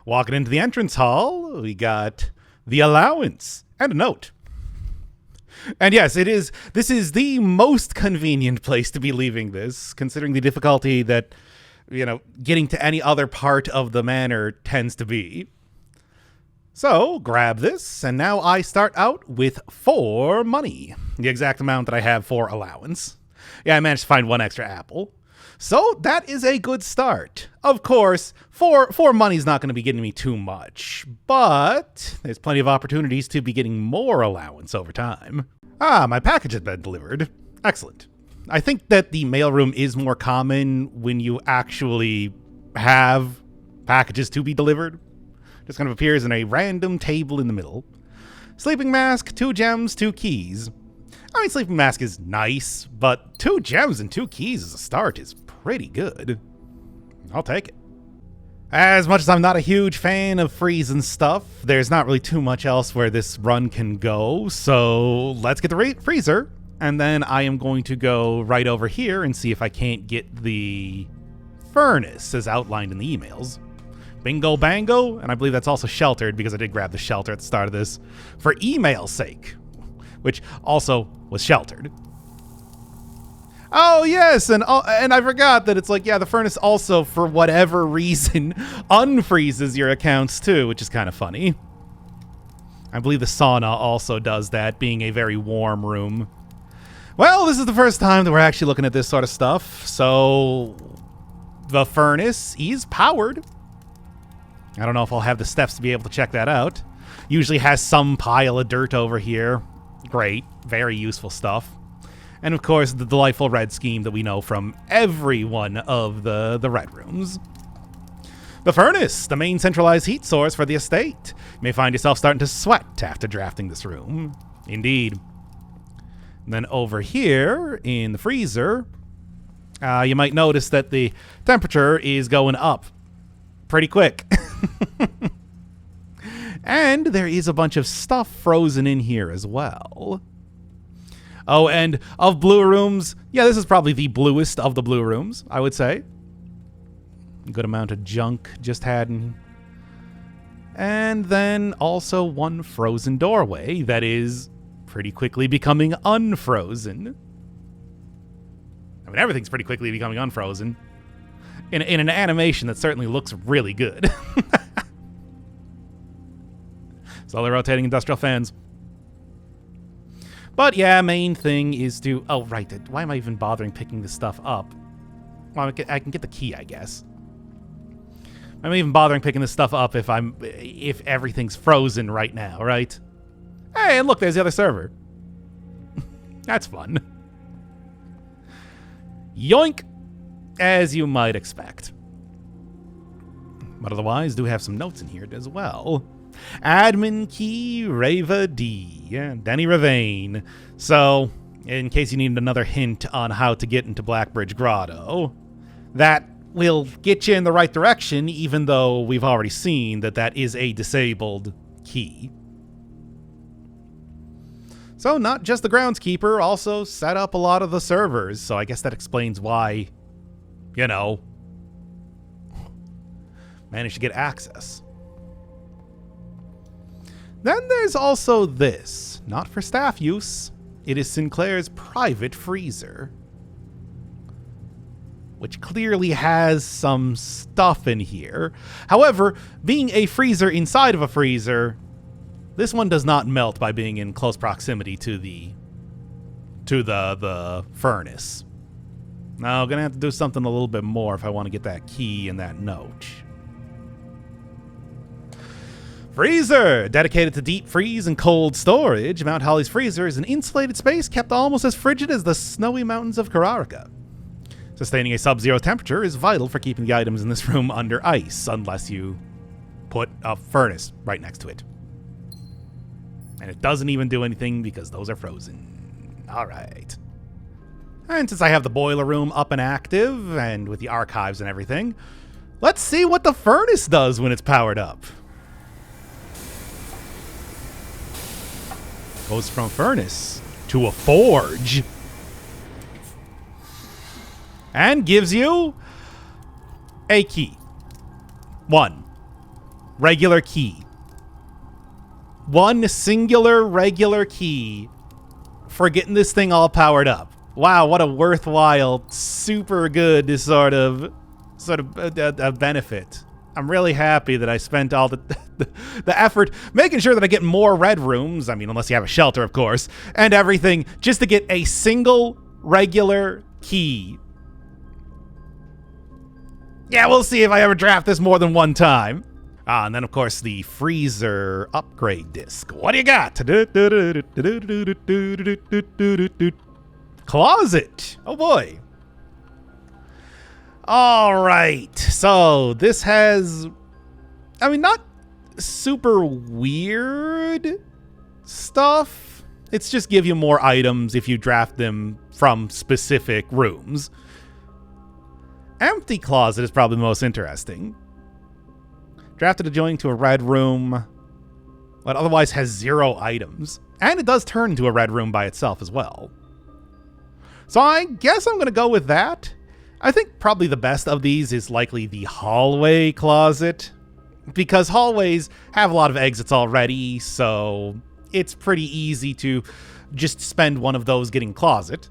Walking into the entrance hall, we got the allowance and a note. And yes, this is the most convenient place to be leaving this, considering the difficulty that, getting to any other part of the manor tends to be. So, grab this, and now I start out with 4 money, the exact amount that I have for allowance. Yeah, I managed to find 1 extra apple. So, that is a good start. Of course, 4 money's not going to be getting me too much, but there's plenty of opportunities to be getting more allowance over time. Ah, my package has been delivered. Excellent. I think that the mailroom is more common when you actually have packages to be delivered. Just kind of appears in a random table in the middle. Sleeping mask, 2 gems, 2 keys. I mean, sleeping mask is nice, but 2 gems and 2 keys as a start is pretty good. I'll take it. As much as I'm not a huge fan of freezing stuff, there's not really too much else where this run can go, so let's get the freezer, and then I am going to go right over here and see if I can't get the furnace as outlined in the emails. Bingo bango, and I believe that's also sheltered because I did grab the shelter at the start of this for email's sake, which also was sheltered. Oh yes, and I forgot that it's like, yeah, the furnace also, for whatever reason, unfreezes your accounts too, which is kind of funny. I believe the sauna also does that, being a very warm room. Well, this is the first time that we're actually looking at this sort of stuff, so the furnace is powered. I don't know if I'll have the steps to be able to check that out. Usually has some pile of dirt over here. Great. Very useful stuff. And of course, the delightful red scheme that we know from every one of the red rooms. The furnace, the main centralized heat source for the estate. You may find yourself starting to sweat after drafting this room. Indeed. And then over here in the freezer, you might notice that the temperature is going up pretty quick. And there is a bunch of stuff frozen in here as well. Oh, and of blue rooms, yeah, this is probably the bluest of the blue rooms, I would say. Good amount of junk just had in. And then also one frozen doorway that is pretty quickly becoming unfrozen. I mean, everything's pretty quickly becoming unfrozen. In an animation that certainly looks really good. Slowly rotating industrial fans. But yeah, main thing is to... Oh, right. Why am I even bothering picking this stuff up? Well, I can get the key, I guess. I'm even bothering picking this stuff up if everything's frozen right now, right? Hey, and look, there's the other server. That's fun. Yoink! As you might expect. But otherwise, do have some notes in here as well. Admin key, Reva D. Yeah, Denny Ravane. So, in case you need another hint on how to get into Blackbridge Grotto, that will get you in the right direction, even though we've already seen that that is a disabled key. So, not just the groundskeeper, also set up a lot of the servers, so I guess that explains why, managed to get access. Then there's also this, not for staff use. It is Sinclair's private freezer, which clearly has some stuff in here. However, being a freezer inside of a freezer, this one does not melt by being in close proximity to the furnace. Now, I'm gonna have to do something a little bit more if I want to get that key and that note. Freezer! Dedicated to deep freeze and cold storage, Mount Holly's freezer is an insulated space kept almost as frigid as the snowy mountains of Kararaka. Sustaining a sub-zero temperature is vital for keeping the items in this room under ice, unless you put a furnace right next to it. And it doesn't even do anything because those are frozen. Alright. And since I have the boiler room up and active, and with the archives and everything, let's see what the furnace does when it's powered up. Goes from furnace to a forge. And gives you a key. 1. regular key. One singular regular key for getting this thing all powered up. Wow, what a worthwhile, super good sort of benefit. I'm really happy that I spent all the effort making sure that I get more red rooms. I mean, unless you have a shelter, of course, and everything, just to get a single regular key. Yeah, we'll see if I ever draft this more than one time. And then, of course, the freezer upgrade disc. What do you got? Closet. Oh, boy. All right. So this has, I mean, not super weird stuff. It's just give you more items if you draft them from specific rooms. Empty closet is probably the most interesting. Drafted adjoining to a red room, but otherwise has 0 items. And it does turn into a red room by itself as well. So I guess I'm going to go with that. I think probably the best of these is likely the hallway closet, because hallways have a lot of exits already, so it's pretty easy to just spend one of those getting closet.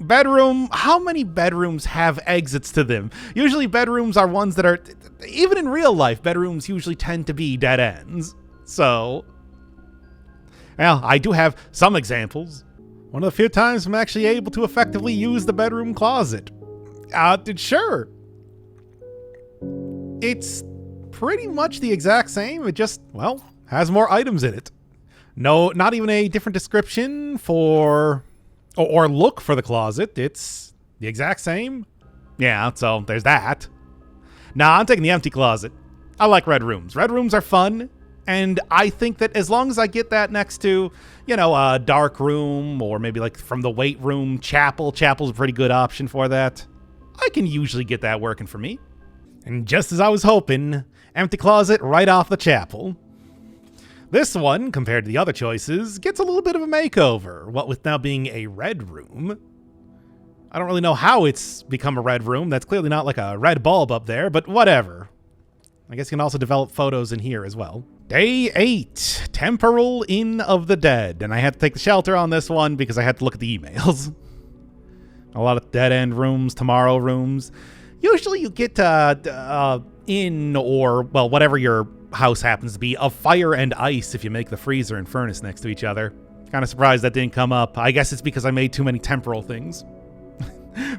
Bedroom, how many bedrooms have exits to them? Usually bedrooms are ones that are, even in real life, bedrooms usually tend to be dead ends. So, well, I do have some examples. One of the few times I'm actually able to effectively use the bedroom closet. Sure. It's pretty much the exact same. It just, well, has more items in it. No, not even a different description for... or look for the closet. It's the exact same. Yeah, so there's that. Nah, I'm taking the empty closet. I like red rooms. Red rooms are fun, and I think that as long as I get that next to, you know, a dark room, or maybe like from the weight room, chapel. Chapel's a pretty good option for that. I can usually get that working for me. And just as I was hoping, empty closet right off the chapel. This one, compared to the other choices, gets a little bit of a makeover, what with now being a red room. I don't really know how it's become a red room. That's clearly not like a red bulb up there, but whatever. I guess you can also develop photos in here as well. Day 8, Temporal Inn of the Dead. And I had to take the shelter on this one because I had to look at the emails. A lot of dead-end rooms, tomorrow rooms. Usually you get in, or, well, whatever your house happens to be, of fire and ice if you make the freezer and furnace next to each other. Kind of surprised that didn't come up. I guess it's because I made too many temporal things.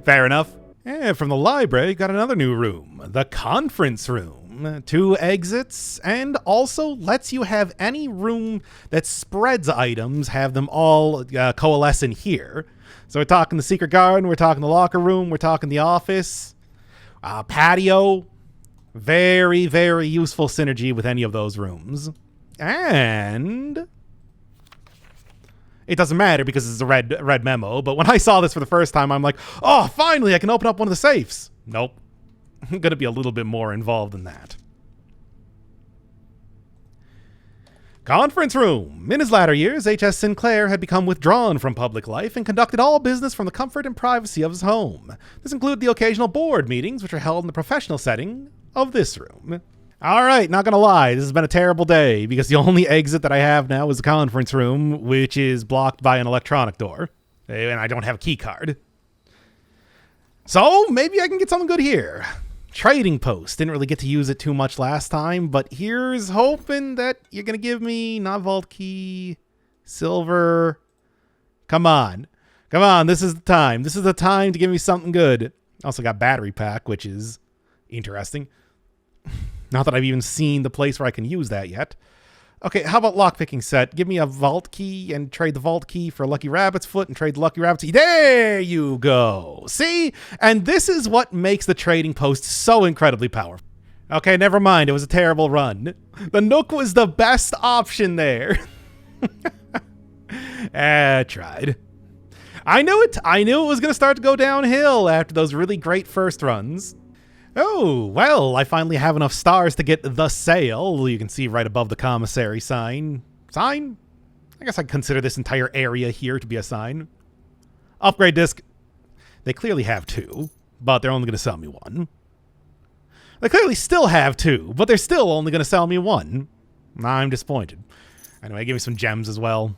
Fair enough. And from the library, got another new room. The conference room. 2 exits, and also lets you have any room that spreads items, have them all coalesce in here. So we're talking the secret garden, we're talking the locker room, we're talking the office, patio. Very, very useful synergy with any of those rooms. And it doesn't matter because it's a red memo, but when I saw this for the first time, I'm like, oh, finally, I can open up one of the safes. Nope. I'm going to be a little bit more involved in that. Conference room. In his latter years, H.S. Sinclair had become withdrawn from public life and conducted all business from the comfort and privacy of his home. This included the occasional board meetings, which are held in the professional setting of this room. All right, not gonna lie, this has been a terrible day because the only exit that I have now is the conference room, which is blocked by an electronic door, and I don't have a key card. So maybe I can get something good here. Trading post. Didn't really get to use it too much last time, but here's hoping that you're gonna give me not vault key, silver. Come on, this is the time. This is the time to give me something good. Also got battery pack, which is interesting. Not that I've even seen the place where I can use that yet. Okay, how about lockpicking set? Give me a vault key and trade the vault key for a lucky rabbit's foot and trade the lucky rabbit's key. There you go. See? And this is what makes the trading post so incredibly powerful. Okay, never mind. It was a terrible run. The Nook was the best option there. Tried. I knew it. I knew it was going to start to go downhill after those really great first runs. Oh, well, I finally have enough stars to get the sale. You can see right above the commissary sign. Sign? I guess I'd consider this entire area here to be a sign. Upgrade disc. They clearly have 2, but they're only going to sell me 1. They clearly still have 2, but they're still only going to sell me 1. I'm disappointed. Anyway, give me some gems as well.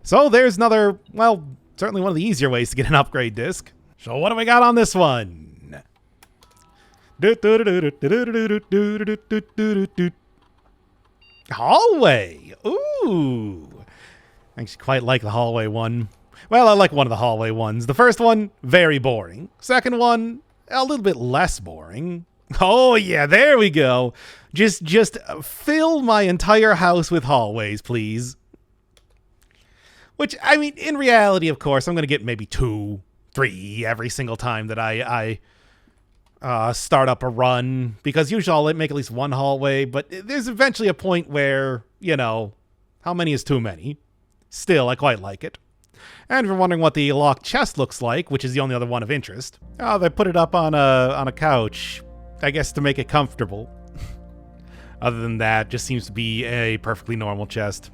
So there's another, well, certainly one of the easier ways to get an upgrade disc. So what do we got on this one? Hallway. Ooh. I actually quite like the hallway one. Well, I like one of the hallway ones. The first one, very boring. Second one, a little bit less boring. Oh yeah, there we go. Just fill my entire house with hallways, please. Which, I mean, in reality, of course, I'm going to get maybe 2, 3 every single time that I start up a run. Because usually I'll make at least 1 hallway. But there's eventually a point where, you know, how many is too many? Still, I quite like it. And if you're wondering what the locked chest looks like, which is the only other one of interest, they put it up on a couch, I guess to make it comfortable. Other than that, just seems to be a perfectly normal chest.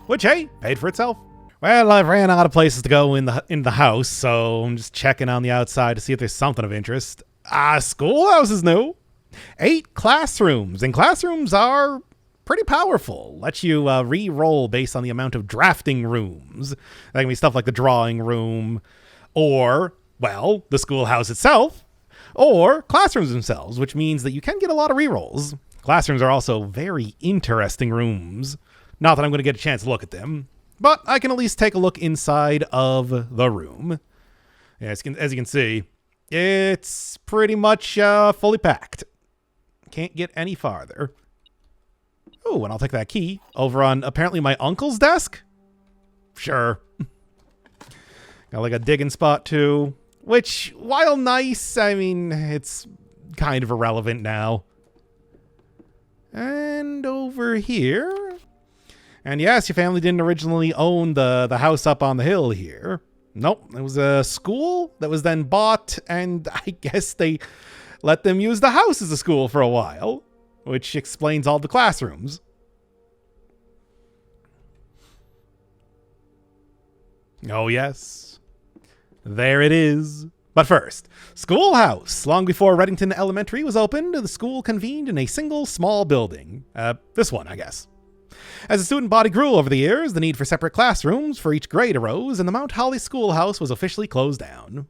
Which, hey, paid for itself. Well, I've ran out of places to go in the house, so I'm just checking on the outside to see if there's something of interest. Schoolhouse is new. 8 classrooms, and classrooms are pretty powerful. Lets you re-roll based on the amount of drafting rooms. That can be stuff like the drawing room, or, well, the schoolhouse itself, or classrooms themselves, which means that you can get a lot of re-rolls. Classrooms are also very interesting rooms. Not that I'm going to get a chance to look at them, but I can at least take a look inside of the room. As you can see, it's pretty much fully packed. Can't get any farther. Oh, and I'll take that key over on apparently my uncle's desk. Sure. Got like a digging spot too, which, while nice, I mean, it's kind of irrelevant now. And over here. And yes, your family didn't originally own the house up on the hill here. Nope, it was a school that was then bought, and I guess they let them use the house as a school for a while, which explains all the classrooms. Oh yes, there it is. But first, Schoolhouse. Long before Readington Elementary was opened, the school convened in a single small building. This one, I guess. As the student body grew over the years, the need for separate classrooms for each grade arose, and the Mount Holly Schoolhouse was officially closed down.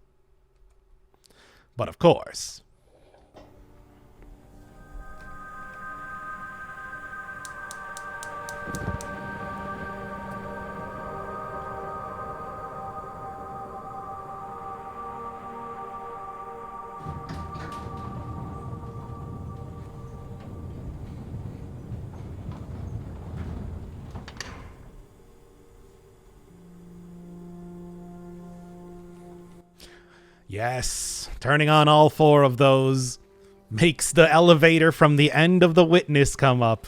But of course, yes, turning on all 4 of those makes the elevator from the end of the witness come up.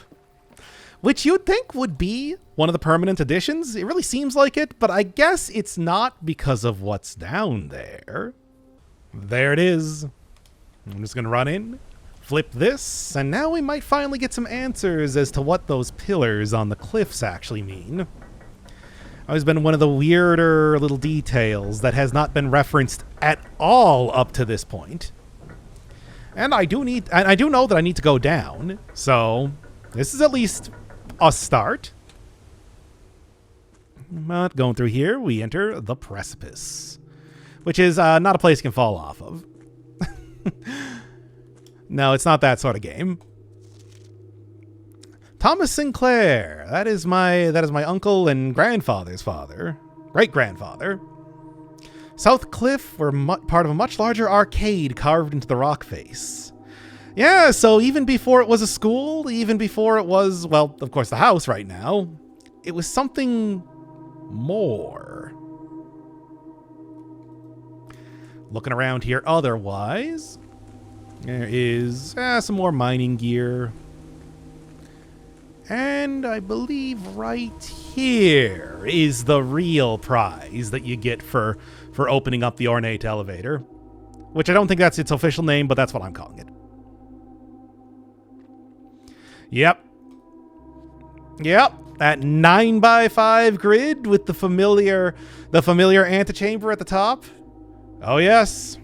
Which you'd think would be one of the permanent additions. It really seems like it, but I guess it's not because of what's down there. There it is. I'm just going to run in, flip this, and now we might finally get some answers as to what those pillars on the cliffs actually mean. Always been one of the weirder little details that has not been referenced at all up to this point. And I do know that I need to go down, so this is at least a start. But going through here, we enter the precipice, which is not a place you can fall off of. No, it's not that sort of game. Thomas Sinclair. That is my uncle and grandfather's father, great-grandfather. South Cliff were part of a much larger arcade carved into the rock face. Yeah, so even before it was a school, even before it was, well, of course, the house right now, it was something more. Looking around here otherwise, there is some more mining gear. And I believe right here is the real prize that you get for opening up the ornate elevator. Which I don't think that's its official name, but that's what I'm calling it. Yep. That 9x5 grid with the familiar antechamber at the top. Oh yes.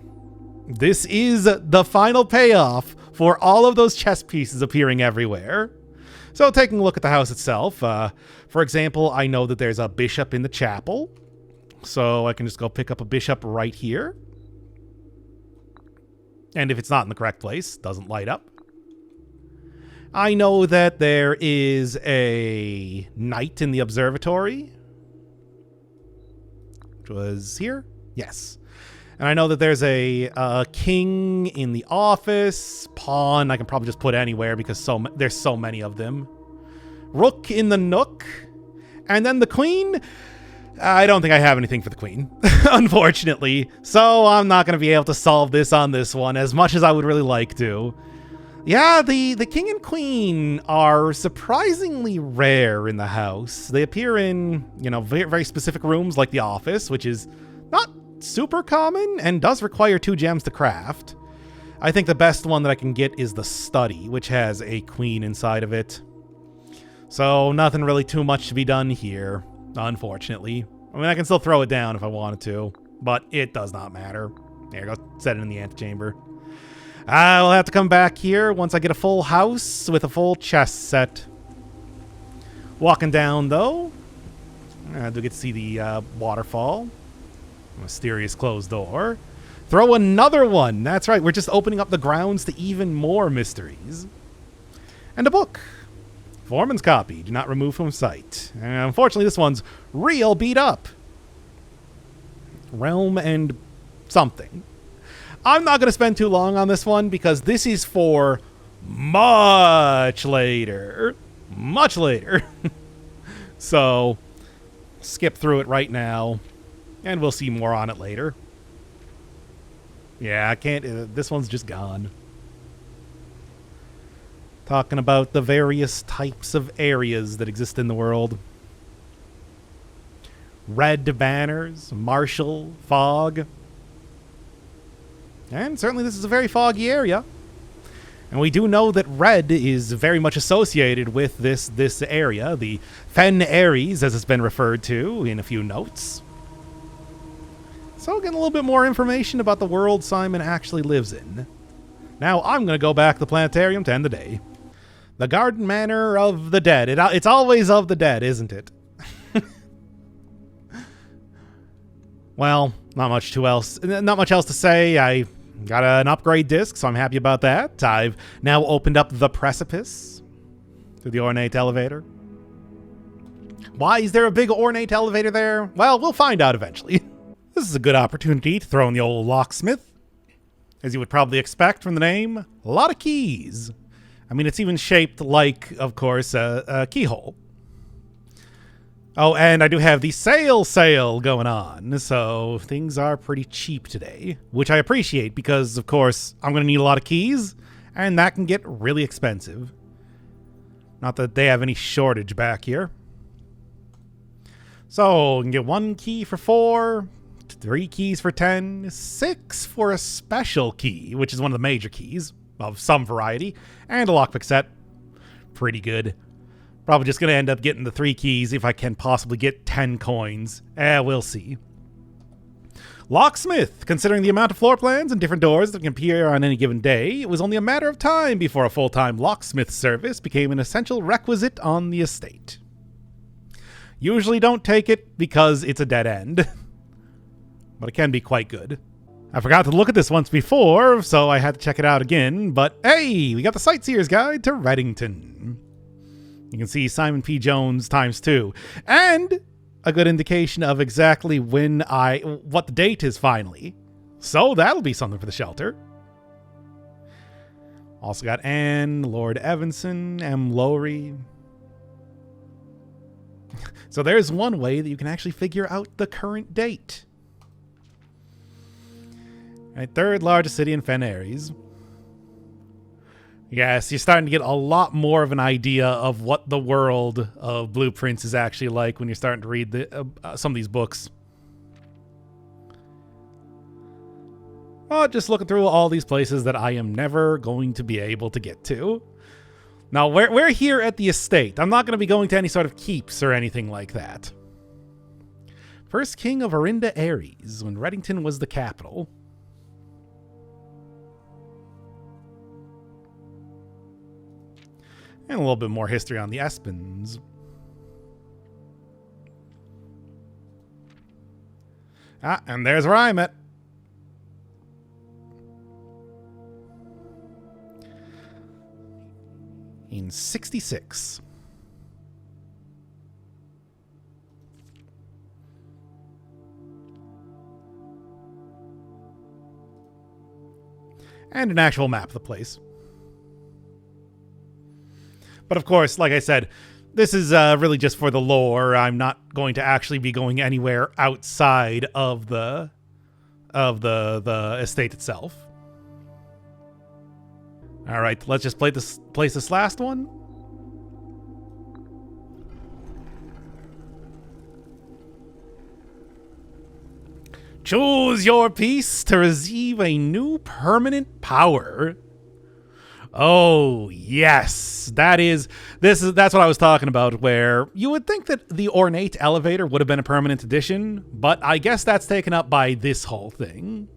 This is the final payoff for all of those chess pieces appearing everywhere. So taking a look at the house itself, for example, I know that there's a bishop in the chapel. So I can just go pick up a bishop right here. And if it's not in the correct place, doesn't light up. I know that there is a knight in the observatory. Which was here? Yes. And I know that there's a king in the office. Pawn, I can probably just put anywhere because there's so many of them. Rook in the nook. And then the queen. I don't think I have anything for the queen, unfortunately. So I'm not going to be able to solve this on this one as much as I would really like to. Yeah, the king and queen are surprisingly rare in the house. They appear in, very, very specific rooms like the office, which is not super common and does require 2 gems to craft. I think the best one that I can get is the study, which has a queen inside of it. So nothing really too much to be done here, unfortunately. I mean, I can still throw it down if I wanted to, but it does not matter. There, go set it in the antechamber. I will have to come back here once I get a full house with a full chess set. Walking down, though, I do get to see the waterfall. Mysterious closed door. Throw another one. That's right. We're just opening up the grounds to even more mysteries. And a book. Foreman's copy. Do not remove from sight. And unfortunately, this one's real beat up. Realm and something. I'm not going to spend too long on this one because this is for much later. Much later. So, skip through it right now. And we'll see more on it later. Yeah, I can't. This one's just gone. Talking about the various types of areas that exist in the world. Red banners, martial, fog. And certainly this is a very foggy area. And we do know that red is very much associated with this area, the Fen Aries, as it's been referred to in a few notes. So getting a little bit more information about the world Simon actually lives in. Now I'm going to go back to the Planetarium to end the day. The Garden Manor of the Dead. It's always of the dead, isn't it? Well, not much else to say. I got an upgrade disc, so I'm happy about that. I've now opened up the precipice through the ornate elevator. Why is there a big ornate elevator there? Well, we'll find out eventually. This is a good opportunity to throw in the old locksmith. As you would probably expect from the name, a lot of keys. I mean, it's even shaped like, of course, a keyhole. Oh, and I do have the sale going on, so things are pretty cheap today, which I appreciate because, of course, I'm going to need a lot of keys, and that can get really expensive. Not that they have any shortage back here. So, you can get 1 key for 4, 3 keys for 10, 6 for a special key, which is one of the major keys of some variety, and a lockpick set. Pretty good. Probably just going to end up getting the 3 keys if I can possibly get 10 coins. We'll see. Locksmith. Considering the amount of floor plans and different doors that can appear on any given day, it was only a matter of time before a full-time locksmith service became an essential requisite on the estate. Usually don't take it because it's a dead end. But it can be quite good. I forgot to look at this once before, so I had to check it out again. But hey, we got the Sightseer's Guide to Readington. You can see Simon P. Jones ×2. And a good indication of exactly what the date is finally. So that'll be something for the shelter. Also got Anne, Lord Evanson, M. Lowry. So there's one way that you can actually figure out the current date. Right, 3rd largest city in Fen Aries. Yes, you're starting to get a lot more of an idea of what the world of Blueprints is actually like when you're starting to read some of these books. Oh, just looking through all these places that I am never going to be able to get to. Now, we're here at the estate. I'm not going to be going to any sort of keeps or anything like that. First king of Arinda Aries, when Readington was the capital. And a little bit more history on the Espens. Ah, and there's where I'm at. In 66. And an actual map of the place. But of course, like I said, this is really just for the lore. I'm not going to actually be going anywhere outside of the estate itself. All right, let's just place this last one. Choose your piece to receive a new permanent power. Oh, yes. That's what I was talking about, where you would think that the ornate elevator would have been a permanent addition, but I guess that's taken up by this whole thing.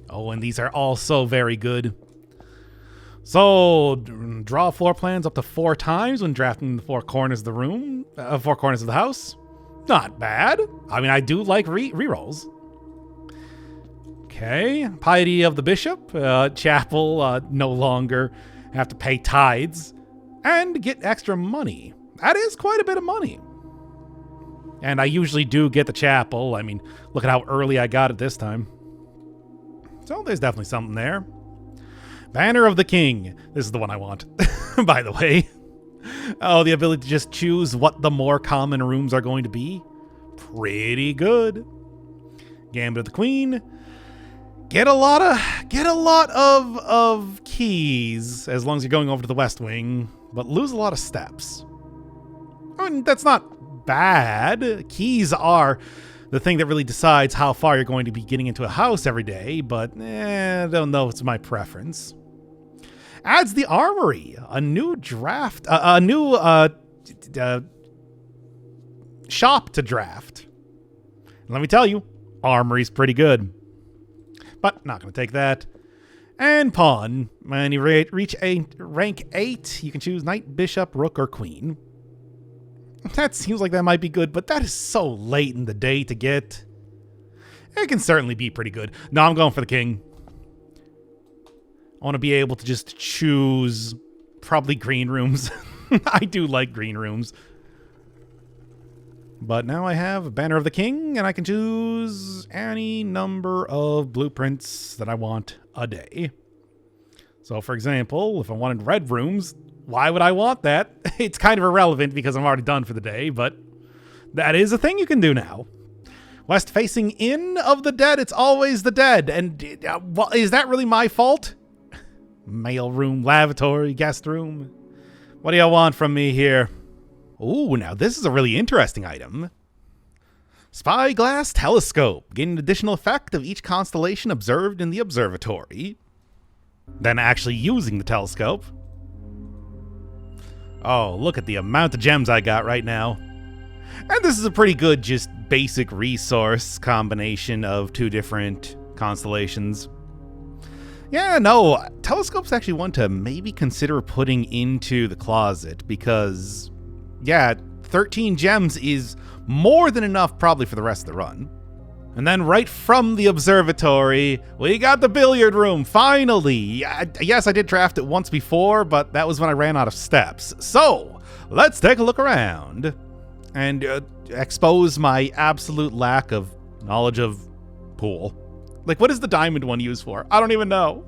Oh, and these are also very good. So, draw floor plans up to 4 times when drafting the 4 corners of the room, 4 corners of the house. Not bad. I mean, I do like rerolls. Okay, piety of the bishop, chapel, no longer have to pay tithes, and get extra money. That is quite a bit of money. And I usually do get the chapel. I mean, look at how early I got it this time. So there's definitely something there. Banner of the King. This is the one I want, by the way. Oh, the ability to just choose what the more common rooms are going to be. Pretty good. Gambit of the Queen. Get a lot of keys as long as you're going over to the West Wing, but lose a lot of steps. I mean, that's not bad. Keys are the thing that really decides how far you're going to be getting into a house every day, but I don't know if it's my preference. Adds the Armory, a new draft, a new shop to draft. And let me tell you, Armory's pretty good. But not going to take that. And pawn. When you reach rank 8, you can choose knight, bishop, rook, or queen. That seems like that might be good, but that is so late in the day to get. It can certainly be pretty good. No, I'm going for the king. I want to be able to just choose probably green rooms. I do like green rooms. But now I have a Banner of the King, and I can choose any number of blueprints that I want a day. So, for example, if I wanted red rooms, why would I want that? It's kind of irrelevant because I'm already done for the day, but that is a thing you can do now. West facing in of the dead, it's always the dead. And well, is that really my fault? Mail room, lavatory, guest room. What do you want from me here? Ooh, now this is a really interesting item. Spyglass telescope. Gain an additional effect of each constellation observed in the observatory. Then actually using the telescope. Oh, look at the amount of gems I got right now. And this is a pretty good, just basic resource combination of 2 different constellations. Yeah, no, telescope's actually one to maybe consider putting into the closet because, yeah, 13 gems is more than enough probably for the rest of the run. And then right from the observatory, we got the billiard room, finally. Yes, I did draft it once before, but that was when I ran out of steps. So, let's take a look around and expose my absolute lack of knowledge of pool. Like, what is the diamond one used for? I don't even know.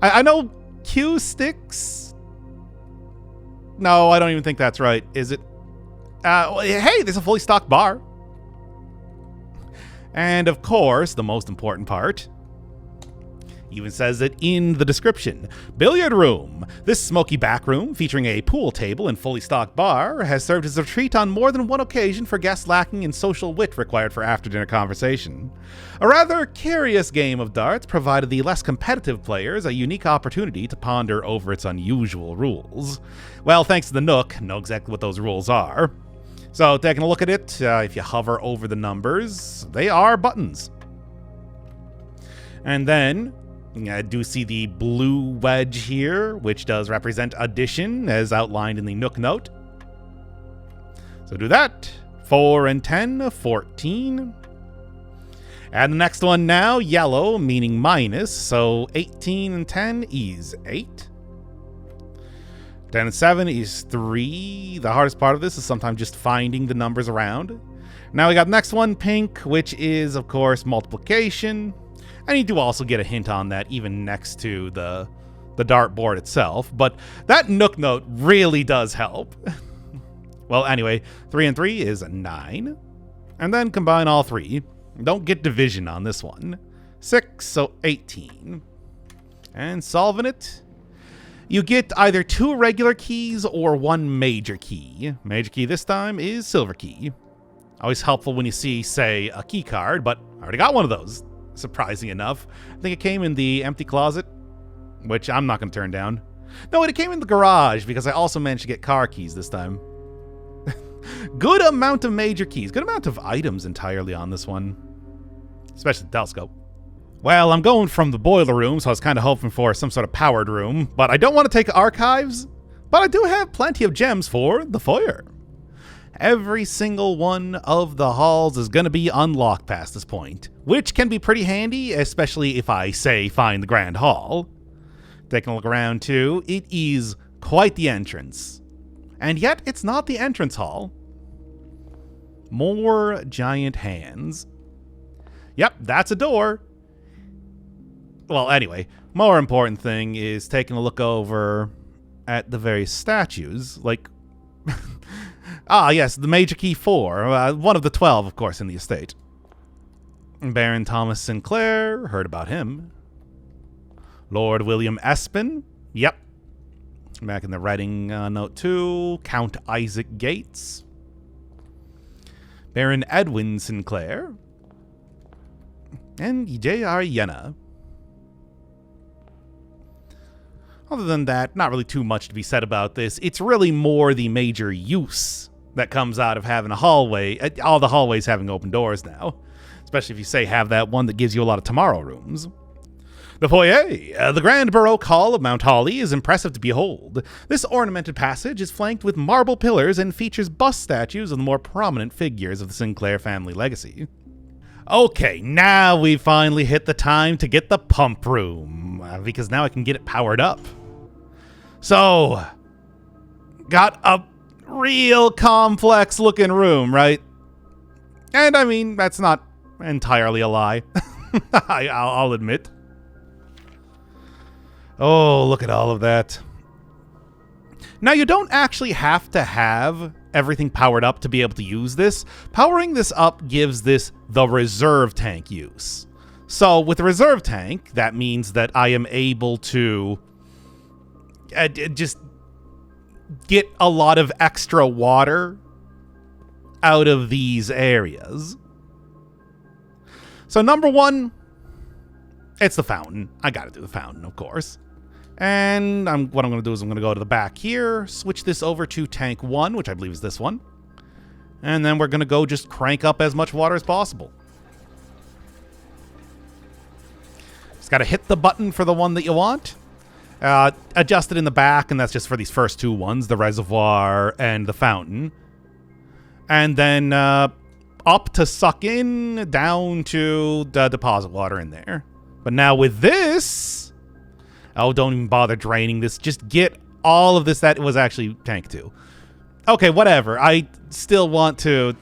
I know Q sticks. No, I don't even think that's right. Is it? Hey, there's a fully stocked bar. And of course, the most important part, even says it in the description. Billiard room. This smoky back room, featuring a pool table and fully stocked bar, has served as a retreat on more than one occasion for guests lacking in social wit required for after-dinner conversation. A rather curious game of darts provided the less competitive players a unique opportunity to ponder over its unusual rules. Well, thanks to the Nook, know exactly what those rules are. So, taking a look at it, if you hover over the numbers, they are buttons. And then, I do see the blue wedge here, which does represent addition, as outlined in the Nook note. So do that. 4 and 10, 14. And the next one now, yellow, meaning minus, so 18 and 10 is 8. 10 and 7 is 3. The hardest part of this is sometimes just finding the numbers around. Now we got the next one, pink, which is, of course, multiplication. And you do also get a hint on that even next to the dartboard itself. But that Nook note really does help. Well, anyway, 3 and 3 is a 9. And then combine all three. Don't get division on this one. 6, so 18. And solving it, you get either 2 regular keys or 1 major key. Major key this time is silver key. Always helpful when you see, say, a key card, but I already got one of those, surprising enough. I think it came in the empty closet, which I'm not going to turn down. No, it came in the garage because I also managed to get car keys this time. Good amount of major keys. Good amount of items entirely on this one. Especially the telescope. Well, I'm going from the boiler room, so I was kind of hoping for some sort of powered room. But I don't want to take archives. But I do have plenty of gems for the foyer. Every single one of the halls is going to be unlocked past this point. Which can be pretty handy, especially if I, say, find the Grand Hall. Taking a look around, too. It is quite the entrance. And yet, it's not the entrance hall. More giant hands. Yep, that's a door. Well, anyway, more important thing is taking a look over at the various statues. Like, yes, the major key 4. One of the 12, of course, in the estate. Baron Thomas Sinclair, heard about him. Lord William Epsen, yep. Back in the writing note 2. Count Isaac Gates. Baron Edwin Sinclair. And J.R. Yenna. Other than that, not really too much to be said about this. It's really more the major use that comes out of having a hallway, all the hallways having open doors now. Especially if you, say, have that one that gives you a lot of tomorrow rooms. The foyer, the grand Baroque hall of Mount Holly, is impressive to behold. This ornamented passage is flanked with marble pillars and features bust statues of the more prominent figures of the Sinclair family legacy. Okay, now we finally hit the time to get the pump room, because now I can get it powered up. So, got a real complex looking room, right? And I mean, that's not entirely a lie. I'll admit. Oh, look at all of that. Now, you don't actually have to have everything powered up to be able to use this. Powering this up gives this the reserve tank use. So, with the reserve tank, that means that I am able to just get a lot of extra water out of these areas. So, number 1, it's the fountain. I gotta do the fountain, of course. And what I'm going to do is I'm going to go to the back here, switch this over to tank 1, which I believe is this one. And then we're going to go just crank up as much water as possible. Just got to hit the button for the one that you want. Adjust it in the back, and that's just for these first 2 ones, the reservoir and the fountain. And then up to suck in, down to deposit water in there. But now with this... Oh, don't even bother draining this. Just get all of this that was actually tank 2. Okay, whatever. I still want to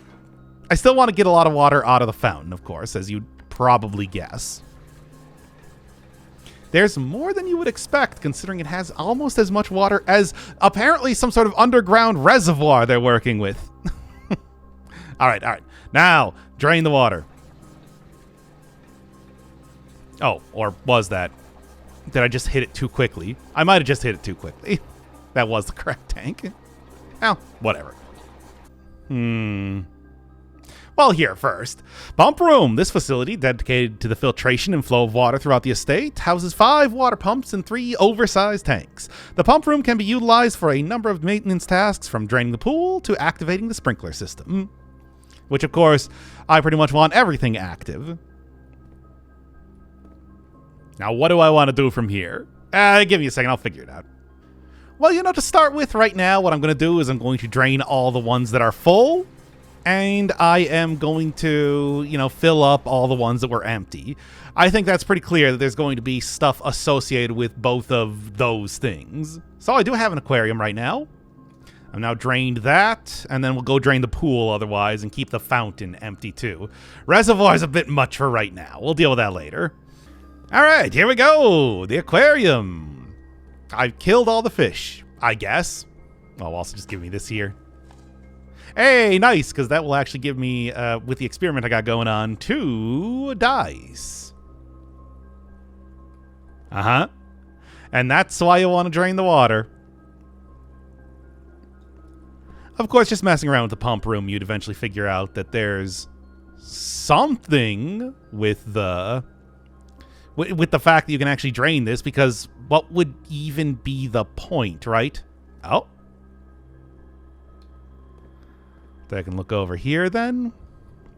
get a lot of water out of the fountain, of course, as you'd probably guess. There's more than you would expect, considering it has almost as much water as apparently some sort of underground reservoir they're working with. All right. Now, drain the water. Oh, or was that? Did I just hit it too quickly? I might have just hit it too quickly. That was the correct tank. Well, whatever. Well, here first. Pump room. This facility, dedicated to the filtration and flow of water throughout the estate, houses 5 water pumps and 3 oversized tanks. The pump room can be utilized for a number of maintenance tasks, from draining the pool to activating the sprinkler system. Which, of course, I pretty much want everything active. Now, what do I want to do from here? Give me a second. I'll figure it out. Well, to start with right now, what I'm going to do is I'm going to drain all the ones that are full. And I am going to, fill up all the ones that were empty. I think that's pretty clear that there's going to be stuff associated with both of those things. So I do have an aquarium right now. I've now drained that, and then we'll go drain the pool otherwise and keep the fountain empty too. Reservoir's a bit much for right now. We'll deal with that later. All right, here we go. The aquarium. I've killed all the fish, I guess. Well, also just give me this here. Hey, nice, because that will actually give me, with the experiment I got going on, 2 dice. Uh-huh. And that's why you want to drain the water. Of course, just messing around with the pump room, you'd eventually figure out that there's something with the fact that you can actually drain this, because what would even be the point, right? Oh. I can look over here then.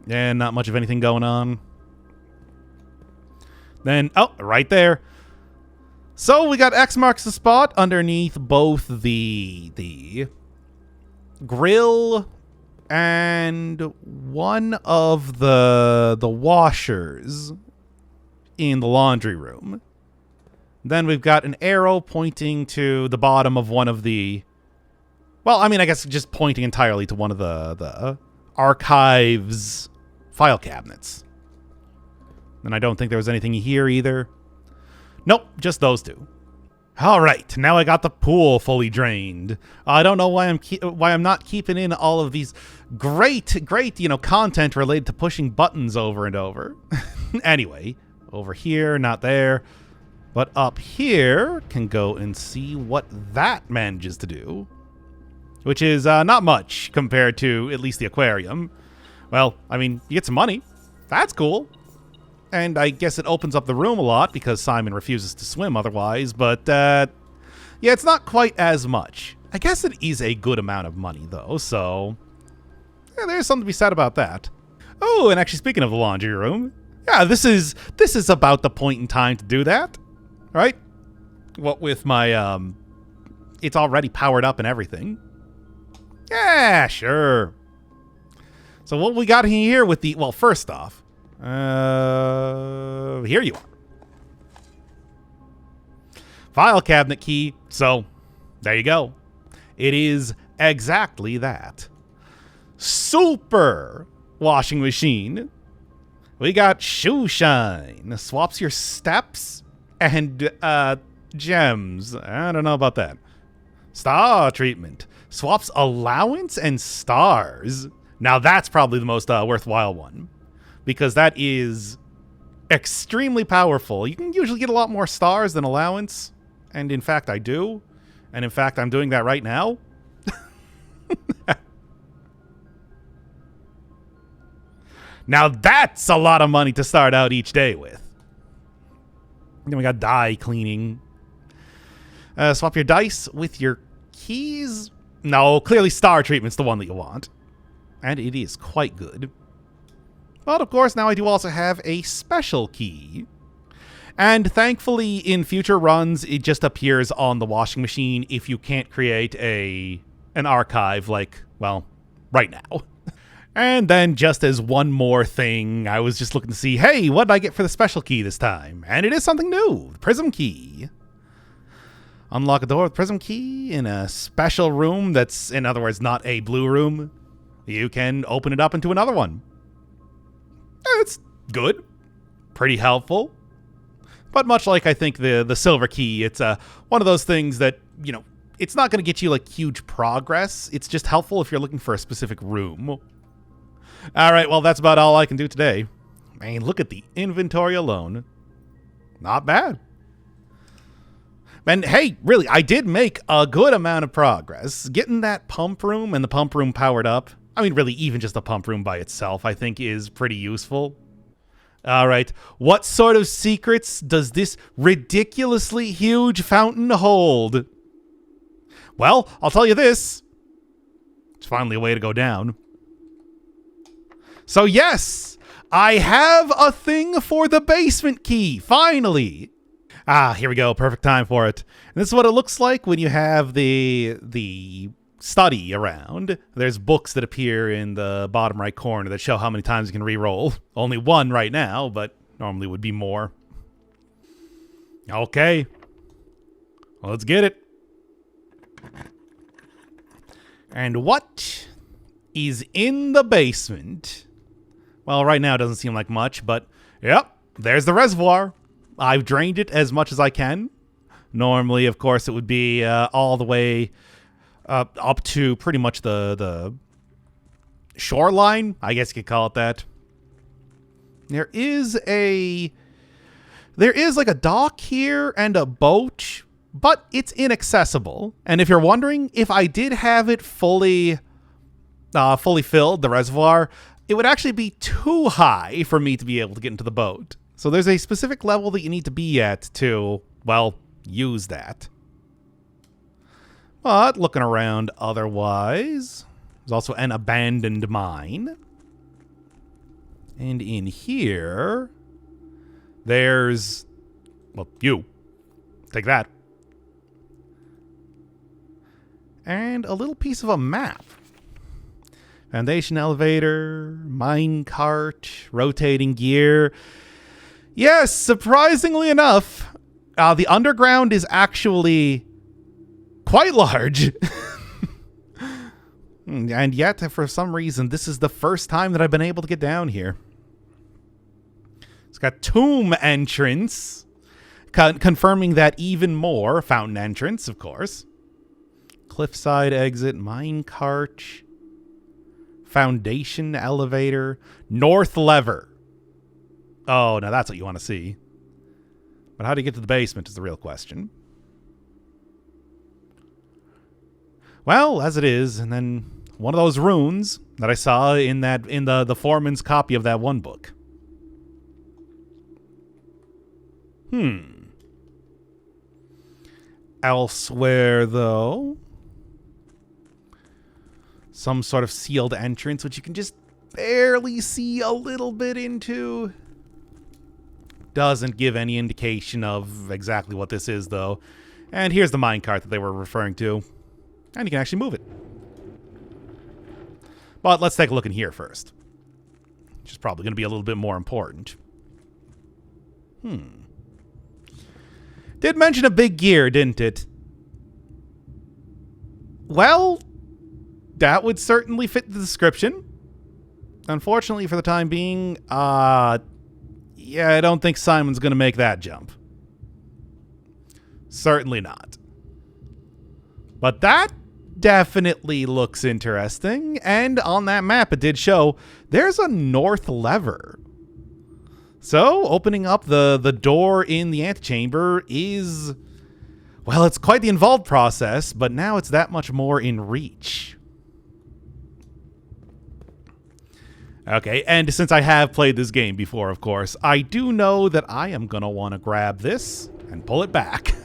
And not much of anything going on. Then, oh, right there. So we got X marks the spot underneath both the grill and one of the washers in the laundry room. Then we've got an arrow pointing to the bottom of one of the... Well, I mean, I guess just pointing entirely to one of the archives file cabinets. And I don't think there was anything here either. Nope, just those 2. All right, now I got the pool fully drained. I don't know why I'm not keeping in all of these great, content related to pushing buttons over and over. Anyway, over here, not there. But up here, can go and see what that manages to do. Which is not much compared to at least the aquarium. Well, I mean, you get some money. That's cool. And I guess it opens up the room a lot because Simon refuses to swim otherwise. But, yeah, it's not quite as much. I guess it is a good amount of money, though. So, yeah, there's something to be said about that. Oh, and actually, speaking of the laundry room, yeah, this is about the point in time to do that. Right? What with my, it's already powered up and everything. Yeah, sure. So what we got here with the... Well, first off, here you are. File cabinet key. So, there you go. It is exactly that. Super washing machine. We got shoe shine. Swaps your steps and gems. I don't know about that. Star treatment. Swaps allowance and stars. Now that's probably the most worthwhile one. Because that is extremely powerful. You can usually get a lot more stars than allowance. And in fact, I do. And in fact, I'm doing that right now. Now that's a lot of money to start out each day with. Then we got die cleaning. Swap your dice with your keys. No, clearly star treatment's the one that you want. And it is quite good. But of course, now I do also have a special key. And thankfully, in future runs, it just appears on the washing machine if you can't create an archive like, well, right now. And then just as one more thing, I was just looking to see, hey, what did I get for the special key this time? And it is something new, the prism key. Unlock a door with prism key in a special room that's, in other words, not a blue room. You can open it up into another one. It's good. Pretty helpful. But much like I think the silver key, it's one of those things that, you know, it's not going to get you like huge progress. It's just helpful if you're looking for a specific room. All right, well, that's about all I can do today. Man, look at the inventory alone. Not bad. And hey, really, I did make a good amount of progress. Getting that pump room and the pump room powered up, I mean, really, even just the pump room by itself, I think is pretty useful. All right, what sort of secrets does this ridiculously huge fountain hold? Well, I'll tell you this. It's finally a way to go down. So yes, I have a thing for the basement key, finally. Ah, here we go. Perfect time for it. And this is what it looks like when you have the study around. There's books that appear in the bottom right corner that show how many times you can re-roll. Only one right now, but normally would be more. Okay. Well, let's get it. And what is in the basement? Well, right now it doesn't seem like much, but yep, there's the reservoir. I've drained it as much as I can. Normally, of course, it would be all the way up to pretty much the shoreline. I guess you could call it that. There is like a dock here and a boat, but it's inaccessible. And if you're wondering, if I did have it fully filled, the reservoir, it would actually be too high for me to be able to get into the boat. So there's a specific level that you need to be at to, well, use that. But looking around otherwise, there's also an abandoned mine. And in here, there's, well, you. Take that. And a little piece of a map. Foundation elevator, mine cart, rotating gear. Yes, surprisingly enough, the underground is actually quite large. And yet, for some reason, this is the first time that I've been able to get down here. It's got tomb entrance, confirming that even more. Fountain entrance, of course. Cliffside exit, mine cart, foundation elevator, north lever. Oh, now that's what you want to see. But how do you get to the basement is the real question. Well, as it is, and then one of those runes that I saw in the foreman's copy of that one book. Elsewhere, though, some sort of sealed entrance, which you can just barely see a little bit into. Doesn't give any indication of exactly what this is, though. And here's the minecart that they were referring to. And you can actually move it. But let's take a look in here first. Which is probably going to be a little bit more important. Did mention a big gear, didn't it? Well, that would certainly fit the description. Unfortunately, for the time being, yeah, I don't think Simon's going to make that jump. Certainly not. But that definitely looks interesting. And on that map, it did show there's a north lever. So, opening up the door in the antechamber is, well, it's quite the involved process, but now it's that much more in reach. Okay, and since I have played this game before, of course, I do know that I am going to want to grab this and pull it back.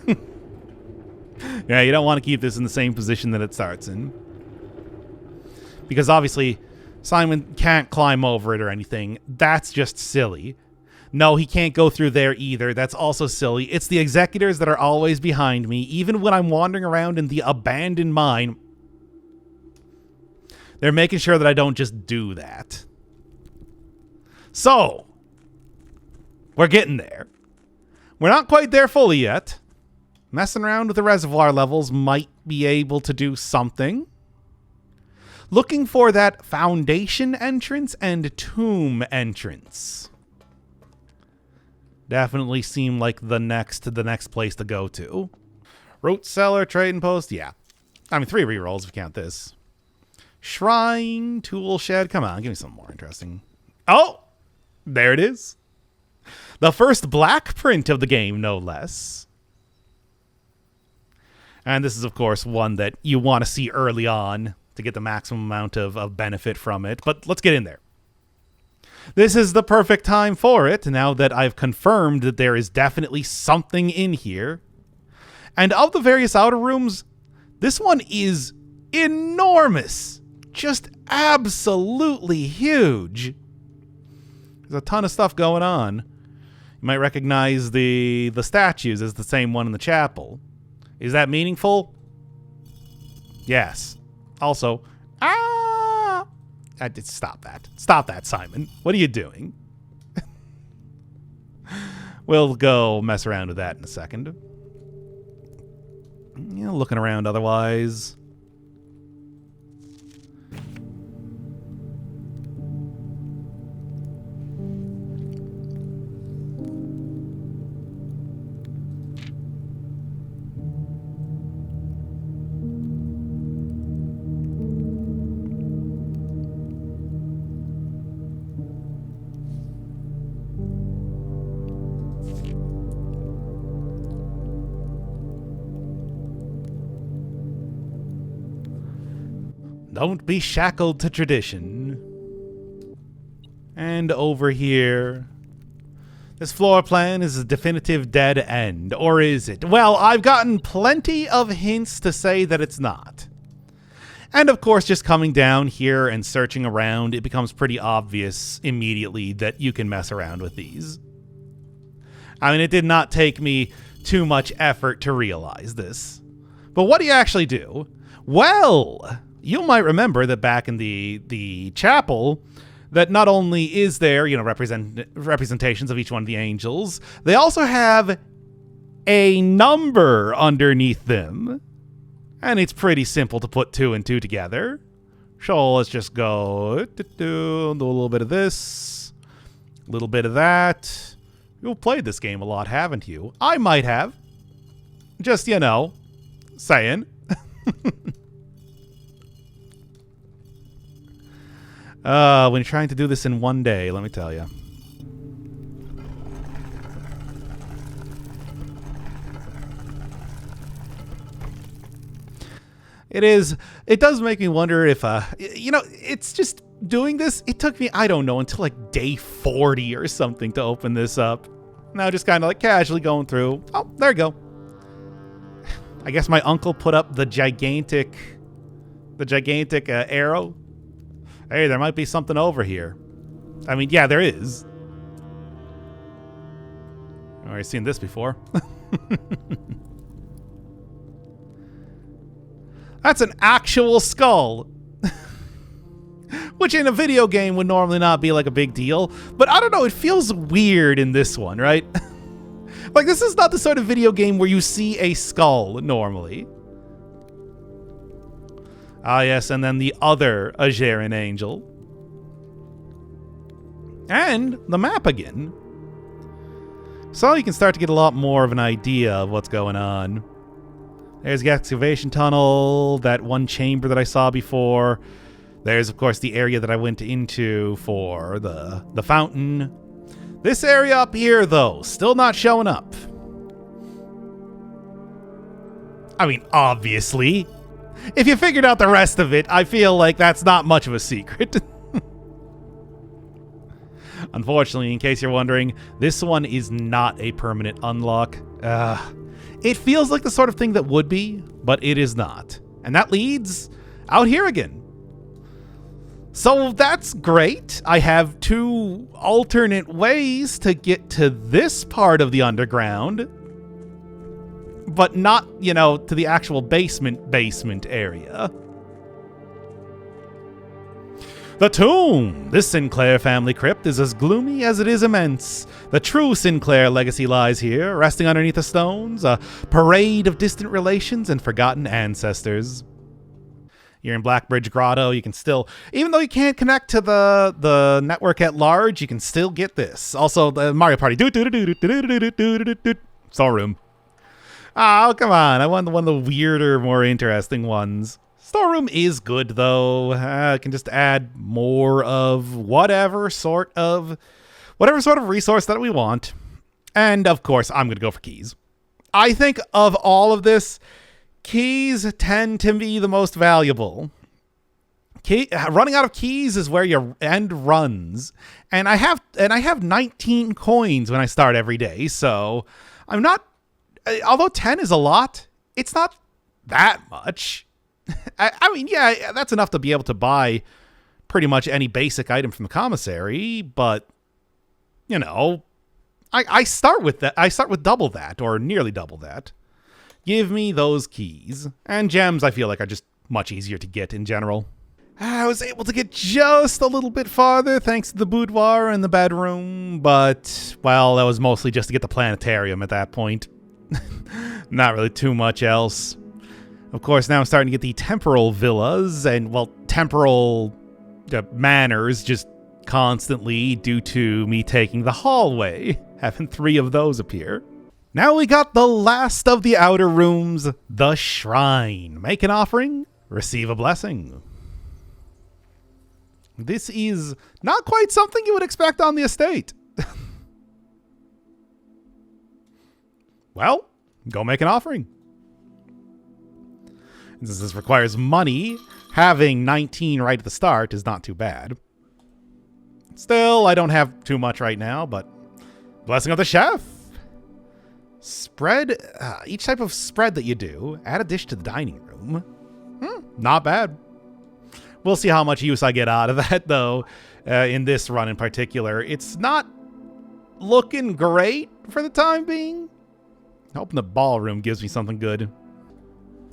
Yeah, you don't want to keep this in the same position that it starts in. Because obviously, Simon can't climb over it or anything. That's just silly. No, he can't go through there either. That's also silly. It's the executors that are always behind me, even when I'm wandering around in the abandoned mine. They're making sure that I don't just do that. So, we're getting there. We're not quite there fully yet. Messing around with the reservoir levels might be able to do something. Looking for that foundation entrance and tomb entrance. Definitely seem like the next place to go to. Root cellar, trading post, yeah. I mean, 3 rerolls if you count this. Shrine, tool shed. Come on, give me something more interesting. Oh, there it is. The first black print of the game, no less. And this is, of course, one that you want to see early on to get the maximum amount of benefit from it. But let's get in there. This is the perfect time for it, now that I've confirmed that there is definitely something in here. And of the various outer rooms, this one is enormous. Just absolutely huge. There's a ton of stuff going on. You You might recognize the statues as the same one in the chapel. Is that meaningful? Yes. Also, stop that. Stop that, Simon. What are you doing? We'll go mess around with that in a second. Looking around otherwise. Don't be shackled to tradition. And over here, this floor plan is a definitive dead end, or is it? Well, I've gotten plenty of hints to say that it's not. And of course, just coming down here and searching around, it becomes pretty obvious immediately that you can mess around with these. I mean, it did not take me too much effort to realize this. But what do you actually do? Well, you might remember that back in the chapel, that not only is there, representations of each one of the angels, they also have a number underneath them. And it's pretty simple to put 2 and 2 together. So let's just go do a little bit of this, a little bit of that. You've played this game a lot, haven't you? I might have. Just, saying. When you're trying to do this in one day, let me tell you. It does make me wonder if, it's just doing this. It took me, I don't know, until like day 40 or something to open this up. Now just kind of like casually going through. Oh, there you go. I guess my uncle put up the gigantic arrow. Hey, there might be something over here. I mean, yeah, there is. I've already seen this before. That's an actual skull. Which in a video game would normally not be like a big deal. But I don't know, it feels weird in this one, right? Like, this is not the sort of video game where you see a skull normally. Ah, yes, and then the other Ajeran angel. And the map again. So you can start to get a lot more of an idea of what's going on. There's the excavation tunnel, that one chamber that I saw before. There's, of course, the area that I went into for the fountain. This area up here, though, still not showing up. I mean, obviously. If you figured out the rest of it, I feel like that's not much of a secret. Unfortunately, in case you're wondering, this one is not a permanent unlock. It feels like the sort of thing that would be, but it is not. And that leads out here again. So that's great. I have 2 alternate ways to get to this part of the underground. But not, to the actual basement area. The tomb! This Sinclair family crypt is as gloomy as it is immense. The true Sinclair legacy lies here, resting underneath the stones, a parade of distant relations and forgotten ancestors. You're in Blackbridge Grotto, you can still, even though you can't connect to the network at large, you can still get this. Also, the Mario Party. Storeroom. Oh, come on. I want one of the weirder, more interesting ones. Storeroom is good, though. I can just add more of whatever sort of resource that we want. And, of course, I'm going to go for keys. I think of all of this, keys tend to be the most valuable. Running out of keys is where your end runs. And I have 19 coins when I start every day, so I'm not... Although 10 is a lot, it's not that much. I mean, yeah, that's enough to be able to buy pretty much any basic item from the commissary, but, I start with that. I start with double that, or nearly double that. Give me those keys. And gems, I feel like, are just much easier to get in general. I was able to get just a little bit farther thanks to the boudoir and the bedroom, but, well, that was mostly just to get the planetarium at that point. Not really too much else. Of course, now I'm starting to get the temporal villas and, well, temporal manors just constantly due to me taking the hallway, having 3 of those appear. Now we got the last of the outer rooms, the shrine. Make an offering, receive a blessing. This is not quite something you would expect on the estate. Well, go make an offering. And since this requires money, having 19 right at the start is not too bad. Still, I don't have too much right now, but blessing of the chef. Spread, each type of spread that you do, add a dish to the dining room. Not bad. We'll see how much use I get out of that, though, in this run in particular. It's not looking great for the time being. Hoping the ballroom gives me something good.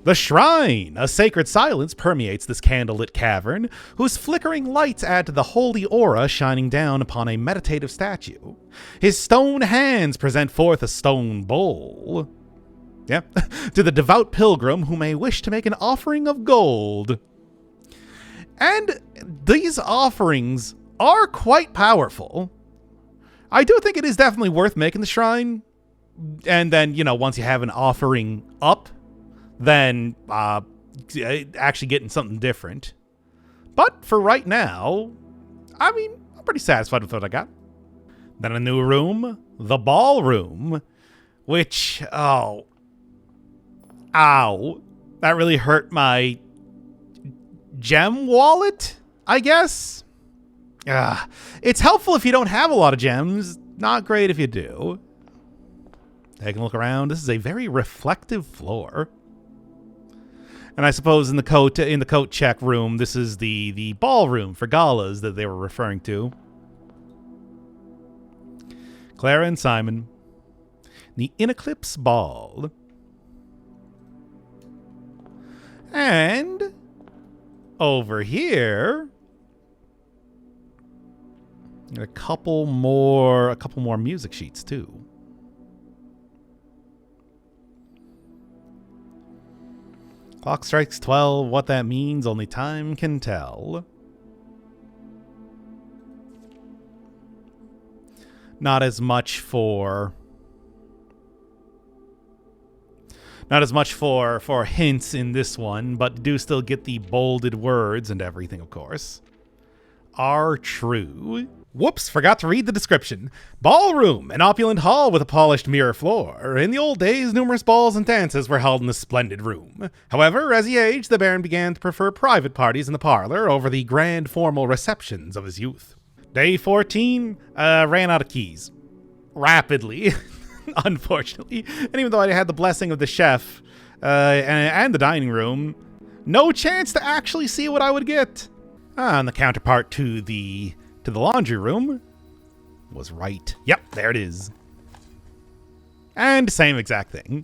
The shrine! A sacred silence permeates this candlelit cavern, whose flickering lights add to the holy aura shining down upon a meditative statue. His stone hands present forth a stone bowl. Yeah, to the devout pilgrim who may wish to make an offering of gold. And these offerings are quite powerful. I do think it is definitely worth making the shrine. And then, you know, once you have an offering up, then actually getting something different. But for right now, I mean, I'm pretty satisfied with what I got. Then a new room, the ballroom, which, ow, that really hurt my gem wallet, I guess. It's helpful if you don't have a lot of gems. Not great if you do. Taking a look around, this is a very reflective floor. And I suppose in the coat check room, this is the ballroom for galas that they were referring to. Clara and Simon. The Ineclipse Ball. And over here, a couple more music sheets too. Clock strikes 12. What that means, only time can tell. Not as much for hints in this one, but do still get the bolded words and everything, of course. Are true. Whoops, forgot to read the description. Ballroom, an opulent hall with a polished mirror floor. In the old days, numerous balls and dances were held in this splendid room. However, as he aged, the Baron began to prefer private parties in the parlor over the grand formal receptions of his youth. Day 14, ran out of keys. Rapidly, unfortunately. And even though I had the blessing of the chef and the dining room, no chance to actually see what I would get. And the counterpart to the laundry room was right. Yep, there it is. And same exact thing.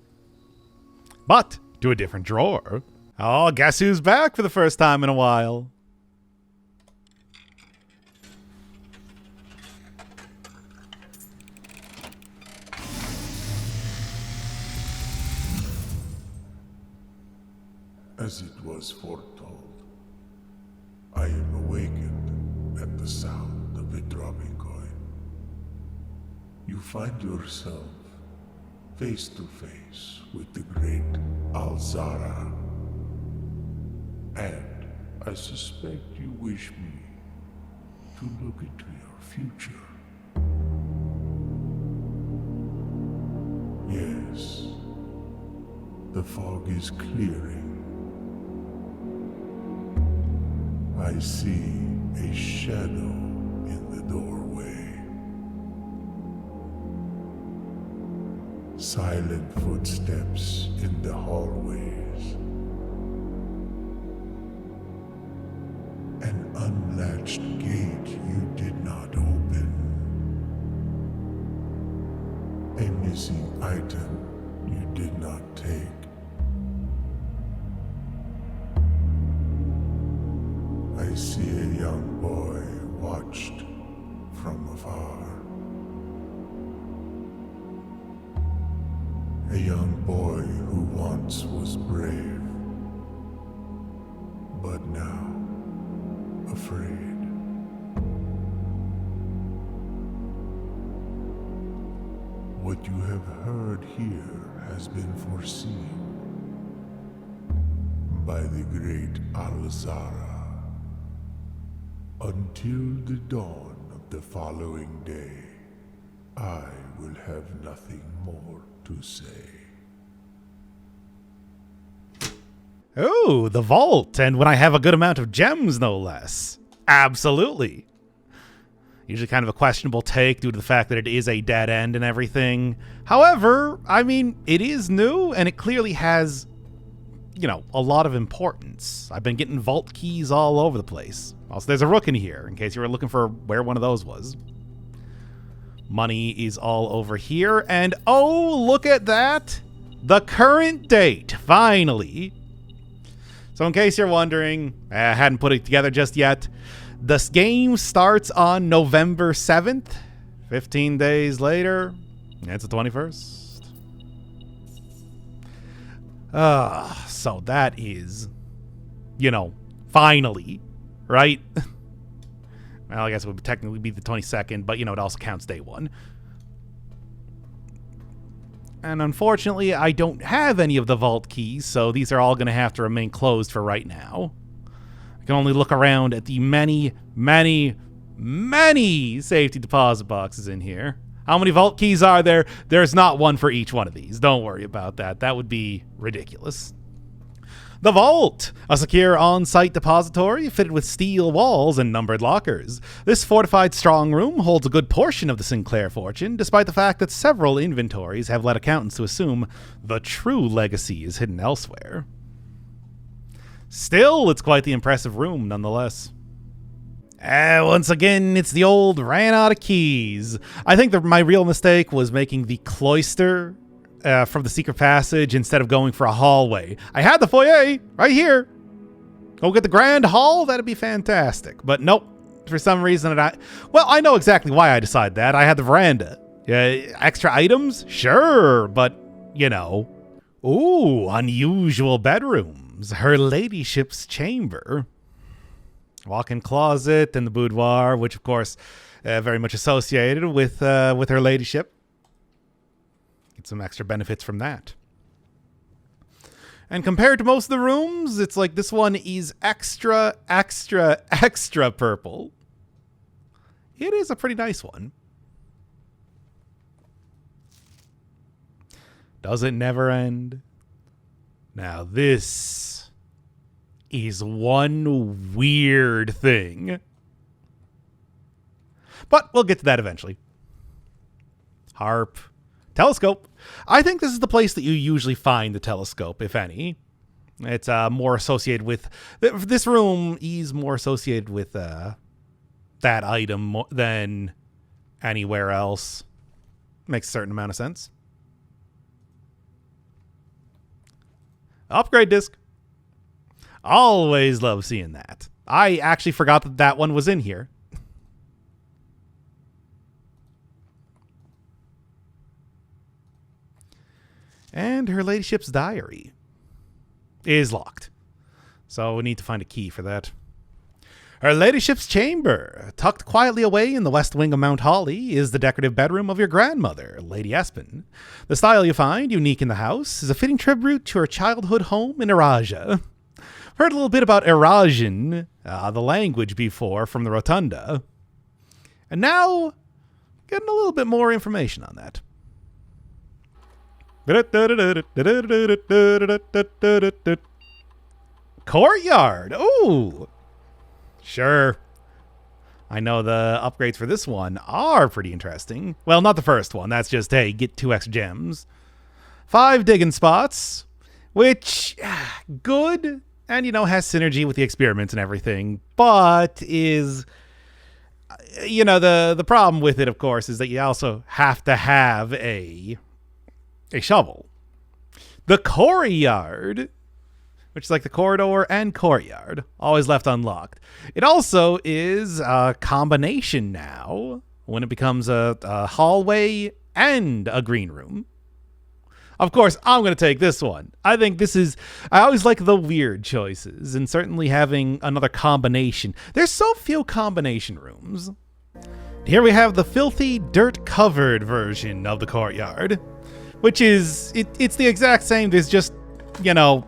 But to a different drawer. Oh, guess who's back for the first time in a while? As it was foretold, I am awakened at the sound of a dropping coin. You find yourself face to face with the great Alzara. And I suspect you wish me to look into your future. Yes, the fog is clearing. I see a shadow in the doorway. Silent footsteps in the hallways. An unlatched gate you did not open. A missing item you did not take. I see a young boy watched from afar. A young boy who once was brave, but now afraid. What you have heard here has been foreseen by the great Alzara. Until the dawn of the following day, I will have nothing more to say. Oh, the vault, and when I have a good amount of gems, no less. Absolutely. Usually kind of a questionable take due to the fact that it is a dead end and everything. However, I mean, it is new, and it clearly has, you know, a lot of importance. I've been getting vault keys all over the place. Also, there's a rook in here, in case you were looking for where one of those was. Money is all over here, and oh, look at that! The current date, finally! So in case you're wondering, I hadn't put it together just yet, this game starts on November 7th, 15 days later, it's the 21st. So that is, you know, finally, right? Well, I guess it would technically be the 22nd, but, you know, it also counts day one. And unfortunately, I don't have any of the vault keys, so these are all going to have to remain closed for right now. I can only look around at the many, many, many safety deposit boxes in here. How many vault keys are there? There's not one for each one of these. Don't worry about that. That would be ridiculous. The Vault, a secure on-site depository fitted with steel walls and numbered lockers. This fortified strong room holds a good portion of the Sinclair fortune, despite the fact that several inventories have led accountants to assume the true legacy is hidden elsewhere. Still, it's quite the impressive room nonetheless. Once again, it's the old ran out of keys. I think that my real mistake was making the cloister from the secret passage instead of going for a hallway. I had the foyer right here. Go get the grand hall. That'd be fantastic. But nope. For some reason, I know exactly why I decided that. I had the veranda. Extra items? Sure. But, you know. Ooh, unusual bedrooms. Her ladyship's chamber. Walk-in closet and the boudoir, which, of course, very much associated with her ladyship. Get some extra benefits from that. And compared to most of the rooms, it's like this one is extra, extra, extra purple. It is a pretty nice one. Does it never end? Now this is one weird thing. But we'll get to that eventually. Harp. Telescope. I think this is the place that you usually find the telescope, if any. It's more associated with... This room is more associated with that item than anywhere else. Makes a certain amount of sense. Upgrade disc. Always love seeing that. I actually forgot that that one was in here. And her ladyship's diary is locked. So we need to find a key for that. Her ladyship's chamber, tucked quietly away in the west wing of Mount Holly, is the decorative bedroom of your grandmother, Lady Epsen. The style you find unique in the house is a fitting tribute to her childhood home in Erasia. Heard a little bit about Erasian, the language before, from the Rotunda. And now, getting a little bit more information on that. Courtyard. Ooh. Sure. I know the upgrades for this one are pretty interesting. Well, not the first one. That's just, hey, get 2 extra gems. 5 digging spots, which, good, and, you know, has synergy with the experiments and everything, but is you know, the problem with it, of course, is that you also have to have a shovel. The Courtyard, which is like the corridor and courtyard, always left unlocked. It also is a combination now when it becomes a hallway and a green room. Of course, I'm going to take this one. I always like the weird choices, and certainly having another combination. There's so few combination rooms. Here we have the filthy, dirt-covered version of the courtyard, which is, it's the exact same. There's just, you know,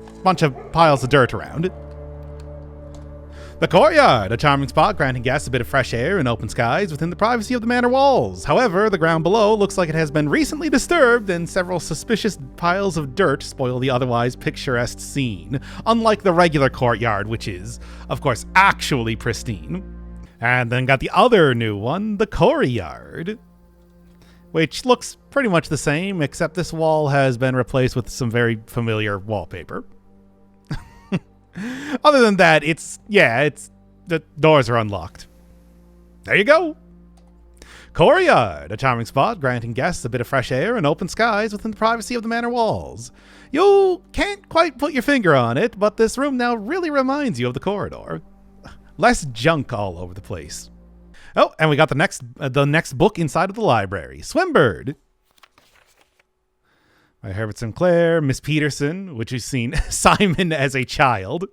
a bunch of piles of dirt around. The Courtyard, a charming spot granting guests a bit of fresh air and open skies within the privacy of the manor walls. However, the ground below looks like it has been recently disturbed, and several suspicious piles of dirt spoil the otherwise picturesque scene, unlike the regular courtyard, which is, of course, actually pristine. And then got the other new one, the Courtyard, which looks pretty much the same, except this wall has been replaced with some very familiar wallpaper. Other than that, the doors are unlocked. There you go. Courtyard, a charming spot granting guests a bit of fresh air and open skies within the privacy of the manor walls. You can't quite put your finger on it, but this room now really reminds you of the corridor. Less junk all over the place. Oh, and we got the next book inside of the library, Swimbird, by Herbert Sinclair, Miss Peterson, which we've seen Simon as a child.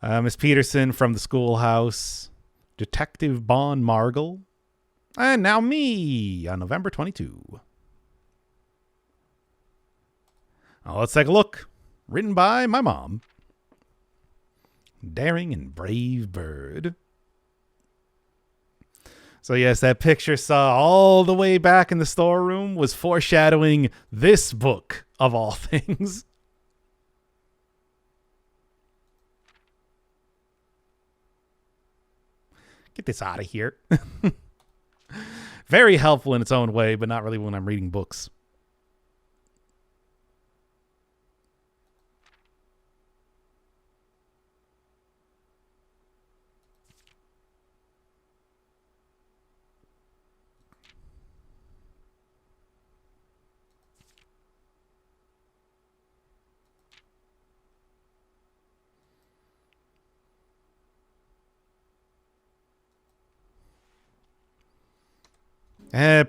Miss Peterson from the Schoolhouse, Detective Bon Margle, and now me on November 22. Now let's take a look. Written by my mom. Daring and brave bird. So yes, that picture saw all the way back in the storeroom was foreshadowing this book, of all things. Get this out of here. Very helpful in its own way, but not really when I'm reading books.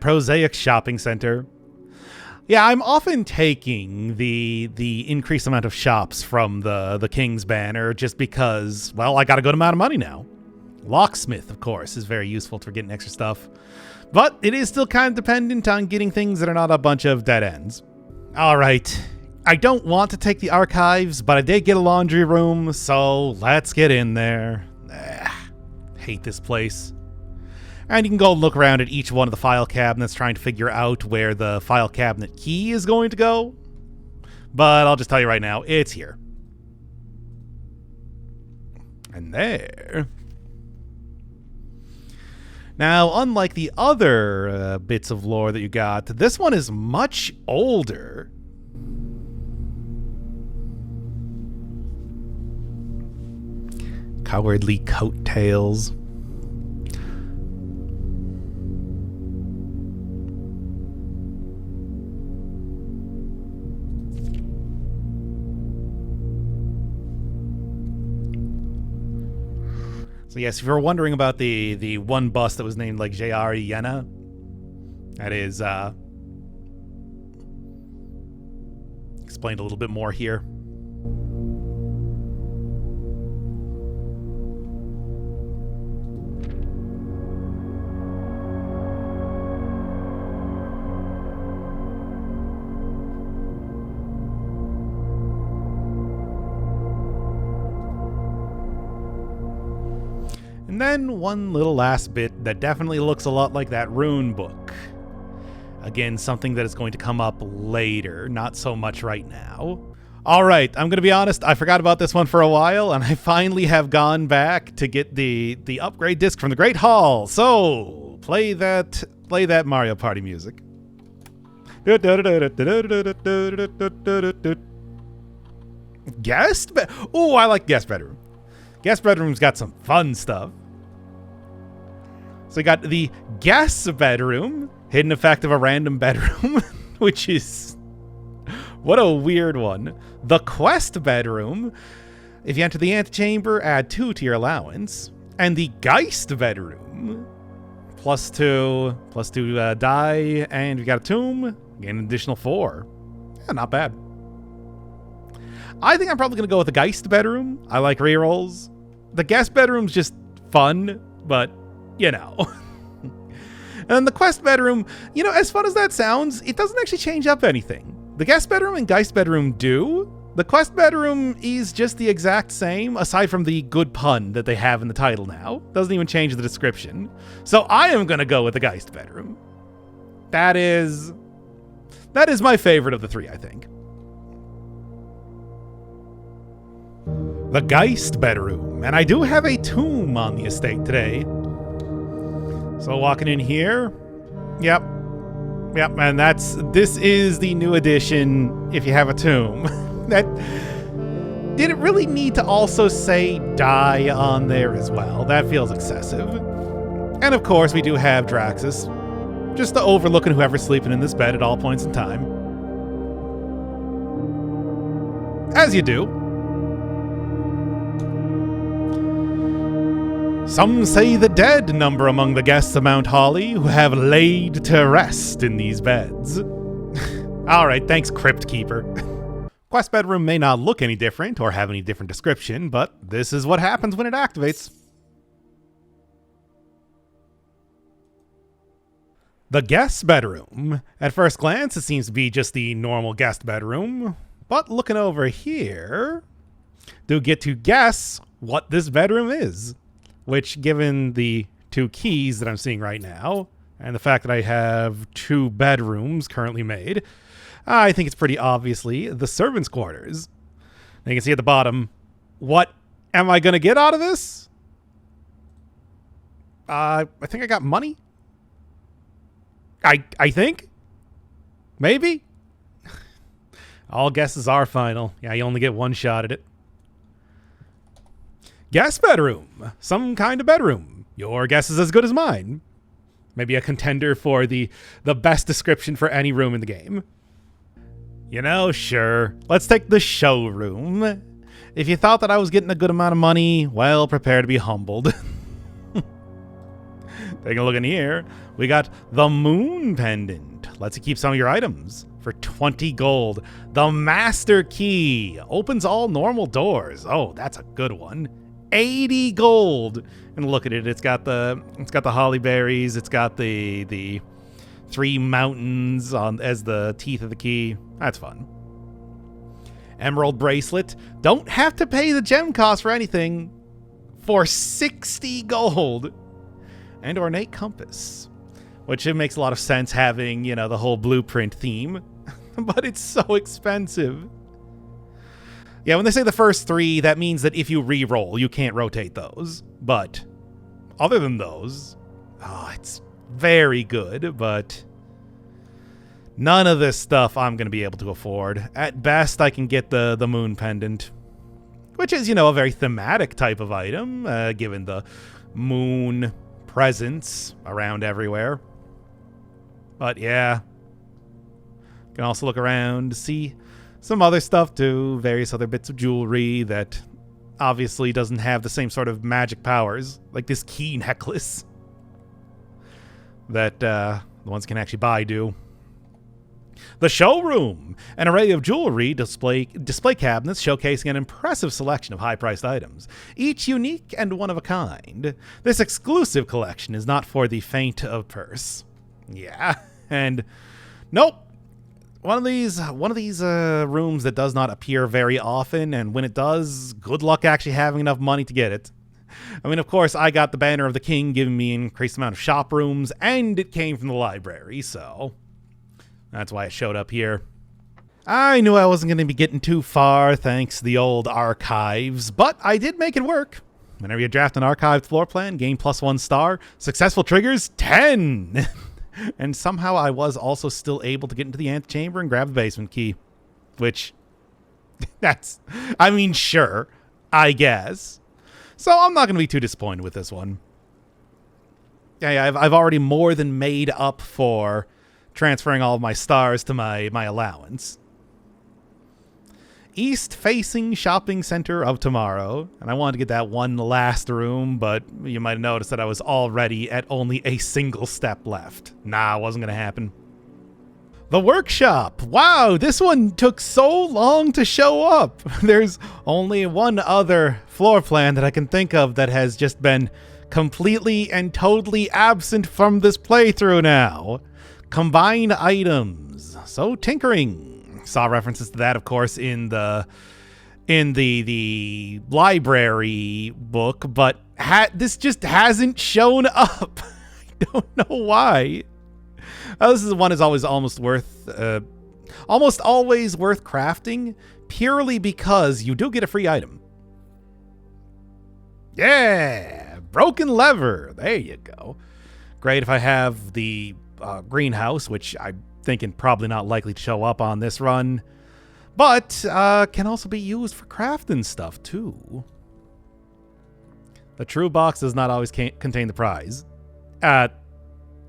Prosaic shopping center. Yeah, I'm often taking the increased amount of shops from the King's banner just because, well, I got a good amount of money now. Locksmith, of course, is very useful for getting extra stuff. But it is still kind of dependent on getting things that are not a bunch of dead ends. All right. I don't want to take the archives, but I did get a laundry room, so let's get in there. Hate this place. And you can go look around at each one of the file cabinets trying to figure out where the file cabinet key is going to go. But I'll just tell you right now, it's here. And there. Now, unlike the other bits of lore that you got, this one is much older. Cowardly coattails. So yes, if you're wondering about the one bus that was named like J.R. Iena, that is explained a little bit more here. And then one little last bit that definitely looks a lot like that rune book. Again, something that is going to come up later, not so much right now. All right, I'm going to be honest, I forgot about this one for a while, and I finally have gone back to get the upgrade disc from the Great Hall. So, play that Mario Party music. I like guest bedroom. Guest bedroom's got some fun stuff. So we got the guest bedroom, hidden effect of a random bedroom, which is... what a weird one. The quest bedroom. If you enter the antechamber, add 2 to your allowance. And the Geist bedroom. +2 die, and you got a tomb, gain an additional 4. Yeah, not bad. I think I'm probably going to go with the Geist bedroom. I like rerolls. The guest bedroom's just fun, but, you know. And the quest bedroom, you know, as fun as that sounds, it doesn't actually change up anything. The guest bedroom and Geist bedroom do. The quest bedroom is just the exact same, aside from the good pun that they have in the title now. Doesn't even change the description. So I am going to go with the Geist bedroom. That is my favorite of the 3, I think. The Geist bedroom. And I do have a tomb on the estate today. So walking in here. Yep, and this is the new addition if you have a tomb. That did it really need to also say die on there as well? That feels excessive. And of course, we do have Draxus, just the overlooking whoever's sleeping in this bed at all points in time. As you do. Some say the dead number among the guests of Mount Holly who have laid to rest in these beds. Alright, thanks, Crypt Keeper. Quest bedroom may not look any different or have any different description, but this is what happens when it activates. The guest bedroom. At first glance, it seems to be just the normal guest bedroom, but looking over here, do get to guess what this bedroom is, which, given the 2 keys that I'm seeing right now, and the fact that I have 2 bedrooms currently made, I think it's pretty obviously the servants' quarters. Now you can see at the bottom, what am I going to get out of this? I think I got money. I think? Maybe? All guesses are final. Yeah, you only get 1 shot at it. Guest bedroom. Some kind of bedroom. Your guess is as good as mine. Maybe a contender for the best description for any room in the game. You know, sure. Let's take the showroom. If you thought that I was getting a good amount of money, well, prepare to be humbled. Taking a look in here, we got the moon pendant. Lets you keep some of your items for 20 gold. The master key opens all normal doors. Oh, that's a good one. 80 gold. And look at it. It's got the holly berries. It's got the 3 mountains as the teeth of the key. That's fun. Emerald bracelet. Don't have to pay the gem cost for anything. For 60 gold. And ornate compass. Which it makes a lot of sense having, you know, the whole blueprint theme. But it's so expensive. Yeah, when they say the first 3, that means that if you re-roll, you can't rotate those. But other than those, it's very good, but none of this stuff I'm going to be able to afford. At best, I can get the moon pendant, which is, you know, a very thematic type of item, given the moon presence around everywhere. But yeah, can also look around to see some other stuff too, various other bits of jewelry that obviously doesn't have the same sort of magic powers, like this key necklace that the ones can actually buy do. The showroom, an array of jewelry display cabinets showcasing an impressive selection of high-priced items, each unique and one of a kind. This exclusive collection is not for the faint of purse. Yeah, and nope. One of these rooms that does not appear very often, and when it does, good luck actually having enough money to get it. I mean, of course, I got the Banner of the King giving me an increased amount of shop rooms, and it came from the library, so that's why it showed up here. I knew I wasn't going to be getting too far thanks to the old archives, but I did make it work. Whenever you draft an archived floor plan, gain +1 star. Successful triggers, 10! And somehow I was also still able to get into the antechamber and grab the basement key. Which, I mean, sure, I guess. So I'm not going to be too disappointed with this one. Yeah, I've already more than made up for transferring all of my stars to my allowance. East-facing shopping center of tomorrow. And I wanted to get that one last room, but you might have noticed that I was already at only a single step left. Nah, it wasn't going to happen. The workshop. Wow, this one took so long to show up. There's only one other floor plan that I can think of that has just been completely and totally absent from this playthrough now. Combine items. So tinkering. Saw references to that, of course, in the library book, but this just hasn't shown up. I don't know why. This is one is always almost always worth crafting, purely because you do get a free item. Yeah, broken lever. There you go. Great if I have the greenhouse, which I'm thinking probably not likely to show up on this run, but can also be used for crafting stuff too. The true box does not always contain the prize.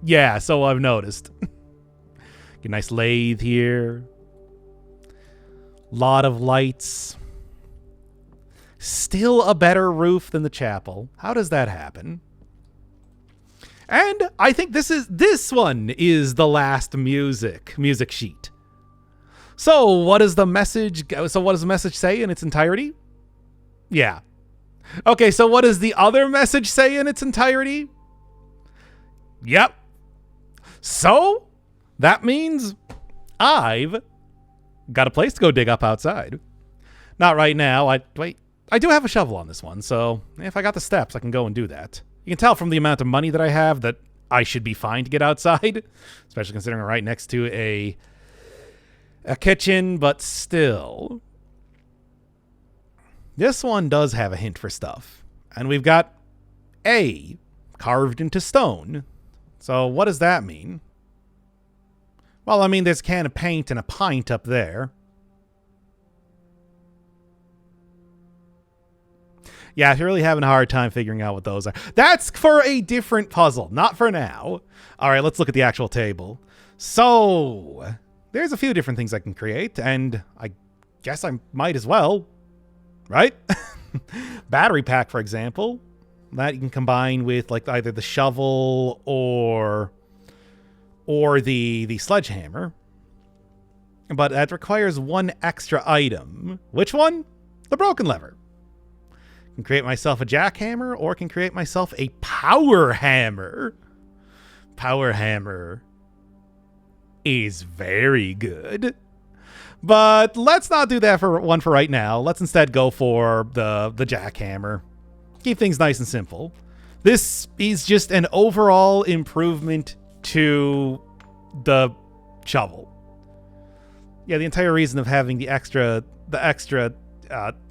Yeah, so I've noticed. Get a nice lathe here. Lot of lights. Still a better roof than the chapel. How does that happen? And I think this one is the last music sheet. So what does the message say in its entirety? Yeah. Okay, so what does the other message say in its entirety? Yep. So that means I've got a place to go dig up outside. Not right now. I do have a shovel on this one, so if I got the steps, I can go and do that. You can tell from the amount of money that I have that I should be fine to get outside, especially considering we're right next to a kitchen, but still. This one does have a hint for stuff. And we've got A carved into stone. So what does that mean? Well, I mean, there's a can of paint and a pint up there. Yeah, if you're really having a hard time figuring out what those are. That's for a different puzzle, not for now. All right, let's look at the actual table. So, there's a few different things I can create, and I guess I might as well, right? Battery pack, for example. That you can combine with like either the shovel or the sledgehammer. But that requires one extra item. Which one? The broken lever. I can create myself a jackhammer, or I can create myself a power hammer. Power hammer is very good. But let's not do that for right now. Let's instead go for the jackhammer. Keep things nice and simple. This is just an overall improvement to the shovel. Yeah, the entire reason of having the extra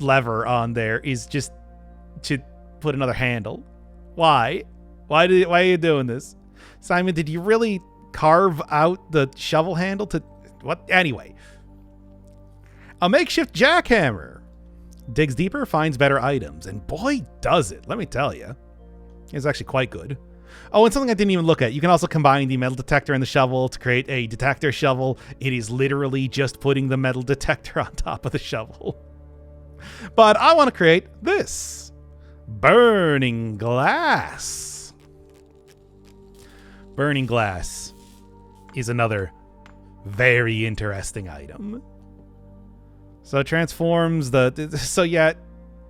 lever on there is just to put another handle. Why? Why are you doing this? Simon, did you really carve out the shovel handle to what? Anyway. A makeshift jackhammer. Digs deeper, finds better items. And boy, does it. Let me tell you. It's actually quite good. Oh, and something I didn't even look at. You can also combine the metal detector and the shovel to create a detector shovel. It is literally just putting the metal detector on top of the shovel. But I want to create this. Burning glass. Burning glass is another very interesting item. So it transforms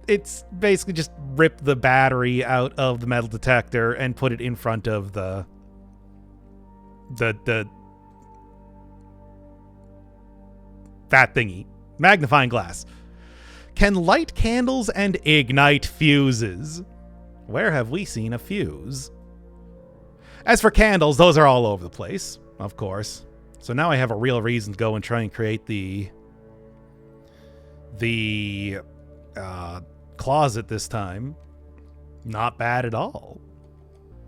it's basically just rip the battery out of the metal detector and put it in front of the that thingy. Magnifying glass. Can light candles and ignite fuses. Where have we seen a fuse? As for candles, those are all over the place, of course. So now I have a real reason to go and try and create the closet this time. Not bad at all.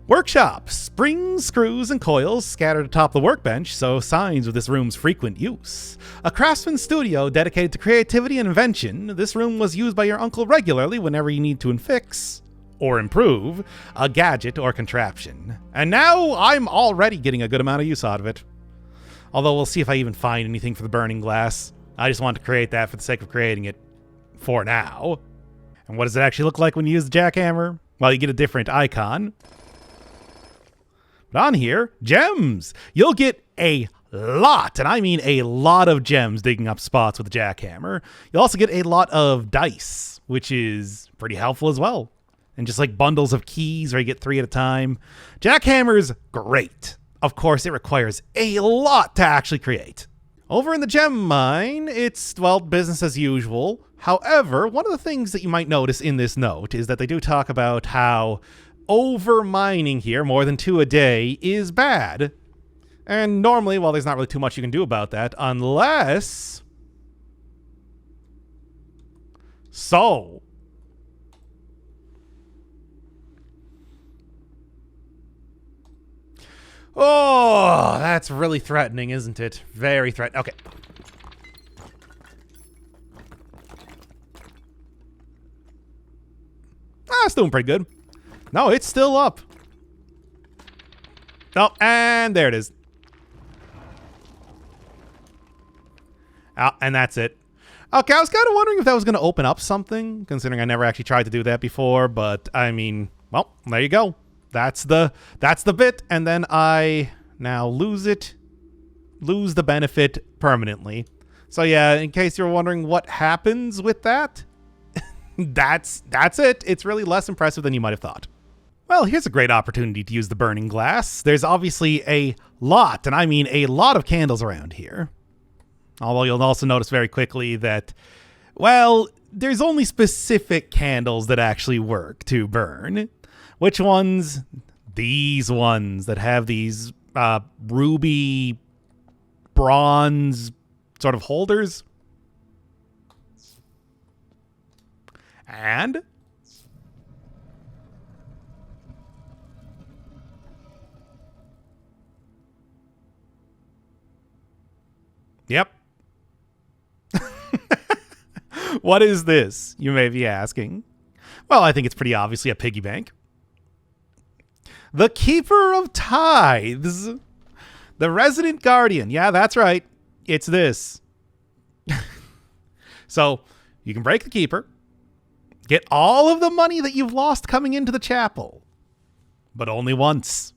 Workshop. Springs, screws, and coils scattered atop the workbench, so signs of this room's frequent use. A craftsman's studio dedicated to creativity and invention. This room was used by your uncle regularly whenever you need to infix or improve a gadget or contraption. And now I'm already getting a good amount of use out of it. Although we'll see if I even find anything for the burning glass. I just wanted to create that for the sake of creating it for now. And what does it actually look like when you use the jackhammer? Well, you get a different icon. But on here, gems. You'll get a lot, and I mean a lot of gems digging up spots with the jackhammer. You'll also get a lot of dice, which is pretty helpful as well. And just like bundles of keys where you get 3 at a time. Jackhammer's great. Of course, it requires a lot to actually create. Over in the gem mine, it's, well, business as usual. However, one of the things that you might notice in this note is that they do talk about how over mining here, more than 2 a day, is bad. And normally, well, there's not really too much you can do about that unless... So... Oh, that's really threatening, isn't it? Very threatening. Okay. It's doing pretty good. No, it's still up. Oh, and there it is. Oh, and that's it. Okay, I was kind of wondering if that was going to open up something, considering I never actually tried to do that before, but I mean, well, there you go. That's the bit, and then I now lose the benefit permanently. So yeah, in case you're wondering what happens with that, that's it. It's really less impressive than you might have thought. Well, here's a great opportunity to use the burning glass. There's obviously a lot, and I mean a lot of candles around here. Although you'll also notice very quickly that, well, there's only specific candles that actually work to burn. Which ones? These ones that have these ruby bronze sort of holders. And yep. What is this, you may be asking? Well, I think it's pretty obviously a piggy bank. The Keeper of Tithes. The Resident Guardian. Yeah, that's right. It's this. So, you can break the Keeper. Get all of the money that you've lost coming into the chapel. But only once.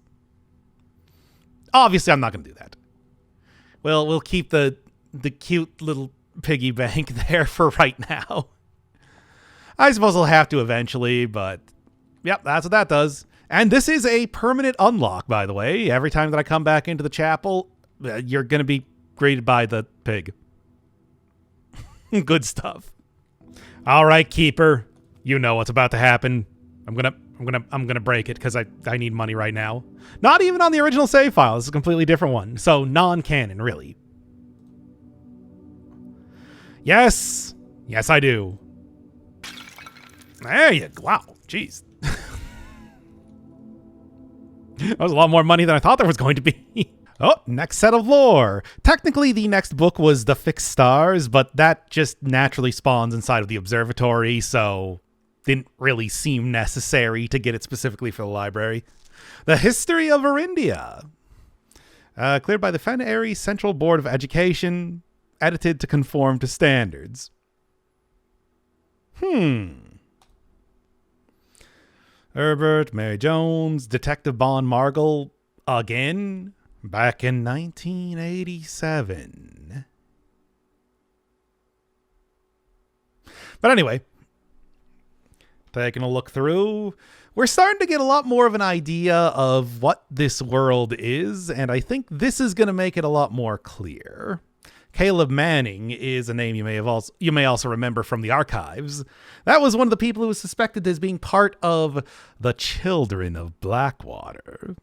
Obviously, I'm not going to do that. Well, we'll keep the cute little piggy bank there for right now. I suppose I'll have to eventually, but yep, that's what that does. And this is a permanent unlock, by the way. Every time that I come back into the chapel, you're going to be greeted by the pig. Good stuff. All right, Keeper. You know what's about to happen. I'm gonna break it because I need money right now. Not even on the original save file. This is a completely different one. So non-canon, really. Yes. Yes, I do. There you go. Wow. Jeez. That was a lot more money than I thought there was going to be. Oh, next set of lore. Technically, the next book was The Fixed Stars, but that just naturally spawns inside of the observatory, so didn't really seem necessary to get it specifically for the library. The History of Arindia. Cleared by the Planetarium Central Board of Education. Edited to conform to standards. Herbert, Mary Jones, Detective Bon Margle, again, back in 1987. But anyway, taking a look through, we're starting to get a lot more of an idea of what this world is, and I think this is going to make it a lot more clear. Caleb Manning is a name you may also remember from the archives. That was one of the people who was suspected as being part of the Children of Blackwater.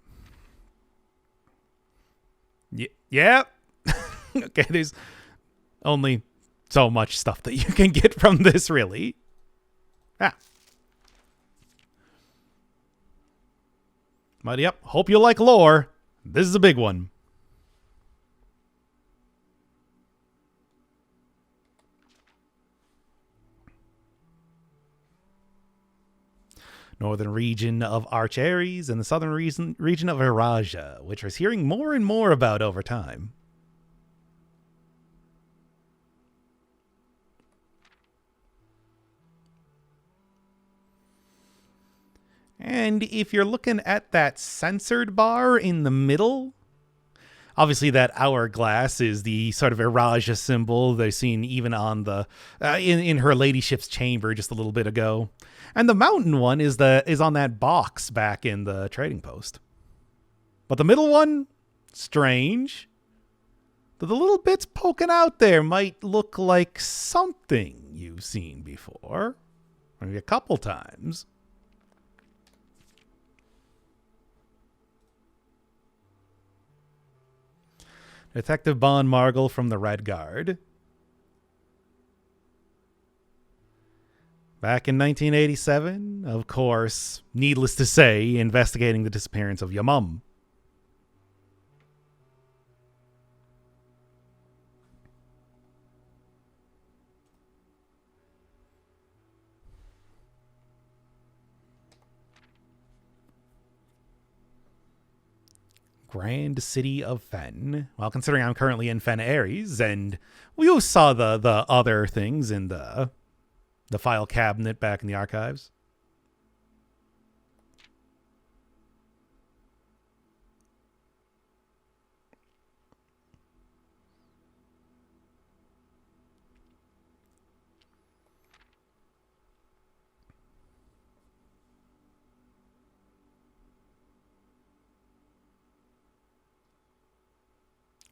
Yeah. Okay, there's only so much stuff that you can get from this, really. But yep, hope you like lore. This is a big one. northern region of Arch Aries, and the southern region of Iraja, which we're hearing more and more about over time. And if you're looking at that censored bar in the middle, obviously that hourglass is the sort of Iraja symbol they've seen even on the in her ladyship's chamber just a little bit ago. And the mountain one is on that box back in the trading post. But the middle one, strange. The little bits poking out there might look like something you've seen before. Maybe a couple times. Detective Bon Margle from the Red Guard. Back in 1987, of course, needless to say, investigating the disappearance of your mum. Grand City of Fen. Well, considering I'm currently in Fen Aries, and we saw the other things in the file cabinet back in the archives.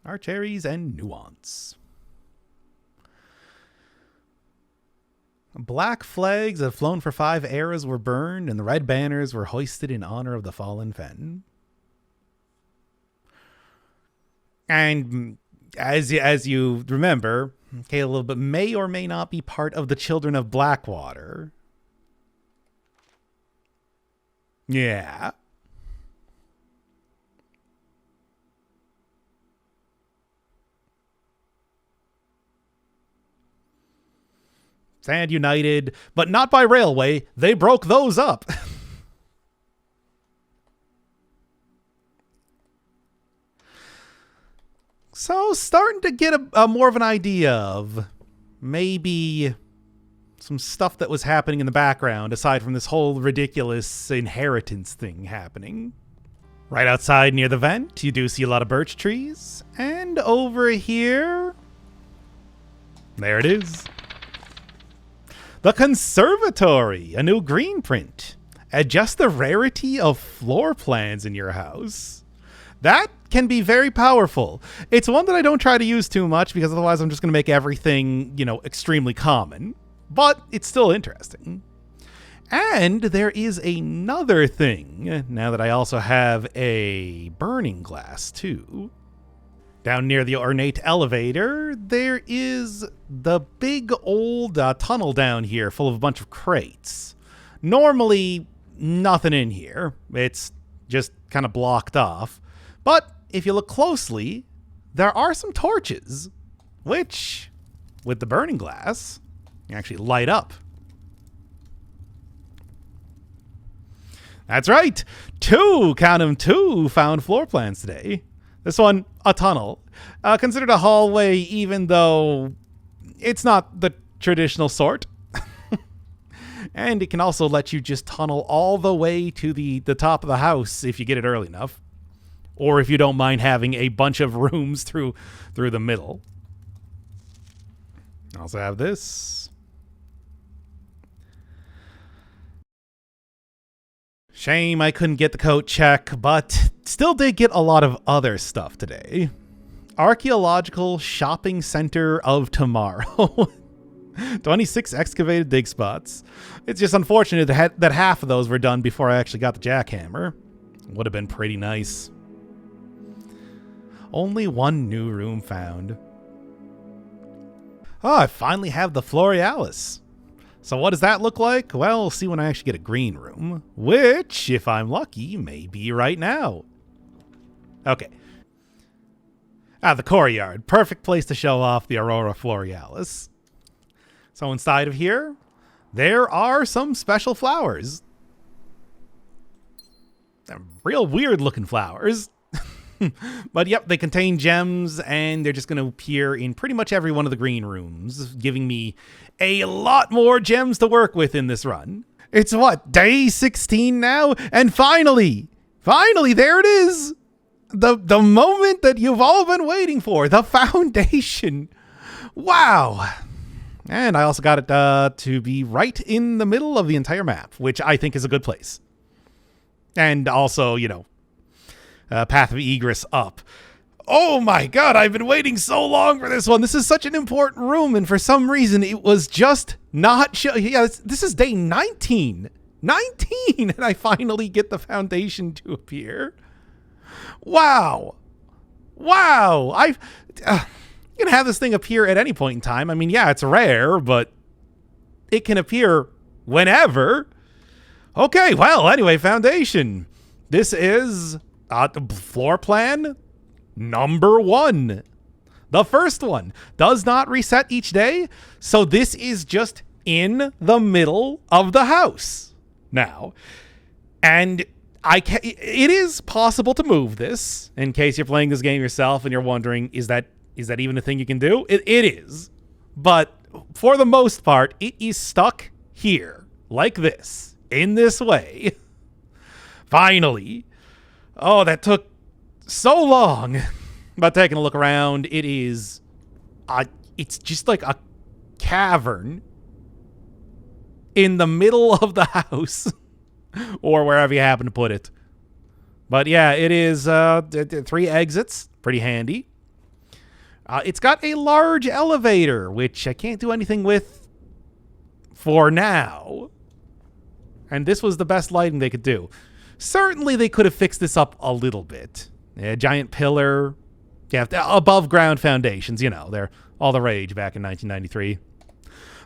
Arch Aries and Nuance. Black flags that have flown for 5 eras were burned, and the red banners were hoisted in honor of the fallen Fen. And as you remember, Caleb may or may not be part of the Children of Blackwater. Yeah. Sand United, but not by railway. They broke those up. So starting to get a more of an idea of maybe some stuff that was happening in the background aside from this whole ridiculous inheritance thing happening. Right outside near the vent, you do see a lot of birch trees. And over here, there it is. The Conservatory, a new green print. Adjust the rarity of floor plans in your house. That can be very powerful. It's one that I don't try to use too much because otherwise I'm just going to make everything, extremely common. But it's still interesting. And there is another thing, now that I also have a burning glass too. Down near the ornate elevator, there is the big old tunnel down here full of a bunch of crates. Normally, nothing in here. It's just kind of blocked off. But if you look closely, there are some torches, which, with the burning glass, actually light up. That's right. 2, count 'em, 2 found floor plans today. This one, a tunnel. Considered a hallway, even though it's not the traditional sort. And it can also let you just tunnel all the way to the top of the house if you get it early enough. Or if you don't mind having a bunch of rooms through the middle. I also have this. Shame I couldn't get the coat check, but still did get a lot of other stuff today. Archaeological Shopping Center of Tomorrow. 26 excavated dig spots. It's just unfortunate that half of those were done before I actually got the jackhammer. Would have been pretty nice. Only 1 new room found. Oh, I finally have the Florealis. So what does that look like? Well, we'll see when I actually get a green room, which, if I'm lucky, may be right now. Okay. The Courtyard. Perfect place to show off the Aurora Florealis. So inside of here, there are some special flowers. real weird looking flowers. But yep, they contain gems, and they're just going to appear in pretty much every one of the green rooms, giving me a lot more gems to work with in this run. It's what, day 16 now? And finally, there it is. The moment that you've all been waiting for, the foundation. Wow. And I also got it to be right in the middle of the entire map, which I think is a good place. And also, path of egress up. Oh my god, I've been waiting so long for this one. This is such an important room, and for some reason it was just not this is day 19. 19! And I finally get the foundation to appear. Wow. I'm gonna have this thing appear at any point in time. I mean, yeah, it's rare, but it can appear whenever. Okay, well, anyway, foundation. This is floor plan number 1. The first one does not reset each day, so this is just in the middle of the house now. And it is possible to move this, in case you're playing this game yourself and you're wondering, is that even a thing you can do? It is. But for the most part, it is stuck here, like this, in this way. Finally. Oh, that took so long. But taking a look around, it's just like a cavern in the middle of the house, or wherever you happen to put it. But yeah, it is 3 exits, pretty handy. It's got a large elevator, which I can't do anything with for now. And this was the best lighting they could do. Certainly they could have fixed this up a little bit. A giant pillar. Yeah, above ground foundations, they're all the rage back in 1993.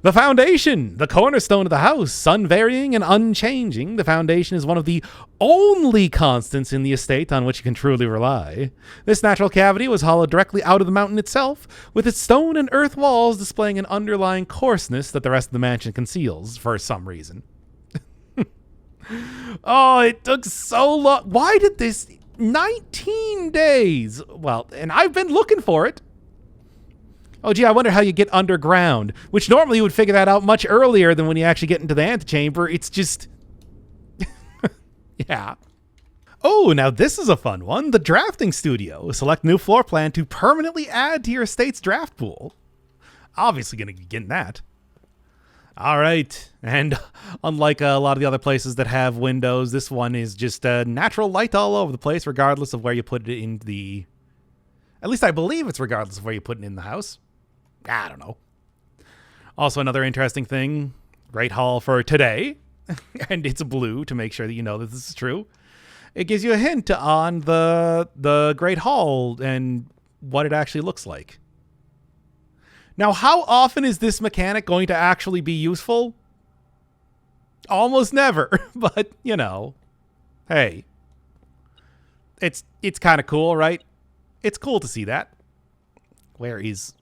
The foundation, the cornerstone of the house, unvarying and unchanging. The foundation is one of the only constants in the estate on which you can truly rely. This natural cavity was hollowed directly out of the mountain itself, with its stone and earth walls displaying an underlying coarseness that the rest of the mansion conceals for some reason. Oh, it took so long. Why did this... 19 days. Well, and I've been looking for it. Oh, gee, I wonder how you get underground, which normally you would figure that out much earlier than when you actually get into the antechamber. It's just... yeah. Oh, now this is a fun one. The drafting studio. Select new floor plan to permanently add to your estate's draft pool. Obviously going to be getting that. All right, and unlike a lot of the other places that have windows, this one is just natural light all over the place, regardless of where you put it in the... At least I believe it's regardless of where you put it in the house. I don't know. Also, another interesting thing, Great Hall for today, and it's blue to make sure that you know that this is true. It gives you a hint on the Great Hall and what it actually looks like. Now, how often is this mechanic going to actually be useful? Almost never, but, hey. It's kind of cool, right? It's cool to see that. Where is...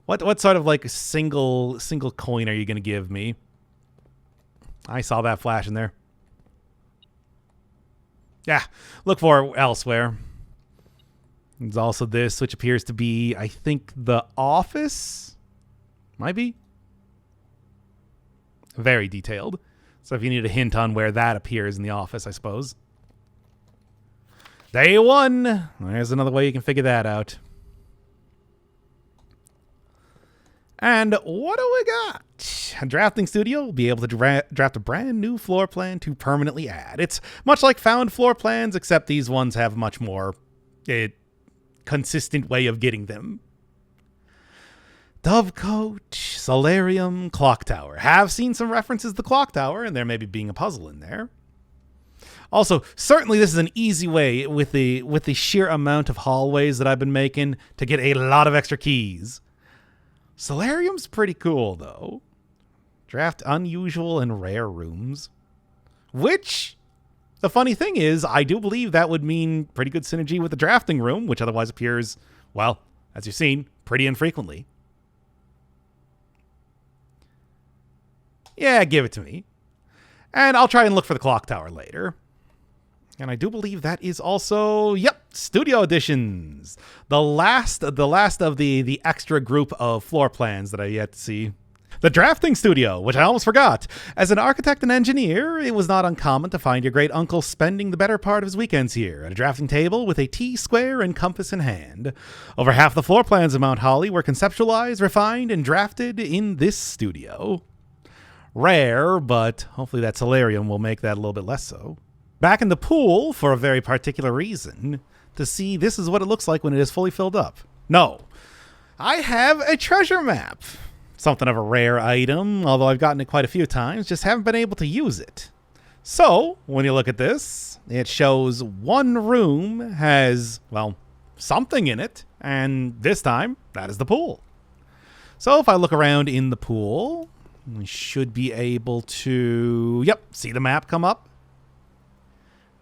What sort of, like, single coin are you going to give me? I saw that flash in there. Yeah, look for it elsewhere. There's also this, which appears to be, I think, the office? Might be? Very detailed. So if you need a hint on where that appears in the office, I suppose. Day 1. There's another way you can figure that out. And what do we got? A drafting studio will be able to draft a brand new floor plan to permanently add. It's much like found floor plans, except these ones have much more... consistent way of getting them. Dovecote, Solarium, Clock Tower. Have seen some references to the Clock Tower, and there may be being a puzzle in there. Also, certainly this is an easy way with the sheer amount of hallways that I've been making to get a lot of extra keys. Solarium's pretty cool, though. Draft unusual and rare rooms. Which... the funny thing is, I do believe that would mean pretty good synergy with the drafting room, which otherwise appears, well, as you've seen, pretty infrequently. Yeah, give it to me. And I'll try and look for the clock tower later. And I do believe that is also, yep, studio editions. The last of the extra group of floor plans that I yet to see. The drafting studio, which I almost forgot. As an architect and engineer, it was not uncommon to find your great uncle spending the better part of his weekends here at a drafting table with a T-square and compass in hand. Over half the floor plans of Mount Holly were conceptualized, refined, and drafted in this studio. Rare, but hopefully that solarium will make that a little bit less so. Back in the pool for a very particular reason. To see this is what it looks like when it is fully filled up. No, I have a treasure map. Something of a rare item, although I've gotten it quite a few times, just haven't been able to use it. So, when you look at this, it shows one room has, well, something in it, and this time, that is the pool. So if I look around in the pool, we should be able to, yep, see the map come up.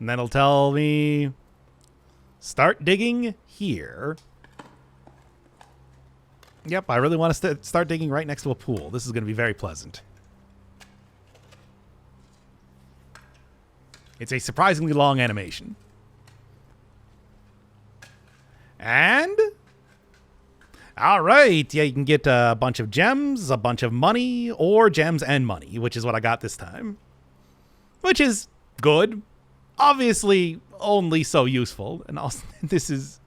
And that'll tell me, start digging here. Yep, I really want to start digging right next to a pool. This is going to be very pleasant. It's a surprisingly long animation. And... alright, yeah, you can get a bunch of gems, a bunch of money, or gems and money, which is what I got this time. Which is good. Obviously, only so useful. And also, this is...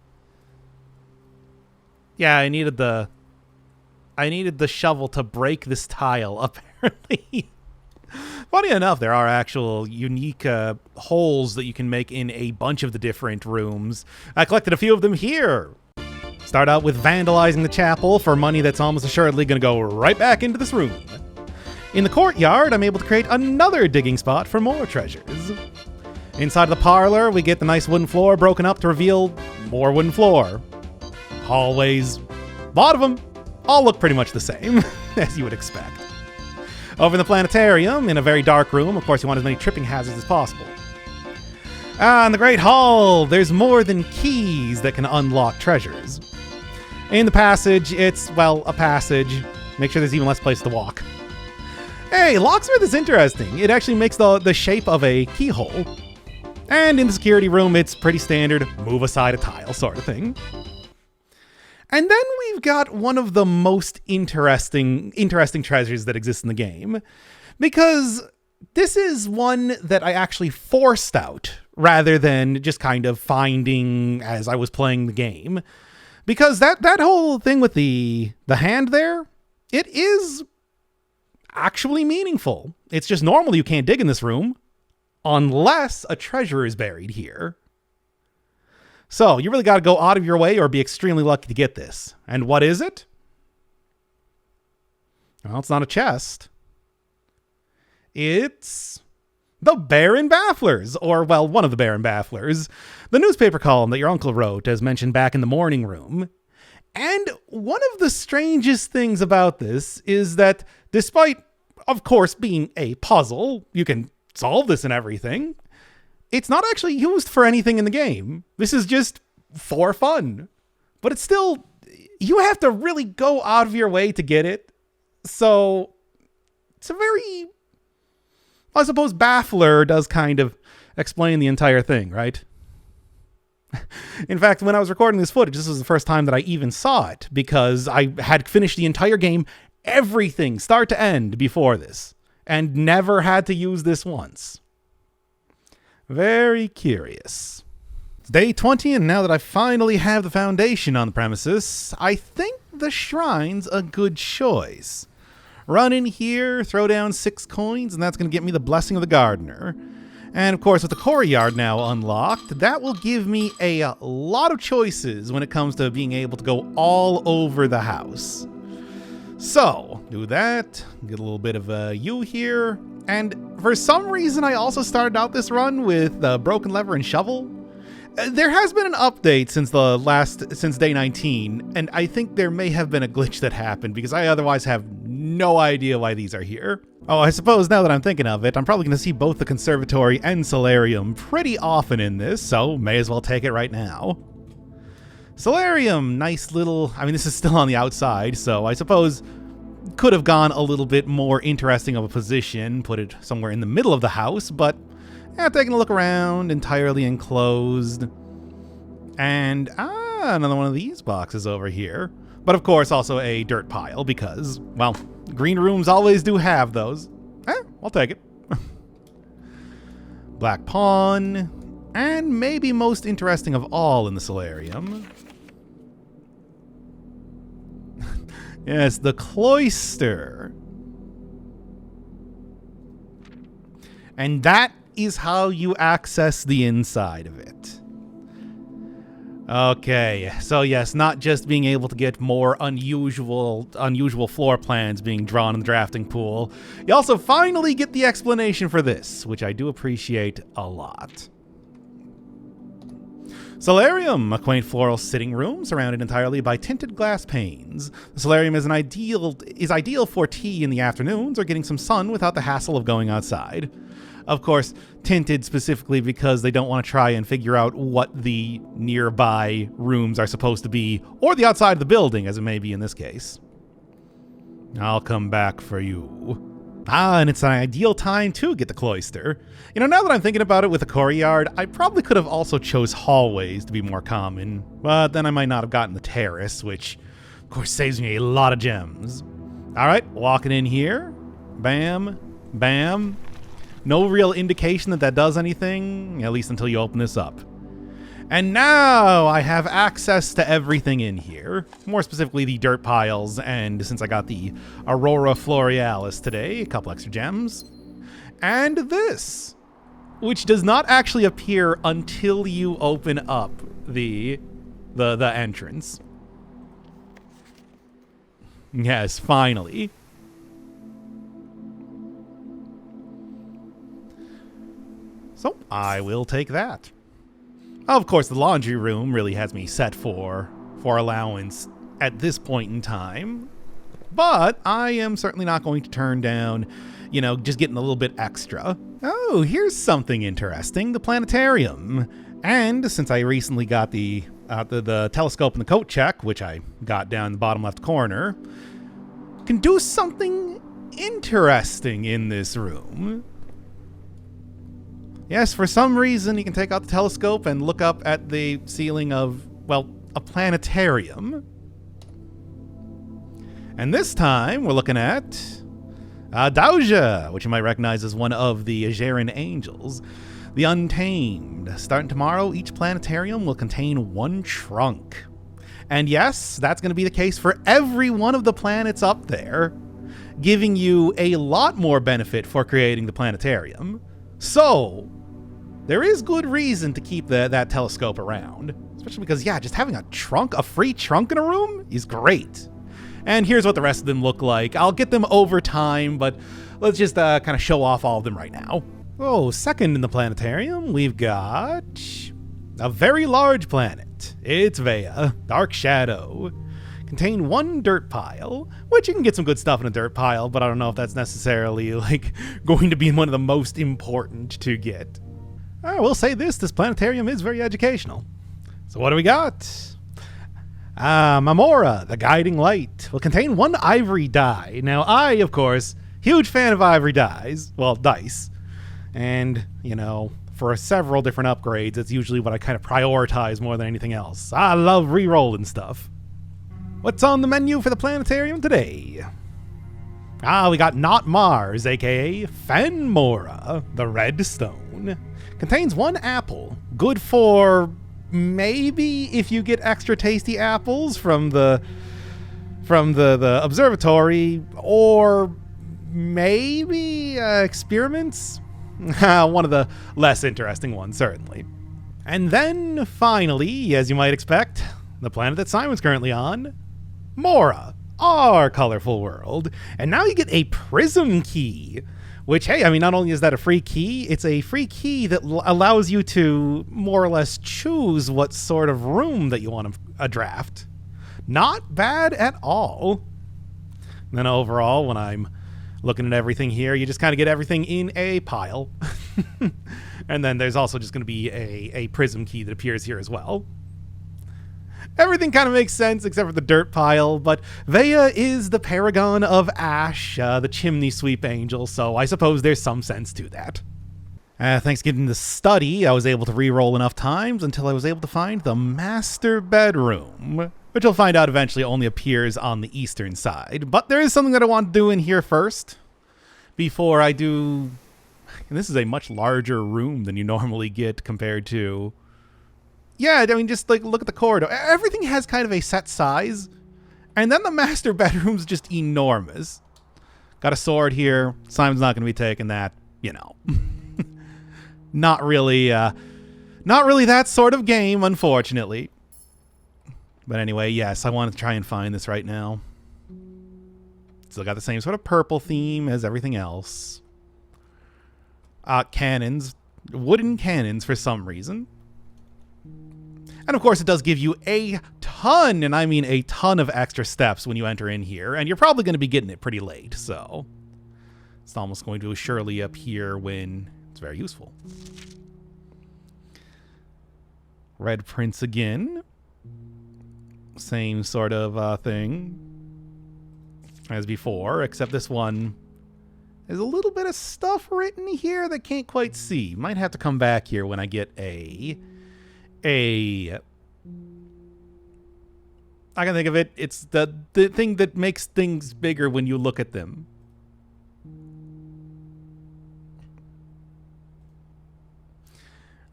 yeah, I needed the shovel to break this tile, apparently. Funny enough, there are actual unique holes that you can make in a bunch of the different rooms. I collected a few of them here. Start out with vandalizing the chapel for money that's almost assuredly going to go right back into this room. In the courtyard, I'm able to create another digging spot for more treasures. Inside the parlor, we get the nice wooden floor broken up to reveal more wooden floor. Hallways, a lot of them, all look pretty much the same, as you would expect. Over in the planetarium, in a very dark room, of course you want as many tripping hazards as possible. In the Great Hall, there's more than keys that can unlock treasures. In the passage, it's, well, a passage. Make sure there's even less place to walk. Hey, Locksmith is interesting. It actually makes the shape of a keyhole. And in the security room, it's pretty standard, move aside a tile sort of thing. And then we've got one of the most interesting treasures that exist in the game, because this is one that I actually forced out rather than just kind of finding as I was playing the game. Because that whole thing with the hand there, it is actually meaningful. It's just normal you can't dig in this room unless a treasure is buried here. So, you really got to go out of your way or be extremely lucky to get this. And what is it? Well, it's not a chest. It's the Baron Bafflers, or, well, one of the Baron Bafflers. The newspaper column that your uncle wrote, as mentioned back in the morning room. And one of the strangest things about this is that despite, of course, being a puzzle, you can solve this and everything, it's not actually used for anything in the game. This is just for fun. But it's still, you have to really go out of your way to get it. So, it's a very, I suppose Baffler does kind of explain the entire thing, right? In fact, when I was recording this footage, this was the first time that I even saw it, because I had finished the entire game, everything, start to end, before this, and never had to use this once. Very curious. It's day 20, and now that I finally have the foundation on the premises, I think the shrine's a good choice. Run in here, throw down 6 coins, and that's going to get me the blessing of the gardener. And of course, with the Courtyard now unlocked, that will give me a lot of choices when it comes to being able to go all over the house. So, do that, get a little bit of a U here, and for some reason I also started out this run with the broken lever and shovel. There has been an update since day 19, and I think there may have been a glitch that happened, because I otherwise have no idea why these are here. Oh, I suppose now that I'm thinking of it, I'm probably going to see both the conservatory and solarium pretty often in this, so may as well take it right now. Solarium, nice little, I mean, this is still on the outside, so I suppose could have gone a little bit more interesting of a position, put it somewhere in the middle of the house, but Yeah, taking a look around, entirely enclosed. And, another one of these boxes over here. But of course, also a dirt pile because, well, green rooms always do have those. I'll take it. Black pawn. And maybe most interesting of all in the solarium. Yes, the cloister. And that is how you access the inside of it. Okay, so yes, not just being able to get more unusual floor plans being drawn in the drafting pool, you also finally get the explanation for this, which I do appreciate a lot. Solarium, a quaint floral sitting room surrounded entirely by tinted glass panes. The solarium is ideal for tea in the afternoons or getting some sun without the hassle of going outside. Of course, tinted specifically because they don't want to try and figure out what the nearby rooms are supposed to be, or the outside of the building, as it may be in this case. I'll come back for you. And it's an ideal time to get the cloister. You know, now that I'm thinking about it with the courtyard, I probably could have also chose hallways to be more common, but then I might not have gotten the terrace, which, of course, saves me a lot of gems. All right, walking in here. Bam, bam. No real indication that does anything, at least until you open this up. And now I have access to everything in here, more specifically the dirt piles, and since I got the Aurora Florealis today, a couple extra gems. And this, which does not actually appear until you open up the entrance. Yes, finally. So I will take that. Of course, the laundry room really has me set for allowance at this point in time. But I am certainly not going to turn down, you know, just getting a little bit extra. Oh, here's something interesting. The Planetarium. And since I recently got the telescope and the coat check, which I got down in the bottom left corner, can do something interesting in this room. Yes, for some reason, you can take out the telescope and look up at the ceiling of, well, a planetarium. And this time, we're looking at Dauja, which you might recognize as one of the Ajeran angels. The Untamed. Starting tomorrow, each planetarium will contain one trunk. And yes, that's going to be the case for every one of the planets up there, giving you a lot more benefit for creating the planetarium. So, there is good reason to keep that telescope around. Especially because, yeah, just having a free trunk in a room is great. And here's what the rest of them look like. I'll get them over time, but let's just kind of show off all of them right now. Oh, second in the planetarium, we've got a very large planet. It's Vea, Dark Shadow. Contain one dirt pile, which you can get some good stuff in a dirt pile, but I don't know if that's necessarily like going to be one of the most important to get. I will say this planetarium is very educational. So what do we got? Mamora, the Guiding Light, will contain one ivory die. Now I, of course, huge fan of ivory dies, well, dice. And, you know, for several different upgrades, it's usually what I kind of prioritize more than anything else. I love re-rolling stuff. What's on the menu for the planetarium today? We got Not Mars, aka Fenmora, the Red Stone. Contains one apple, good for maybe if you get extra tasty apples from the observatory, or maybe experiments. One of the less interesting ones, certainly. And then finally, as you might expect, the planet that Simon's currently on, Mora, our colorful world. And now you get a prism key, which, hey, I mean, not only is that a free key, it's a free key that allows you to more or less choose what sort of room that you want to draft. Not bad at all. And then overall, when I'm looking at everything here, you just kind of get everything in a pile. And then there's also just going to be a prism key that appears here as well. Everything kind of makes sense except for the dirt pile, but Vea is the paragon of Ash, the chimney sweep angel, so I suppose there's some sense to that. Thanks to getting the study, I was able to re-roll enough times until I was able to find the master bedroom, which you'll find out eventually only appears on the eastern side. But there is something that I want to do in here first before I do. And this is a much larger room than you normally get compared to. Yeah, I mean, just like look at the corridor. Everything has kind of a set size, and then the master bedroom's just enormous. Got a sword here. Simon's not going to be taking that, you know. Not really that sort of game, unfortunately. But anyway, yes, I want to try and find this right now. Still got the same sort of purple theme as everything else. Cannons. Wooden cannons for some reason. And of course, it does give you a ton, and I mean a ton of extra steps when you enter in here. And you're probably going to be getting it pretty late, so it's almost going to surely appear when it's very useful. Red Prince again. Same sort of thing as before, except this one there's a little bit of stuff written here that can't quite see. Might have to come back here when I get I can think of it. It's the thing that makes things bigger when you look at them.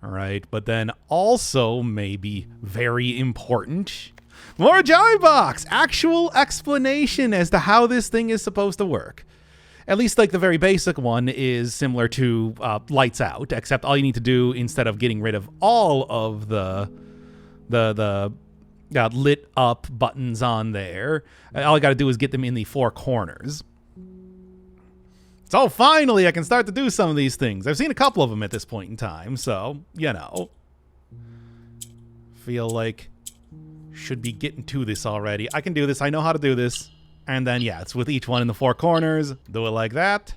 All right, but then also maybe very important, more Joy Box! Actual explanation as to how this thing is supposed to work. At least like the very basic one is similar to Lights Out, except all you need to do instead of getting rid of all of the lit up buttons on there, all I got to do is get them in the four corners. So finally, I can start to do some of these things. I've seen a couple of them at this point in time, so, you know. Feel like should be getting to this already. I can do this. I know how to do this. And then, yeah, it's with each one in the four corners. Do it like that.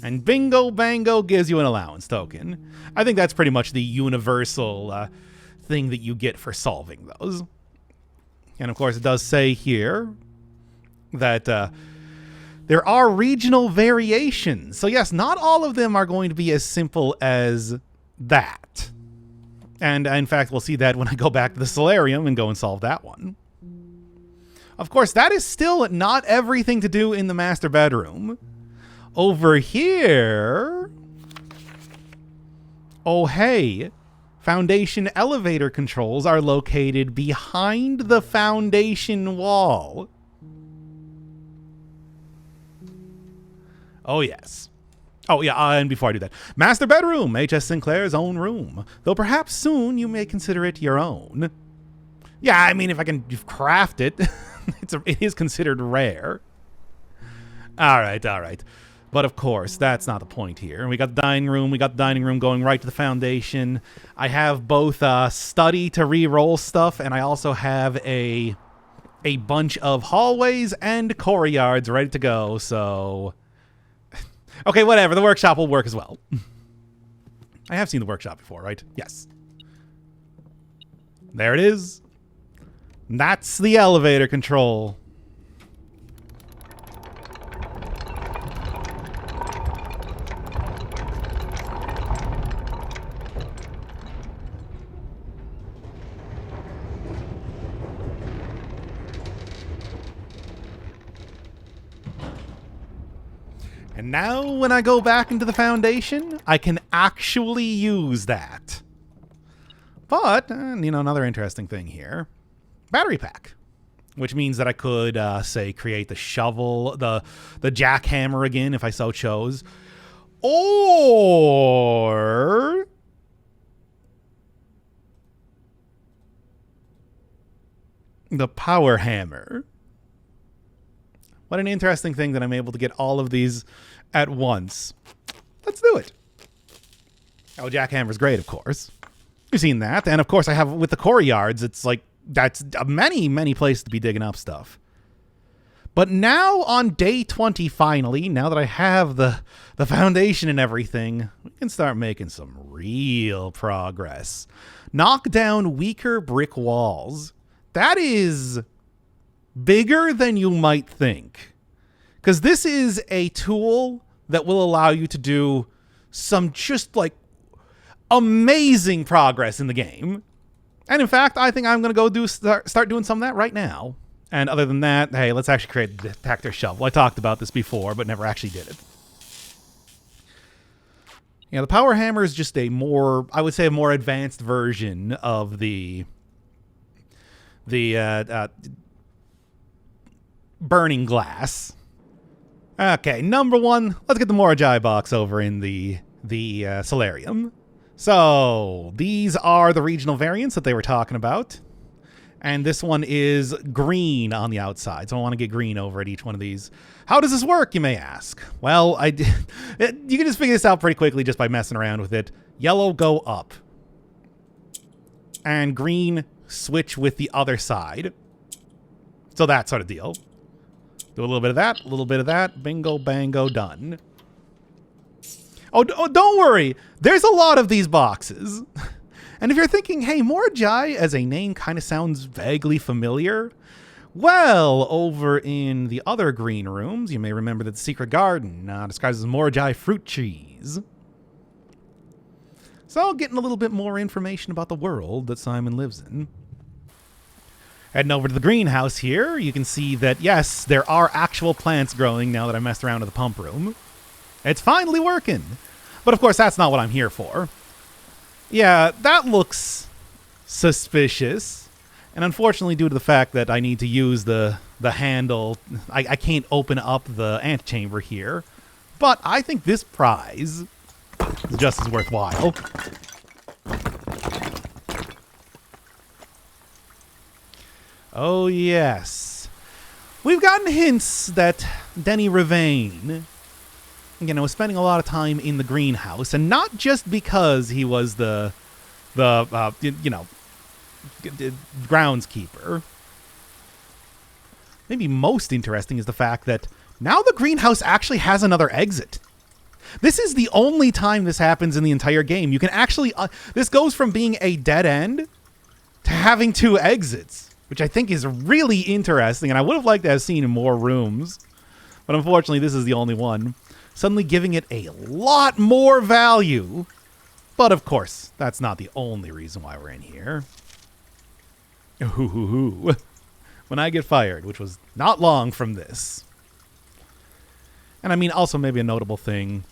And bingo bango gives you an allowance token. I think that's pretty much the universal thing that you get for solving those. And, of course, it does say here that there are regional variations. So, yes, not all of them are going to be as simple as that. And, in fact, we'll see that when I go back to the solarium and go and solve that one. Of course, that is still not everything to do in the master bedroom. Over here... Oh, hey. Foundation elevator controls are located behind the foundation wall. Oh, yes. Oh, yeah, and before I do that, master bedroom, H.S. Sinclair's own room. Though perhaps soon you may consider it your own. Yeah, I mean, if I can craft it, it is considered rare. All right. But of course, that's not the point here. We got the dining room. We got the dining room going right to the foundation. I have both study to re-roll stuff, and I also have a bunch of hallways and courtyards ready to go, so... Okay, whatever. The workshop will work as well. I have seen the workshop before, right? Yes. There it is. That's the elevator control. And now when I go back into the foundation, I can actually use that. But, another interesting thing here. Battery pack. Which means that I could, say, create the shovel, the jackhammer again, if I so chose. Or... the power hammer. What an interesting thing that I'm able to get all of these at once. Let's do it. Oh, Jackhammer's great, of course. You've seen that. And, of course, I have with the Courtyards, it's like, that's many places to be digging up stuff. But now on day 20, finally, now that I have the foundation and everything, we can start making some real progress. Knock down weaker brick walls. That is... bigger than you might think. Because this is a tool that will allow you to do some just like amazing progress in the game. And in fact, I think I'm going to go start doing some of that right now. And other than that, hey, let's actually create the detector shovel. I talked about this before, but never actually did it. The power hammer is just a more advanced version of the burning glass. Okay, number one, let's get the Morajai box over in the solarium. So, these are the regional variants that they were talking about. And this one is green on the outside. So I want to get green over at each one of these. How does this work, you may ask? Well, you can just figure this out pretty quickly just by messing around with it. Yellow, go up. And green, switch with the other side. So that sort of deal. Do a little bit of that, a little bit of that. Bingo, bango, done. Oh, don't worry. There's a lot of these boxes. And if you're thinking, hey, Morajai as a name kind of sounds vaguely familiar, well, over in the other green rooms, you may remember that the secret garden describes as Morajai fruit trees. So, getting a little bit more information about the world that Simon lives in. Heading over to the greenhouse here, you can see that, yes, there are actual plants growing now that I messed around with the pump room. It's finally working. But of course, that's not what I'm here for. Yeah, that looks suspicious. And unfortunately, due to the fact that I need to use the handle, I can't open up the antechamber here. But I think this prize is just as worthwhile. Oh, yes. We've gotten hints that Denny Ravane, was spending a lot of time in the greenhouse, and not just because he was the groundskeeper. Maybe most interesting is the fact that now the greenhouse actually has another exit. This is the only time this happens in the entire game. You can actually, this goes from being a dead end to having two exits, which I think is really interesting, and I would have liked to have seen in more rooms, but unfortunately this is the only one. Suddenly giving it a lot more value. But of course, that's not the only reason why we're in here. Ooh. When I get fired, which was not long from this. And I mean, also maybe a notable thing.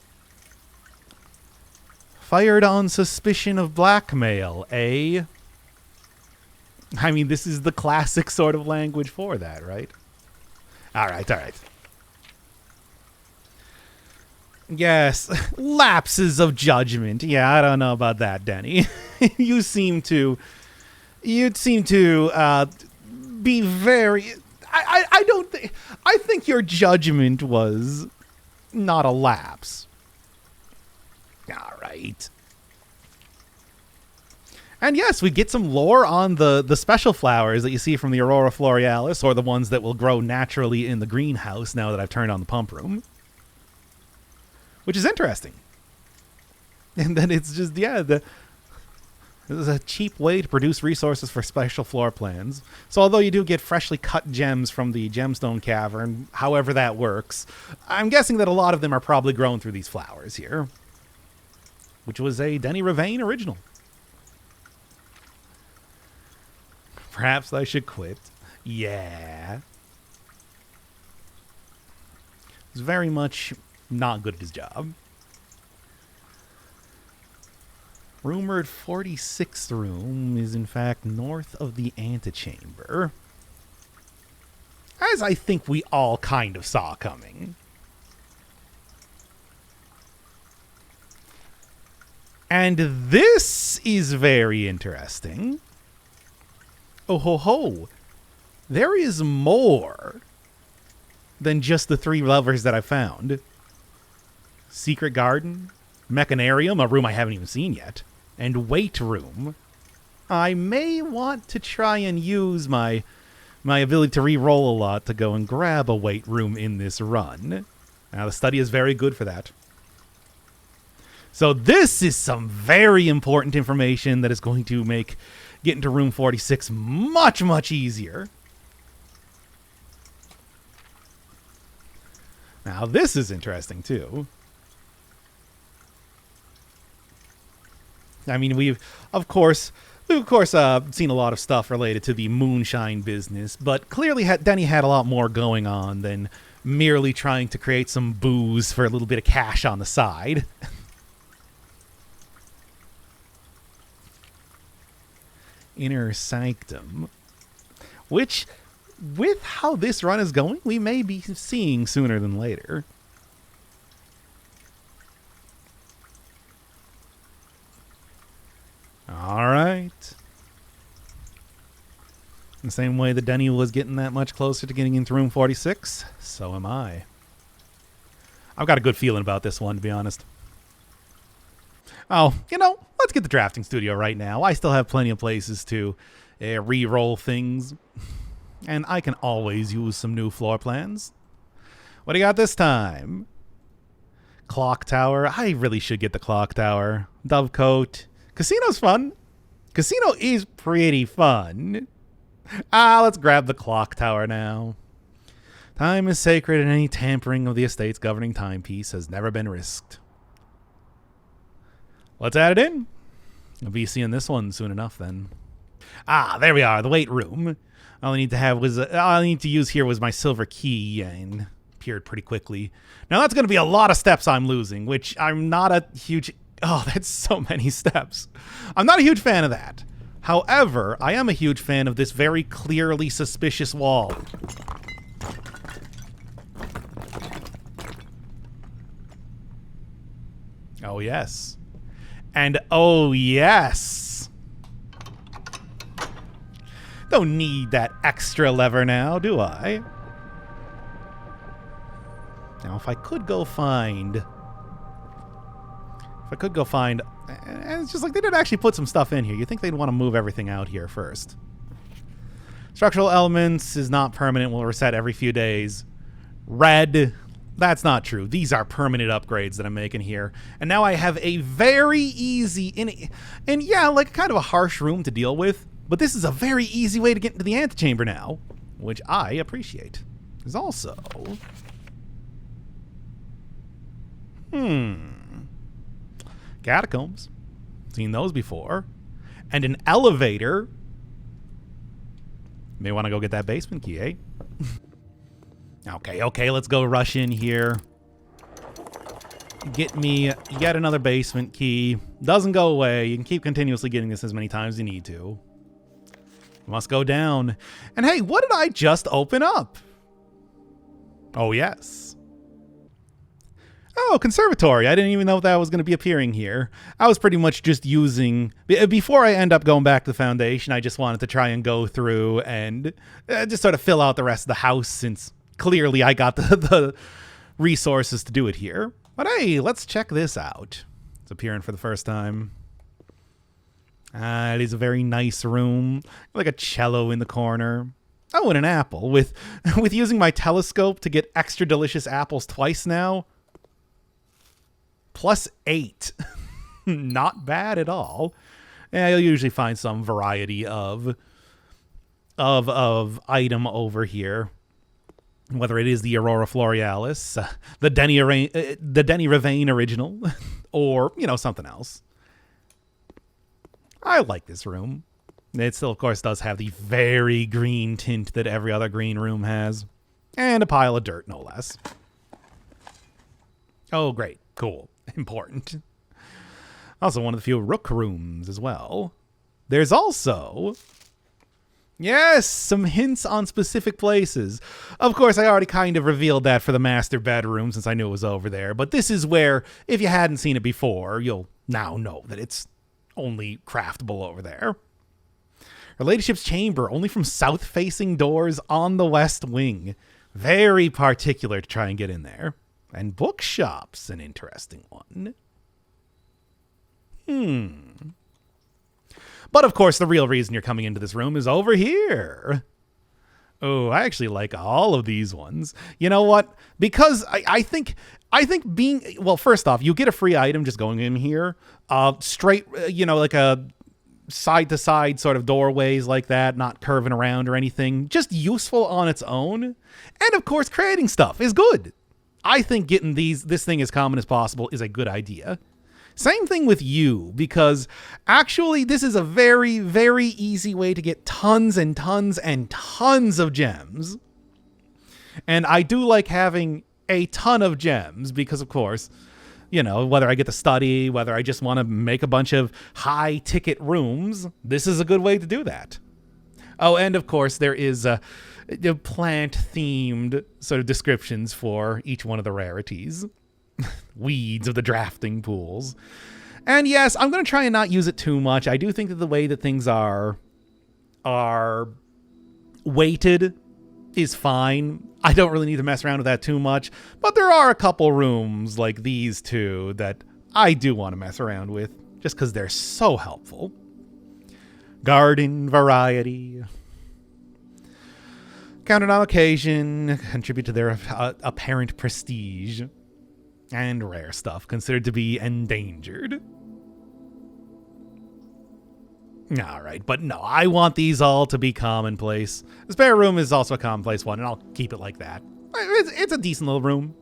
Fired on suspicion of blackmail, eh? I mean, this is the classic sort of language for that, right? All right. Yes, lapses of judgment. Yeah, I don't know about that, Denny. You'd seem to be very. I think your judgment was not a lapse. All right. And yes, we get some lore on the special flowers that you see from the Aurora Florealis, or the ones that will grow naturally in the greenhouse now that I've turned on the pump room. Which is interesting. And then it's just, this is a cheap way to produce resources for special floor plans. So although you do get freshly cut gems from the Gemstone Cavern, however that works, I'm guessing that a lot of them are probably grown through these flowers here. Which was a Denny Ravane original. Perhaps I should quit. Yeah. It's very much not good at his job. Rumored 46th room is in fact north of the antechamber. As I think we all kind of saw coming. And this is very interesting. Oh ho ho. There is more than just the three levers that I found. Secret garden, mechanarium, a room I haven't even seen yet, and weight room. I may want to try and use my ability to re-roll a lot to go and grab a weight room in this run. Now, the study is very good for that. So this is some very important information that is going to make getting to room 46 much, much easier. Now, this is interesting, too. I mean, we've of course seen a lot of stuff related to the moonshine business, but clearly Denny had a lot more going on than merely trying to create some booze for a little bit of cash on the side. Inner Sanctum, which, with how this run is going, we may be seeing sooner than later. All right. In the same way that Denny was getting that much closer to getting into room 46, so am I. I've got a good feeling about this one, to be honest. Oh, let's get the drafting studio right now. I still have plenty of places to re-roll things. And I can always use some new floor plans. What do you got this time? Clock Tower. I really should get the Clock Tower. Dovecote. Casino's fun. Casino is pretty fun. Let's grab the Clock Tower now. Time is sacred, and any tampering of the estate's governing timepiece has never been risked. Let's add it in. I'll be seeing this one soon enough then. There we are, the weight room. All I need to use here was my silver key, and appeared pretty quickly. Now that's going to be a lot of steps I'm losing, which I'm not a huge... Oh, that's so many steps. I'm not a huge fan of that. However, I am a huge fan of this very clearly suspicious wall. Oh, yes. And oh, yes. Don't need that extra lever now, do I? Now, if I could go find... And it's just like they did actually put some stuff in here. You think they'd want to move everything out here first. Structural elements is not permanent. Will reset every few days. Red. That's not true. These are permanent upgrades that I'm making here. And now I have a very easy... And yeah, like kind of a harsh room to deal with. But this is a very easy way to get into the antechamber now. Which I appreciate. There's also... Catacombs. Seen those before. And an elevator. May want to go get that basement key, eh? Okay, let's go rush in here. Get me yet another basement key. Doesn't go away. You can keep continuously getting this as many times as you need to. Must go down. And hey, what did I just open up? Oh, yes. Oh, conservatory. I didn't even know that was going to be appearing here. I was pretty much just using... Before I end up going back to the foundation, I just wanted to try and go through and just sort of fill out the rest of the house, since clearly I got the resources to do it here. But hey, let's check this out. It's appearing for the first time. It is a very nice room. Like a cello in the corner. Oh, and an apple. With using my telescope to get extra delicious apples twice now... +8. Not bad at all. Yeah, you'll usually find some variety of item over here. Whether it is the Aurora Florealis, the Denny Ravane original, or, something else. I like this room. It still, of course, does have the very green tint that every other green room has. And a pile of dirt, no less. Oh, great. Cool. Important. Also one of the few rook rooms as well. There's also... Yes, some hints on specific places. Of course, I already kind of revealed that for the master bedroom since I knew it was over there. But this is where, if you hadn't seen it before, you'll now know that it's only craftable over there. Her ladyship's chamber, only from south-facing doors on the west wing. Very particular to try and get in there. And bookshop's an interesting one. But of course, the real reason you're coming into this room is over here. Oh, I actually like all of these ones. You know what? Because I think being... Well, first off, you get a free item just going in here. Straight, like a side-to-side sort of doorways like that, not curving around or anything. Just useful on its own. And of course, creating stuff is good. I think getting this thing as common as possible is a good idea. Same thing with you, because actually this is a very, very easy way to get tons and tons and tons of gems. And I do like having a ton of gems because, of course, you know, whether I get to study, whether I just want to make a bunch of high-ticket rooms, this is a good way to do that. Oh, and of course, there is plant-themed sort of descriptions for each one of the rarities. Weeds of the drafting pools. And yes, I'm going to try and not use it too much. I do think that the way that things are weighted is fine. I don't really need to mess around with that too much. But there are a couple rooms like these two that I do want to mess around with just because they're so helpful. Garden variety. Counted on occasion. Contribute to their apparent prestige. And rare stuff considered to be endangered. Alright, but no, I want these all to be commonplace. The spare room is also a commonplace one, and I'll keep it like that. It's a decent little room.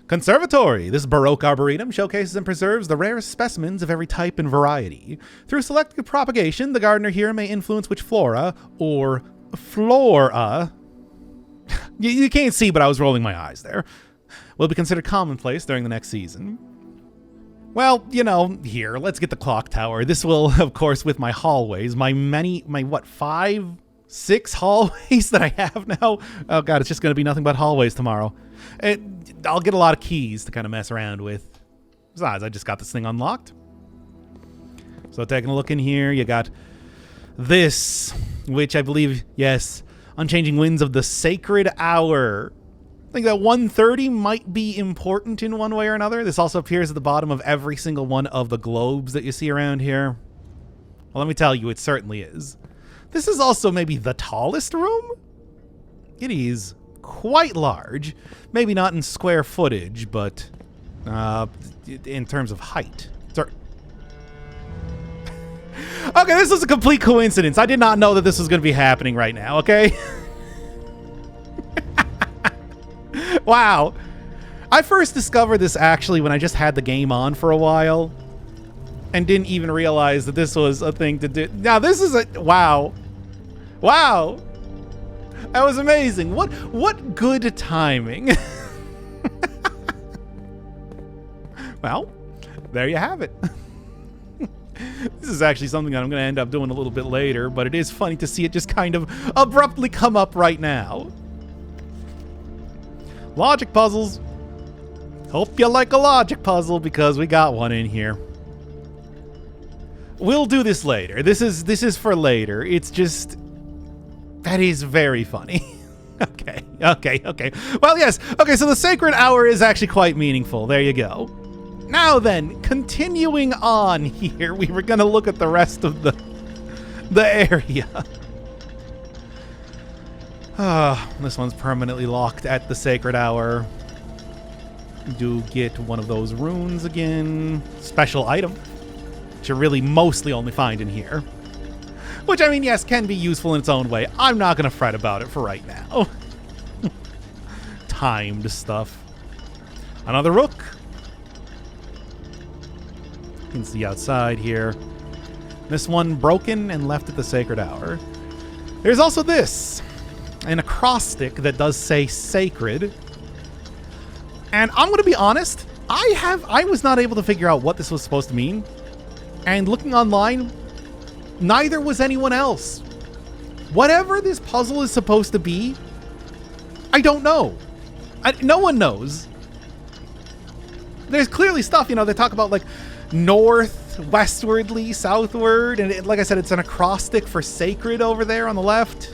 Conservatory. This Baroque arboretum showcases and preserves the rarest specimens of every type and variety. Through selective propagation, the gardener here may influence which flora, or flora, you can't see, but I was rolling my eyes there, will be considered commonplace during the next season. Well, you know, here, let's get the clock tower. This will, of course, with my hallways, my 5, 6 hallways that I have now. Oh god, it's just going to be nothing but hallways tomorrow. I'll get a lot of keys to kind of mess around with. Besides, I just got this thing unlocked. So taking a look in here, you got this, which I believe, yes, Unchanging Winds of the Sacred Hour. I think that 130 might be important in one way or another. This also appears at the bottom of every single one of the globes that you see around here. Well, let me tell you, it certainly is. This is also maybe the tallest room? It is quite large. Maybe not in square footage, but in terms of height. Okay, this was a complete coincidence. I did not know that this was going to be happening right now, okay? Wow. I first discovered this actually when I just had the game on for a while and didn't even realize that this was a thing to do. Now, this is a... Wow. Wow. That was amazing. What good timing. Well, there you have it. This is actually something that I'm going to end up doing a little bit later, but it is funny to see it just kind of abruptly come up right now. Logic puzzles. Hope you like a logic puzzle because we got one in here. We'll do this later. This is for later. It's just... That is very funny. Okay. Well, yes. Okay, so the Sacred Hour is actually quite meaningful. There you go. Now then, continuing on here, we were going to look at the rest of the area. This one's permanently locked at the Sacred Hour. Do get one of those runes again. Special item, which you really mostly only find in here. Which, I mean, yes, can be useful in its own way. I'm not going to fret about it for right now. Timed stuff. Another rook. You can see outside here. This one broken and left at the Sacred Hour. There's also this. An acrostic that does say sacred. And I'm going to be honest, I was not able to figure out what this was supposed to mean. And looking online, neither was anyone else. Whatever this puzzle is supposed to be, I don't know. No one knows. There's clearly stuff, they talk about like north, westwardly, southward, and like I said, it's an acrostic for sacred over there on the left.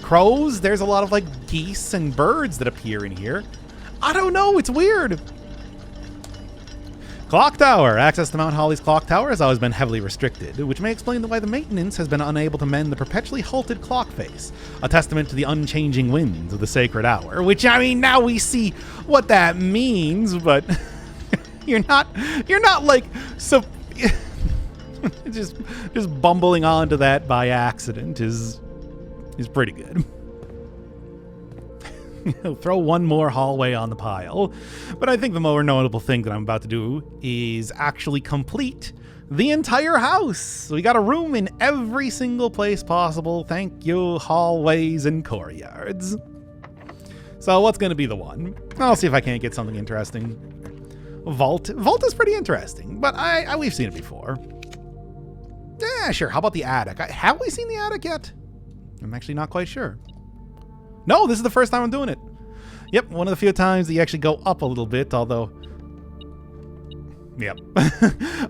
Crows, there's a lot of like geese and birds that appear in here. I don't know, it's weird. Clock Tower. Access to Mount Holly's Clock Tower has always been heavily restricted, which may explain why the maintenance has been unable to mend the perpetually halted clock face, a testament to the unchanging winds of the Sacred Hour, which, I mean, now we see what that means, but you're not like, so, just bumbling onto that by accident is pretty good. Throw one more hallway on the pile. But I think the more notable thing that I'm about to do is actually complete the entire house. So we got a room in every single place possible. Thank you, hallways and courtyards. So what's going to be the one? I'll see if I can't get something interesting. Vault. Vault is pretty interesting, but we've seen it before. Yeah, sure. How about the attic? Have we seen the attic yet? I'm actually not quite sure. No, this is the first time I'm doing it. Yep, one of the few times that you actually go up a little bit, although... Yep.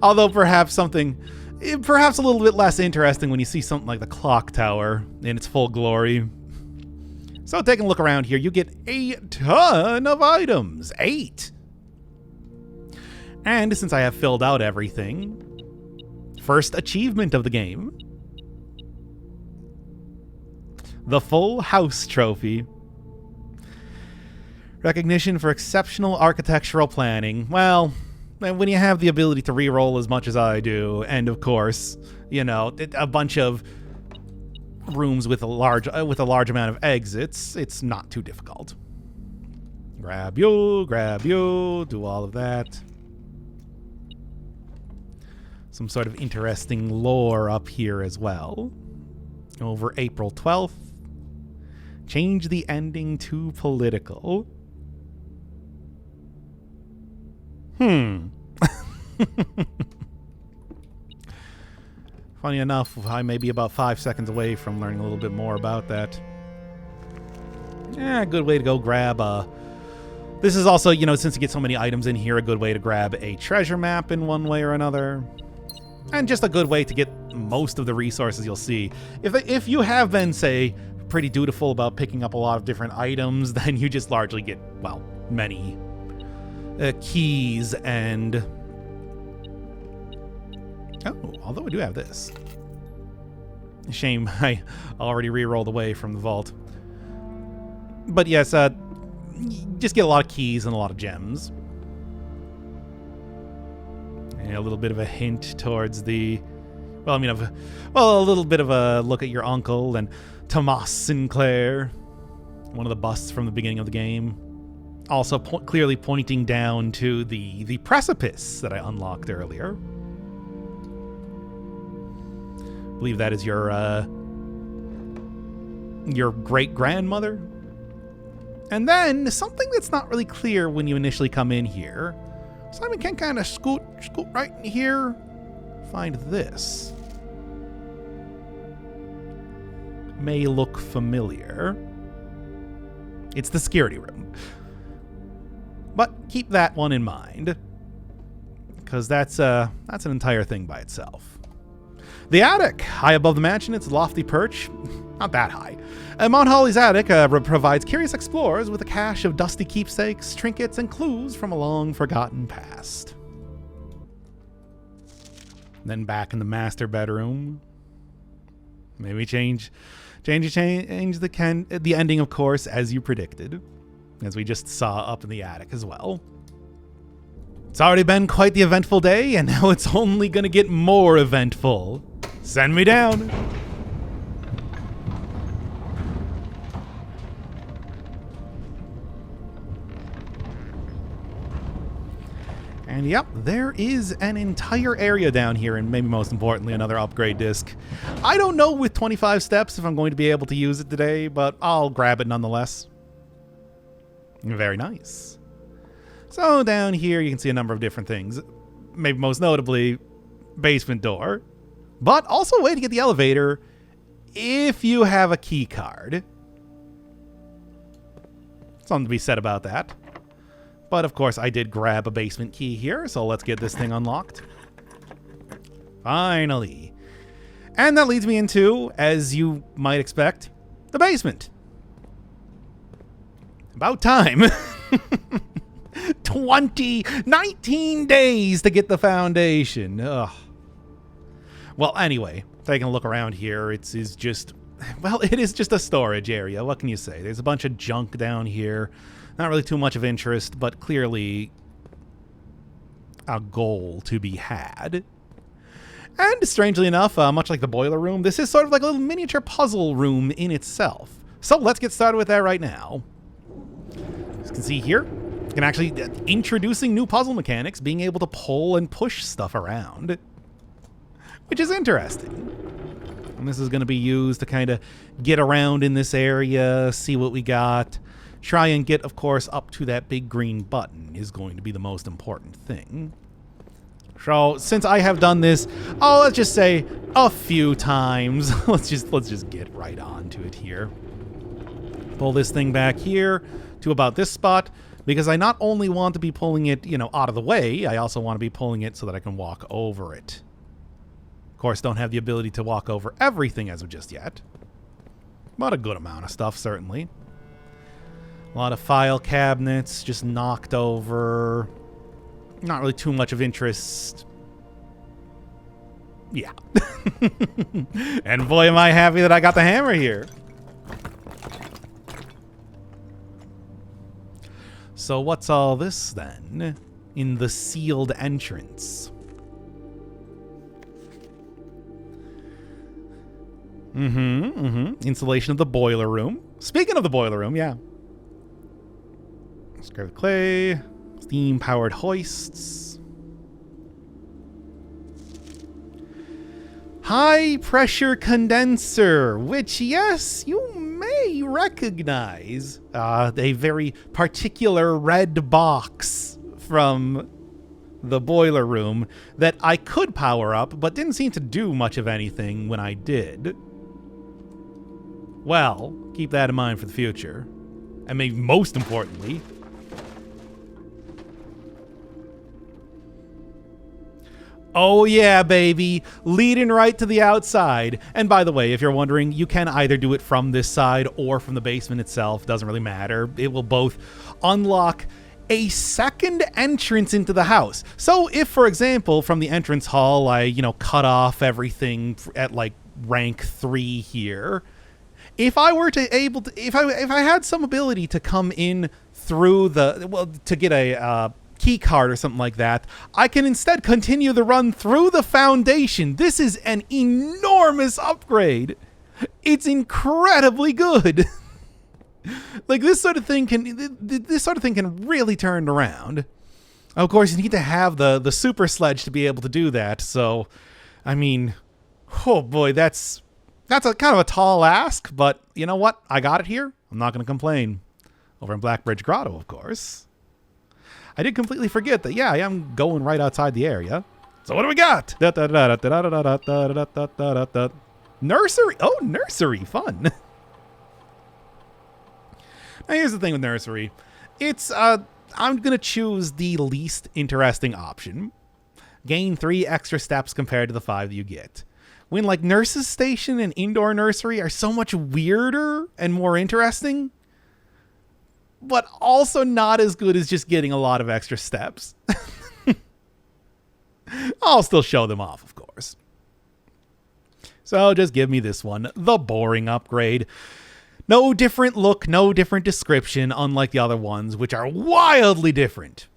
Although perhaps a little bit less interesting when you see something like the clock tower in its full glory. So taking a look around here, you get a ton of items. 8. And since I have filled out everything, first achievement of the game, the Full House Trophy. Recognition for exceptional architectural planning. Well, when you have the ability to reroll as much as I do, and of course, you know, a bunch of rooms with a large amount of exits, it's not too difficult. Grab you, do all of that. Some sort of interesting lore up here as well. Over April 12th. Change the ending to political. Funny enough, I may be about 5 seconds away from learning a little bit more about that. Yeah, good way to go grab this is also, you know, since you get so many items in here, a good way to grab a treasure map in one way or another. And just a good way to get most of the resources you'll see. If you have been, say, pretty dutiful about picking up a lot of different items, then you just largely get, well, many keys and... Oh, although I do have this. Shame I already re-rolled away from the vault. But yes, just get a lot of keys and a lot of gems. And a little bit of a hint towards the... Well, I mean, a little bit of a look at your uncle and Thomas Sinclair, one of the busts from the beginning of the game. Also clearly pointing down to the precipice that I unlocked earlier. I believe that is your great-grandmother. And then something that's not really clear when you initially come in here. Simon can kind of scoot right in here. Find this. May look familiar. It's the security room. But keep that one in mind, because that's an entire thing by itself. The attic, high above the mansion, its lofty perch, not that high. Mount Holly's attic provides curious explorers with a cache of dusty keepsakes, trinkets, and clues from a long-forgotten past. Then back in the master bedroom. Maybe change the ending, of course, as you predicted, as we just saw up in the attic as well. It's already been quite the eventful day, and now it's only going to get more eventful. Send me down. And yep, there is an entire area down here, and maybe most importantly, another upgrade disc. I don't know with 25 steps if I'm going to be able to use it today, but I'll grab it nonetheless. Very nice. So down here, you can see a number of different things. Maybe most notably, basement door. But also a way to get the elevator if you have a key card. Something to be said about that. But of course, I did grab a basement key here, so let's get this thing unlocked. Finally. And that leads me into, as you might expect, the basement. About time. 19 days to get the foundation. Ugh. Well, anyway, taking a look around here, it is just a storage area. What can you say? There's a bunch of junk down here. Not really too much of interest, but clearly a goal to be had. And strangely enough, much like the boiler room, this is sort of like a little miniature puzzle room in itself. So let's get started with that right now. As you can see here, you can actually introducing new puzzle mechanics, being able to pull and push stuff around, which is interesting. And this is going to be used to kind of get around in this area, see what we got. Try and get, of course, up to that big green button is going to be the most important thing. So, since I have done this, let's just say a few times, let's just get right on to it here. Pull this thing back here to about this spot, because I not only want to be pulling it, out of the way, I also want to be pulling it so that I can walk over it. Of course, don't have the ability to walk over everything as of just yet, but a good amount of stuff, certainly. A lot of file cabinets just knocked over. Not really too much of interest. Yeah. And boy, am I happy that I got the hammer here. So what's all this then in the sealed entrance? Installation of the boiler room. Speaking of the boiler room, yeah. Scrap clay, steam-powered hoists. High-pressure condenser, which, yes, you may recognize. A very particular red box from the boiler room that I could power up, but didn't seem to do much of anything when I did. Well, keep that in mind for the future. And maybe most importantly, oh yeah, baby, leading right to the outside. And by the way, if you're wondering, you can either do it from this side or from the basement itself. Doesn't really matter. It will both unlock a second entrance into the house. So if, for example, from the entrance hall, I, cut off everything at like rank 3 here, if I were to if I had some ability to come in through to get a key card or something like that, I can instead continue the run through the foundation. This is an enormous upgrade. It's incredibly good. Like this sort of thing can really turn around. Of course, you need to have the super sledge to be able to do that. So, I mean, oh boy, that's a kind of a tall ask, but you know what? I got it here. I'm not going to complain. Over in Blackbridge Grotto, of course. I did completely forget that, yeah, I am going right outside the area. So what do we got? Nursery. Oh, nursery. Fun. Now, here's the thing with nursery. It's, I'm going to choose the least interesting option. Gain 3 extra steps compared to the 5 that you get. When, like, nurse's station and indoor nursery are so much weirder and more interesting, but also not as good as just getting a lot of extra steps. I'll still show them off, of course. So just give me this one, the boring upgrade. No different look, no different description, unlike the other ones, which are wildly different.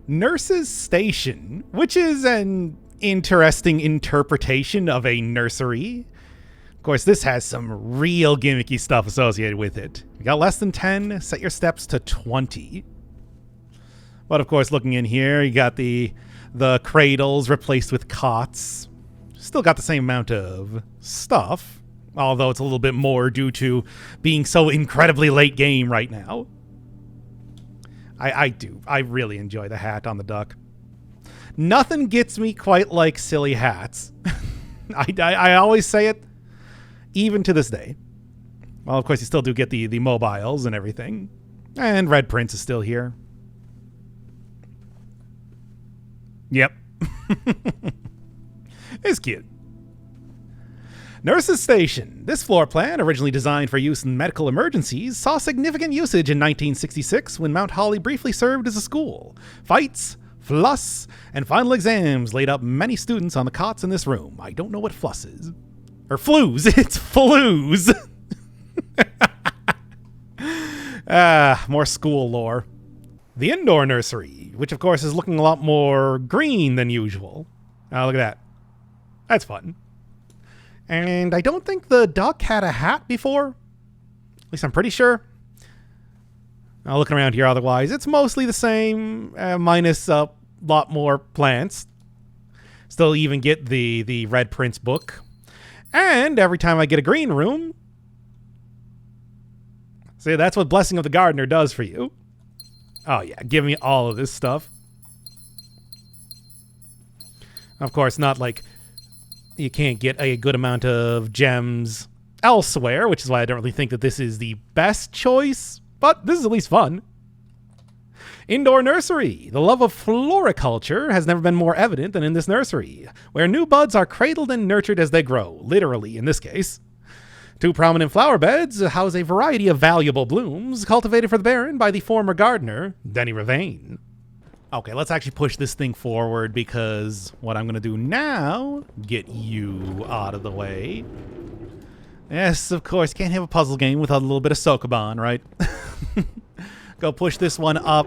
Nurse's Station, which is an interesting interpretation of a nursery. Of course, this has some real gimmicky stuff associated with it. You got less than 10, set your steps to 20. But of course, looking in here, you got the cradles replaced with cots. Still got the same amount of stuff, although it's a little bit more due to being so incredibly late game right now. I really enjoy the hat on the duck. Nothing gets me quite like silly hats. I always say it, even to this day. Well, of course, you still do get the mobiles and everything. And Red Prince is still here. Yep. It's cute. Nurse's Station. This floor plan, originally designed for use in medical emergencies, saw significant usage in 1966 when Mount Holly briefly served as a school. Fights, Fluss, and final exams laid up many students on the cots in this room. I don't know what Fluss is. Or Flues. It's Flues. More school lore. The indoor nursery, which of course is looking a lot more green than usual. Oh, look at that. That's fun. And I don't think the duck had a hat before. At least I'm pretty sure. Now, looking around here otherwise, it's mostly the same, minus a lot more plants. Still even get the Red Prince book. And every time I get a green room... See, that's what Blessing of the Gardener does for you. Oh yeah, give me all of this stuff. Of course, not like you can't get a good amount of gems elsewhere, which is why I don't really think that this is the best choice, but this is at least fun. Indoor nursery. The love of floriculture has never been more evident than in this nursery, where new buds are cradled and nurtured as they grow, literally in this case. 2 prominent flower beds house a variety of valuable blooms cultivated for the Baron by the former gardener, Denny Ravane. Okay, let's actually push this thing forward because what I'm going to do now, get you out of the way. Yes, of course, can't have a puzzle game without a little bit of Sokoban, right? Go push this one up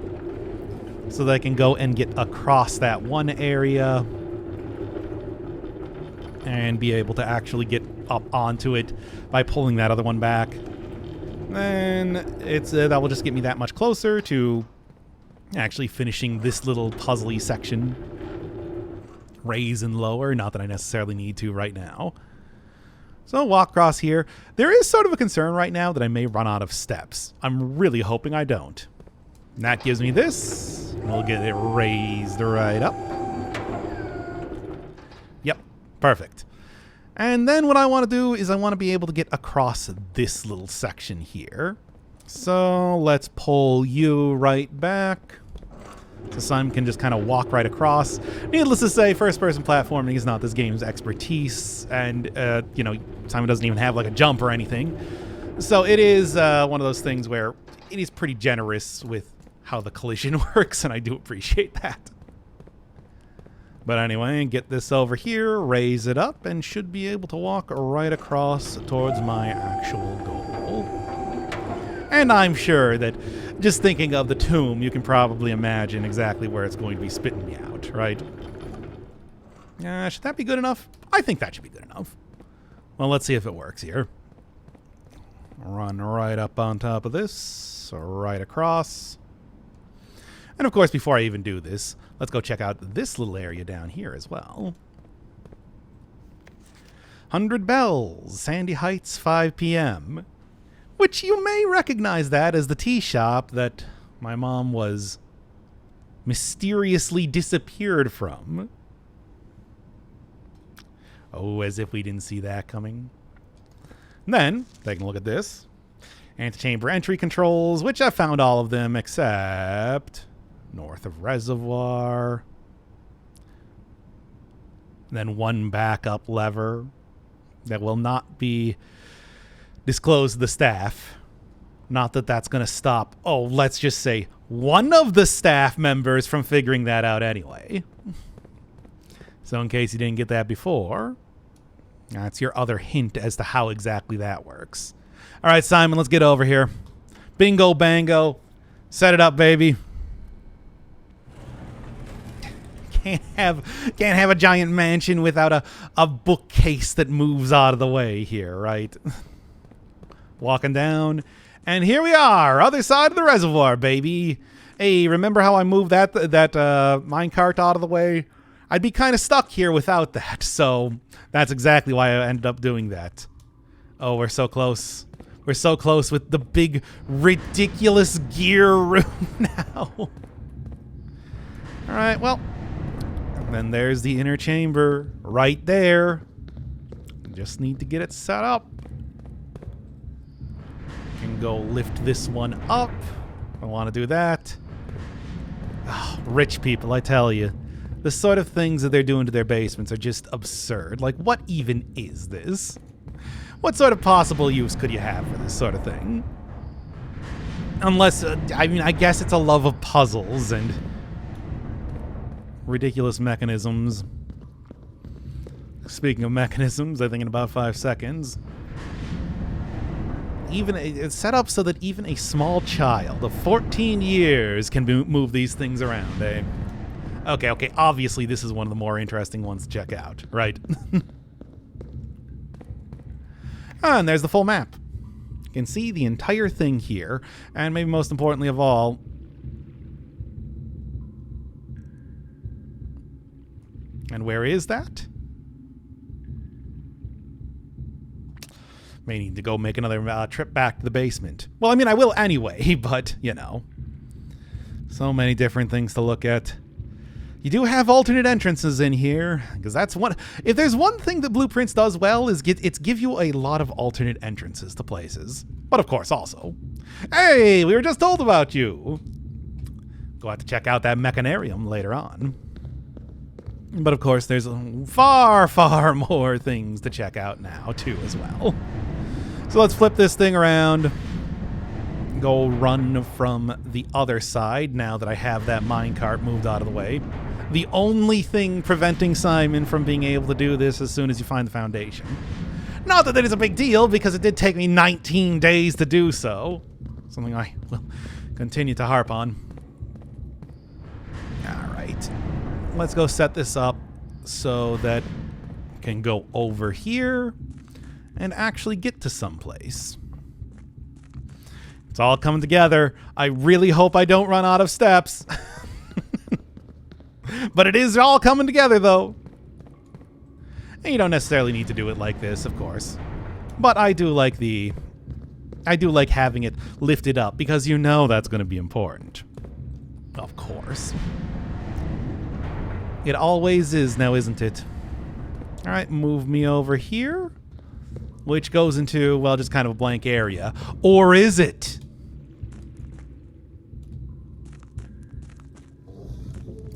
so that I can go and get across that one area and be able to actually get up onto it by pulling that other one back. Then it's that will just get me that much closer to actually finishing this little puzzly section. Raise and lower, not that I necessarily need to right now. So walk across here. There is sort of a concern right now that I may run out of steps. I'm really hoping I don't. And that gives me this. We'll get it raised right up. Yep, perfect. And then what I want to do is I want to be able to get across this little section here. So let's pull you right back. So Simon can just kind of walk right across. Needless to say, first-person platforming is not this game's expertise. And, you know, Simon doesn't even have, like, a jump or anything. So it is one of those things where it is pretty generous with how the collision works, and I do appreciate that. But anyway, get this over here, raise it up, and should be able to walk right across towards my actual goal. And I'm sure that just thinking of the tomb, you can probably imagine exactly where it's going to be spitting me out, right? Should that be good enough? I think that should be good enough. Well, let's see if it works here. Run right up on top of this, right across. And of course, before I even do this, let's go check out this little area down here as well. 100 Bells, Sandy Heights, 5 p.m. Which you may recognize that as the tea shop that my mom was mysteriously disappeared from. Oh, as if we didn't see that coming. And then, taking a look at this. Antechamber entry controls, which I found all of them except north of reservoir. And then one backup lever that will not be disclosed to the staff. Not that that's going to stop, oh, let's just say one of the staff members from figuring that out anyway. So in case you didn't get that before, that's your other hint as to how exactly that works. All right, Simon, let's get over here. Bingo, bango. Set it up, baby. Can't have a giant mansion without a bookcase that moves out of the way here, right? Walking down, and here we are, other side of the reservoir, baby. Hey, remember how I moved that minecart out of the way? I'd be kind of stuck here without that, so that's exactly why I ended up doing that. Oh, we're so close. We're so close with the big, ridiculous gear room now. All right, well, and then there's the inner chamber right there. Just need to get it set up. Can go lift this one up. I want to do that. Oh, rich people, I tell you. The sort of things that they're doing to their basements are just absurd. Like, what even is this? What sort of possible use could you have for this sort of thing? Unless, I mean, I guess it's a love of puzzles and ridiculous mechanisms. Speaking of mechanisms, I think in about 5 seconds. Even it's set up so that even a small child of 14 years can move these things around, eh? Okay, obviously this is one of the more interesting ones to check out, right? And there's the full map. You can see the entire thing here, and maybe most importantly of all, and where is that? May need to go make another trip back to the basement. Well, I mean, I will anyway, but, you know. So many different things to look at. You do have alternate entrances in here, because that's one... If there's one thing that Blueprints does well, is it's give you a lot of alternate entrances to places. But of course, also... Hey, we were just told about you! Go have to check out that Mechanarium later on. But of course, there's far, far more things to check out now, too, as well. So let's flip this thing around. Go run from the other side now that I have that minecart moved out of the way. The only thing preventing Simon from being able to do this as soon as you find the foundation. Not that is a big deal, because it did take me 19 days to do so. Something I will continue to harp on. Alright. Let's go set this up so that I can go over here and actually get to someplace. It's all coming together. I really hope I don't run out of steps. But it is all coming together, though. And you don't necessarily need to do it like this, of course. But I do like having it lifted up, because you know that's going to be important. Of course. It always is now, isn't it? All right, move me over here. Which goes into, well, just kind of a blank area. Or is it?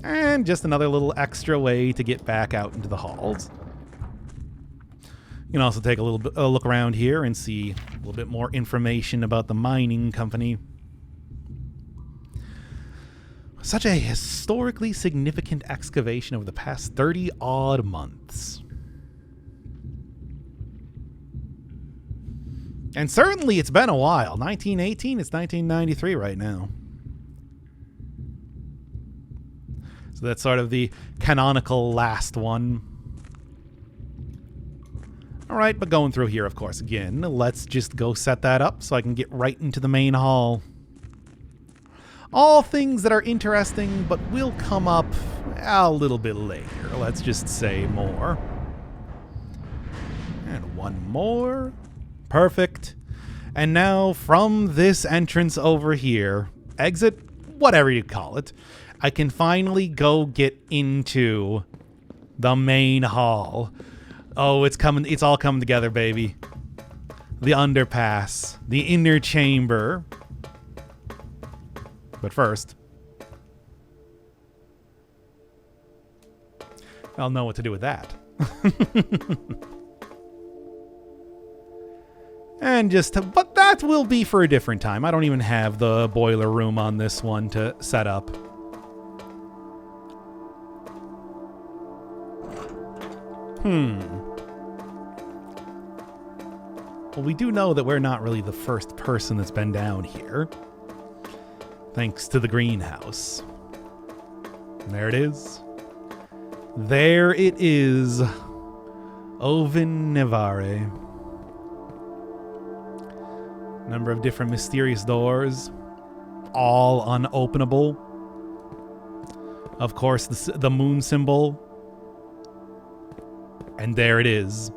And just another little extra way to get back out into the halls. You can also take a look around here and see a little bit more information about the mining company. Such a historically significant excavation over the past 30-odd months. And certainly it's been a while. 1918, it's 1993 right now. So that's sort of the canonical last one. All right, but going through here, of course, again, let's just go set that up so I can get right into the main hall. All things that are interesting, but will come up a little bit later. Let's just say more. And one more. Perfect. And now from this entrance over here, exit, whatever you call it, I can finally go get into the main hall. Oh, it's coming. It's all coming together, baby. The underpass, the inner chamber. But first, I'll know what to do with that. And but that will be for a different time. I don't even have the boiler room on this one to set up. Well, we do know that we're not really the first person that's been down here. Thanks to the greenhouse. There it is. There it is. Oven Nevare. Number of different mysterious doors. All unopenable. Of course, the moon symbol. And there it is.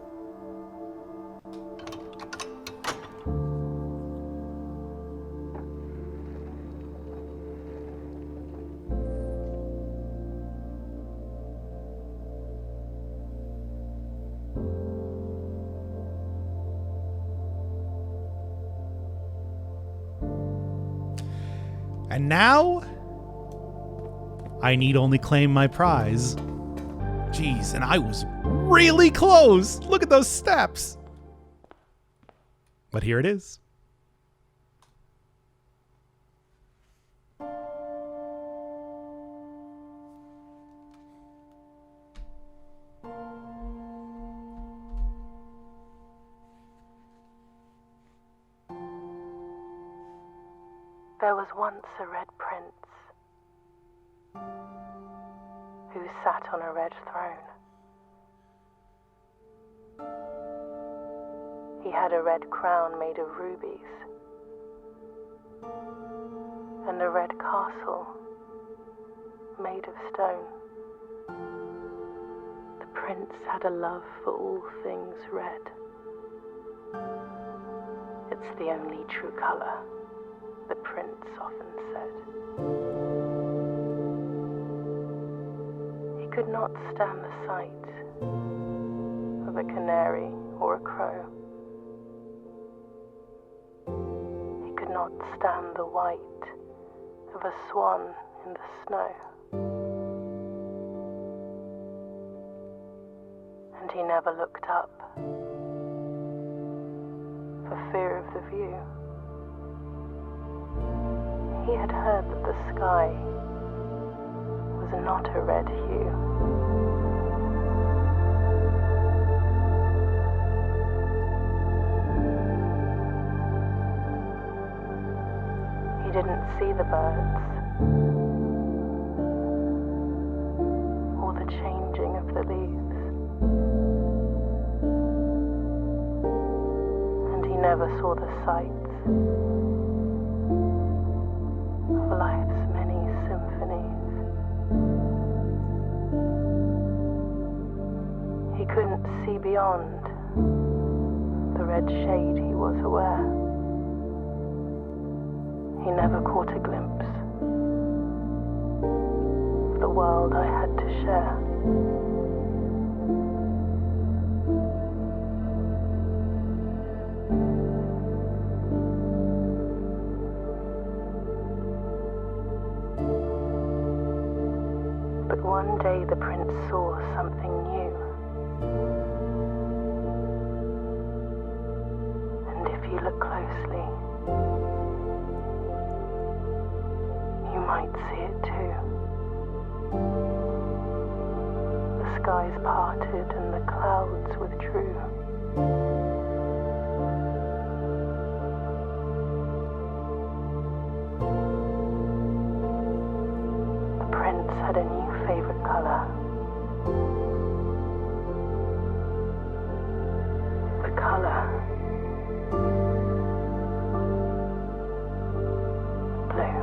And now, I need only claim my prize. Jeez, and I was really close. Look at those steps. But here it is. There was once a red prince who sat on a red throne. He had a red crown made of rubies, and a red castle made of stone. The prince had a love for all things red. It's the only true color, the prince often said. He could not stand the sight of a canary or a crow. He could not stand the white of a swan in the snow. And he never looked up for fear of the view. He had heard that the sky was not a red hue. He didn't see the birds or the changing of the leaves, and he never saw the sights of life's many symphonies. He couldn't see beyond the red shade he was aware. He never caught a glimpse of the world I had to share. But one day the prince saw something new. And if you look closely, you might see it too. The skies parted and the clouds withdrew. The prince had a new favorite color. The color blue.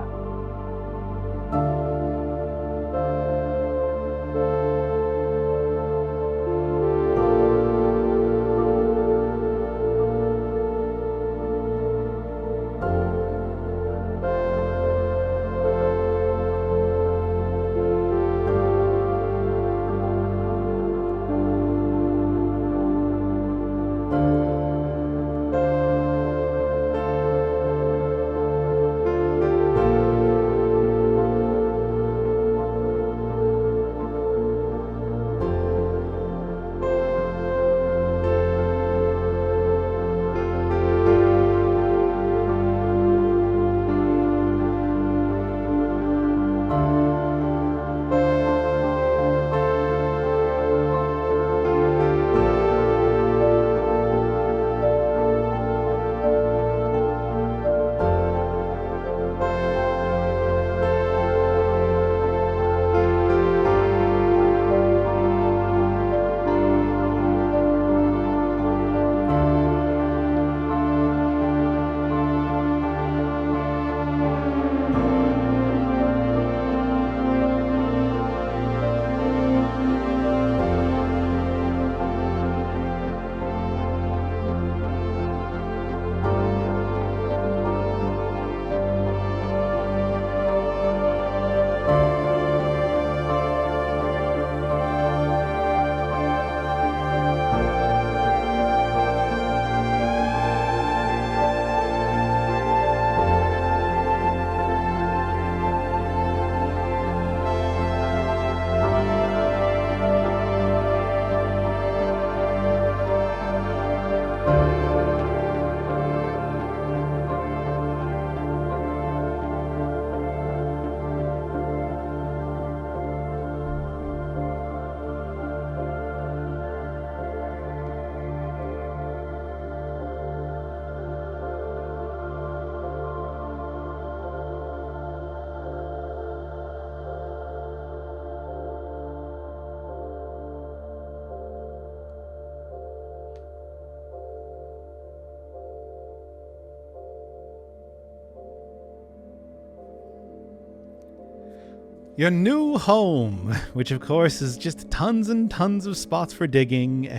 Your new home, which of course is just tons and tons of spots for digging,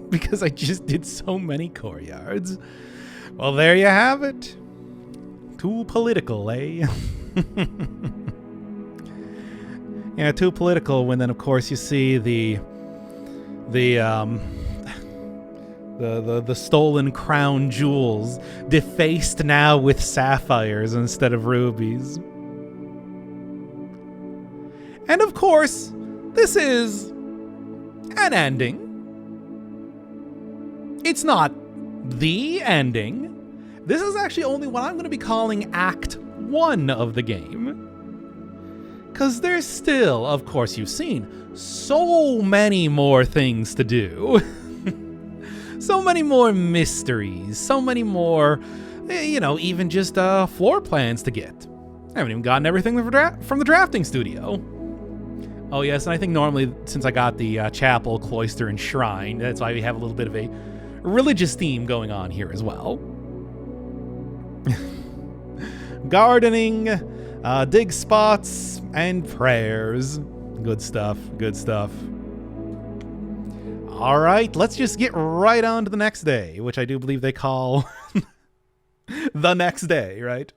because I just did so many courtyards. Well, there you have it. Too political, eh? Yeah, too political when then of course you see the stolen crown jewels defaced now with sapphires instead of rubies. And of course, this is an ending. It's not the ending. This is actually only what I'm going to be calling Act 1 of the game. Because there's still, of course you've seen, so many more things to do. So many more mysteries, so many more, even just floor plans to get. I haven't even gotten everything from the drafting studio. Oh yes, and I think normally, since I got the chapel, cloister, and shrine, that's why we have a little bit of a religious theme going on here as well. Gardening, dig spots, and prayers. Good stuff, good stuff. All right, let's just get right on to the next day, which I do believe they call the next day, right?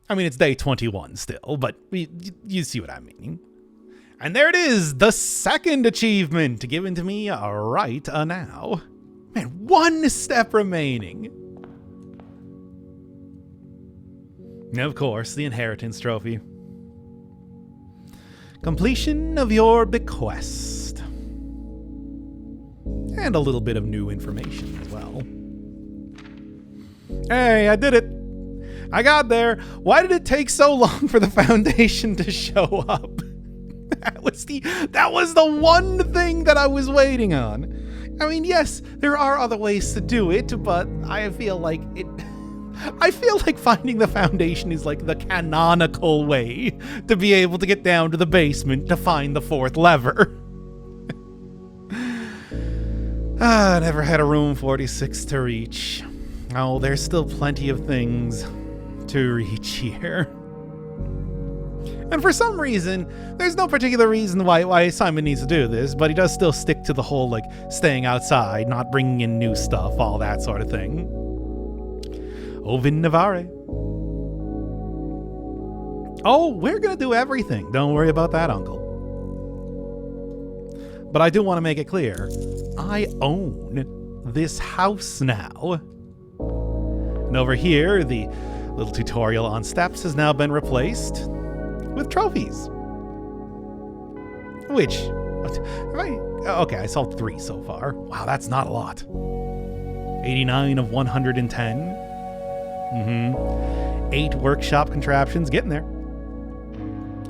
I mean, it's day 21 still, but you see what I mean. And there it is, the second achievement given to me right now. Man, one step remaining. And of course, the inheritance trophy. Completion of your bequest. And a little bit of new information as well. Hey, I did it. I got there. Why did it take so long for the foundation to show up? That was the one thing that I was waiting on. I mean, yes, there are other ways to do it, but I feel like finding the foundation is like the canonical way to be able to get down to the basement to find the fourth lever. I never had a room 46 to reach. Oh, there's still plenty of things to reach here. And for some reason, there's no particular reason why Simon needs to do this, but he does still stick to the whole, like, staying outside, not bringing in new stuff, all that sort of thing. Ovin Navare. Oh, we're gonna do everything. Don't worry about that, Uncle. But I do want to make it clear, I own this house now. And over here, the little tutorial on steps has now been replaced with trophies. Which, okay, I solved 3 so far. Wow, that's not a lot. 89 of 110. 8 workshop contraptions, getting there.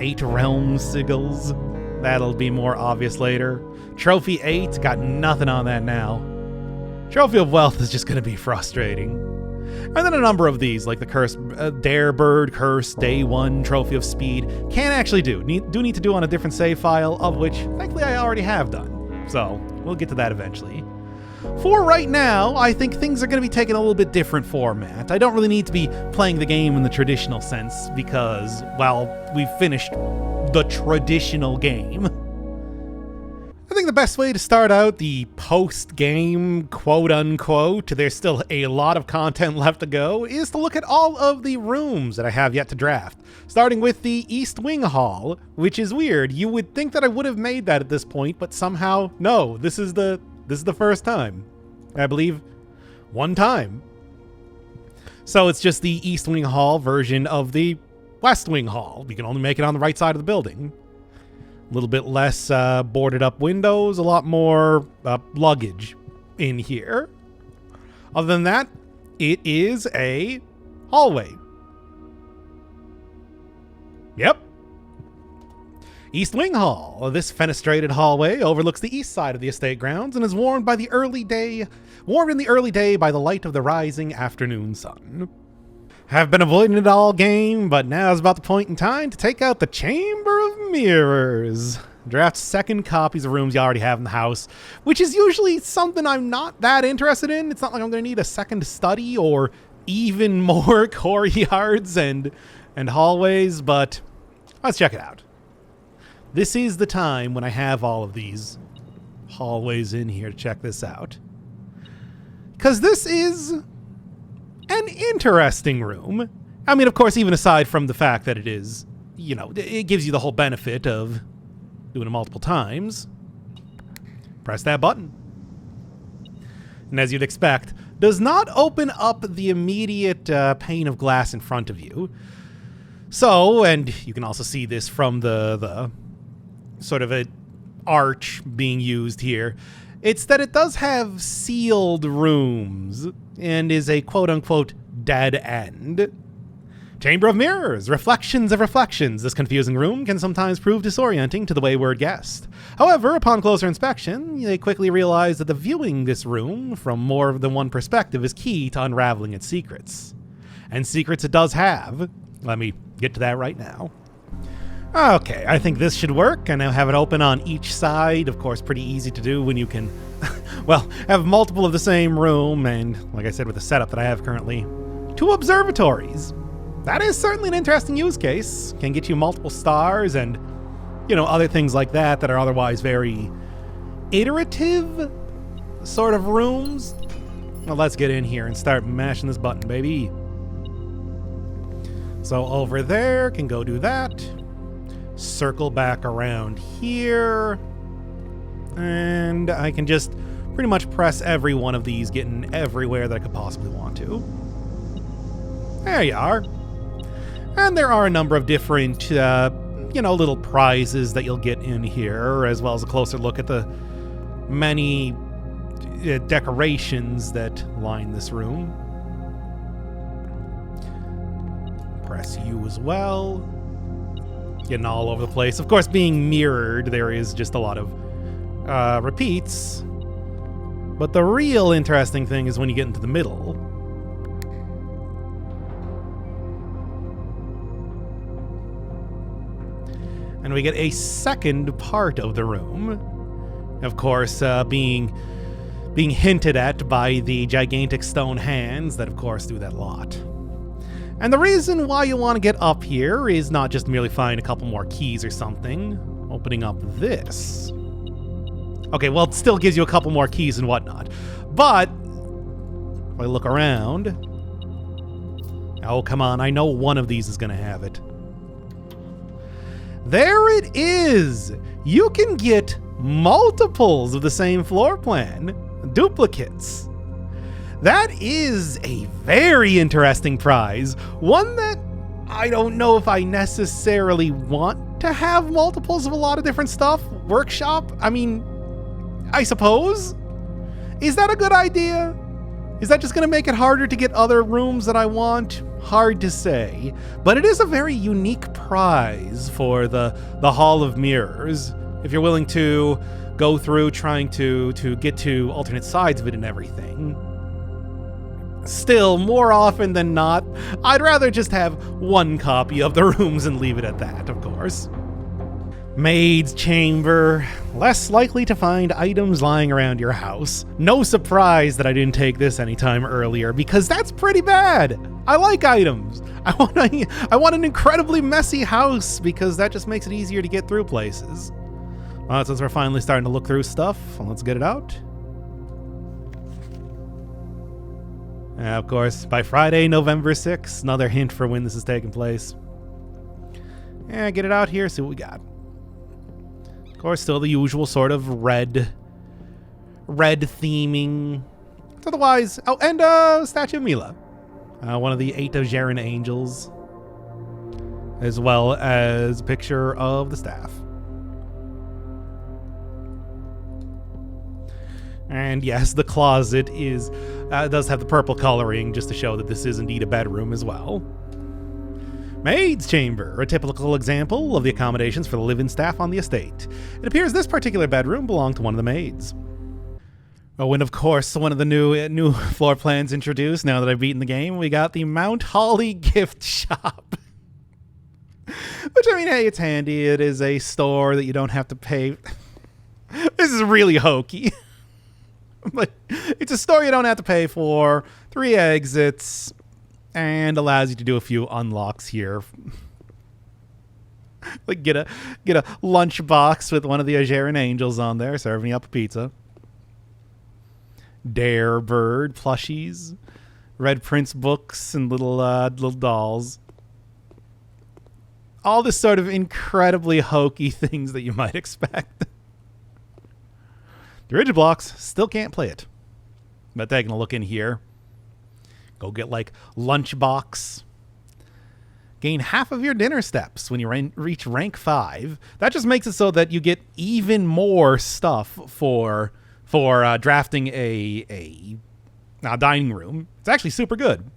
8 realm sigils. That'll be more obvious later. Trophy 8, got nothing on that now. Trophy of Wealth is just going to be frustrating. And then a number of these, like the Curse, Dare Bird Curse, Day 1, Trophy of Speed, can actually do need to do on a different save file, of which, thankfully, I already have done. So, we'll get to that eventually. For right now, I think things are going to be taking a little bit different format. I don't really need to be playing the game in the traditional sense because, well, we've finished the traditional game. I think the best way to start out the post-game, quote-unquote, there's still a lot of content left to go, is to look at all of the rooms that I have yet to draft. Starting with the East Wing Hall, which is weird. You would think that I would have made that at this point, but somehow, no, this is the first time. I believe one time. So it's just the East Wing Hall version of the West Wing Hall. You can only make it on the right side of the building. A little bit less boarded up windows, a lot more luggage in here. Other than that, it is a hallway. Yep. East Wing Hall. This fenestrated hallway overlooks the east side of the estate grounds and is warmed in the early day by the light of the rising afternoon sun. Have been avoiding it all game, but now is about the point in time to take out the Chamber of Mirrors. Draft second copies of rooms you already have in the house, which is usually something I'm not that interested in. It's not like I'm going to need a second study or even more courtyards and hallways, but let's check it out. This is the time when I have all of these hallways in here to check this out. Because this is an interesting room. I mean, of course, even aside from the fact that it is, it gives you the whole benefit of doing it multiple times. Press that button. And as you'd expect, does not open up the immediate pane of glass in front of you. So, and you can also see this from the sort of a arch being used here. It's that it does have sealed rooms and is a quote-unquote dead end. Chamber of Mirrors, reflections of reflections. This confusing room can sometimes prove disorienting to the wayward guest. However, upon closer inspection, they quickly realize that the viewing this room from more than one perspective is key to unraveling its secrets. And secrets it does have. Let me get to that right now. Okay, I think this should work. I now have it open on each side. Of course, pretty easy to do when you can, well, have multiple of the same room. And like I said, with the setup that I have currently, 2 observatories. That is certainly an interesting use case. Can get you multiple stars and, other things like that that are otherwise very iterative sort of rooms. Well, let's get in here and start mashing this button, baby. So over there, can go do that. Circle back around here. And I can just pretty much press every one of these, getting everywhere that I could possibly want to. There you are. And there are a number of different, little prizes that you'll get in here, as well as a closer look at the many decorations that line this room. Press U as well. Getting all over the place. Of course, being mirrored, there is just a lot of repeats. But the real interesting thing is when you get into the middle. And we get a second part of the room. Of course, being hinted at by the gigantic stone hands that, of course, do that lot. And the reason why you want to get up here is not just merely find a couple more keys or something. Opening up this. Okay, well, it still gives you a couple more keys and whatnot. But, if I look around... Oh, come on, I know one of these is going to have it. There it is! You can get multiples of the same floor plan. Duplicates. That is a very interesting prize. One that I don't know if I necessarily want to have multiples of a lot of different stuff. Workshop? I mean, I suppose? Is that a good idea? Is that just going to make it harder to get other rooms that I want? Hard to say. But it is a very unique prize for the Hall of Mirrors. If you're willing to go through trying to get to alternate sides of it and everything. Still, more often than not, I'd rather just have one copy of the rooms and leave it at that, of course. Maid's chamber. Less likely to find items lying around your house. No surprise that I didn't take this anytime earlier, because that's pretty bad. I like items. I want an incredibly messy house, because that just makes it easier to get through places. Well, since we're finally starting to look through stuff, let's get it out. Of course, by Friday, November 6th, another hint for when this is taking place. Yeah, get it out here, see what we got. Of course, still the usual sort of red theming. Otherwise, oh, and statue of Mila. One of the 8 of Jaren angels. As well as a picture of the staff. And yes, the closet does have the purple coloring, just to show that this is indeed a bedroom as well. Maid's chamber, a typical example of the accommodations for the live-in staff on the estate. It appears this particular bedroom belonged to one of the maids. Oh, and of course, one of the new floor plans introduced, now that I've beaten the game, we got the Mount Holly gift shop. Which, I mean, hey, it's handy. It is a store that you don't have to pay. This is really hokey. But it's a store you don't have to pay for, 3 exits, and allows you to do a few unlocks here. Like get a lunch box with one of the Ageran angels on there serving you up a pizza. Dare bird plushies, Red Prince books, and little dolls. All this sort of incredibly hokey things that you might expect. The rigid blocks still can't play it, but taking a look in here. Go get like lunchbox. Gain half of your dinner steps when you reach rank 5. That just makes it so that you get even more stuff for drafting a dining room. It's actually super good.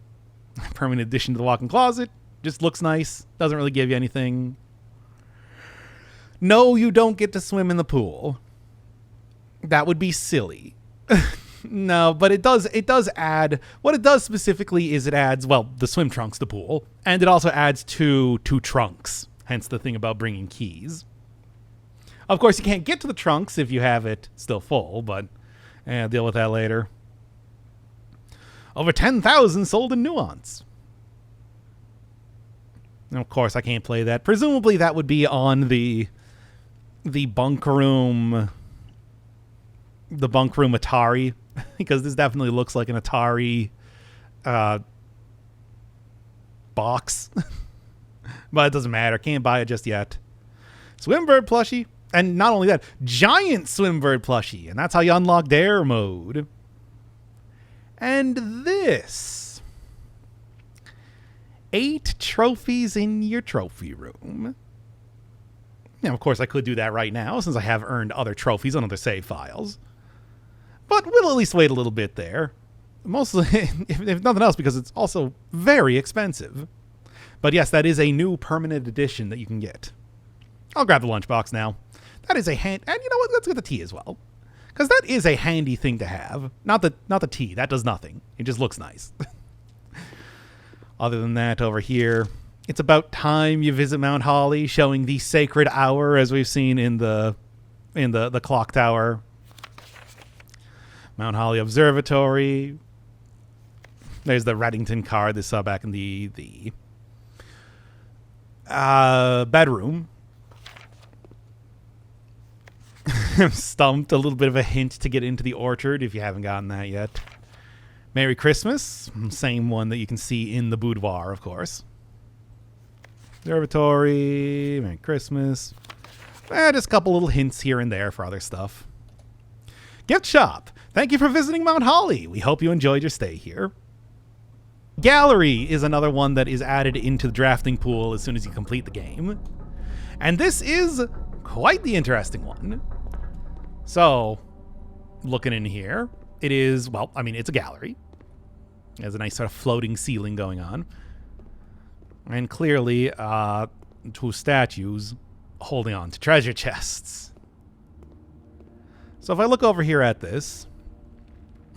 Permanent addition to the walk-in closet. Just looks nice. Doesn't really give you anything. No, you don't get to swim in the pool. That would be silly. No, but it does add, what it does specifically is it adds, well, the swim trunks to pool, and it also adds two trunks, hence the thing about bringing keys. Of course, you can't get to the trunks if you have it still full, but I'll deal with that later. Over 10,000 sold in Nuance. And of course, I can't play that. Presumably, that would be on the bunk room Atari, because this definitely looks like an Atari box. But it doesn't matter. Can't buy it just yet. Swimbird plushie. And not only that, giant Swimbird plushie. And that's how you unlock Dare mode. And this. 8 trophies in your trophy room. Now, of course, I could do that right now, since I have earned other trophies on other save files. But we'll at least wait a little bit there. Mostly, if nothing else, because it's also very expensive. But yes, that is a new permanent edition that you can get. I'll grab the lunchbox now. That is a hand, and you know what? Let's get the tea as well, because that is a handy thing to have. Not the tea. That does nothing. It just looks nice. Other than that, over here, it's about time you visit Mount Holly, showing the sacred hour as we've seen in the clock tower. Mount Holly Observatory. There's the Readington card. This saw back in the bedroom. Stumped. A little bit of a hint to get into the orchard if you haven't gotten that yet. Merry Christmas. Same one that you can see in the boudoir, of course. Observatory. Merry Christmas. Just a couple little hints here and there for other stuff. Gift shop. Thank you for visiting Mount Holly. We hope you enjoyed your stay here. Gallery is another one that is added into the drafting pool as soon as you complete the game. And this is quite the interesting one. So, looking in here, it is, well, I mean, it's a gallery. It has a nice sort of floating ceiling going on. And clearly, 2 statues holding on to treasure chests. So if I look over here at this,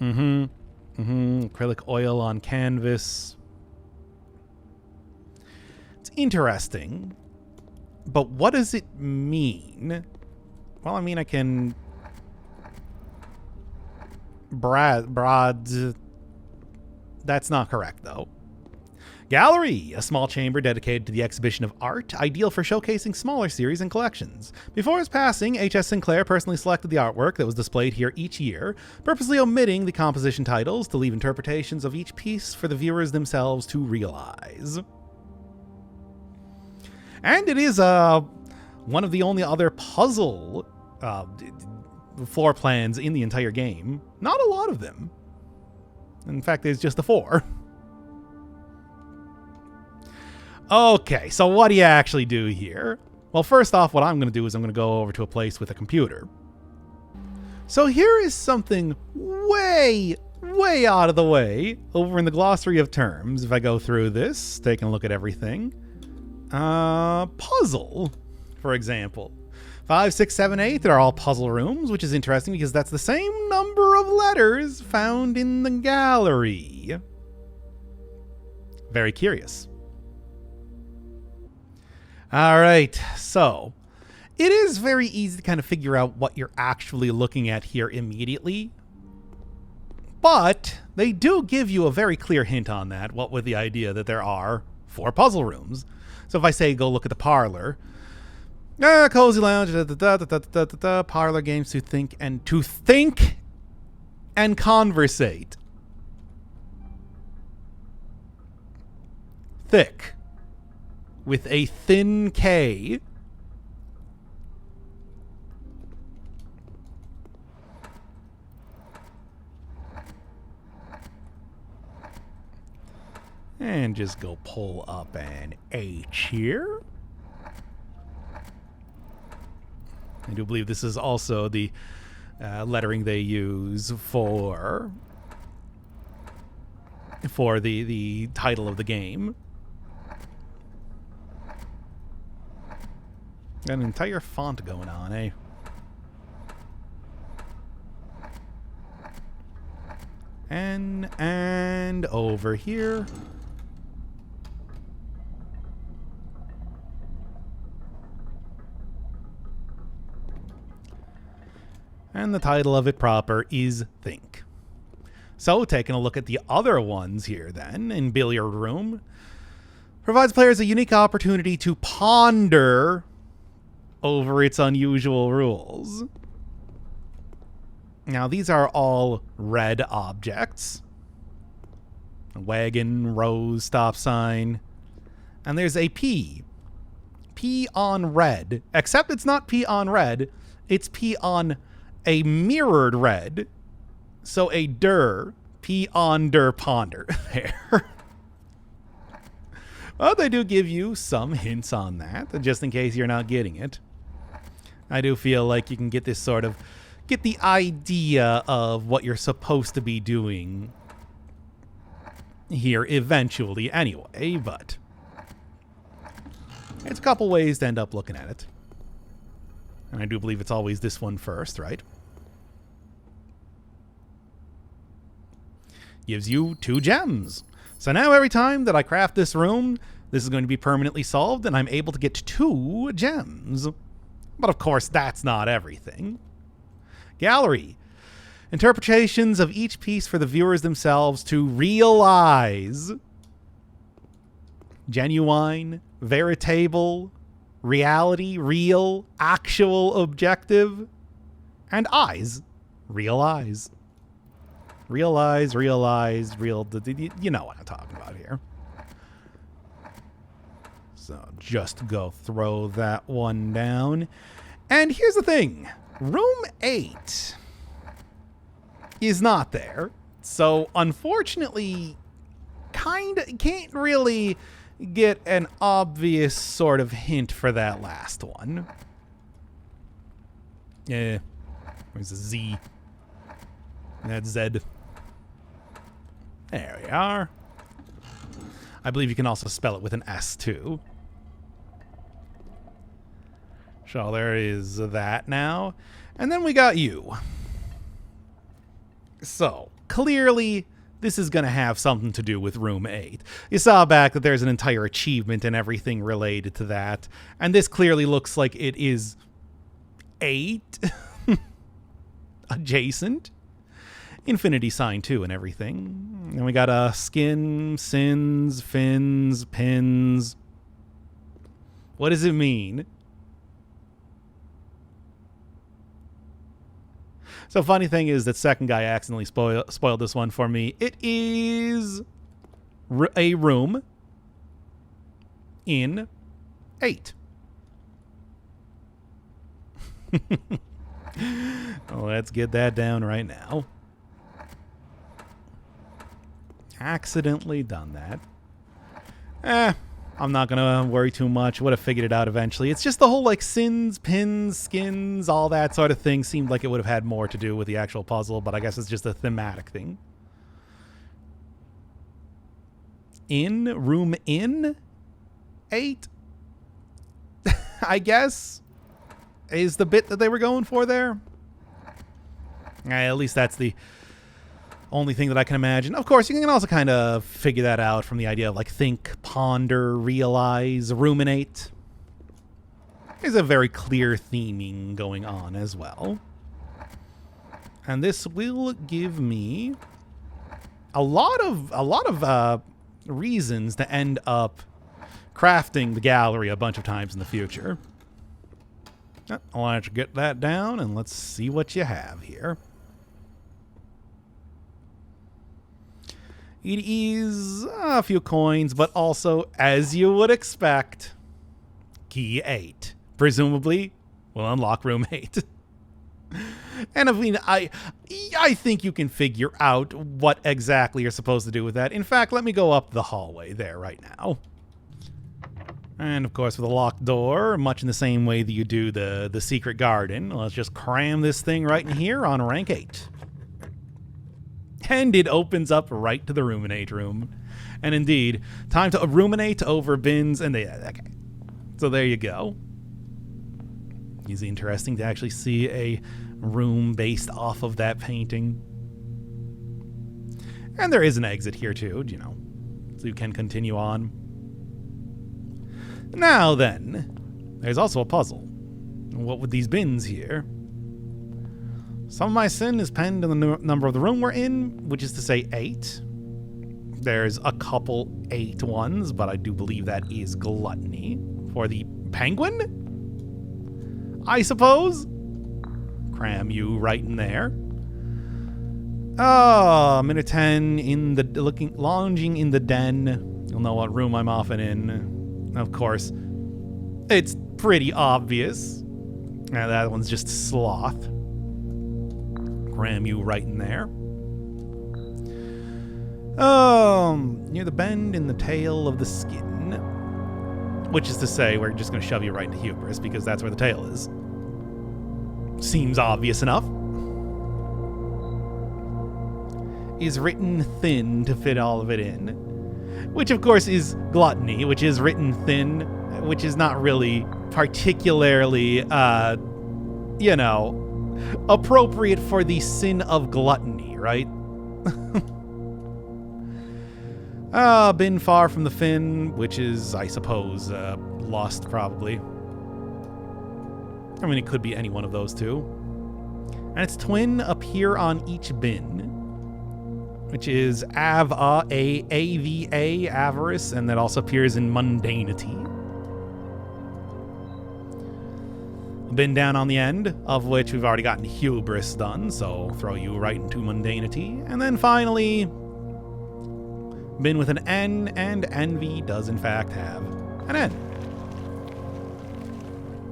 acrylic oil on canvas. It's interesting, but what does it mean? Well, I mean, I can that's not correct, though. Gallery, a small chamber dedicated to the exhibition of art, ideal for showcasing smaller series and collections. Before his passing, H.S. Sinclair personally selected the artwork that was displayed here each year, purposely omitting the composition titles to leave interpretations of each piece for the viewers themselves to realize. And it is one of the only other puzzle floor plans in the entire game. Not a lot of them. In fact, there's just the 4. Okay, so what do you actually do here? Well, first off, what I'm going to do is I'm going to go over to a place with a computer. So here is something way out of the way over in the glossary of terms. If I go through this, taking a look at everything. Puzzle, for example. 5, 6, 7, 8, they're all puzzle rooms, which is interesting because that's the same number of letters found in the gallery. Very curious. All right, so it is very easy to kind of figure out what you're actually looking at here immediately. But they do give you a very clear hint on that, what with the idea that there are 4 puzzle rooms. So if I say go look at the parlor, cozy lounge, parlor games to think and conversate. Thick. With a thin K. And just go pull up an H here. I do believe this is also the lettering they use for the title of the game. Got an entire font going on, eh? And over here. And the title of it proper is Think. So, taking a look at the other ones here then, in Billiard Room, provides players a unique opportunity to ponder over its unusual rules. Now, these are all red objects. A wagon, rose, stop sign. And there's a P. P on red. Except it's not P on red. It's P on a mirrored red. So a der. P on der ponder. There. Well, they do give you some hints on that, just in case you're not getting it. I do feel like you can get this sort of... get the idea of what you're supposed to be doing here eventually anyway, but it's a couple ways to end up looking at it. And I do believe it's always this one first, right? Gives you 2 gems. So now every time that I craft this room, this is going to be permanently solved, and I'm able to get 2 gems. But of course, that's not everything. Gallery. Interpretations of each piece for the viewers themselves to realize. Genuine, veritable, reality, real, actual, objective, and eyes. Real eyes. Real eyes, real... You know what I'm talking about here. So just go throw that one down. And here's the thing. Room 8 is not there. So unfortunately, can't really get an obvious sort of hint for that last one. Yeah. Where's the Z? That's Z. There we are. I believe you can also spell it with an S too. So there is that now. And then we got you. So, clearly, this is going to have something to do with Room 8. You saw back that there's an entire achievement and everything related to that. And this clearly looks like it is 8. Adjacent. Infinity sign, too, and everything. And we got skin, sins, fins, pins. What does it mean? So funny thing is that second guy accidentally spoiled this one for me. It is a room in 8. Let's get that down right now. Accidentally done that. I'm not going to worry too much. Would have figured it out eventually. It's just the whole like sins, pins, skins, all that sort of thing seemed like it would have had more to do with the actual puzzle, but I guess it's just a thematic thing. In room in 8, I guess, is the bit that they were going for there. At least that's the only thing that I can imagine. Of course, you can also kind of figure that out from the idea of like think, ponder, realize, ruminate. There's a very clear theming going on as well. And this will give me a lot of reasons to end up crafting the gallery a bunch of times in the future. I'll let you get that down, and let's see what you have here. It is a few coins, but also, as you would expect, key 8. Presumably, will unlock room 8. And I mean, I think you can figure out what exactly you're supposed to do with that. In fact, let me go up the hallway there right now. And of course, with a locked door, much in the same way that you do the secret garden, let's just cram this thing right in here on rank 8. And it opens up right to the ruminate room. And indeed, time to ruminate over bins and okay. So there you go. It's interesting to actually see a room based off of that painting. And there is an exit here too, you know, so you can continue on. Now then, there's also a puzzle. What with these bins here? Some of my sin is penned in the number of the room we're in, which is to say 8. There's a couple 8 ones, but I do believe that is gluttony for the penguin, I suppose. Cram you right in there. Oh, minute 10 in the lounging in the den. You'll know what room I'm often in. Of course, it's pretty obvious. Now that one's just sloth. Cram you right in there. Near the bend in the tail of the skin. Which is to say, we're just going to shove you right into hubris because that's where the tail is. Seems obvious enough. Is written thin to fit all of it in. Which, of course, is gluttony, which is written thin, which is not really particularly, you know, appropriate for the sin of gluttony, right? Been far from the fin, which is, I suppose, lust, probably. I mean, it could be any one of those two. And its twin appear on each bin, which is Ava, A-V-A, avarice, and that also appears in mundanity. A bin down on the end, of which we've already gotten hubris done, so throw you right into mundanity. And then finally, bin with an N, and envy does in fact have an N.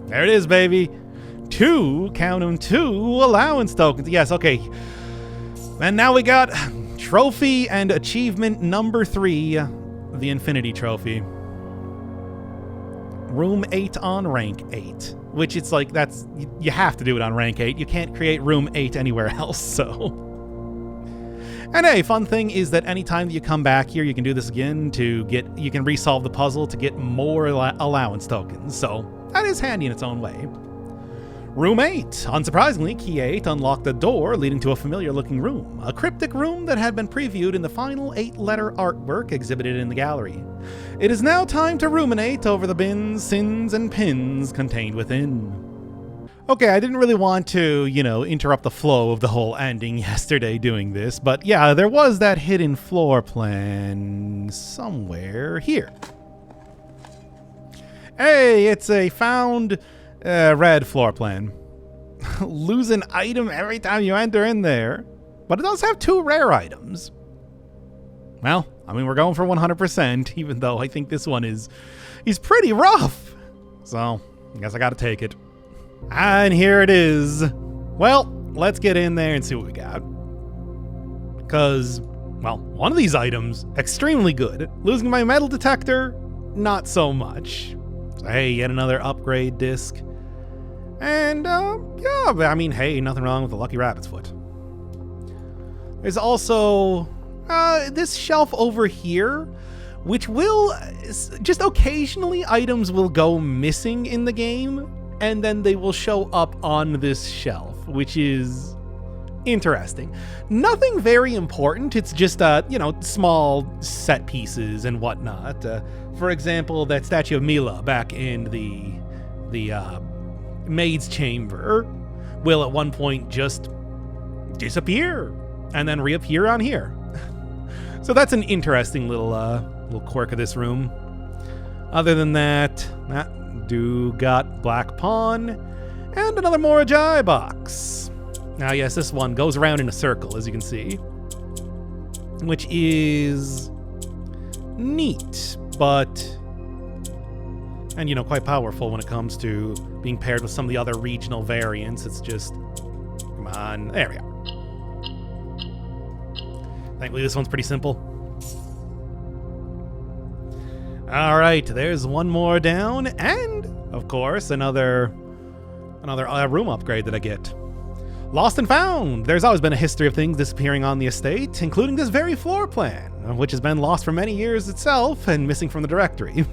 There it is, baby. 2, count them, 2 allowance tokens. Yes, okay. And now we got trophy and achievement number 3, the Infinity Trophy. Room 8 on rank 8, which it's like, that's, you have to do it on rank 8. You can't create room 8 anywhere else, so. And hey, fun thing is that anytime that you come back here, you can do this again to get, you can resolve the puzzle to get more allowance tokens, so that is handy in its own way. Room 8. Unsurprisingly, key 8 unlocked a door leading to a familiar-looking room. A cryptic room that had been previewed in the final 8-letter artwork exhibited in the gallery. It is now time to ruminate over the bins, sins, and pins contained within. Okay, I didn't really want to, you know, interrupt the flow of the whole ending yesterday doing this, but yeah, there was that hidden floor plan somewhere here. Hey, it's a found red floor plan. Lose an item every time you enter in there, but it does have 2 rare items. Well, I mean, we're going for 100%, even though I think this one is pretty rough. So, I guess I gotta take it. And here it is. Well, let's get in there and see what we got. Because, well, one of these items, extremely good. Losing my metal detector, not so much. So, hey, yet another upgrade disc. And, yeah, I mean, hey, nothing wrong with a lucky rabbit's foot. There's also this shelf over here, which will, just occasionally items will go missing in the game, and then they will show up on this shelf, which is interesting. Nothing very important. It's just, you know, small set pieces and whatnot. For example, that statue of Mila back in the maid's chamber will at one point just disappear and then reappear on here. So that's an interesting little quirk of this room. Other than that, do got black pawn and another Morajai box. Now, yes, this one goes around in a circle, as you can see, which is neat, but, and quite powerful when it comes to being paired with some of the other regional variants. It's just, come on, there we go. Thankfully, this one's pretty simple. All right, there's one more down, and of course, another room upgrade that I get. Lost and found. There's always been a history of things disappearing on the estate, including this very floor plan, which has been lost for many years itself and missing from the directory.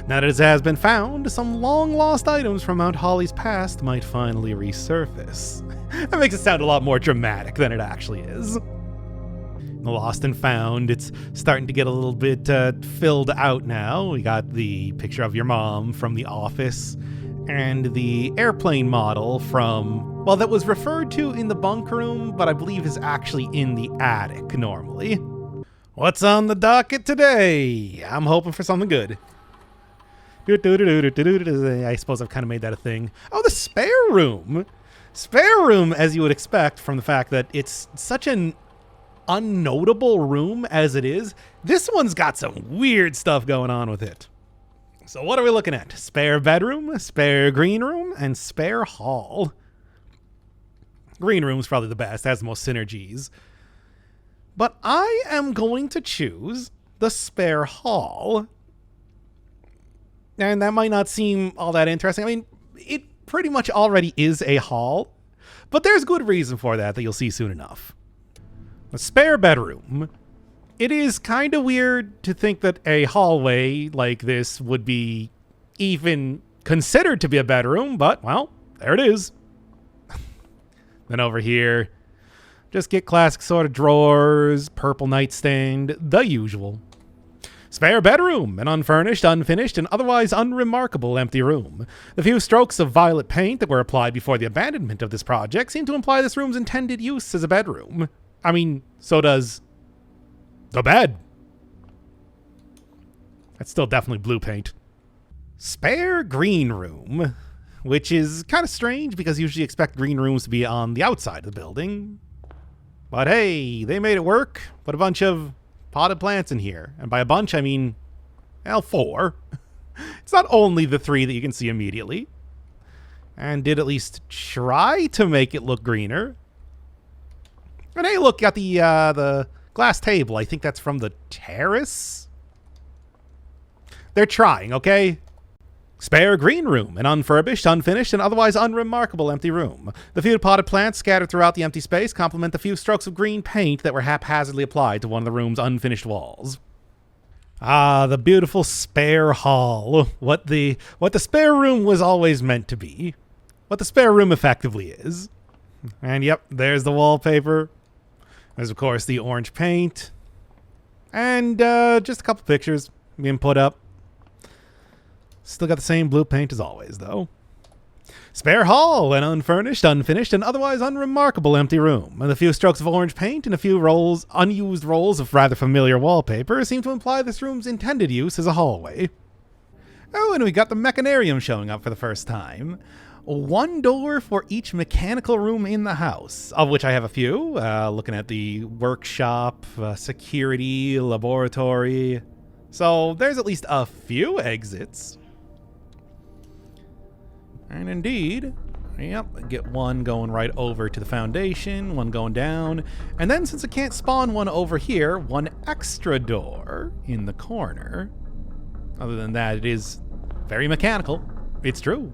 Now that it has been found, some long-lost items from Mount Holly's past might finally resurface. That makes it sound a lot more dramatic than it actually is. Lost and found, it's starting to get a little bit filled out now. We got the picture of your mom from the office, and the airplane model from, well, that was referred to in the bunk room, but I believe is actually in the attic normally. What's on the docket today? I'm hoping for something good. I suppose I've kind of made that a thing. Oh, the spare room. Spare room, as you would expect from the fact that it's such an unnotable room as it is. This one's got some weird stuff going on with it. So what are we looking at? Spare bedroom, spare green room, and spare hall. Green room's probably the best, has the most synergies. But I am going to choose the spare hall. And that might not seem all that interesting. I mean, it pretty much already is a hall, but there's good reason for that you'll see soon enough. A spare bedroom. It is kind of weird to think that a hallway like this would be even considered to be a bedroom, but, well, there it is. Then over here, just get classic sort of drawers, purple nightstand, the usual. Spare bedroom, an unfurnished, unfinished, and otherwise unremarkable empty room. The few strokes of violet paint that were applied before the abandonment of this project seem to imply this room's intended use as a bedroom. I mean, so does the bed. That's still definitely blue paint. Spare green room, which is kind of strange because you usually expect green rooms to be on the outside of the building. But hey, they made it work. Put a bunch of potted plants in here. And by a bunch, I mean, well, 4. It's not only the 3 that you can see immediately. And did at least try to make it look greener. And hey, look, got the glass table. I think that's from the terrace. They're trying, okay? Spare green room, an unfurbished, unfinished, and otherwise unremarkable empty room. The few potted plants scattered throughout the empty space complement the few strokes of green paint that were haphazardly applied to one of the room's unfinished walls. Ah, the beautiful spare hall. What the spare room was always meant to be. What the spare room effectively is. And yep, there's the wallpaper. There's, of course, the orange paint. And just a couple pictures being put up. Still got the same blue paint as always, though. Spare hall, an unfurnished, unfinished, and otherwise unremarkable empty room. And a few strokes of orange paint and a few unused rolls of rather familiar wallpaper seem to imply this room's intended use as a hallway. Oh, and we got the Mechanarium showing up for the first time. 1 door for each mechanical room in the house, of which I have a few. Looking at the workshop, security, laboratory. So there's at least a few exits. And indeed, yep, get one going right over to the foundation, one going down. And then since I can't spawn one over here, 1 extra door in the corner. Other than that, it is very mechanical. It's true.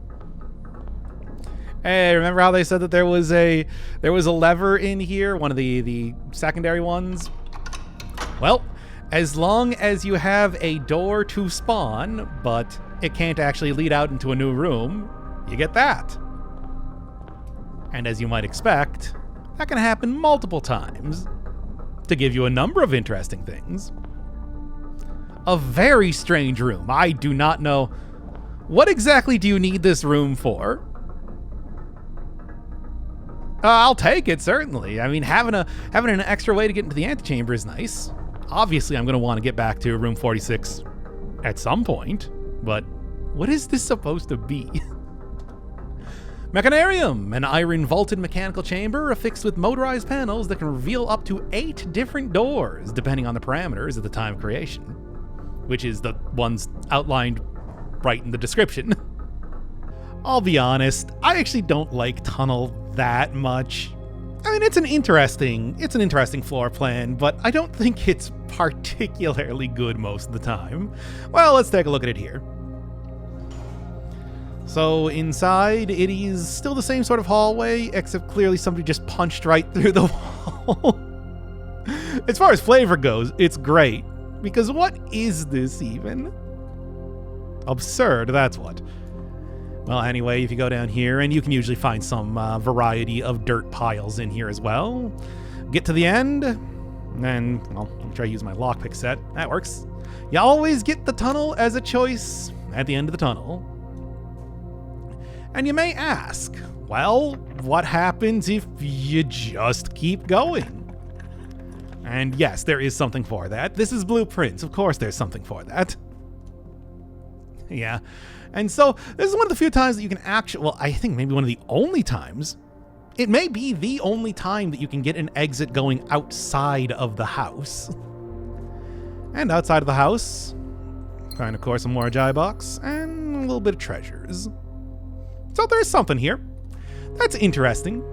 Hey, remember how they said that there was a lever in here, one of the secondary ones? Well, as long as you have a door to spawn, but it can't actually lead out into a new room, you get that. And as you might expect, that can happen multiple times to give you a number of interesting things. A very strange room. I do not know What exactly do you need this room for? I'll take it, certainly. I mean, having an extra way to get into the antechamber is nice. Obviously, I'm going to want to get back to room 46 at some point, but what is this supposed to be? Mechanarium, an iron vaulted mechanical chamber affixed with motorized panels that can reveal up to 8 different doors, depending on the parameters at the time of creation, which is the ones outlined right in the description. I'll be honest, I actually don't like Tunnel that much. I mean, it's an interesting floor plan, but I don't think it's particularly good most of the time. Well, let's take a look at it here. So inside, it is still the same sort of hallway, except clearly somebody just punched right through the wall. As far as flavor goes, it's great, because what is this even? Absurd, that's what. Well, anyway, if you go down here, and you can usually find some variety of dirt piles in here as well. Get to the end, and, well, I'll try to use my lockpick set. That works. You always get the tunnel as a choice at the end of the tunnel. And you may ask, well, what happens if you just keep going? And yes, there is something for that. This is blueprints. Of course there's something for that. Yeah. And so this is one of the few times that you can actually, well, I think maybe one of the only times, it may be the only time that you can get an exit going outside of the house. And outside of the house, find, of course, a more Ajay box and a little bit of treasures. So there's something here. That's interesting,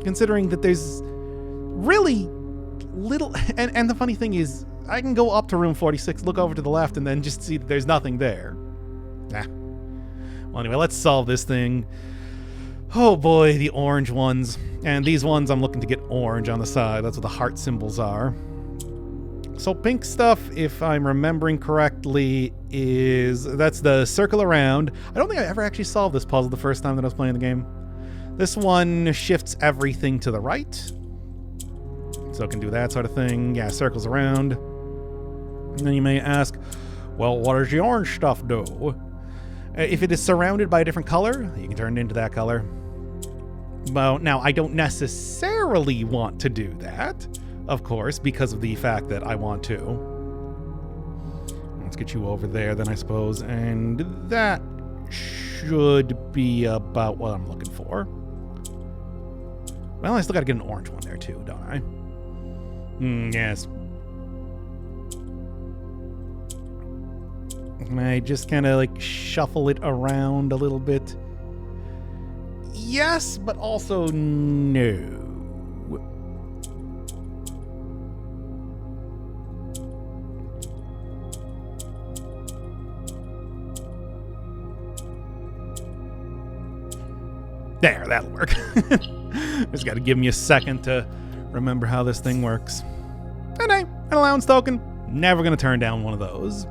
considering that there's really little, and the funny thing is, I can go up to room 46, look over to the left, and then just see that there's nothing there. Well, anyway, let's solve this thing. Oh boy, the orange ones. And these ones, I'm looking to get orange on the side. That's what the heart symbols are. So pink stuff, if I'm remembering correctly, that's the circle around. I don't think I ever actually solved this puzzle the first time that I was playing the game. This one shifts everything to the right. So it can do that sort of thing. Yeah, circles around. And then you may ask, well, what does the orange stuff do? If it is surrounded by a different color, you can turn it into that color. Well, now, I don't necessarily want to do that, of course, because of the fact that I want to. Let's get you over there then, I suppose, and that should be about what I'm looking for. Well, I still gotta get an orange one there too, don't I? Yes. Can I just kind of like shuffle it around a little bit? Yes, but also no. There, that'll work. Just got to give me a second to remember how this thing works. And hey, an allowance token. Never going to turn down one of those.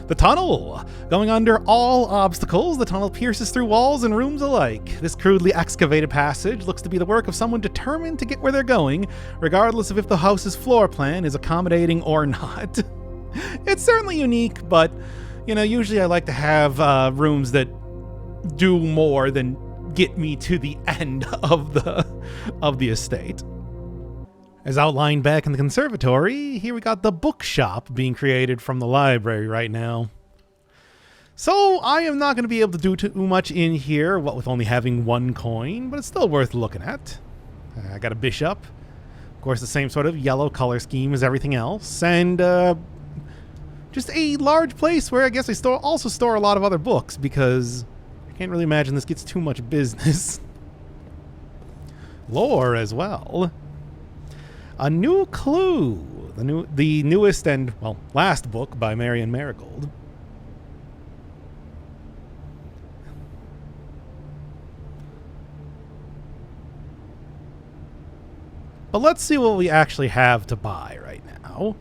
The tunnel. Going under all obstacles, the tunnel pierces through walls and rooms alike. This crudely excavated passage looks to be the work of someone determined to get where they're going, regardless of if the house's floor plan is accommodating or not. It's certainly unique, but, you know, usually I like to have rooms that do more than get me to the end of the estate. As outlined back in the conservatory, here we got the bookshop being created from the library right now. So I am not going to be able to do too much in here, what with only having one coin, but it's still worth looking at. I got a bishop. Of course, the same sort of yellow color scheme as everything else, and just a large place where I guess I also store a lot of other books, because I can't really imagine this gets too much business. Lore as well. A new clue. The newest and, well, last book by Marion Marigold. But let's see what we actually have to buy right now.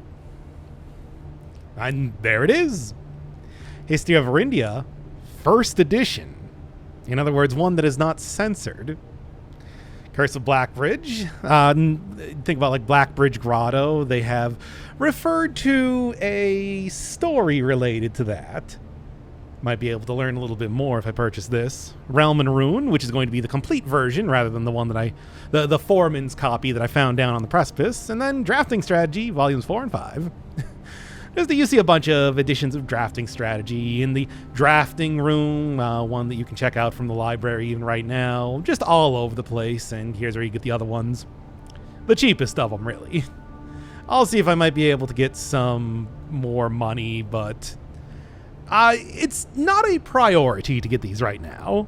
And there it is. History of Arindia, first edition. In other words, one that is not censored. Curse of Blackbridge. Think about like Blackbridge Grotto. They have referred to a story related to that. Might be able to learn a little bit more if I purchase this. Realm and Rune, which is going to be the complete version rather than the one that the Foreman's copy that I found down on the precipice. And then Drafting Strategy, Volumes 4 and 5. You see a bunch of editions of Drafting Strategy in the Drafting Room, one that you can check out from the library even right now. Just all over the place, and here's where you get the other ones. The cheapest of them, really. I'll see if I might be able to get some more money, but it's not a priority to get these right now.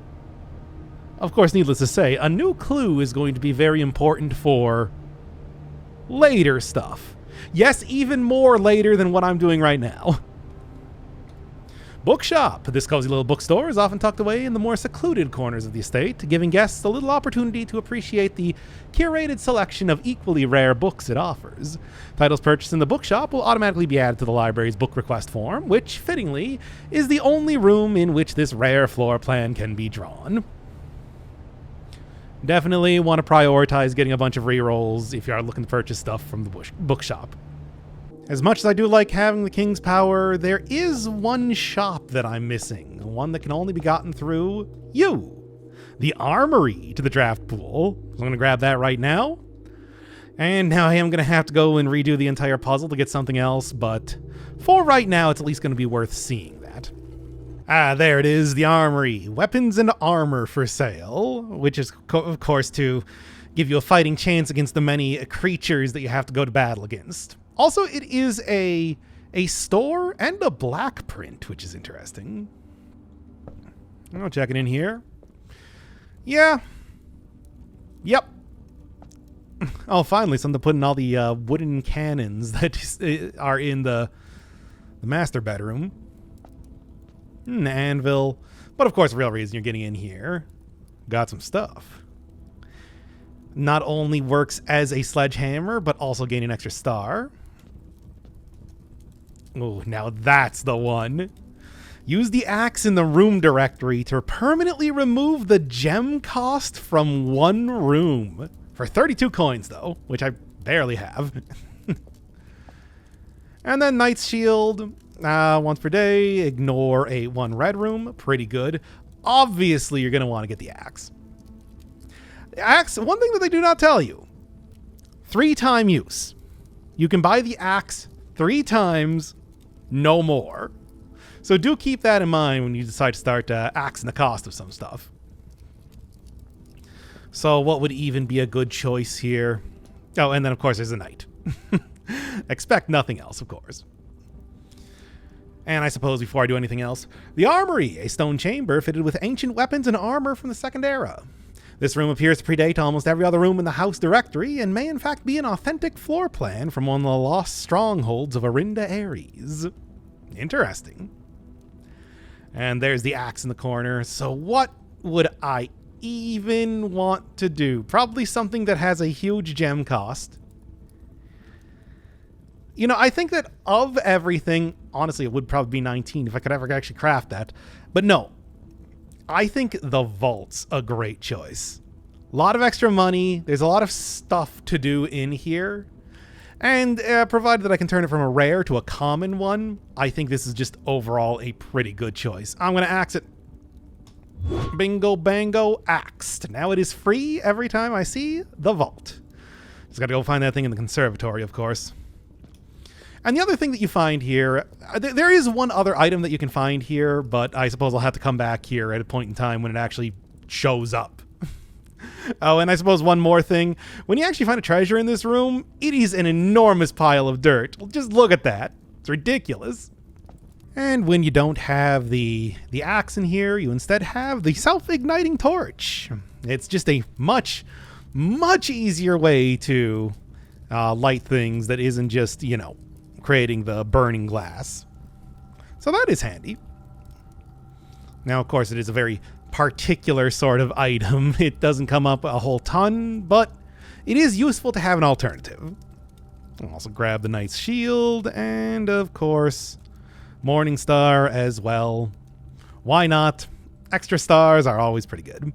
Of course, needless to say, a new clue is going to be very important for later stuff. Yes, even more later than what I'm doing right now. Bookshop. This cozy little bookstore is often tucked away in the more secluded corners of the estate, giving guests a little opportunity to appreciate the curated selection of equally rare books it offers. Titles purchased in the bookshop will automatically be added to the library's book request form, which, fittingly, is the only room in which this rare floor plan can be drawn. Definitely want to prioritize getting a bunch of rerolls if you are looking to purchase stuff from the bookshop. As much as I do like having the King's Power, there is one shop that I'm missing. One that can only be gotten through you. The Armory to the draft pool. So I'm going to grab that right now. And now I am going to have to go and redo the entire puzzle to get something else, but for right now, it's at least going to be worth seeing that. Ah, there it is, the Armory. Weapons and armor for sale, which is, of course, to give you a fighting chance against the many creatures that you have to go to battle against. Also, it is a store and a black print, which is interesting. I'll check it in here. Yeah. Yep. Oh, finally, something to put in all the wooden cannons that are in the master bedroom. An anvil. But of course, the real reason you're getting in here, got some stuff. Not only works as a sledgehammer, but also gain an extra star. Oh, now that's the one. Use the axe in the room directory to permanently remove the gem cost from one room. For 32 coins, though, which I barely have. And then Knight's Shield. Once per day, ignore a 1 red room. Pretty good. Obviously, you're going to want to get the axe. The axe, one thing that they do not tell you. 3-time use. You can buy the axe 3 times, no more. So do keep that in mind when you decide to start axing the cost of some stuff. So what would even be a good choice here? Oh, and then of course there's a knight. Expect nothing else, of course. And I suppose before I do anything else, the Armory, a stone chamber fitted with ancient weapons and armor from the Second Era. This room appears to predate almost every other room in the house directory and may in fact be an authentic floor plan from one of the lost strongholds of Arinda Ares. Interesting. And there's the axe in the corner. So what would I even want to do? Probably something that has a huge gem cost. You know, I think that of everything, honestly, it would probably be 19 if I could ever actually craft that. But no, I think the vault's a great choice. A lot of extra money. There's a lot of stuff to do in here. And provided that I can turn it from a rare to a common one, I think this is just overall a pretty good choice. I'm going to axe it. Bingo, bango, axed. Now it is free every time I see the vault. Just got to go find that thing in the conservatory, of course. And the other thing that you find here, there is one other item that you can find here, but I suppose I'll have to come back here at a point in time when it actually shows up. Oh, and I suppose one more thing. When you actually find a treasure in this room, it is an enormous pile of dirt. Just look at that. It's ridiculous. And when you don't have the axe in here, you instead have the self-igniting torch. It's just a much, much easier way to light things that isn't just, you know, creating the burning glass. So that is handy. Now, of course, it is a very particular sort of item. It doesn't come up a whole ton, but it is useful to have an alternative. I'll also grab the Knight's Shield and, of course, Morning Star as well. Why not? Extra stars are always pretty good.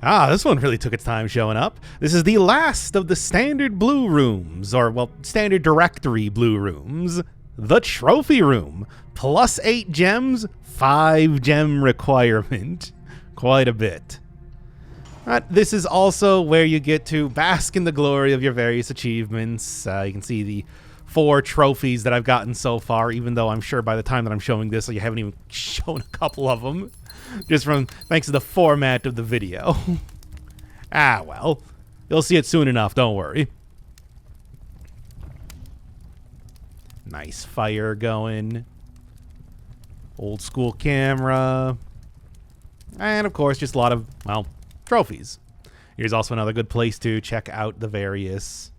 Ah, this one really took its time showing up. This is the last of the standard blue rooms, or, well, standard directory blue rooms. the trophy room. Plus 8 gems, 5 gem requirement. Quite a bit. This is also where you get to bask in the glory of your various achievements. You can see the 4 trophies that I've gotten so far, even though I'm sure by the time that I'm showing this, you haven't even shown a couple of them. Just thanks to the format of the video. Well. You'll see it soon enough, don't worry. Nice fire going. Old school camera. And of course, just a lot of, well, trophies. Here's also another good place to check out the various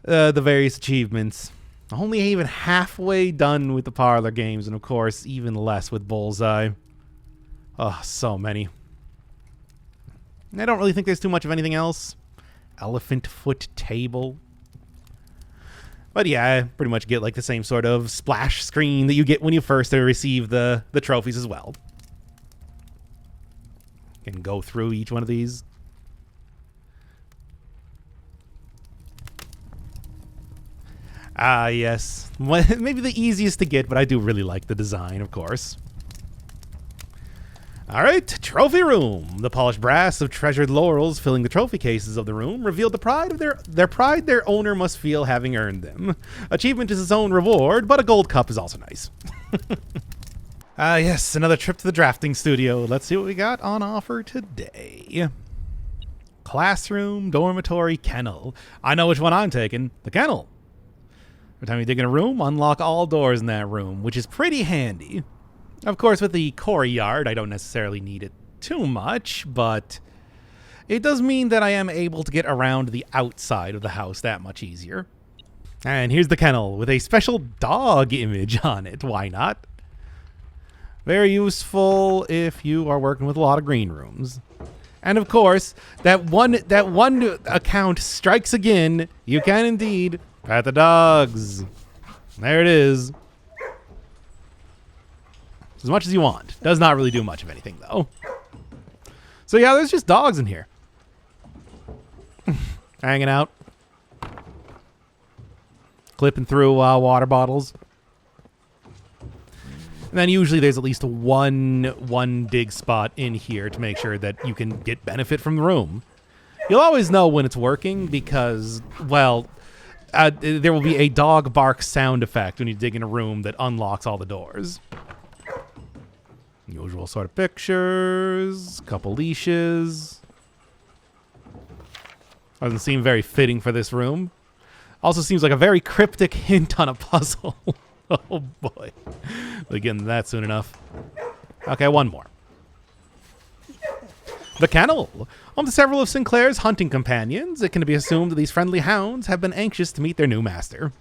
achievements. Only even halfway done with the parlor games, and of course, even less with Bullseye. Oh, so many. I don't really think there's too much of anything else. Elephant foot table. But yeah, I pretty much get like the same sort of splash screen that you get when you first receive the trophies as well. Can go through each one of these. Yes. Maybe the easiest to get, but I do really like the design, of course. All right, trophy room. The polished brass of treasured laurels filling the trophy cases of the room revealed the pride of their owner must feel having earned them. Achievement is its own reward, but a gold cup is also nice. Yes, another trip to the drafting studio. Let's see what we got on offer today. Classroom, dormitory, kennel. I know which one I'm taking. The kennel. Every time you dig in a room, unlock all doors in that room, which is pretty handy. Of course, with the Courtyard, I don't necessarily need it too much, but it does mean that I am able to get around the outside of the house that much easier. And here's the kennel with a special dog image on it. Why not? Very useful if you are working with a lot of green rooms. And of course, that one account strikes again. You can indeed pet the dogs. There it is. As much as you want. Does not really do much of anything, though. So yeah, there's just dogs in here. Hanging out. Clipping through water bottles. And then usually there's at least one dig spot in here to make sure that you can get benefit from the room. You'll always know when it's working because, well, there will be a dog bark sound effect when you dig in a room that unlocks all the doors. Usual sort of pictures, couple leashes. Doesn't seem very fitting for this room. Also seems like a very cryptic hint on a puzzle. Oh boy. We'll get into that soon enough. Okay, one more. The kennel. Home to several of Sinclair's hunting companions, it can be assumed that these friendly hounds have been anxious to meet their new master.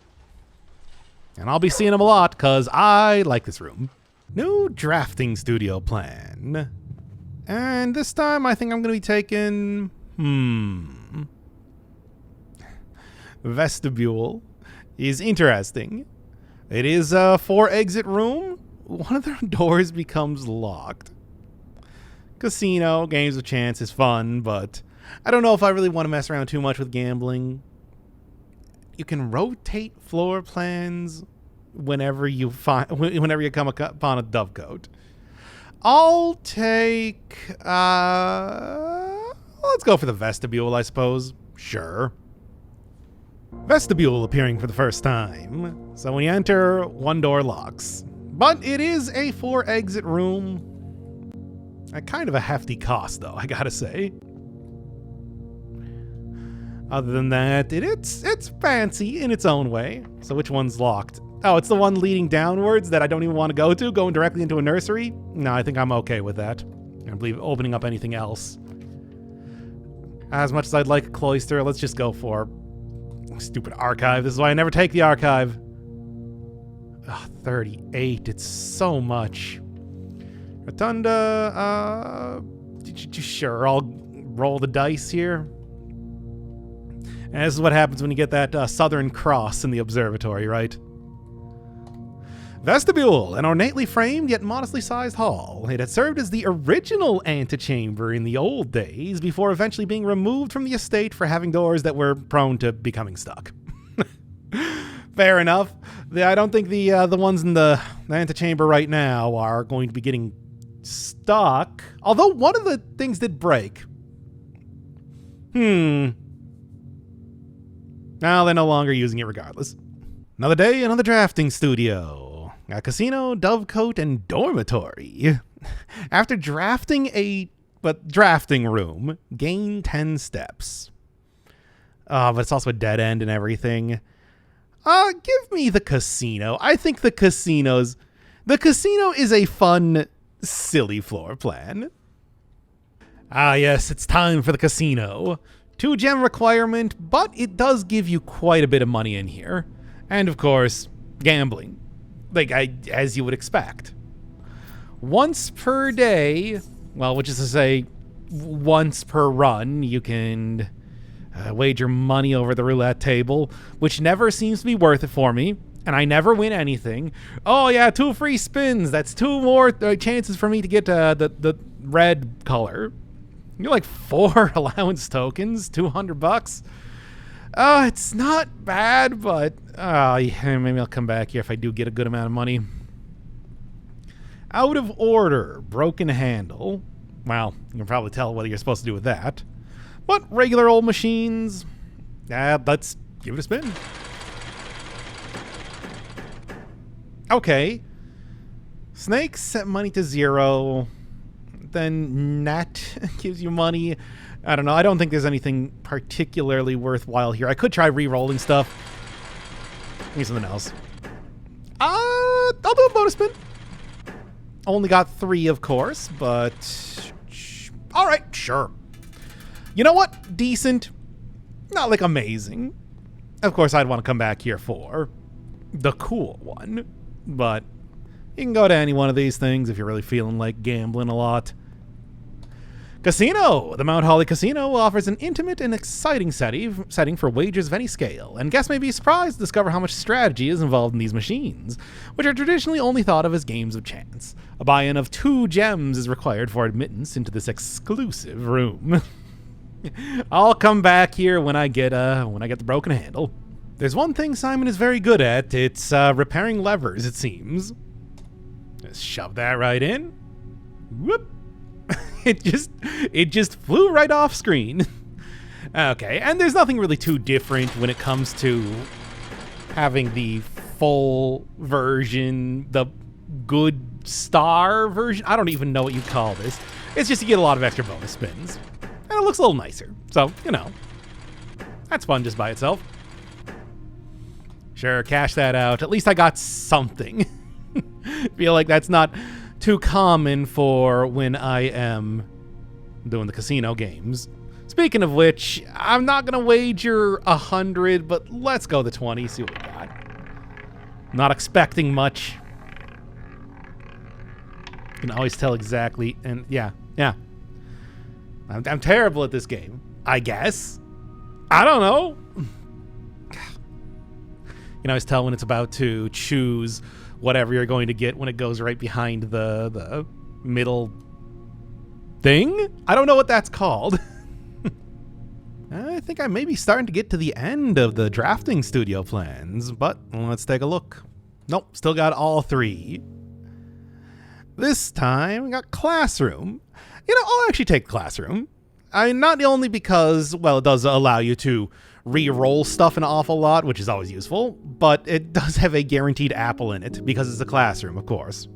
And I'll be seeing them a lot because I like this room. New drafting studio plan. And this time I think I'm going to be taking... Vestibule is interesting. It is a 4-exit room. One of the doors becomes locked. Casino, games of chance is fun, but I don't know if I really want to mess around too much with gambling. You can rotate floor plans whenever you come upon a dovecote. I'll take let's go for the vestibule, I suppose. Sure. Vestibule appearing for the first time. So when you enter, one door locks. But it is a 4-exit room. At kind of a hefty cost, though, I gotta say. Other than that, it's fancy in its own way. So which one's locked? Oh, it's the one leading downwards that I don't even want to go to, going directly into a nursery? No, I think I'm okay with that. I don't believe opening up anything else. As much as I'd like a cloister, let's just go for stupid archive. This is why I never take the archive. Ugh, 38. It's so much. Rotunda. Sure, I'll roll the dice here. And this is what happens when you get that Southern Cross in the observatory, right? Vestibule, an ornately framed yet modestly sized hall. It had served as the original antechamber in the old days before eventually being removed from the estate for having doors that were prone to becoming stuck. Fair enough. I don't think the ones in the antechamber right now are going to be getting stuck. Although one of the things did break. Now they're no longer using it regardless. Another day, another drafting studio. A casino, dovecote, and dormitory. After drafting drafting room, gain 10 steps. But it's also a dead end and everything. Give me the casino. I think the casino is a fun, silly floor plan. Ah, yes, it's time for the casino. 2 gem requirement, but it does give you quite a bit of money in here. And of course, gambling. As you would expect. Once per day, well, which is to say, once per run, you can wager money over the roulette table, which never seems to be worth it for me, and I never win anything. Oh yeah, 2 free spins. That's 2 more chances for me to get the red color. You're like 4 allowance tokens, $200. It's not bad, but yeah, maybe I'll come back here if I do get a good amount of money. Out of order, broken handle. Well, you can probably tell what you're supposed to do with that. But regular old machines, let's give it a spin. Okay. Snakes set money to 0. Then net gives you money. I don't know. I don't think there's anything particularly worthwhile here. I could try re-rolling stuff. Give me something else. I'll do a bonus spin. Only got 3, of course, but all right, sure. You know what? Decent. Not like amazing. Of course, I'd want to come back here for the cool one, but you can go to any one of these things if you're really feeling like gambling a lot. Casino! The Mount Holly Casino offers an intimate and exciting setting for wagers of any scale, and guests may be surprised to discover how much strategy is involved in these machines, which are traditionally only thought of as games of chance. A buy-in of 2 gems is required for admittance into this exclusive room. I'll come back here when I get the broken handle. There's one thing Simon is very good at. It's repairing levers, it seems. Just shove that right in. Whoop. It just flew right off screen. Okay, and there's nothing really too different when it comes to having the full version, the good star version. I don't even know what you call this. It's just you get a lot of extra bonus spins. And it looks a little nicer. So, you know, that's fun just by itself. Sure, cash that out. At least I got something. Feel like that's not too common for when I am doing the casino games. Speaking of which, I'm not going to wager 100, but let's go the 20, see what we got. Not expecting much. You can always tell exactly, and yeah. I'm terrible at this game, I guess. I don't know. You can always tell when it's about to choose whatever you're going to get when it goes right behind the middle thing. I don't know what that's called. I think I may be starting to get to the end of the drafting studio plans, but let's take a look. Nope, still got all 3. This time we got classroom. You know, I'll actually take classroom. Not only because, well, it does allow you to re-roll stuff an awful lot, which is always useful, but it does have a guaranteed apple in it because it's a classroom, of course.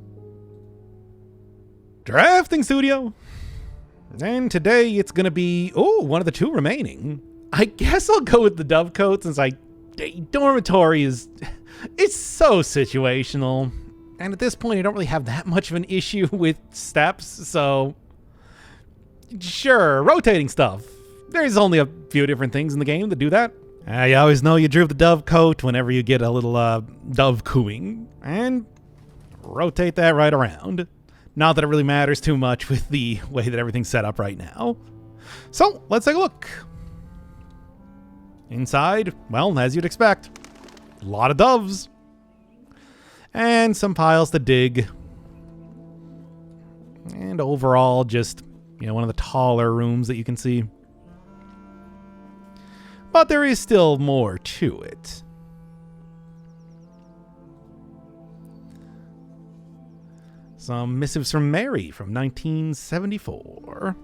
Drafting studio. And today it's going to be, one of the 2 remaining. I guess I'll go with the dovecote since dormitory is, it's so situational. And at this point, I don't really have that much of an issue with steps, so sure, rotating stuff. There's only a few different things in the game that do that. You always know you drew the dovecote whenever you get a little dove cooing. And rotate that right around. Not that it really matters too much with the way that everything's set up right now. So, let's take a look. Inside, well, as you'd expect, a lot of doves. And some piles to dig. And overall, just, one of the taller rooms that you can see. But there is still more to it. Some missives from Mary from 1974.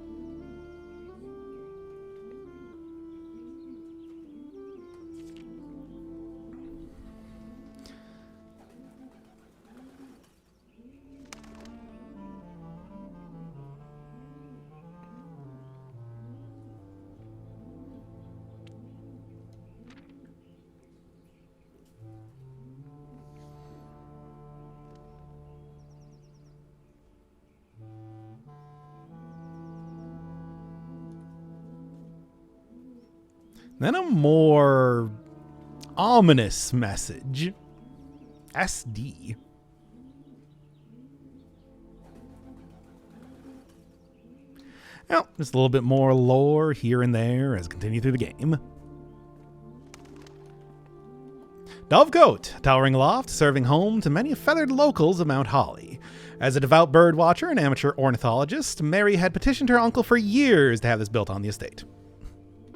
Then a more ominous message. SD. Well, just a little bit more lore here and there as we continue through the game. Dovecote, a towering loft serving home to many feathered locals of Mount Holly. As a devout bird watcher and amateur ornithologist, Mary had petitioned her uncle for years to have this built on the estate.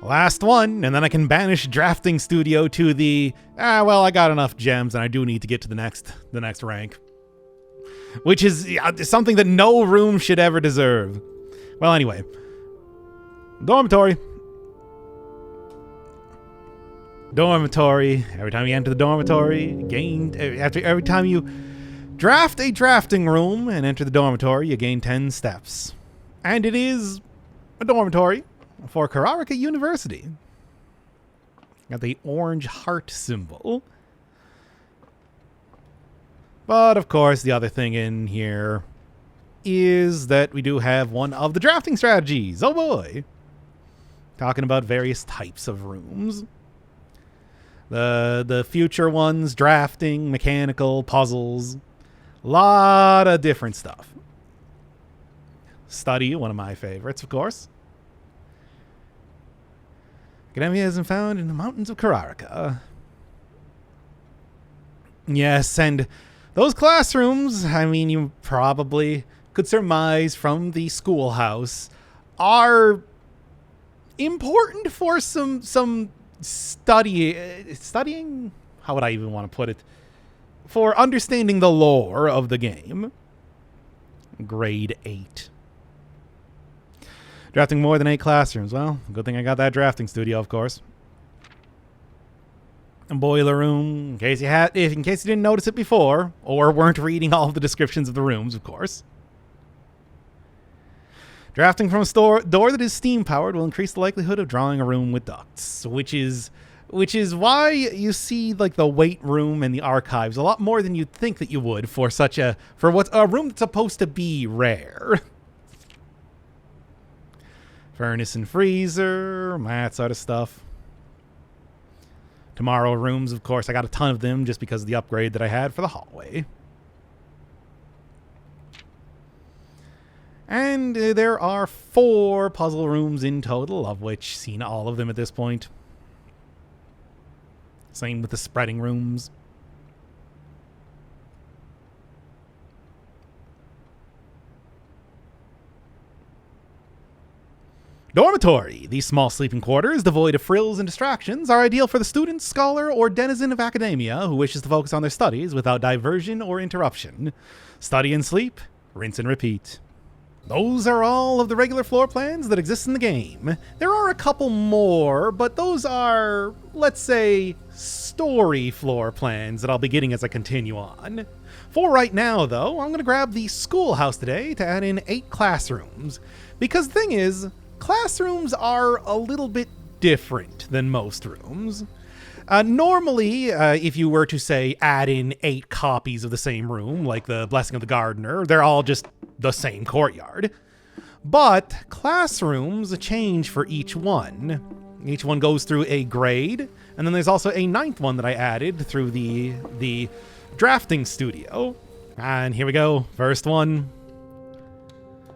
Last one, and then I can banish drafting studio to the, well, I got enough gems and I do need to get to the next rank. Which is something that no room should ever deserve. Well, anyway. Dormitory. Dormitory. Every time you enter the dormitory, every time you draft a drafting room and enter the dormitory, you gain 10 steps. And it is a dormitory for Kararaka University. Got the orange heart symbol. But, of course, the other thing in here is that we do have one of the drafting strategies. Oh, boy. Talking about various types of rooms. The future ones, drafting, mechanical, puzzles. A lot of different stuff. Study, one of my favorites, of course. Academia isn't found in the mountains of Kararaka. Yes, and those classrooms, I mean, you probably could surmise from the schoolhouse, are important for some studying? How would I even want to put it? For understanding the lore of the game. Grade 8. Drafting more than 8 classrooms. Well, good thing I got that drafting studio, of course. A boiler room, in case you didn't notice it before, or weren't reading all of the descriptions of the rooms, of course. Drafting from a door that is steam powered will increase the likelihood of drawing a room with ducts, which is why you see like the weight room and the archives a lot more than you'd think that you would for what's a room that's supposed to be rare. Furnace and freezer, that sort of stuff. Tomorrow rooms, of course, I got a ton of them just because of the upgrade that I had for the hallway. And there are 4 puzzle rooms in total, of which seen all of them at this point. Same with the spreading rooms. Dormitory. These small sleeping quarters, devoid of frills and distractions, are ideal for the student, scholar, or denizen of academia who wishes to focus on their studies without diversion or interruption. Study and sleep, rinse and repeat. Those are all of the regular floor plans that exist in the game. There are a couple more, but those are, let's say, story floor plans that I'll be getting as I continue on. For right now, though, I'm going to grab the schoolhouse today to add in 8 classrooms. Because the thing is, classrooms are a little bit different than most rooms. Normally, if you were to, say, add in 8 copies of the same room, like the Blessing of the Gardener, they're all just the same courtyard. But classrooms change for each one. Each one goes through a grade, and then there's also a 9th one that I added through the drafting studio. And here we go, first one.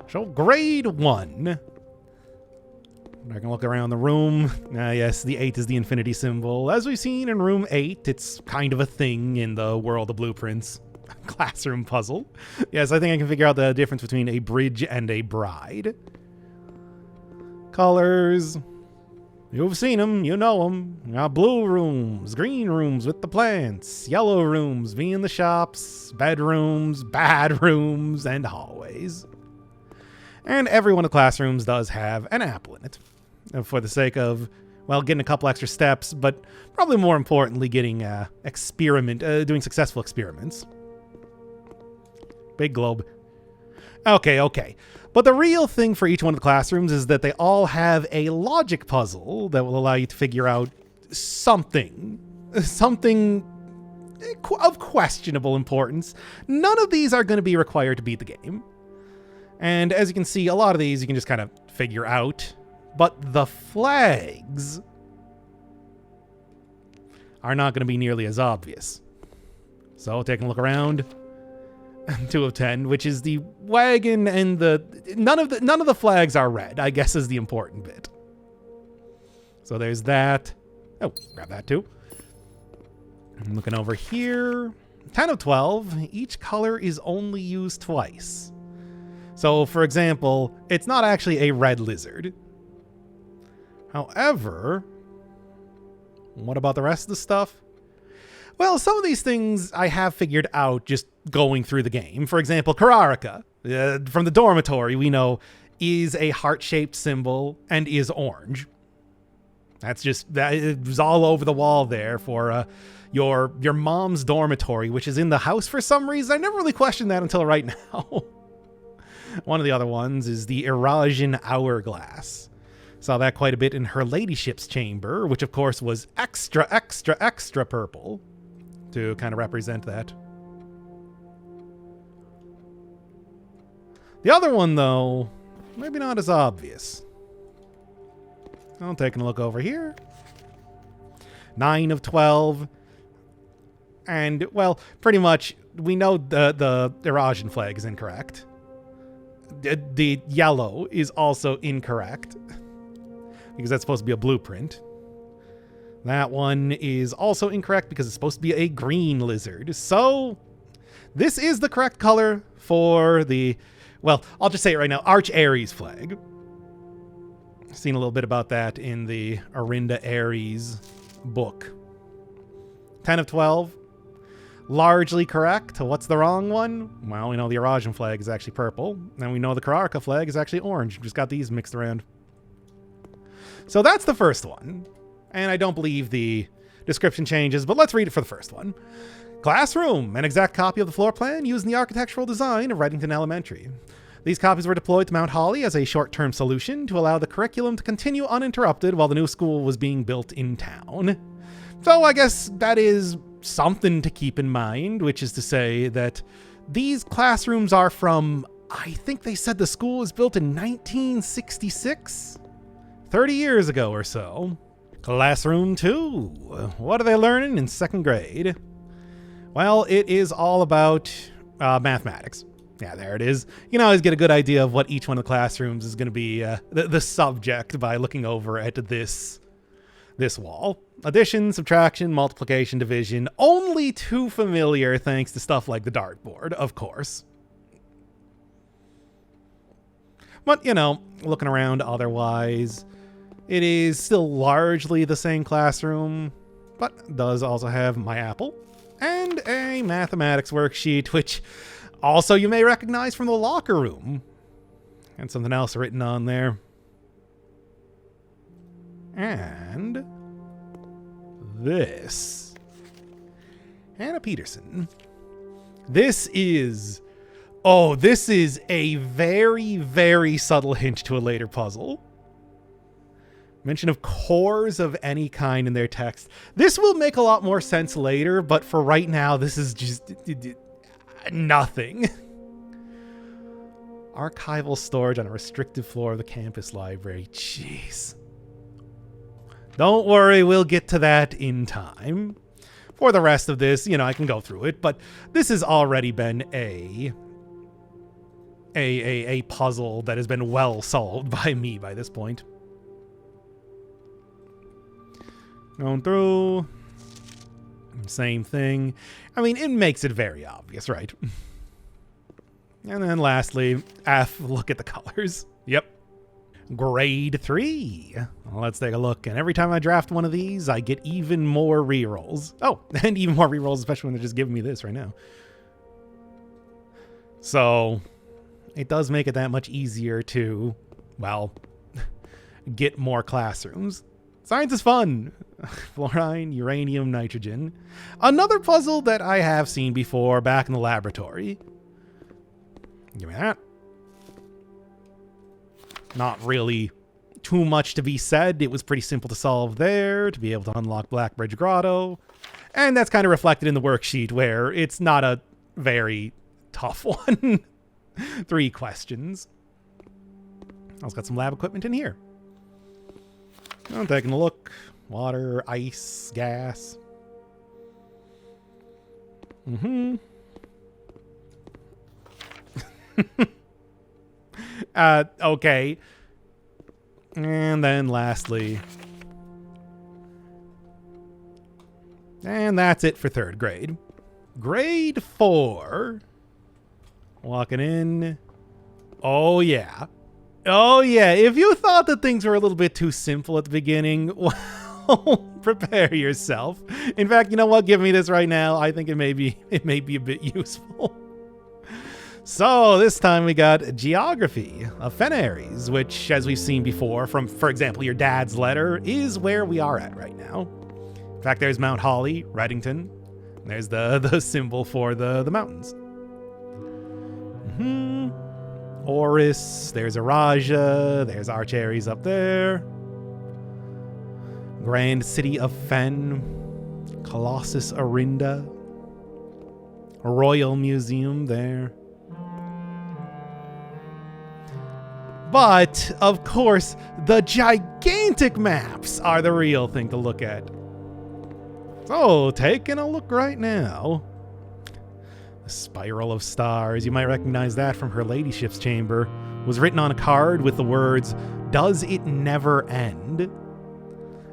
So grade 1. I can look around the room. Yes, the 8 is the infinity symbol. As we've seen in room 8, it's kind of a thing in the world of blueprints. Classroom puzzle. Yes, I think I can figure out the difference between a bridge and a bride. Colors. You've seen them, you know them. Blue rooms, green rooms with the plants, yellow rooms being the shops, bedrooms, bad rooms, and hallways. And every one of the classrooms does have an apple in it, for the sake of, well, getting a couple extra steps, but probably more importantly, getting doing successful experiments. Big globe. Okay. But the real thing for each one of the classrooms is that they all have a logic puzzle that will allow you to figure out something of questionable importance. None of these are going to be required to beat the game. And as you can see, a lot of these you can just kind of figure out. But the flags are not going to be nearly as obvious. So taking a look around. 2 of 10, which is the wagon and none of the flags are red, I guess, is the important bit. So there's that. Oh, grab that too. I'm looking over here. 10 of 12. Each color is only used twice. So, for example, it's not actually a red lizard. However, what about the rest of the stuff? Well, some of these things I have figured out just going through the game. For example, Kararika, from the dormitory, we know, is a heart-shaped symbol and is orange. That is all over the wall there for your mom's dormitory, which is in the house for some reason. I never really questioned that until right now. One of the other ones is the Erosian Hourglass. Saw that quite a bit in her Ladyship's chamber, which of course was extra purple to kind of represent that. The other one, though, maybe not as obvious. I'm taking a look over here. 9 of 12. And, well, pretty much, we know the Erosian flag is incorrect. The yellow is also incorrect, because that's supposed to be a blueprint. That one is also incorrect because it's supposed to be a green lizard. So, this is the correct color for the, well, I'll just say it right now, Arch Aries flag. Seen a little bit about that in the Arinda Aries book. 10 of 12. Largely correct. What's the wrong one? Well, we know the Erosian flag is actually purple, and we know the Kararika flag is actually orange. Just got these mixed around. So that's the first one. And I don't believe the description changes, but let's read it for the first one. Classroom, an exact copy of the floor plan used in the architectural design of Readington Elementary. These copies were deployed to Mount Holly as a short-term solution to allow the curriculum to continue uninterrupted while the new school was being built in town. So I guess that is something to keep in mind, which is to say that these classrooms are from, I think they said the school was built in 1966? 30 years ago or so. Classroom 2. What are they learning in 2nd grade? Well, it is all about mathematics. Yeah, there it is. You can always get a good idea of what each one of the classrooms is going to be the subject by looking over at this wall. Addition, subtraction, multiplication, division. Only too familiar thanks to stuff like the dartboard, of course. But, you know, looking around otherwise, it is still largely the same classroom, but does also have my apple and a mathematics worksheet, which also you may recognize from the locker room. And something else written on there. And this. Hannah Peterson. This is a very, very subtle hint to a later puzzle. Mention of cores of any kind in their text. This will make a lot more sense later, but for right now, this is just nothing. Archival storage on a restricted floor of the campus library. Jeez. Don't worry, we'll get to that in time. For the rest of this, I can go through it, but this has already been a puzzle that has been well solved by me by this point. Going through. Same thing. I mean, it makes it very obvious, right? And then lastly, F, look at the colors. Yep. Grade 3. Let's take a look. And every time I draft one of these, I get even more rerolls. Oh, and even more rerolls, especially when they're just giving me this right now. So it does make it that much easier to, well, get more classrooms. Science is fun. Fluorine, uranium, nitrogen. Another puzzle that I have seen before back in the laboratory. Give me that. Not really too much to be said. It was pretty simple to solve there to be able to unlock Blackbridge Grotto. And that's kind of reflected in the worksheet where it's not a very tough one. 3 questions. Also got some lab equipment in here. I'm taking a look. Water, ice, gas. Okay. And then lastly. And that's it for 3rd grade. Grade 4. Walking in. Oh, yeah. Oh, yeah. If you thought that things were a little bit too simple at the beginning, well, prepare yourself. In fact, you know what? Give me this right now. I think it may be a bit useful. So this time we got Geography of Fenaries, which, as we've seen before from, for example, your dad's letter, is where we are at right now. In fact, there's Mount Holly, Readington. There's the symbol for the mountains. Oris, there's Araja, there's Archeries up there. Grand City of Fen, Colossus Arinda, a Royal Museum there. But, of course, the gigantic maps are the real thing to look at. So, taking a look right now. The Spiral of Stars, you might recognize that from her Ladyship's chamber, was written on a card with the words, "Does it never end?"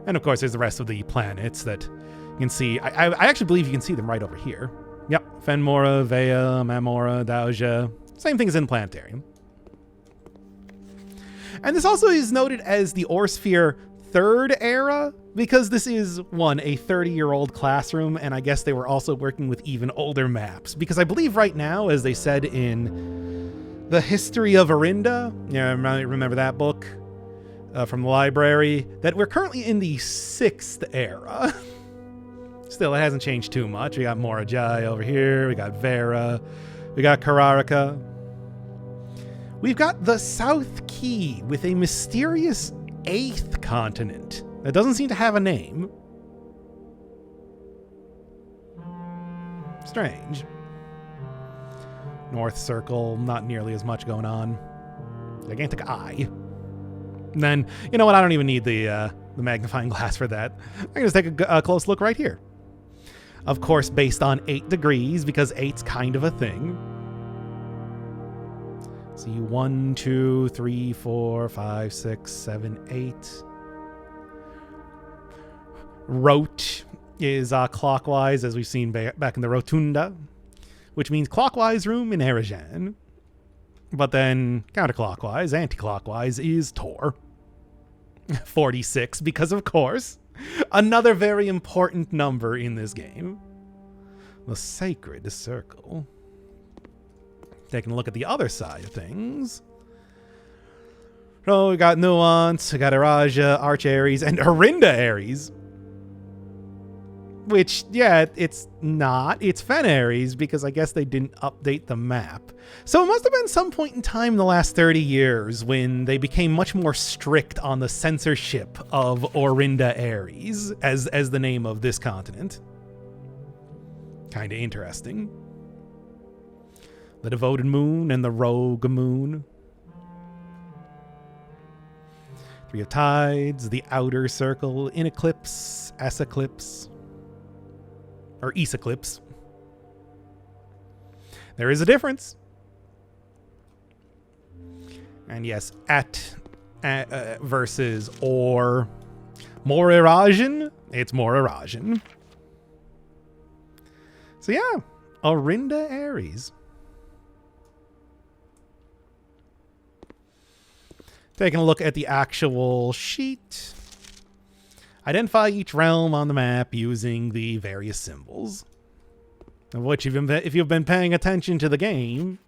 And of course, there's the rest of the planets that you can see. I actually believe you can see them right over here. Yep, Fenmora, Vea, Mamora, Dauja. Same thing as in Planetarium. And this also is noted as the Orsphere 3rd era, because this is, one, a 30-year-old classroom, and I guess they were also working with even older maps. Because I believe right now, as they said in The History of Arinda, yeah, remember that book from the library, that we're currently in the 6th era. Still, it hasn't changed too much. We got Morajai over here, we got Vera, we got Kararaka. We've got the South Key with a mysterious 8th continent that doesn't seem to have a name. Strange. North Circle, not nearly as much going on. Gigantic Eye. And then, you know what? I don't even need the magnifying glass for that. I can just take a close look right here. Of course, based on 8 degrees, because 8's kind of a thing. See, 1, 2, 3, 4, 5, 6, 7, 8. Rot is clockwise, as we've seen back in the Rotunda, which means clockwise room in Erijan. But then counterclockwise, anti-clockwise is Tor. 46, because of course, another very important number in this game. The Sacred Circle. Taking a look at the other side of things. So we got Nuance, we got Araja, Arch-Aries, and Arinda Aries. Which, yeah, it's not. It's Fen-Aries, because I guess they didn't update the map. So it must have been some point in time in the last 30 years when they became much more strict on the censorship of Orinda Aries as the name of this continent. Kind of interesting. The Devoted Moon and the Rogue Moon. 3 of Tides, the Outer Circle, In Eclipse, S Eclipse. Or East Eclipse. There is a difference. And yes, at versus or. More Erasion, it's more Erasion. So yeah, Orinda Aries. Taking a look at the actual sheet. Identify each realm on the map using the various symbols. Of which, if you've been paying attention to the game...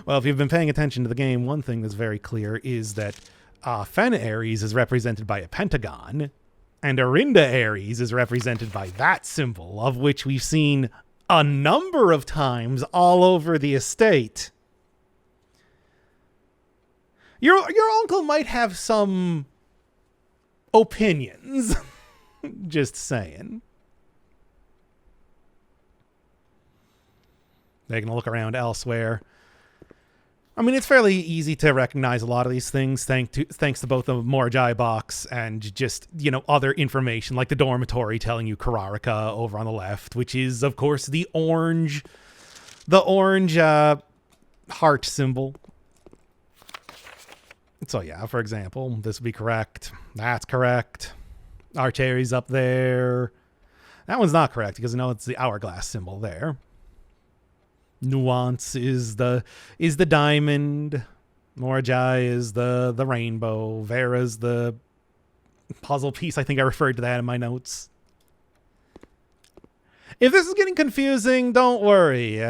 Well, if you've been paying attention to the game, one thing that's very clear is that Fen Ares is represented by a pentagon, and Orinda Ares is represented by that symbol, of which we've seen a number of times all over the estate. Your uncle might have some opinions. Just saying. Taking a look around elsewhere. I mean, it's fairly easy to recognize a lot of these things thanks to both the Morjai box and just, other information like the dormitory telling you Kararika over on the left, which is, of course, the orange heart symbol. So yeah, for example, this would be correct. That's correct. Archeri's up there. That one's not correct because it's the hourglass symbol there. Nuance is the diamond. Morjai is the rainbow. Vera's the puzzle piece. I think I referred to that in my notes. If this is getting confusing, don't worry.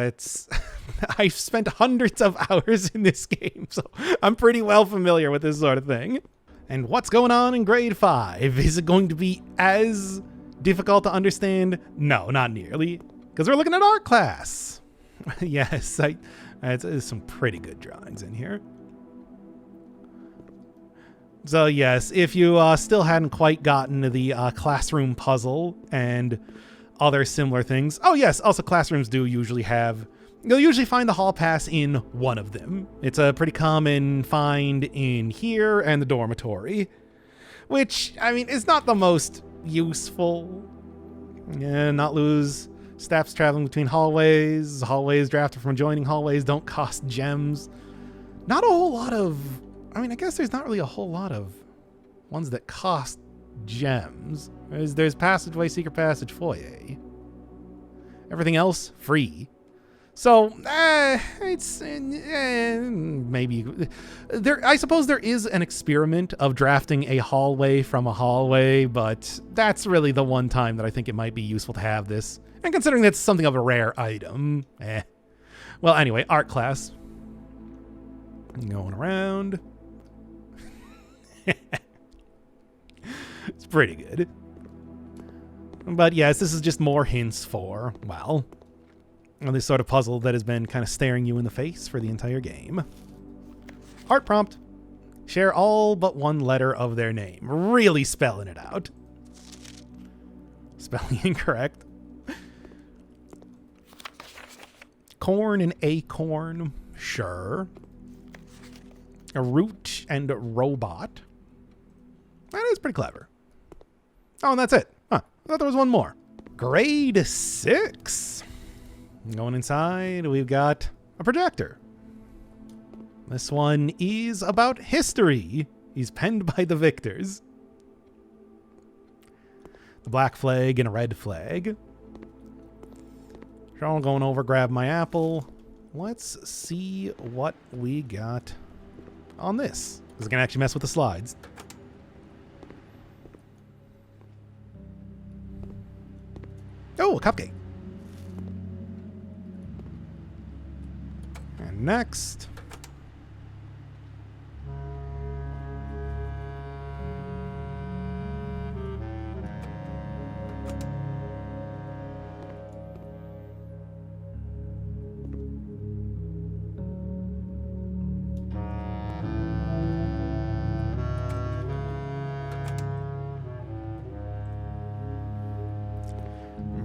I've spent hundreds of hours in this game, so I'm pretty well familiar with this sort of thing. And what's going on in grade 5? Is it going to be as difficult to understand? No, not nearly. Because we're looking at art class. Yes, there's some pretty good drawings in here. So yes, if you still hadn't quite gotten to the classroom puzzle and other similar things. Oh yes, also classrooms do usually you'll usually find the hall pass in one of them. It's a pretty common find in here and the dormitory, which, I mean, is not the most useful. Yeah, not lose steps traveling between hallways. Hallways drafted from adjoining hallways don't cost gems. Not a whole lot of... I mean, I guess there's not really a whole lot of ones that cost gems. There's passageway, secret passage, foyer. Everything else, free. So, it's... maybe... I suppose there is an experiment of drafting a hallway from a hallway, but that's really the one time that I think it might be useful to have this. And considering that's something of a rare item, Well, anyway, art class. Going around. It's pretty good. But yes, this is just more hints for, well, this sort of puzzle that has been kind of staring you in the face for the entire game. Art prompt. Share all but one letter of their name. Really spelling it out. Spelling incorrect. Corn and acorn. Sure. A root and a robot. That is pretty clever. Oh, and that's it. Huh. I thought there was one more. Grade 6. Going inside, we've got a projector. This one is about history. He's penned by the victors. The black flag and a red flag. So I'm going over, grab my apple. Let's see what we got on this. This is going to actually mess with the slides. Oh, a cupcake. And next.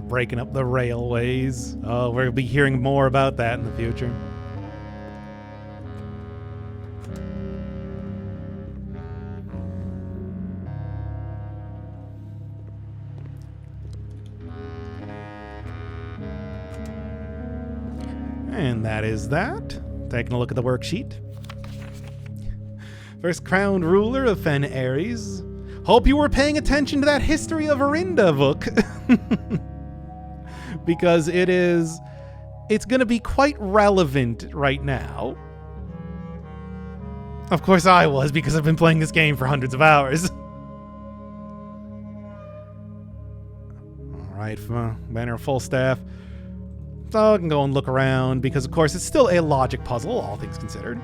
Breaking up the railways. Oh, we'll be hearing more about that in the future. And that is that. Taking a look at the worksheet. First crowned ruler of Fen Ares. Hope you were paying attention to that History of Orinda book. Because it's going to be quite relevant right now. Of course I was, because I've been playing this game for hundreds of hours. Alright, banner full staff. So I can go and look around, because of course it's still a logic puzzle, all things considered.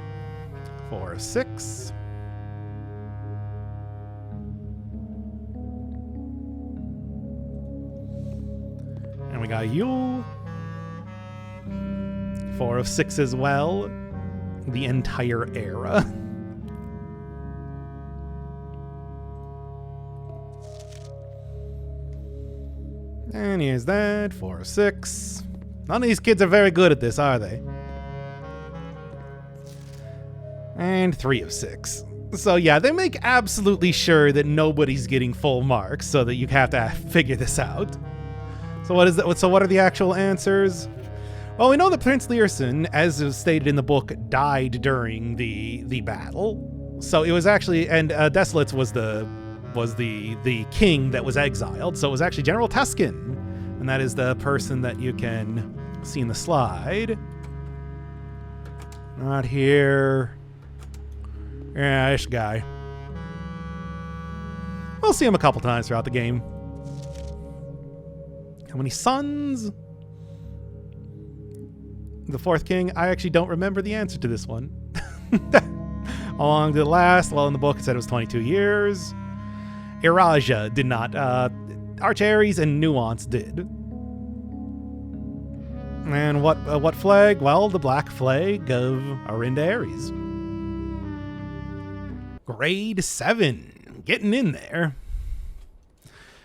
4 of 6. And we got Yule. 4 of 6 as well. The entire era. And here's that. 4 of 6. None of these kids are very good at this, are they? And 3 of 6. So yeah, they make absolutely sure that nobody's getting full marks, so that you have to figure this out. So what is that? So what are the actual answers? Well, we know that Prince Learson, as was stated in the book, died during the battle. So it was actually, and Desolates was the king that was exiled. So it was actually General Tuscan, and that is the person that you can see in the slide. Not here. Yeah, this guy. We'll see him a couple times throughout the game. How many sons? The 4th king, I actually don't remember the answer to this one. How long did it last? Well, in the book it said it was 22 years. Iraja did not. Archaries and Nuance did. And what flag? Well, the black flag of Arinda Aries. Grade 7. Getting in there.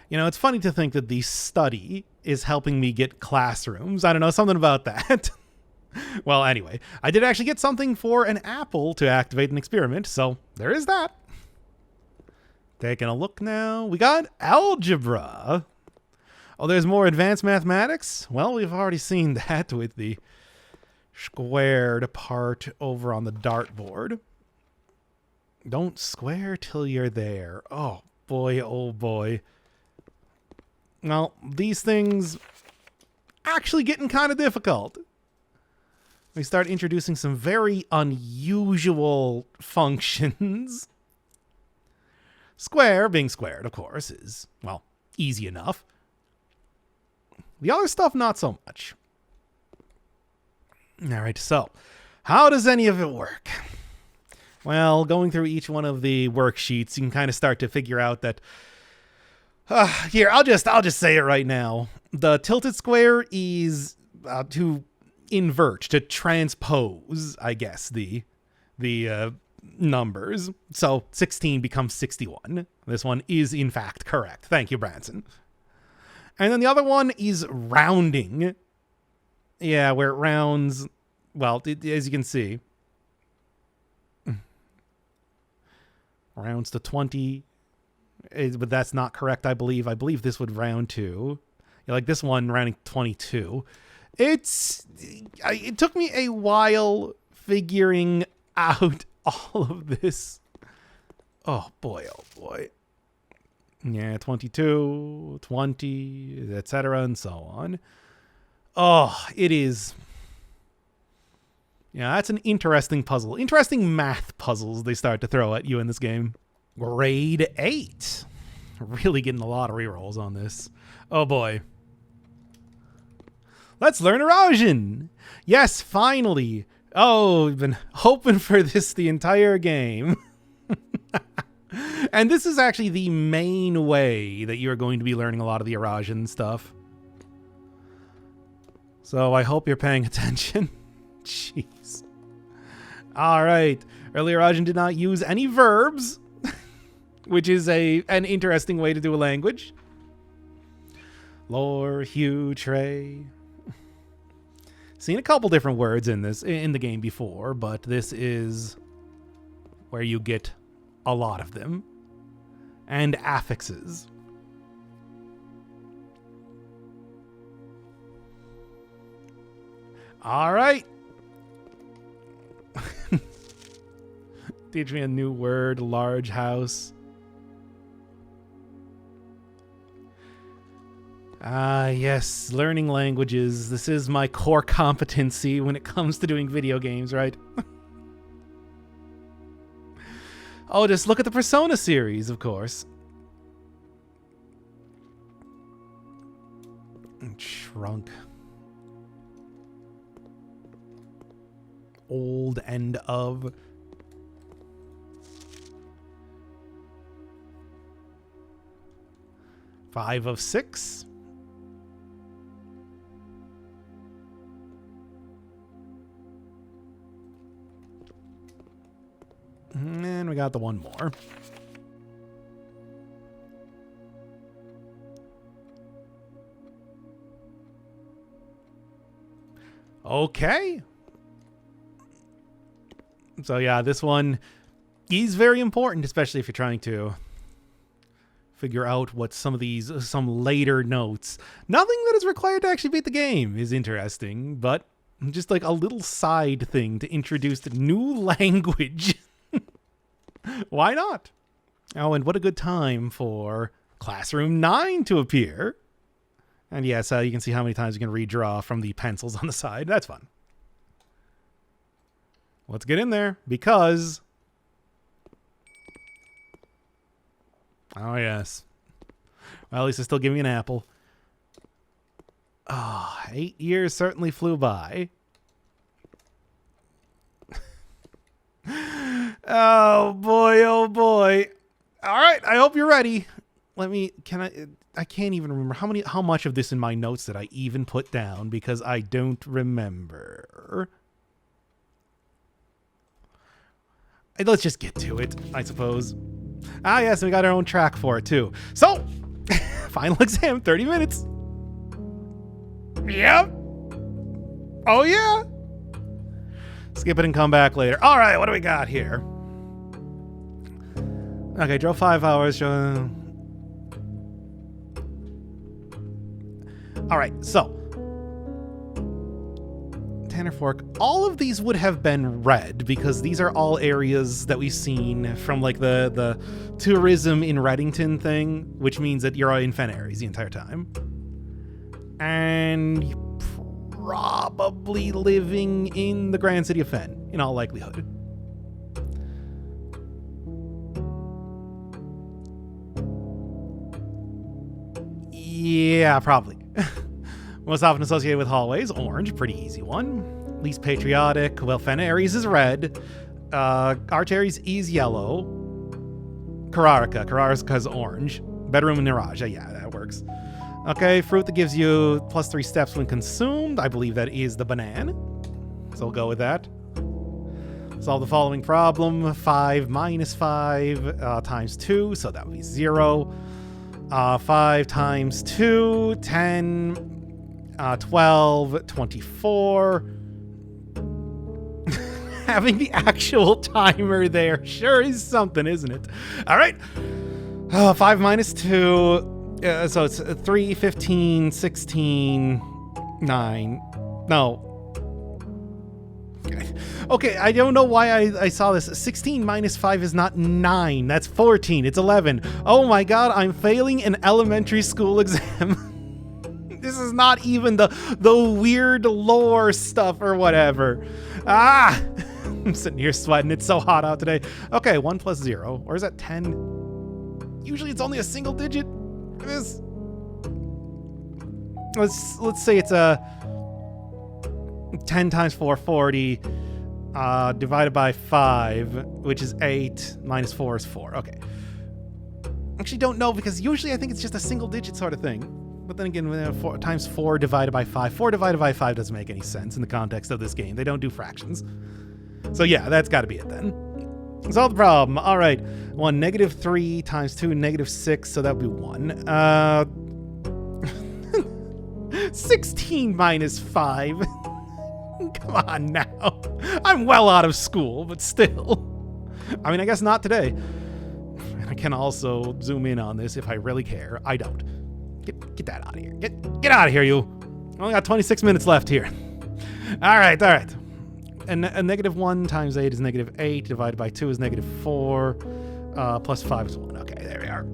You know, it's funny to think that the study is helping me get classrooms. I don't know, something about that. Well, anyway, I did actually get something for an apple to activate an experiment, so there is that. Taking a look now. We got algebra. Oh, there's more advanced mathematics? Well, we've already seen that with the squared part over on the dartboard. Don't square till you're there. Oh, boy, oh, boy. Well, these things actually getting kind of difficult. We start introducing some very unusual functions. Square, being squared, of course, is, well, easy enough. The other stuff, not so much. All right, so how does any of it work? Well, going through each one of the worksheets, you can kind of start to figure out that. Here, I'll just say it right now. The tilted square is to invert, to transpose, I guess, the numbers. So 16 becomes 61. This one is in fact correct. Thank you, Branson. And then the other one is rounding. Yeah, where it rounds, well, as you can see, rounds to 20. But that's not correct, I believe. I believe this would round to, like this one rounding 22. It took me a while figuring out all of this. Oh boy, oh boy. Yeah, 22, 20, etc., and so on. Oh, it is. Yeah, that's an interesting puzzle. Interesting math puzzles they start to throw at you in this game. Grade 8. Really getting a lot of rerolls on this. Oh boy. Let's learn Eurasian. Yes, finally. Oh, we've been hoping for this the entire game. And this is actually the main way that you're going to be learning a lot of the Eurasian stuff. So I hope you're paying attention. Jeez. All right. Earlier Eurasian did not use any verbs, which is an interesting way to do a language. Lore, hue, tray. Seen a couple different words in the game before, but this is where you get a lot of them. And affixes. All right. Teach me a new word, large house. Ah, yes, learning languages. This is my core competency when it comes to doing video games, right? Oh, just look at the Persona series, of course. Shrunk. Old end of. Five of 6. And we got the one more. Okay. So yeah, this one is very important, especially if you're trying to figure out what some later notes. Nothing that is required to actually beat the game is interesting, but just like a little side thing to introduce the new language. Why not? Oh, and what a good time for Classroom 9 to appear. And yes, you can see how many times you can redraw from the pencils on the side. That's fun. Let's get in there, because... Oh, yes. Well, at least it's still giving me an apple. Oh, 8 years certainly flew by. Oh, boy, oh, boy. All right, I hope you're ready. I can't even remember how much of this in my notes did I even put down, because I don't remember. Let's just get to it, I suppose. Ah, yes, we got our own track for it, too. So, final exam, 30 minutes. Yep. Oh, yeah. Skip it and come back later. All right, what do we got here? Okay, drove 5 hours. All right, so Tanner Fork. All of these would have been red because these are all areas that we've seen from like the tourism in Readington thing, which means that you're in Fen areas the entire time. And you're probably living in the Grand City of Fen, in all likelihood. Yeah, probably. Most often associated with hallways, orange, pretty easy one. Least patriotic, well, Fen Aries is red. Arch Aries is yellow. Carrarica's orange. Bedroom and Niraj, yeah, that works. Okay, fruit that gives you +3 steps when consumed. I believe that is the banana. So we'll go with that. Solve the following problem. 5 minus 5 times 2, so that would be 0. 5 times 2, 10, 12, 24. Having the actual timer there sure is something, isn't it? All right. 5 minus 2. So it's 3, 15, 16, 9. No. Okay, I don't know why I saw this. 16 minus 5 is not 9. That's 14. It's 11. Oh my god, I'm failing an elementary school exam. This is not even the weird lore stuff or whatever. Ah! I'm sitting here sweating. It's so hot out today. Okay, 1 plus 0. Or is that 10? Usually it's only a single digit. It is. Let's say it's a 10 times 4, 40, divided by 5, which is 8, minus 4 is 4. Okay. Actually don't know, because usually I think it's just a single digit sort of thing. But then again, 4 times 4 divided by 5. 4 divided by 5 doesn't make any sense in the context of this game. They don't do fractions. So yeah, that's got to be it then. Solve the problem. All right. 1, -3 times 2, -6, so that would be 1. 16 minus 5. Come on now. I'm well out of school, but still. I mean, I guess not today. And I can also zoom in on this if I really care. I don't. Get that out of here. Get out of here, you. Only got 26 minutes left here. All right. And a -1 times 8 is -8. Divided by 2 is -4. Plus 5 is 1. Okay, there we are.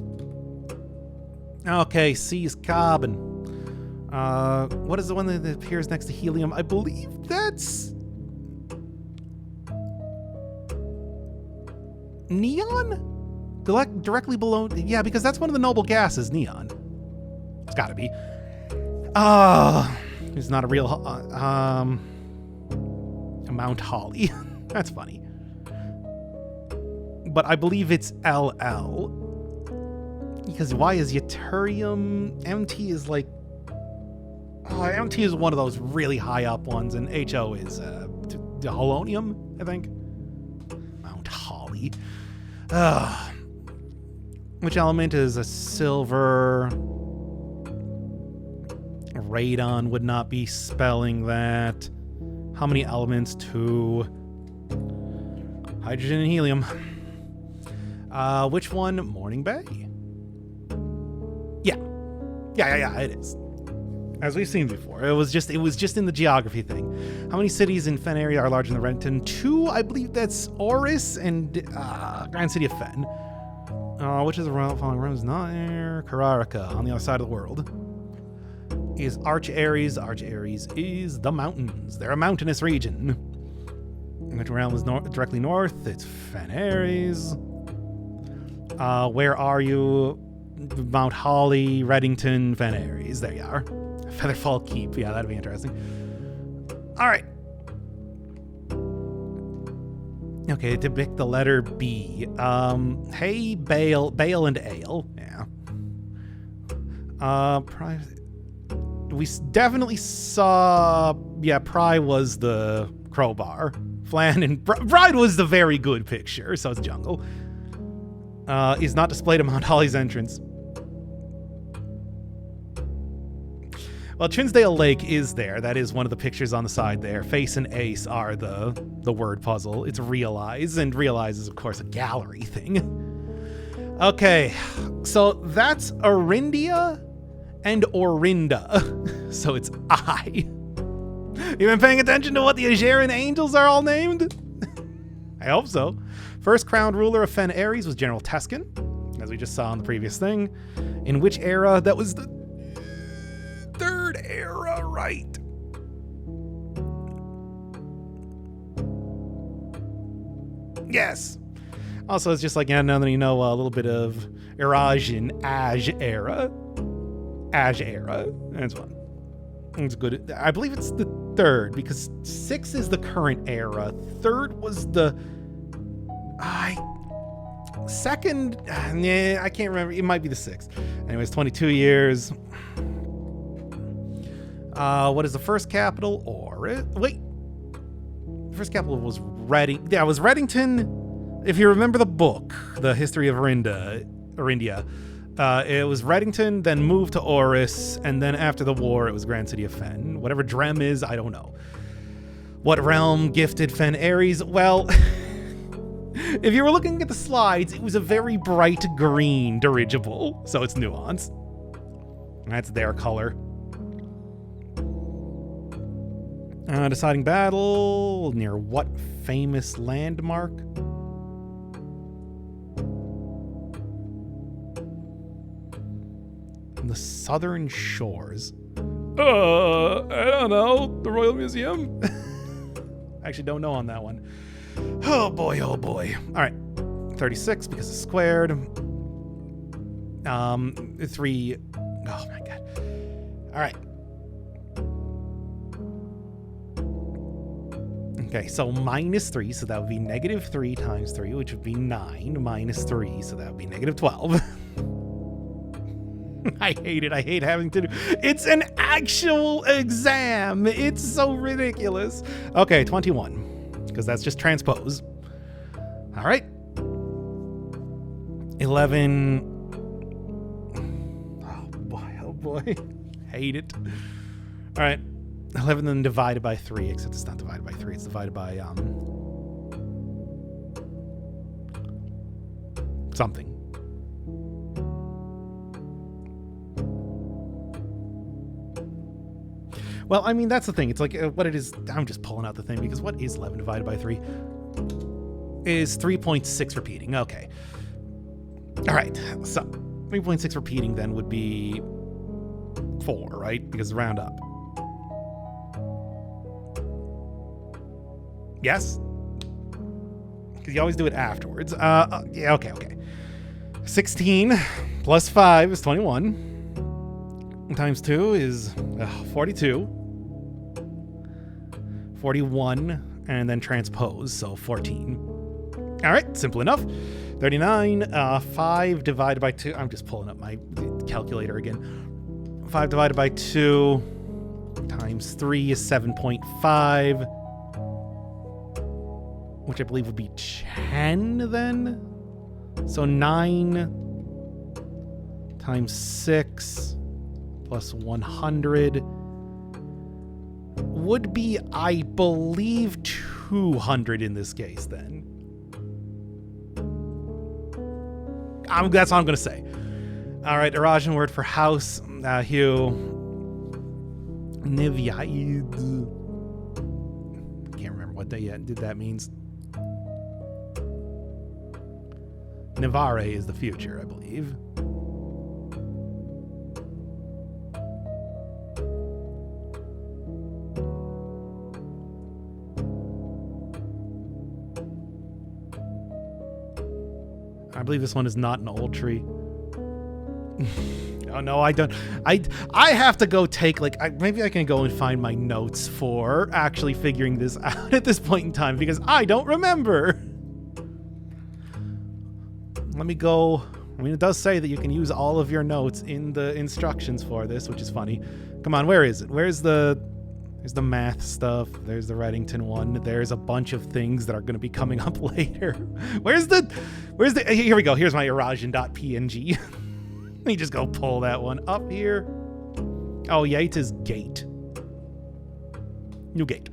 Okay, C is carbon. What is the one that appears next to helium? I believe that's... Neon? Directly below... Yeah, because that's one of the noble gases, neon. It's gotta be. It's not a real... Mount Holly. That's funny. But I believe it's LL. Because why is Yttrium? MT is like... MT is one of those really high up ones, and HO is Holonium, I think. Mount Holly. Which element is a silver? Radon would not be spelling that. How many elements? 2. Hydrogen and helium. Which one? Morning Bay? Yeah, it is. As we've seen before. It was just in the geography thing. How many cities in Fen area are larger than Readington? 2, I believe that's Oris and Grand City of Fen. Which is the following realms not there? Kararaka, on the other side of the world. Is Arch Aries. Arch Aries is the mountains. They're a mountainous region. Which realm is directly north? It's Fen Aries. Where are you? Mount Holly, Readington, Fen Aries. There you are. Featherfall Keep. Yeah, that'd be interesting. All right. Okay, to pick the letter B. Hay, bale and ale. Yeah. We definitely saw... Yeah, Pry was the crowbar. Flan and Bride was the very good picture, so it's jungle. Is not displayed at Mount Holly's entrance. Well, Trinsdale Lake is there. That is one of the pictures on the side there. Face and Ace are the word puzzle. It's Realize, and Realize is, of course, a gallery thing. Okay, so that's Arindia and Orinda. So it's I. You been paying attention to what the Ageran angels are all named? I hope so. First crowned ruler of Fen Aries was General Teskin, as we just saw in the previous thing. In which era? That was the third era, right? Yes. Also, it's just like, yeah, now that you know a little bit of Eurasian Aj era. Aj era. That's one. It's good. I believe it's the third, because 6 is the current era. Third was the... second... I can't remember. It might be the 6th. Anyways, 22 years. What is the first capital? Wait. The first capital was Reading. Yeah, it was Readington. If you remember the book, The History of Arindia, it was Readington, then moved to Oris, and then after the war, it was Grand City of Fen. Whatever Drem is, I don't know. What realm gifted Fen Aries? Well, if you were looking at the slides, it was a very bright green dirigible, so it's nuance. That's their color. Deciding battle near what famous landmark? The southern shores. I don't know. The Royal Museum? I actually don't know on that one. Oh boy. All right. 36 because it's squared. 3. Oh my god. All right. Okay, so -3, so that would be -3 times 3, which would be 9, -3, so that would be -12. I hate it. I hate having to do... It's an actual exam. It's so ridiculous. Okay, 21, because that's just transpose. All right. 11. Oh boy. Hate it. All right. 11 then divided by 3, except it's not divided by 3. It's divided by something. Well, I mean, that's the thing. It's like what it is. I'm just pulling out the thing because what is 11 divided by 3? Is 3.6 repeating. Okay. All right. So 3.6 repeating then would be 4, right? Because round up. Yes? Because you always do it afterwards. Yeah, okay. 16 plus 5 is 21. Times 2 is 42. 41, and then transpose, so 14. All right, simple enough. 39, 5 divided by 2. I'm just pulling up my calculator again. 5 divided by 2 times 3 is 7.5, which I believe would be 10 then. So 9 times 6 plus 100 would be, I believe, 200 in this case then. That's all I'm going to say. All right, Eurasian word for house. Hugh. Nivyid. Can't remember what that means. Nivare is the future, I believe. I believe this one is not an old tree. Oh no, I don't. I have to go take maybe I can go and find my notes for actually figuring this out at this point in time because I don't remember. Let me go. I mean, it does say that you can use all of your notes in the instructions for this, which is funny. Come on, where is it? There's the math stuff. There's the Readington one. There's a bunch of things that are going to be coming up later. Where's the, here we go. Here's my Eurasian.png. Let me just go pull that one up here. Oh, yeah, it is gate. New gate.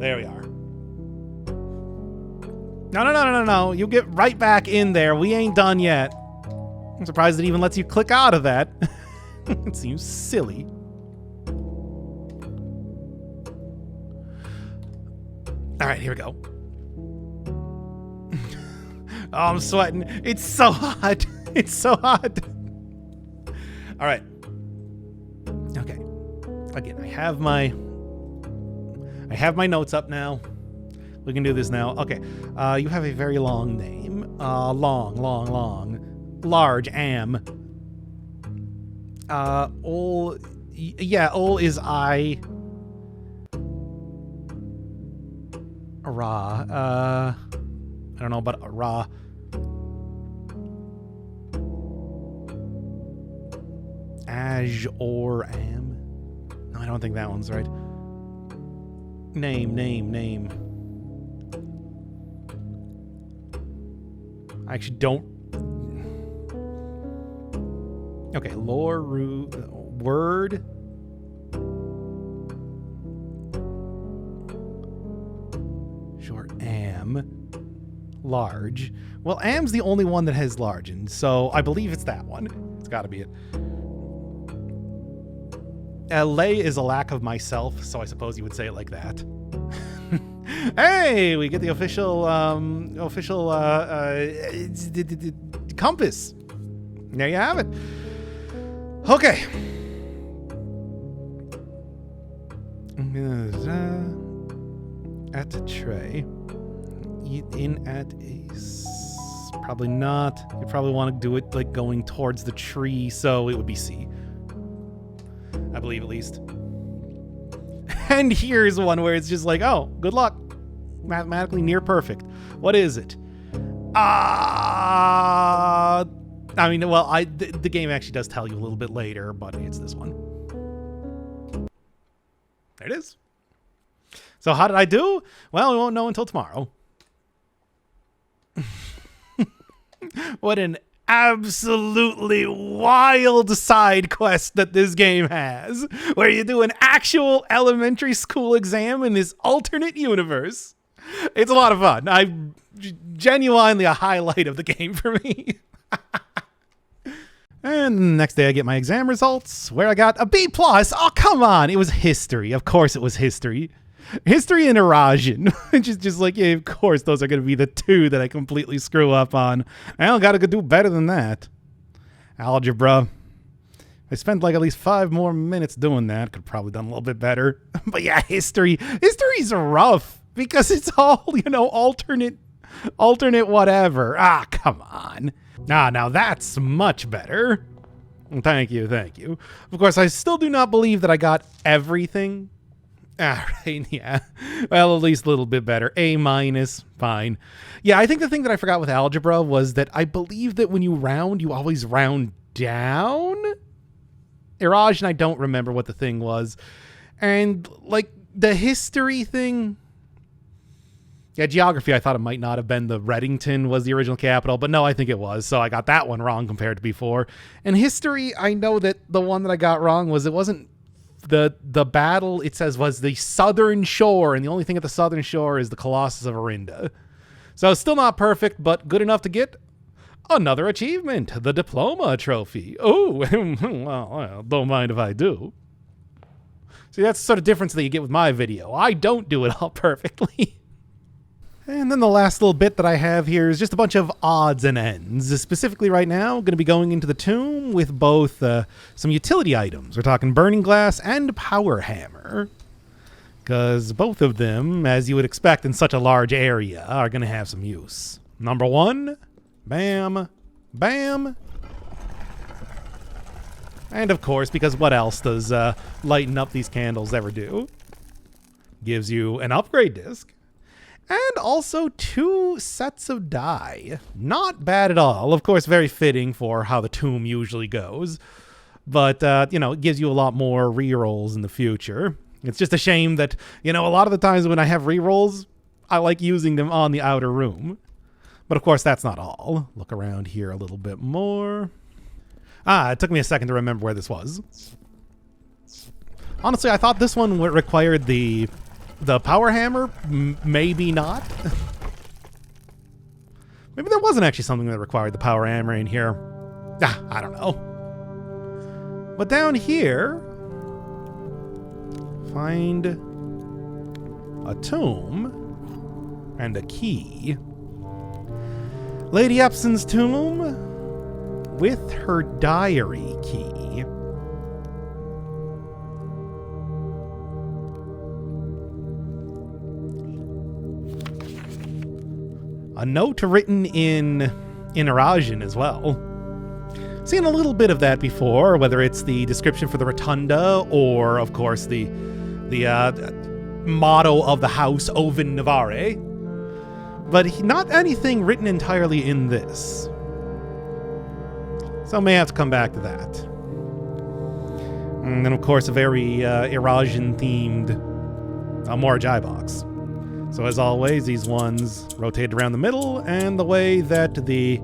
There we are. No. You get right back in there. We ain't done yet. I'm surprised it even lets you click out of that. It seems silly. All right, here we go. Oh, I'm sweating. It's so hot. It's so hot. All right. Okay. Again, I have my notes up now. We can do this now. Okay. You have a very long name. Long. Large, am. Ol is I. Ra. I don't know about Ra. Aj or am. No, I don't think that one's right. Name. I actually don't. Okay, lore, word. Short am. Large. Well, am's the only one that has large, and so I believe it's that one. It's got to be it. Lay is a lack of myself, so I suppose you would say it like that. Hey, we get the official compass. There you have it. Okay. At a tray. Eat in at ace. Probably not. You probably want to do it like going towards the tree, so it would be C. I believe, at least. And here's one where it's just like, oh, good luck. Mathematically near perfect. What is it? I mean, well, the game actually does tell you a little bit later, but it's this one. There it is. So how did I do? Well, we won't know until tomorrow. What an absolutely wild side quest that this game has, where you do an actual elementary school exam in this alternate universe. It's a lot of fun. Genuinely a highlight of the game for me. And the next day I get my exam results, where I got a B+. Oh, come on. It was history. Of course it was history. History and Eurasian. just like, yeah, of course those are going to be the two that I completely screw up on. I don't got to do better than that. Algebra. I spent like at least 5 more minutes doing that. Could probably done a little bit better. But yeah, history. History's rough because it's all, alternate Alternate whatever. Ah, come on. Ah, now that's much better. Thank you, thank you. Of course, I still do not believe that I got everything. All right, yeah. Well, at least a little bit better. A minus, fine. Yeah, I think the thing that I forgot with algebra was that I believe that when you round, you always round down. Iraj, and I don't remember what the thing was. And, like, the history thing... Yeah, geography, I thought it might not have been the Readington was the original capital, but no, I think it was, so I got that one wrong compared to before. And history, I know that the one that I got wrong was it wasn't the battle, it says, was the southern shore, and the only thing at the southern shore is the Colossus of Arinda. So still not perfect, but good enough to get another achievement, the diploma trophy. Oh, well, don't mind if I do. See, that's the sort of difference that you get with my video. I don't do it all perfectly. And then the last little bit that I have here is just a bunch of odds and ends. Specifically right now, I'm going to be going into the tomb with both some utility items. We're talking burning glass and power hammer. Because both of them, as you would expect in such a large area, are going to have some use. Number one, bam, bam. And of course, because what else does lighting up these candles ever do? Gives you an upgrade disc. And also 2 sets of die. Not bad at all. Of course, very fitting for how the tomb usually goes. But, it gives you a lot more rerolls in the future. It's just a shame that, a lot of the times when I have rerolls, I like using them on the outer room. But of course, that's not all. Look around here a little bit more. It took me a second to remember where this was. Honestly, I thought this one required the power hammer. Maybe not. Maybe there wasn't actually something that required the power hammer in here. I don't know. But down here, find a tomb and a key. Lady Epsen's tomb with her diary key. A note written in Irajin as well. Seen a little bit of that before, whether it's the description for the rotunda or, of course, the motto of the house, Oven Navare. But not anything written entirely in this. So I may have to come back to that. And then, of course, a very Irajin-themed Morajai box. So as always, these ones rotate around the middle, and the way that the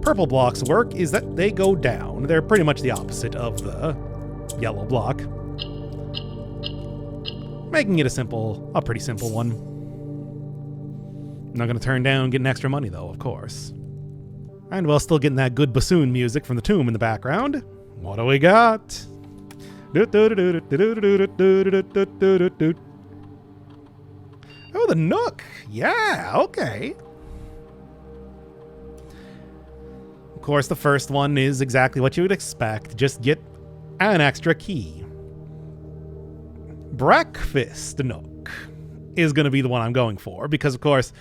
purple blocks work is that they go down. They're pretty much the opposite of the yellow block. Making it a pretty simple one. I'm not going to turn down getting extra money though, of course. And while still getting that good bassoon music from the tomb in the background, what do we got? Oh, the Nook. Yeah, okay. Of course, the first one is exactly what you would expect. Just get an extra key. Breakfast Nook is going to be the one I'm going for because, of course,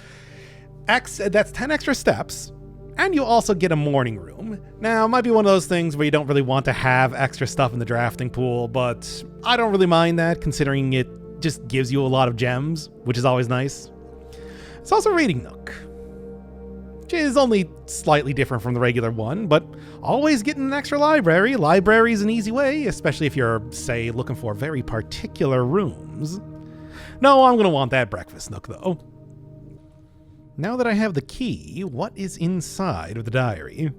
that's 10 extra steps, and you also get a morning room. Now, it might be one of those things where you don't really want to have extra stuff in the drafting pool, but I don't really mind that considering it just gives you a lot of gems, which is always nice. It's also Reading Nook, which is only slightly different from the regular one, but always getting an extra library. Library is an easy way, especially if you're, say, looking for very particular rooms. No, I'm going to want that Breakfast Nook, though. Now that I have the key, what is inside of the diary?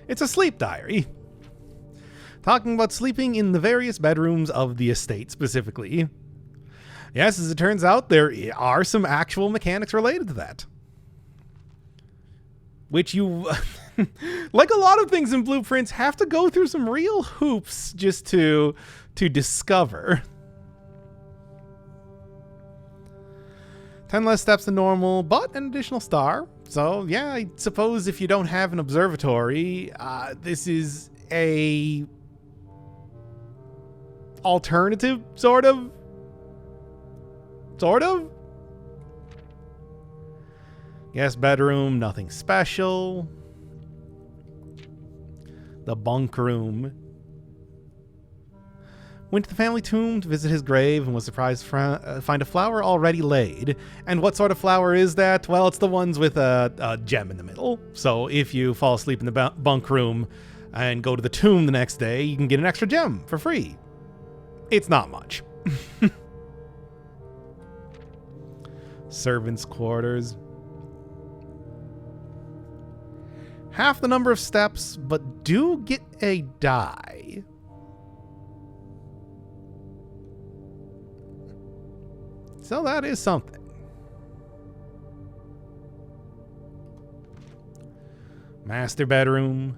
It's a sleep diary. Talking about sleeping in the various bedrooms of the estate specifically. Yes, as it turns out, there are some actual mechanics related to that. Which you, like a lot of things in Blueprints, have to go through some real hoops just to discover. 10 less steps than normal, but an additional star. So, yeah, I suppose if you don't have an observatory, this is a alternative, sort of. Sort of. Guest bedroom, nothing special. The bunk room. Went to the family tomb to visit his grave and was surprised to find a flower already laid. And what sort of flower is that? Well, it's the ones with a gem in the middle. So if you fall asleep in the bunk room and go to the tomb the next day, you can get an extra gem for free. It's not much. Servants' quarters. Half the number of steps, but do get a die. So that is something. Master bedroom.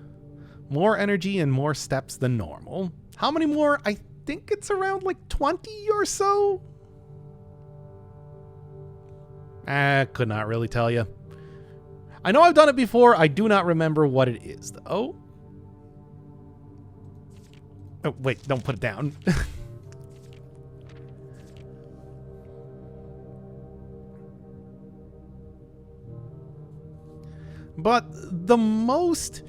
More energy and more steps than normal. How many more? I think it's around like 20 or so. Could not really tell you. I know I've done it before. I do not remember what it is, though. Oh, wait, don't put it down. But the most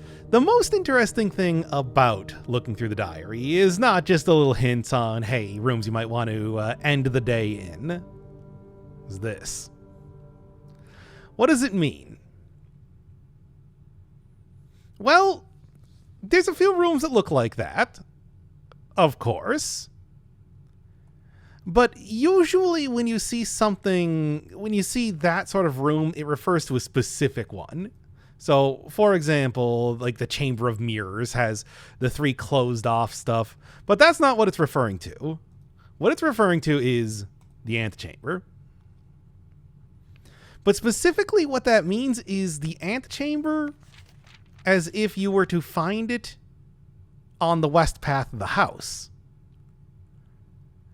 interesting thing about looking through the diary is not just a little hint on, hey, rooms you might want to end the day in. Is this. What does it mean? Well, there's a few rooms that look like that, of course. But usually when you see that sort of room, it refers to a specific one. So, for example, like the Chamber of Mirrors has the 3 closed off stuff, but that's not what it's referring to. What it's referring to is the antechamber. But specifically what that means is the antechamber as if you were to find it on the west path of the house.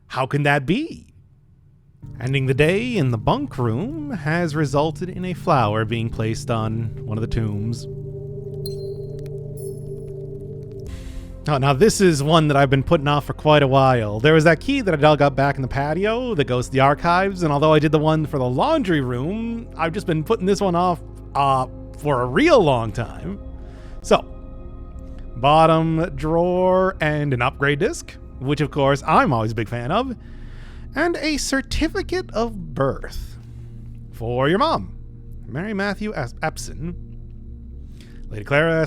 How can that be? Ending the day in the bunk room has resulted in a flower being placed on one of the tombs. Oh, now this is one that I've been putting off for quite a while. There was that key that I dug up back in the patio that goes to the archives, and although I did the one for the laundry room, I've just been putting this one off for a real long time. So, bottom drawer and an upgrade disc, which of course I'm always a big fan of, and a certificate of birth for your mom, Mary Matthew Epsen, Lady Clara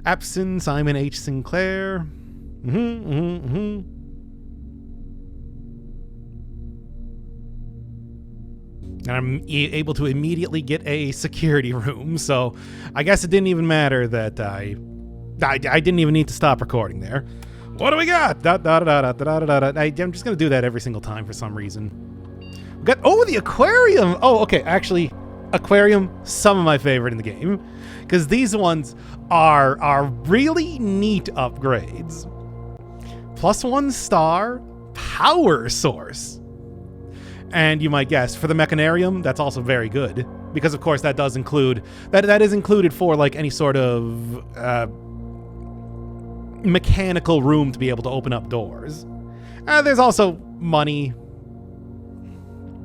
Epsen, Simon H. Sinclair. And I'm able to immediately get a security room, so I guess it didn't even matter that I didn't even need to stop recording there. What do we got? I'm just going to do that every single time for some reason. We got, the Aquarium. Oh, okay. Actually, Aquarium, some of my favorite in the game. Because these ones are really neat upgrades. +1 star power source. And you might guess, for the Mechanarium, that's also very good. Because, of course, that does include... That is included for, like, any sort of... mechanical room to be able to open up doors. There's also money.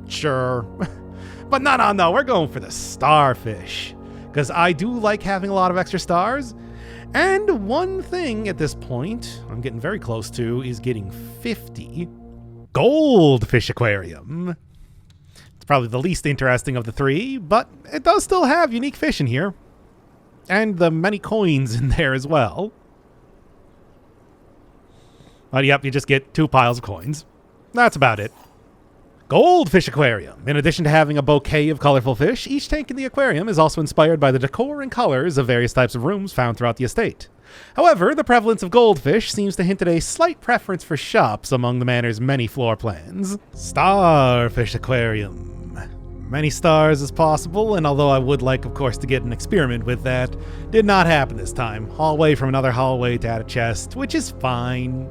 Sure. But no, we're going for the starfish. Because I do like having a lot of extra stars. And one thing at this point, I'm getting very close to, is getting 50 goldfish aquarium. It's probably the least interesting of the 3, but it does still have unique fish in here. And the many coins in there as well. Well, yep, you just get 2 piles of coins. That's about it. Goldfish aquarium. In addition to having a bouquet of colorful fish, each tank in the aquarium is also inspired by the decor and colors of various types of rooms found throughout the estate. However, the prevalence of goldfish seems to hint at a slight preference for shops among the manor's many floor plans. Starfish aquarium. Many stars as possible, and although I would like, of course, to get an experiment with that, did not happen this time. Hallway from another hallway to add a chest, which is fine.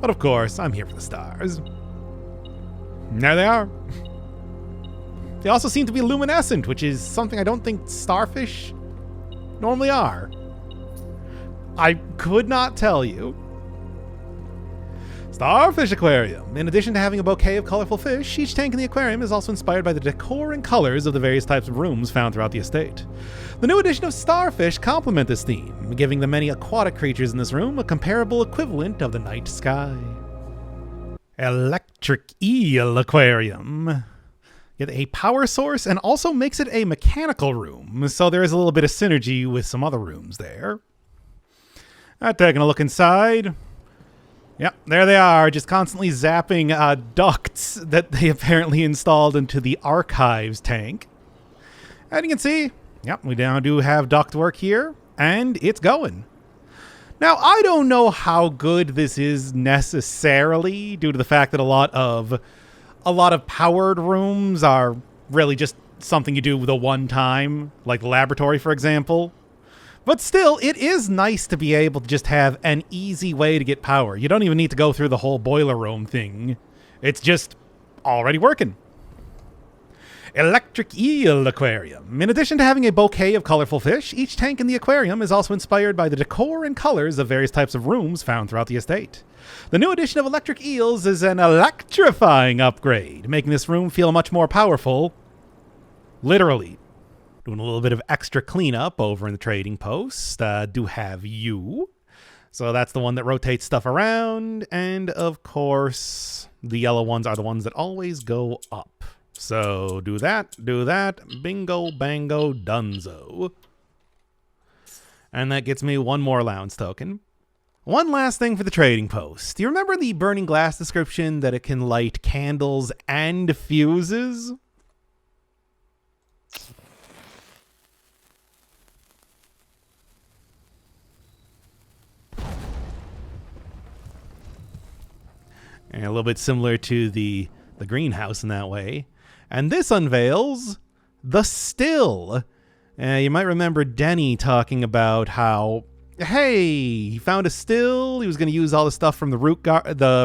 But of course, I'm here for the stars. And there they are. They also seem to be luminescent, which is something I don't think starfish normally are. I could not tell you. Starfish Aquarium. In addition to having a bouquet of colorful fish, each tank in the aquarium is also inspired by the decor and colors of the various types of rooms found throughout the estate. The new addition of starfish complement this theme, giving the many aquatic creatures in this room a comparable equivalent of the night sky. Electric Eel Aquarium. Get a power source and also makes it a mechanical room, so there is a little bit of synergy with some other rooms there. Taking a look inside. Yep, there they are, just constantly zapping ducts that they apparently installed into the archives tank. And you can see, yep, we now do have ductwork here, and it's going. Now, I don't know how good this is necessarily, due to the fact that a lot of powered rooms are really just something you do the one time, like the laboratory, for example. But still, it is nice to be able to just have an easy way to get power. You don't even need to go through the whole boiler room thing. It's just already working. Electric Eel Aquarium. In addition to having a bouquet of colorful fish, each tank in the aquarium is also inspired by the decor and colors of various types of rooms found throughout the estate. The new addition of electric eels is an electrifying upgrade, making this room feel much more powerful. Literally. Doing a little bit of extra cleanup over in the trading post. Do have you. So that's the one that rotates stuff around. And of course, the yellow ones are the ones that always go up. So do that, bingo, bango, dunzo. And that gets me one more allowance token. One last thing for the trading post. Do you remember the burning glass description that it can light candles and fuses? And a little bit similar to the greenhouse in that way. And this unveils the still. You might remember Denny talking about how, hey, he found a still. He was going to use all the stuff from the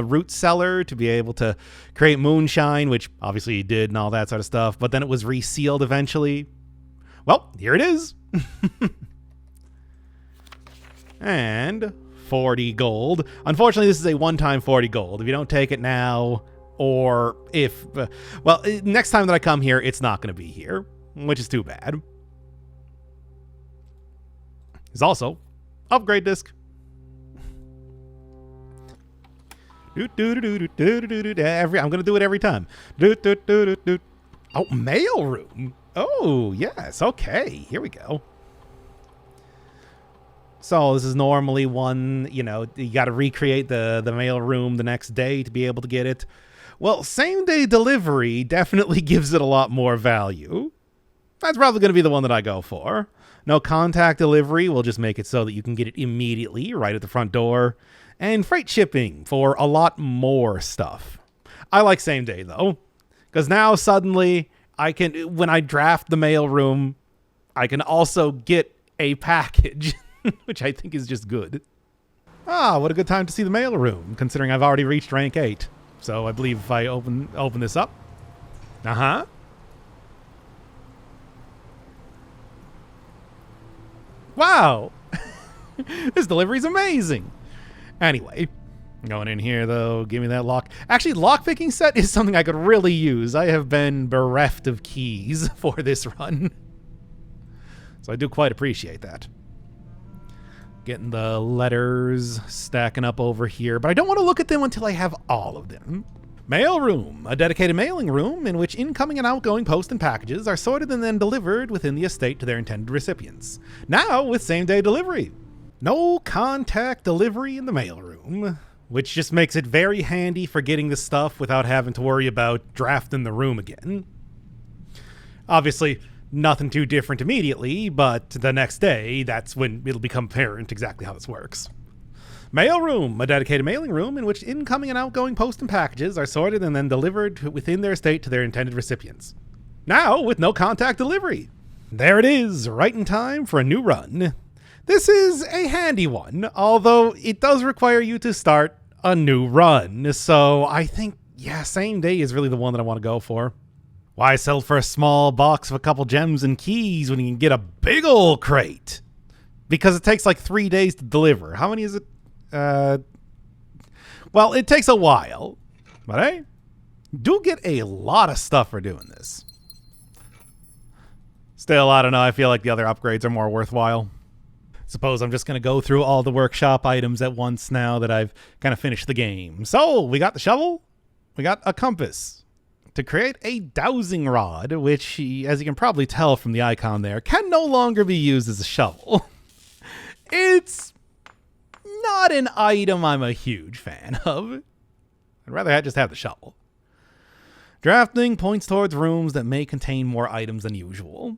root cellar to be able to create moonshine, which obviously he did and all that sort of stuff. But then it was resealed eventually. Well, here it is. And 40 gold. Unfortunately, this is a one-time 40 gold. If you don't take it now, or if... well, next time that I come here, it's not going to be here, which is too bad. There's also upgrade disc. I'm going to do it every time. Oh, mail room. Oh, yes. Okay, here we go. So this is normally one, you got to recreate the mail room the next day to be able to get it. Well, same day delivery definitely gives it a lot more value. That's probably going to be the one that I go for. No contact delivery will just make it so that you can get it immediately right at the front door. And freight shipping for a lot more stuff. I like same day though, because now suddenly I can, when I draft the mail room, I can also get a package. Which I think is just good. Ah, what a good time to see the mail room, considering I've already reached rank 8. So I believe if I open this up. Uh-huh. Wow. This delivery's amazing. Anyway, going in here, though, give me that lock. Actually, lockpicking set is something I could really use. I have been bereft of keys for this run. So I do quite appreciate that. Getting the letters stacking up over here, but I don't want to look at them until I have all of them. Mail room, a dedicated mailing room in which incoming and outgoing post and packages are sorted and then delivered within the estate to their intended recipients. Now with same-day delivery. No contact delivery in the mail room, which just makes it very handy for getting the stuff without having to worry about drafting the room again. Obviously, nothing too different immediately, but the next day, that's when it'll become apparent exactly how this works. Mail room, a dedicated mailing room in which incoming and outgoing post and packages are sorted and then delivered within their estate to their intended recipients. Now, with no contact delivery. There it is, right in time for a new run. This is a handy one, although it does require you to start a new run. So I think, yeah, same day is really the one that I want to go for. Why sell for a small box of a couple gems and keys when you can get a big old crate? Because it takes like 3 days to deliver. How many is it? Well, it takes a while, but hey, do get a lot of stuff for doing this. Still, I don't know. I feel like the other upgrades are more worthwhile. Suppose I'm just going to go through all the workshop items at once now that I've kind of finished the game. So, we got the shovel. We got a compass. To create a dowsing rod, which, as you can probably tell from the icon there, can no longer be used as a shovel. It's not an item I'm a huge fan of. I'd rather just have the shovel. Drafting points towards rooms that may contain more items than usual.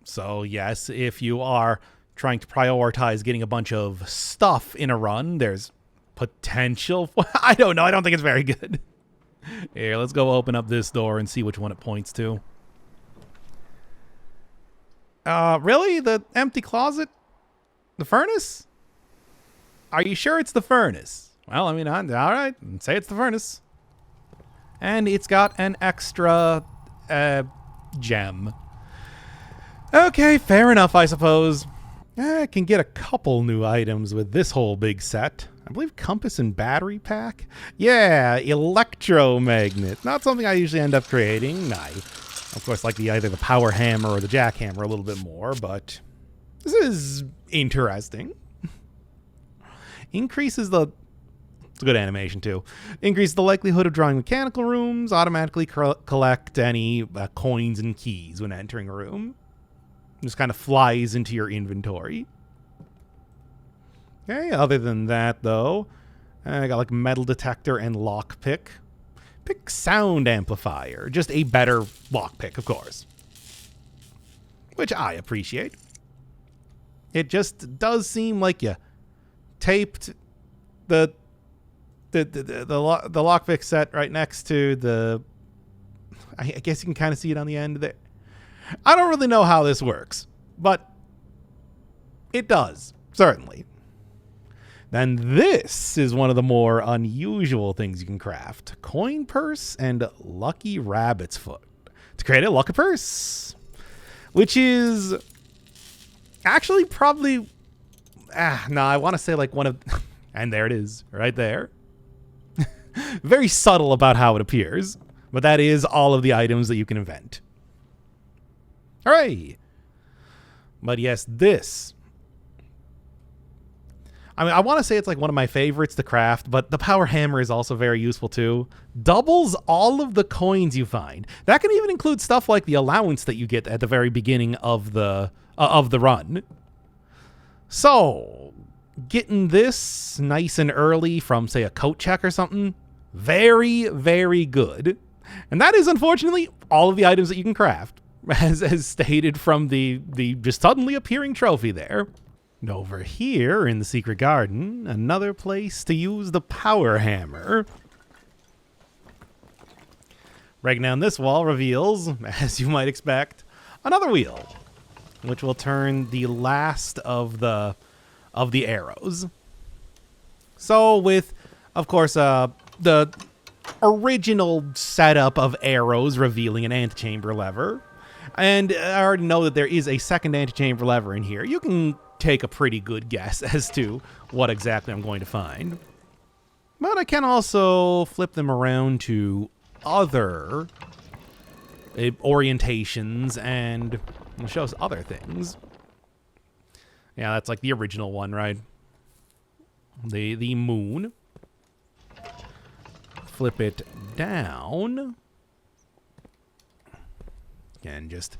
So yes, if you are trying to prioritize getting a bunch of stuff in a run, there's potential. I don't know. I don't think it's very good. Here, let's go open up this door and see which one it points to. Really? The empty closet? The furnace? Are you sure it's the furnace? Well, I mean, all right. Say it's the furnace. And it's got an extra gem. Okay, fair enough, I suppose. I can get a couple new items with this whole big set. I believe compass and battery pack. Yeah, electromagnet. Not something I usually end up creating. I, of course, like either the power hammer or the jackhammer a little bit more, but this is interesting. Increases the... It's a good animation, too. Increases the likelihood of drawing mechanical rooms. Automatically collect any coins and keys when entering a room. Just kind of flies into your inventory. Okay, other than that, though, I got like metal detector and lockpick. Pick sound amplifier. Just a better lockpick, of course. Which I appreciate. It just does seem like you taped the lockpick set right next to the... I guess you can kind of see it on the end there. I don't really know how this works, but it does, certainly. Then this is one of the more unusual things you can craft. Coin purse and lucky rabbit's foot. To create a lucky purse, which is actually probably... I want to say like one of... And there it is, right there. Very subtle about how it appears, but that is all of the items that you can invent. Hooray! But yes, this. I mean, I want to say it's like one of my favorites to craft, but the power hammer is also very useful too. Doubles all of the coins you find. That can even include stuff like the allowance that you get at the very beginning of the run. So, getting this nice and early from, say, a coat check or something, very, very good. And that is, unfortunately, all of the items that you can craft. As stated from the just suddenly appearing trophy there. And over here in the secret garden, another place to use the power hammer. Breaking down this wall reveals, as you might expect, another wheel, which will turn the last of the arrows. So with, of course, the original setup of arrows revealing an antechamber lever. And I already know that there is a second antechamber lever in here. You can take a pretty good guess as to what exactly I'm going to find. But I can also flip them around to other orientations and show us other things. Yeah, that's like the original one, right? The moon. Flip it down. And just,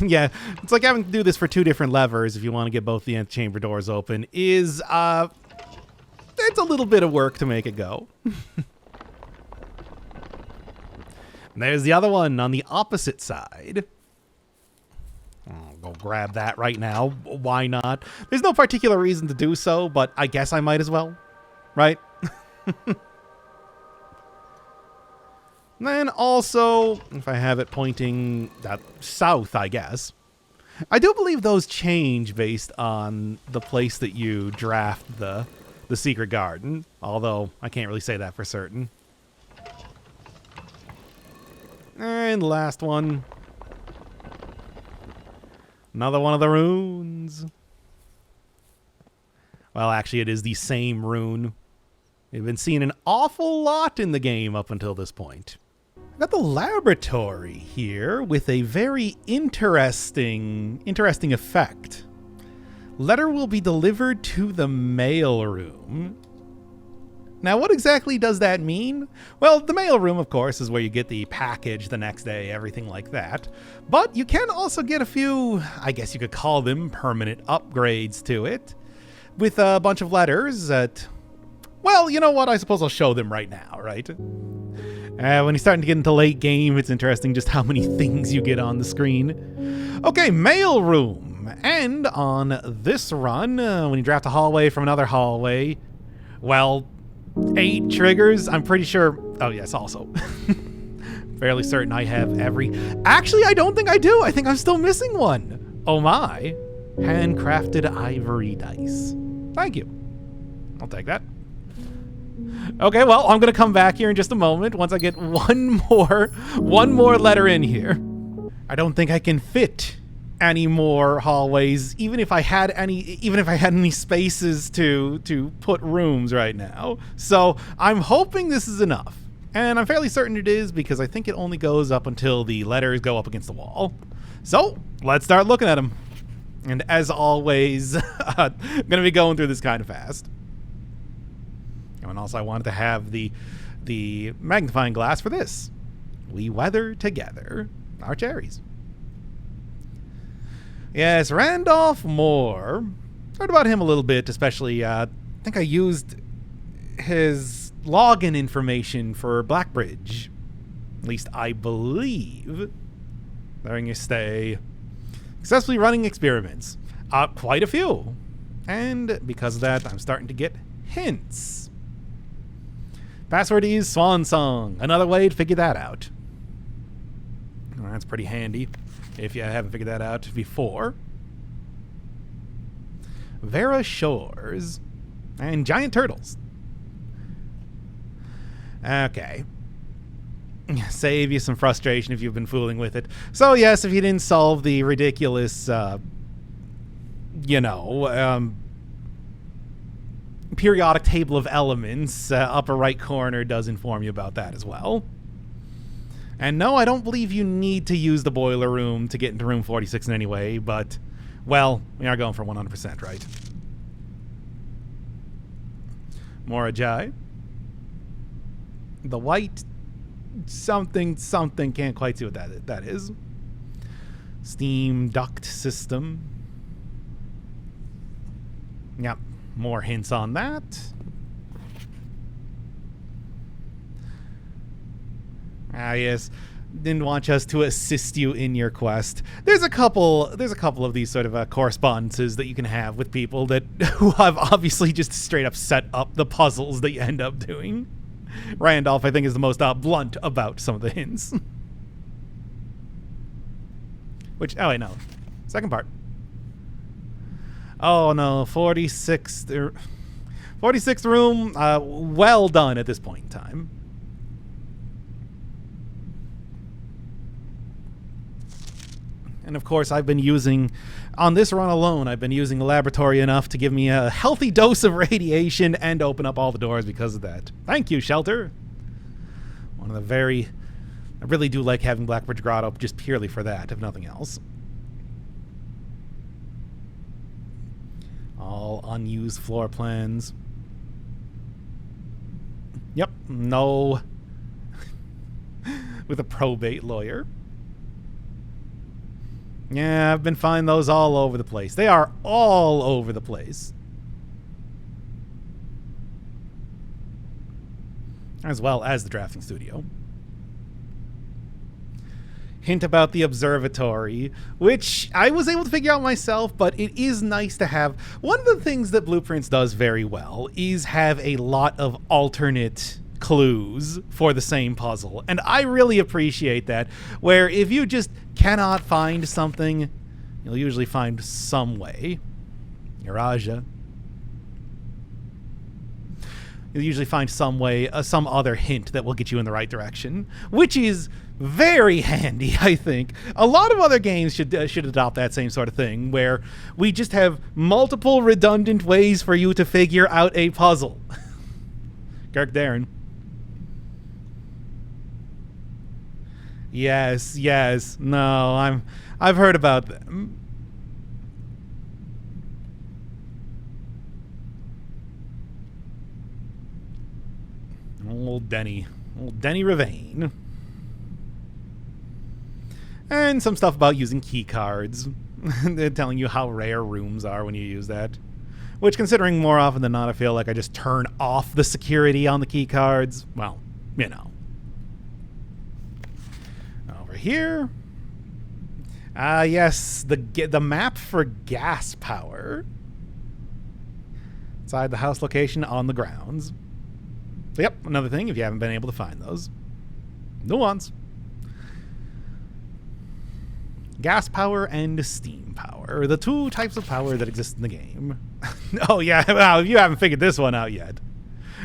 yeah, it's like having to do this for two different levers if you want to get both the antechamber doors open is, it's a little bit of work to make it go. And there's the other one on the opposite side. I'll go grab that right now. Why not? There's no particular reason to do so, but I guess I might as well, right? Then also, if I have it pointing south, I guess. I do believe those change based on the place that you draft the secret garden, although I can't really say that for certain. And the last one. Another one of the runes. Well, actually, it is the same rune. We've been seeing an awful lot in the game up until this point. I've got the laboratory here with a very interesting effect. Letter will be delivered to the mail room. Now, what exactly does that mean? Well, the mail room, of course, is where you get the package the next day, everything like that. But you can also get a few, I guess you could call them permanent upgrades to it, with a bunch of letters that, well, you know what? I suppose I'll show them right now, right? When you're starting to get into late game, it's interesting just how many things you get on the screen. Okay, mail room. And on this run, when you draft a hallway from another hallway, well, 8 triggers, I'm pretty sure. Oh, yes, also. Fairly certain I have every. Actually, I don't think I do. I think I'm still missing one. Oh my. Handcrafted ivory dice. Thank you. I'll take that. Okay, well, I'm going to come back here in just a moment once I get one more letter in here. I don't think I can fit any more hallways, even if I had any spaces to put rooms right now. So I'm hoping this is enough. And I'm fairly certain it is, because I think it only goes up until the letters go up against the wall. So let's start looking at them. And as always, I'm going to be going through this kind of fast. And also I wanted to have the magnifying glass for this. We weather together our cherries. Yes, Randolph Moore. Heard about him a little bit, especially, I think I used his login information for Blackbridge. At least I believe. During your stay. Successfully running experiments. Quite a few. And because of that, I'm starting to get hints. Password is Swan Song. Another way to figure that out. Well, that's pretty handy if you haven't figured that out before. Vera Shores. And giant turtles. Okay. Save you some frustration if you've been fooling with it. So yes, if you didn't solve the ridiculous, periodic table of elements, upper right corner does inform you about that as well. And no, I don't believe you need to use the boiler room to get into room 46 in any way, but, well, we are going for 100%, right? Morajai. The white something, can't quite see what that is. Steam duct system. Yep, more hints on that. Ah, yes. Didn't want us to assist you in your quest. There's a couple of these sort of correspondences that you can have with people who have obviously just straight up set up the puzzles that you end up doing. Randolph, I think, is the most blunt about some of the hints. Oh, wait, no. Second part. Oh, no. 46th room. Well done at this point in time. And of course, on this run alone, I've been using the laboratory enough to give me a healthy dose of radiation and open up all the doors because of that. Thank you, Shelter. I really do like having Blackbridge Grotto just purely for that, if nothing else. All unused floor plans. Yep, no. With a probate lawyer. Yeah, I've been finding those all over the place. They are all over the place. As well as the drafting studio. Hint about the observatory, which I was able to figure out myself, but it is nice to have. One of the things that Blueprints does very well is have a lot of alternate clues for the same puzzle, and I really appreciate that, where if you just cannot find something, you'll usually find some way. Iraja. You'll usually find some way, some other hint that will get you in the right direction, which is very handy, I think. A lot of other games should adopt that same sort of thing, where we just have multiple redundant ways for you to figure out a puzzle. Kirk Darren. Yes, yes. No, I've heard about them. Old Denny Ravane. And some stuff about using key cards. They're telling you how rare rooms are when you use that. Which, considering more often than not, I feel like I just turn off the security on the key cards. Well, you know. Over here. Yes, the map for gas power. Inside the house location on the grounds. So, yep, another thing if you haven't been able to find those. Nuance. Gas power and steam power. The two types of power that exist in the game. Oh, yeah, well, you haven't figured this one out yet.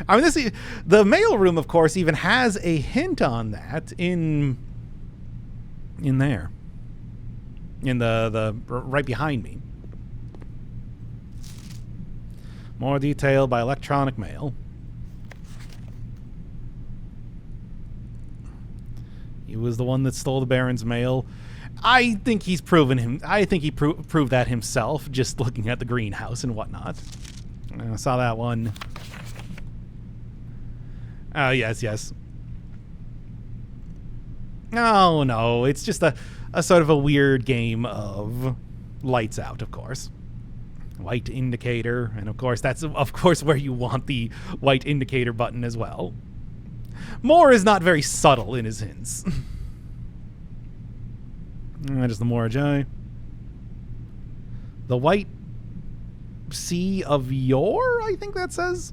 I mean, the mail room, of course, even has a hint on that in there. In the right behind me. More detail by electronic mail. He was the one that stole the Baron's mail. I think he's proven him. I think he proved that himself, just looking at the greenhouse and whatnot. I saw that one. Oh, yes. No, it's just a sort of a weird game of lights out, of course. White indicator, and of course that's where you want the white indicator button as well. Moore is not very subtle in his hints. Just the Morajai. The White Sea of Yore, I think that says.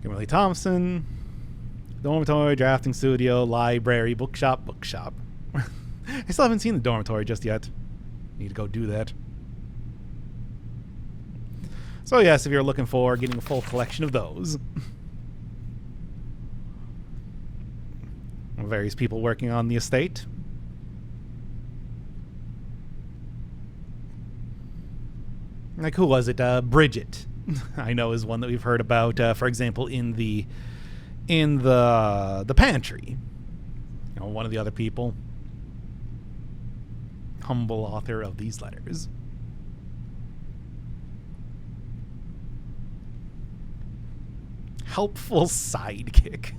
Kimberly Thompson. Dormitory, drafting studio, library, bookshop. I still haven't seen the dormitory just yet. Need to go do that. So yes, if you're looking for getting a full collection of those. Various people working on the estate. Like, who was it? Bridget, I know, is one that we've heard about. For example, in the pantry. You know, one of the other people. Humble author of these letters. Helpful sidekick.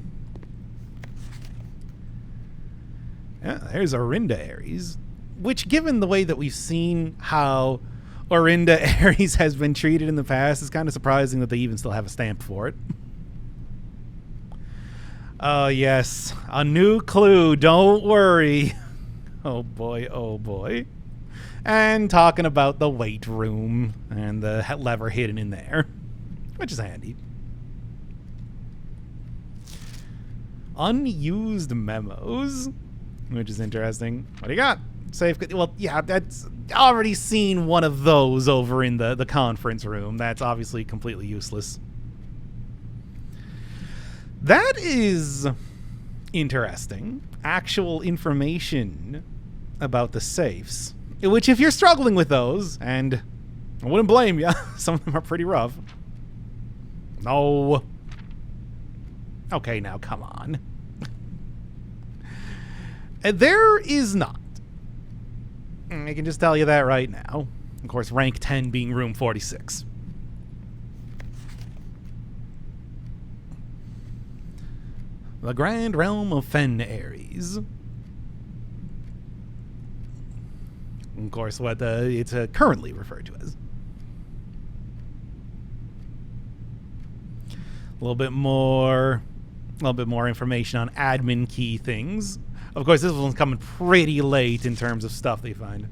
Yeah, there's Orinda Aries, which, given the way that we've seen how Orinda Aries has been treated in the past, is kind of surprising that they even still have a stamp for it. Oh, yes. A new clue. Don't worry. Oh, boy. And talking about the weight room and the lever hidden in there, which is handy. Unused memos. Which is interesting. What do you got? Safe. Well, yeah, that's already seen one of those over in the conference room. That's obviously completely useless. That is interesting. Actual information about the safes. Which, if you're struggling with those, and I wouldn't blame you, some of them are pretty rough. No. Okay, now come on. There is not. I can just tell you that right now. Of course, rank 10 being room 46. The Grand Realm of Fen Aries. Of course, what it's currently referred to as. A little bit more information on admin key things. Of course, this one's coming pretty late in terms of stuff they find.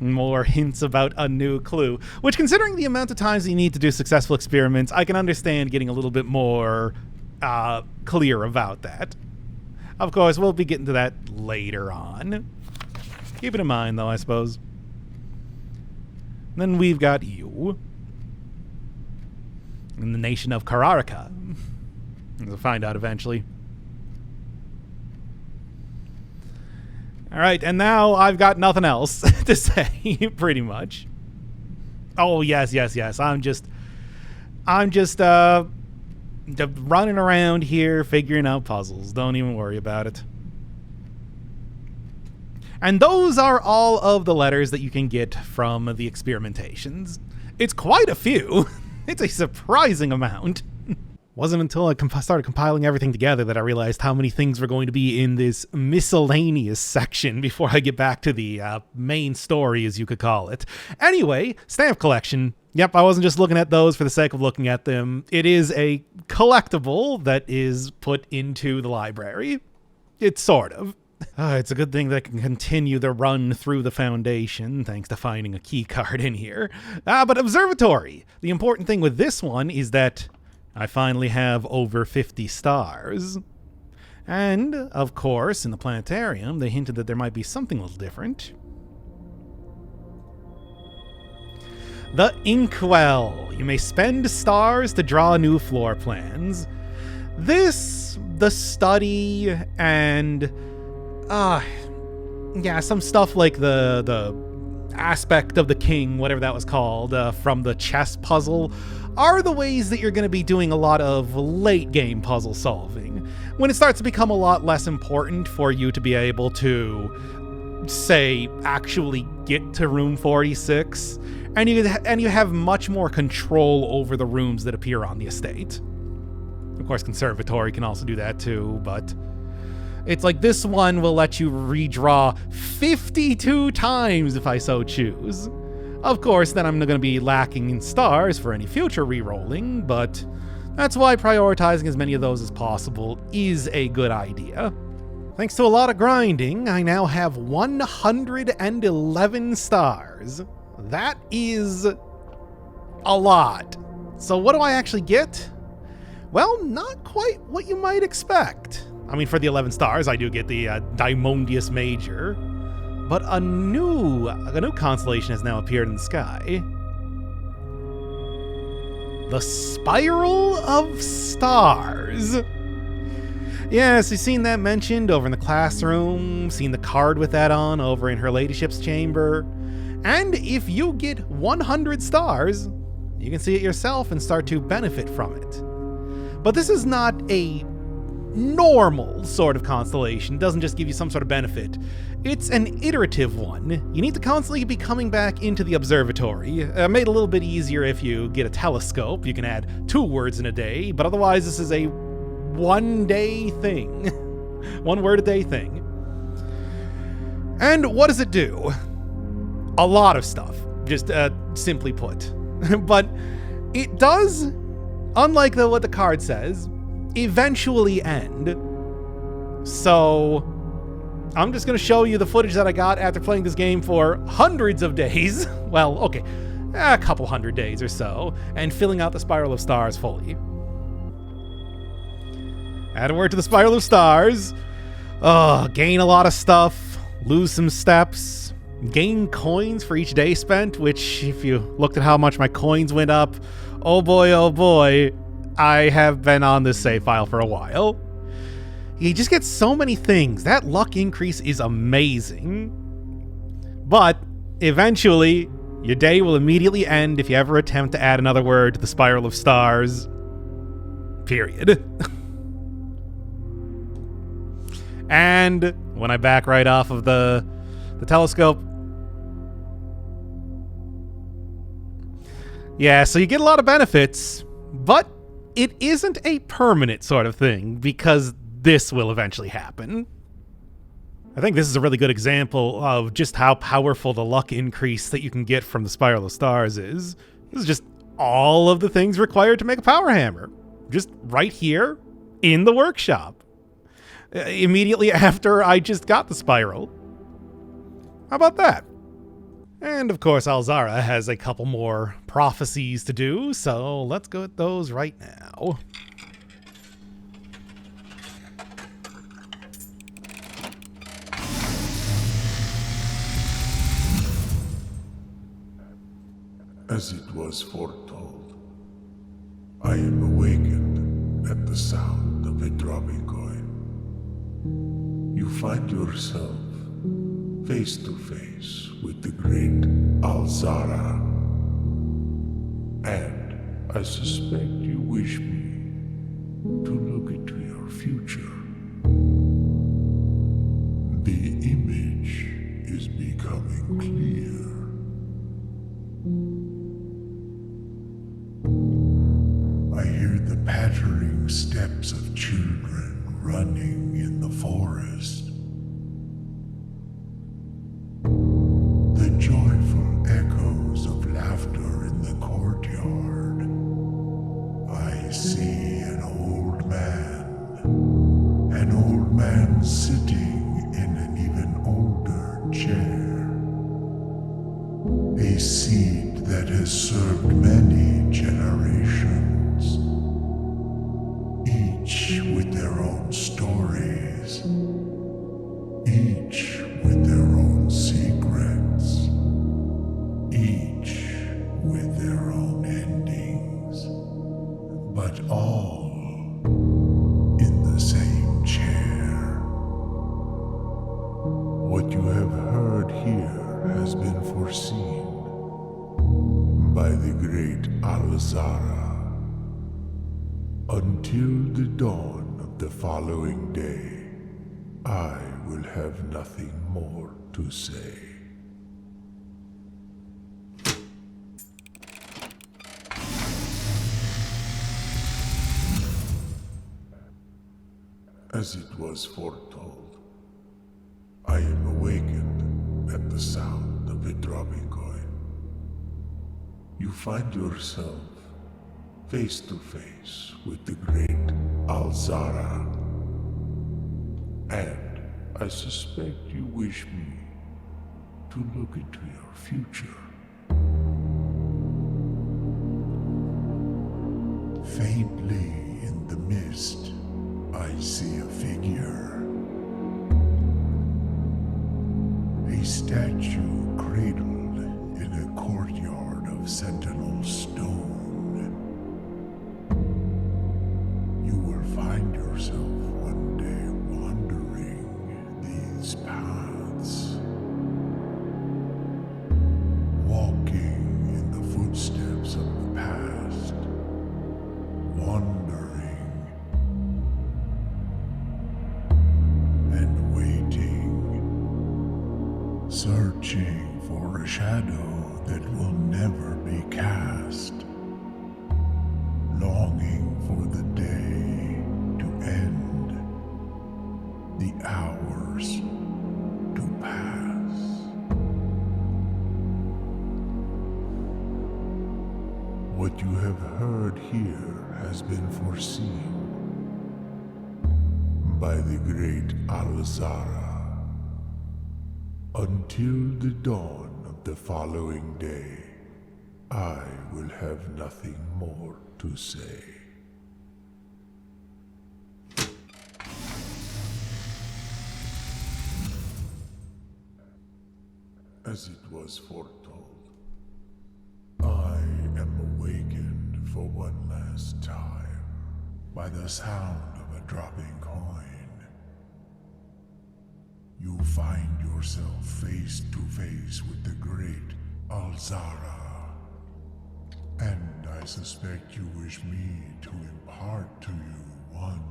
More hints about a new clue. Which, considering the amount of times you need to do successful experiments, I can understand getting a little bit more clear about that. Of course, we'll be getting to that later on. Keep it in mind, though, I suppose. Then we've got you. In the nation of Kararika. We'll find out eventually. All right, and now I've got nothing else to say, pretty much. Oh, yes. I'm just running around here figuring out puzzles. Don't even worry about it. And those are all of the letters that you can get from the experimentations. It's quite a few. It's a surprising amount. Wasn't until I started compiling everything together that I realized how many things were going to be in this miscellaneous section before I get back to the main story, as you could call it. Anyway, stamp collection. Yep, I wasn't just looking at those for the sake of looking at them. It is a collectible that is put into the library. It's sort of. It's a good thing that I can continue the run through the Foundation, thanks to finding a key card in here. But Observatory. The important thing with this one is that I finally have over 50 stars. And, of course, in the Planetarium, they hinted that there might be something a little different. The Inkwell. You may spend stars to draw new floor plans. This, the study, and some stuff like the aspect of the king, whatever that was called, from the chess puzzle, are the ways that you're going to be doing a lot of late game puzzle solving. When it starts to become a lot less important for you to be able to, say, actually get to room 46, and you have much more control over the rooms that appear on the estate. Of course, Conservatory can also do that too, but it's like this one will let you redraw 52 times if I so choose. Of course, then I'm going to be lacking in stars for any future re-rolling, but that's why prioritizing as many of those as possible is a good idea. Thanks to a lot of grinding, I now have 111 stars. That is a lot. So what do I actually get? Well, not quite what you might expect. I mean, for the 11 stars, I do get the Diamondius Major. But a new constellation has now appeared in the sky. The Spiral of Stars. Yes, you've seen that mentioned over in the classroom, seen the card with that on over in her Ladyship's chamber. And if you get 100 stars, you can see it yourself and start to benefit from it. But this is not a normal sort of constellation. It doesn't just give you some sort of benefit. It's an iterative one. You need to constantly be coming back into the observatory. Made a little bit easier if you get a telescope. You can add 2 words in a day, but otherwise this is a one-day thing. 1 word a day thing. And what does it do? A lot of stuff, just simply put. But it does, unlike what the card says, eventually end. So I'm just going to show you the footage that I got after playing this game for hundreds of days. Well, okay, a couple hundred days or so, and filling out the Spiral of Stars fully. Add a word to the Spiral of Stars. Gain a lot of stuff, lose some steps, gain coins for each day spent, which if you looked at how much my coins went up, oh boy, I have been on this save file for a while. You just get so many things. That luck increase is amazing. But eventually, your day will immediately end if you ever attempt to add another word to the Spiral of Stars. Period. And when I back right off of the telescope, yeah, so you get a lot of benefits, but it isn't a permanent sort of thing, because this will eventually happen. I think this is a really good example of just how powerful the luck increase that you can get from the Spiral of Stars is. This is just all of the things required to make a power hammer. Just right here in the workshop. Immediately after I just got the spiral. How about that? And of course, Alzara has a couple more prophecies to do, so let's go at those right now. As it was foretold, I am awakened at the sound of a dropping coin. You find yourself face to face with the great Alzara. And I suspect you wish me to look into your future. The image is becoming clear. I hear the pattering steps of children running in the forest. The joyful echoes of laughter in the courtyard. I see an old man sitting in an even older chair. A seed that has served many generations, each with their own stories, each with their own secrets, each with their own endings, but all in the same chair. What you have heard here has been foreseen by the great Alzara. Until the dawn of the following day, I will have nothing more to say. As it was foretold, I am awakened at the sound of a dropping coin. You find yourself face to face with the great Alzara. And I suspect you wish me to look into your future. Faintly in the mist, I see a figure. A statue cradled in a courtyard of sentinel stone. You will find yourself one day wandering these paths, walking in the footsteps of the past, wandering and waiting, searching for a shadow that will never be cast, longing for the day to end, the hours to pass. What you have heard here has been foreseen by the great Alzara. Until the dawn of the following day, I will have nothing more to say. As it was foretold, I am awakened for one last time by the sound of a dropping coin. You find yourself face to face with the great Alzara. And I suspect you wish me to impart to you one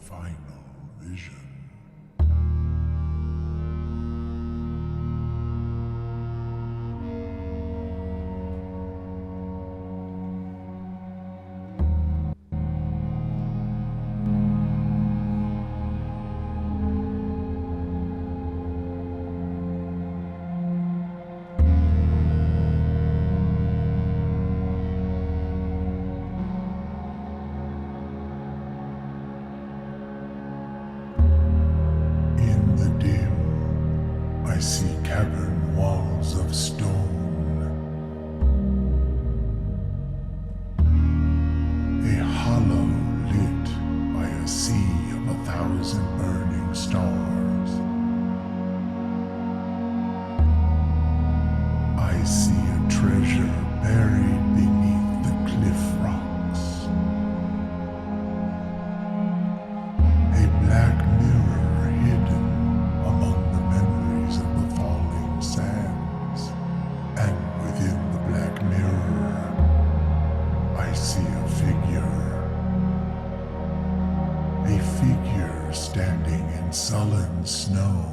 final vision. A figure standing in sullen snow.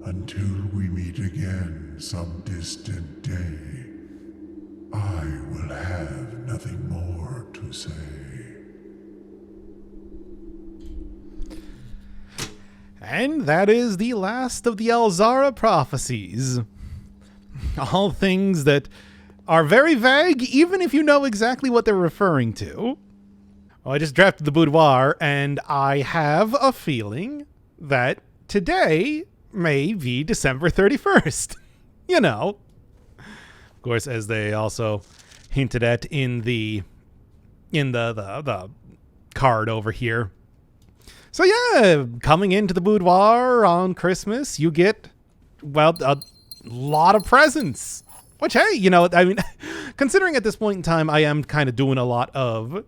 Until we meet again some distant day, I will have nothing more to say. And that is the last of the Alzara prophecies. All things that are very vague, even if you know exactly what they're referring to. Well, I just drafted the boudoir, and I have a feeling that today may be December 31st. You know. Of course, as they also hinted at in the card over here. So yeah, coming into the boudoir on Christmas, you get, well, a lot of presents. Which, hey, you know, I mean, considering at this point in time, I am kind of doing a lot of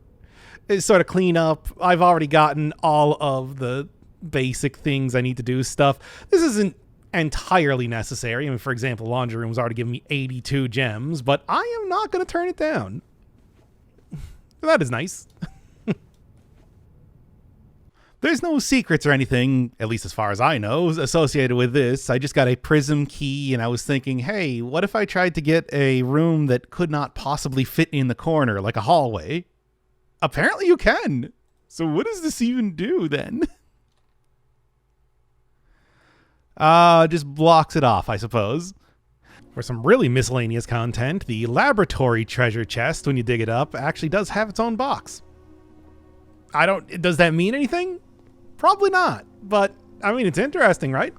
sort of cleanup. I've already gotten all of the basic things I need to do stuff. This isn't entirely necessary. I mean, for example, laundry room's already given me 82 gems, but I am not going to turn it down. That is nice. There's no secrets or anything, at least as far as I know, associated with this. I just got a prism key, and I was thinking, hey, what if I tried to get a room that could not possibly fit in the corner, like a hallway? Apparently you can. So what does this even do, then? Just blocks it off, I suppose. For some really miscellaneous content, the laboratory treasure chest, when you dig it up, actually does have its own box. Does that mean anything? Probably not, but I mean, it's interesting, right?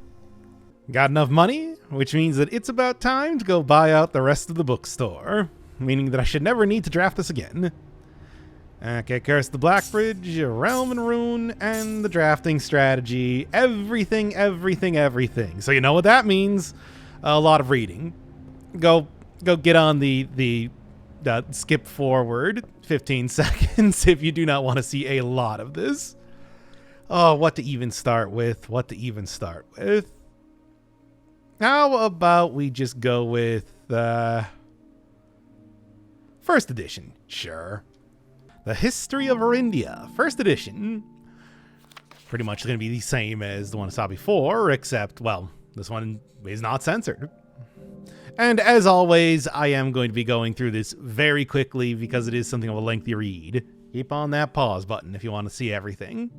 Got enough money, which means that it's about time to go buy out the rest of the bookstore, meaning that I should never need to draft this again. Okay, Curse the Blackbridge, Realm and Rune, and the drafting strategy. Everything. So you know what that means? A lot of reading. Go get on the skip forward 15 seconds if you do not want to see a lot of this. Oh, what to even start with? How about we just go with first edition? Sure. The History of Arindia, first edition. Pretty much going to be the same as the one I saw before, except, well, this one is not censored. And as always, I am going to be going through this very quickly because it is something of a lengthy read. Keep on that pause button if you want to see everything.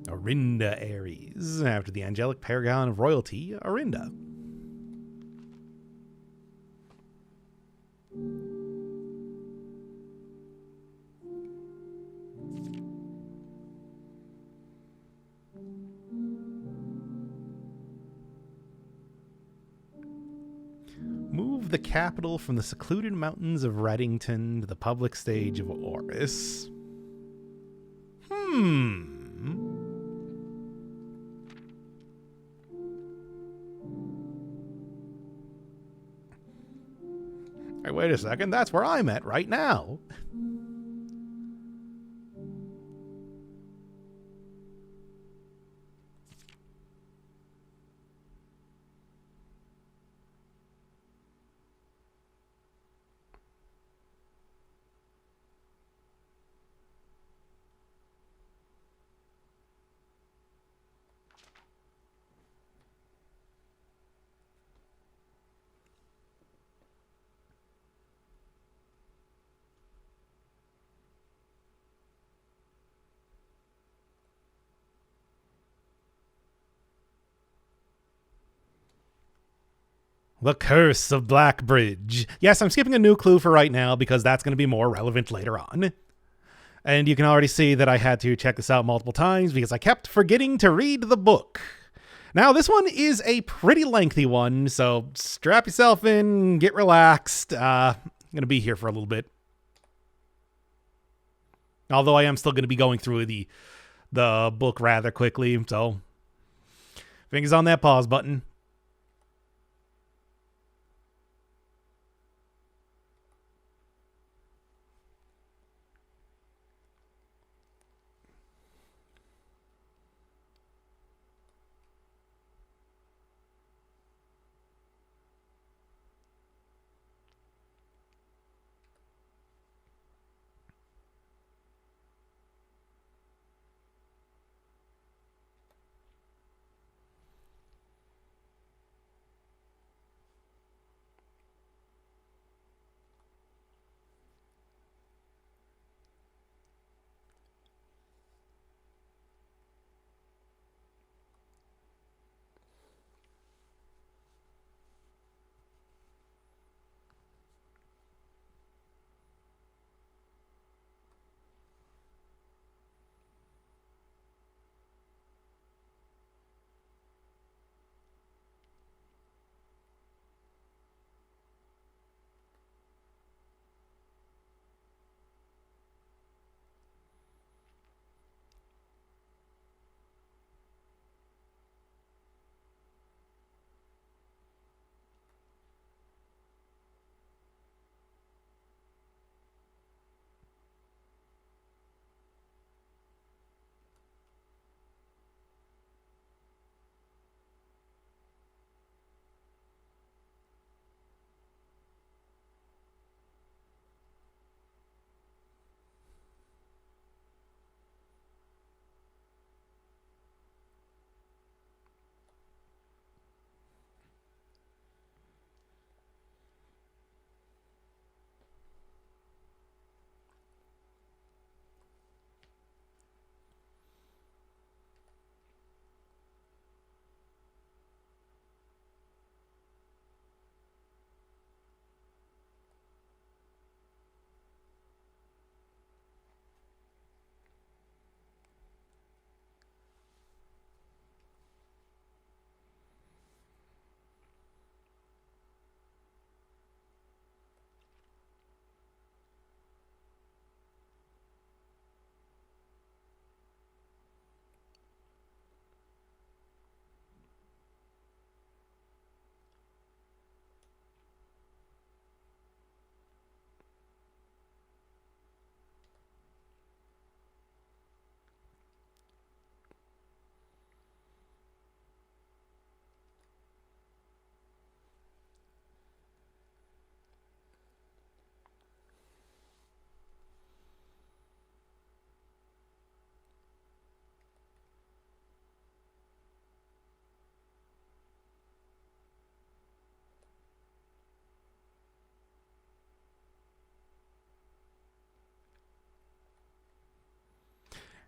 Arinda Ares, after the angelic paragon of royalty, Arinda. Move the capital from the secluded mountains of Readington to the public stage of Oris. Hey, wait a second, that's where I'm at right now. The Curse of Blackbridge. Yes, I'm skipping a new clue for right now because that's going to be more relevant later on. And you can already see that I had to check this out multiple times because I kept forgetting to read the book. Now, this one is a pretty lengthy one, so strap yourself in, get relaxed. I'm going to be here for a little bit. Although I am still going to be going through the book rather quickly, so fingers on that pause button.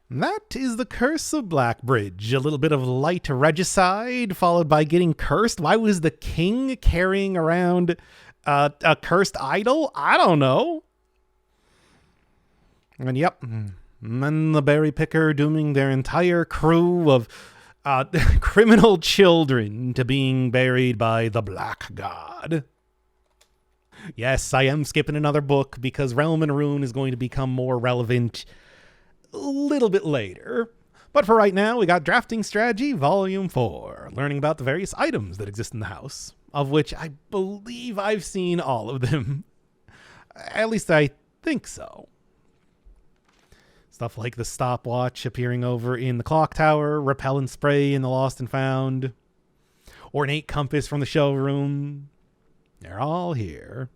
That is the Curse of Blackbridge. A little bit of light regicide followed by getting cursed. Why was the king carrying around a cursed idol? I don't know. And yep, and then the berry picker dooming their entire crew of criminal children to being buried by the Black God. Yes, I am skipping another book because Realm and Rune is going to become more relevant a little bit later. But for right now, we got Drafting Strategy Volume 4, learning about the various items that exist in the house, of which I believe I've seen all of them. At least I think so. Stuff like the stopwatch appearing over in the clock tower, repellent spray in the Lost and Found, ornate compass from the showroom. They're all here.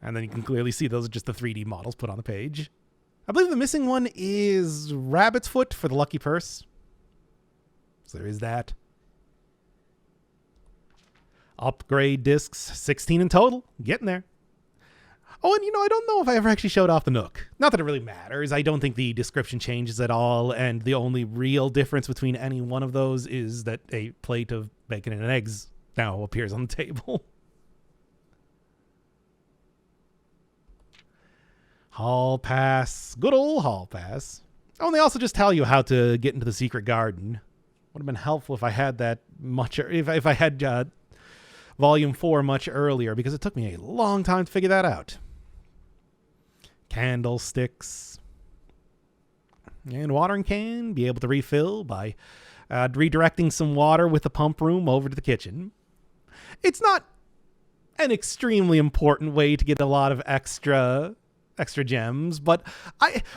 And then you can clearly see those are just the 3D models put on the page. I believe the missing one is Rabbit's Foot for the lucky purse. So there is that. Upgrade discs, 16 in total. Getting there. Oh, and I don't know if I ever actually showed off the Nook. Not that it really matters. I don't think the description changes at all, and the only real difference between any one of those is that a plate of bacon and eggs now appears on the table. Hall pass. Good old hall pass. Oh, and they also just tell you how to get into the secret garden. Would have been helpful if I had that if I had volume 4 much earlier, because it took me a long time to figure that out. Candlesticks. And watering can, be able to refill by redirecting some water with the pump room over to the kitchen. It's not an extremely important way to get a lot of extra gems, but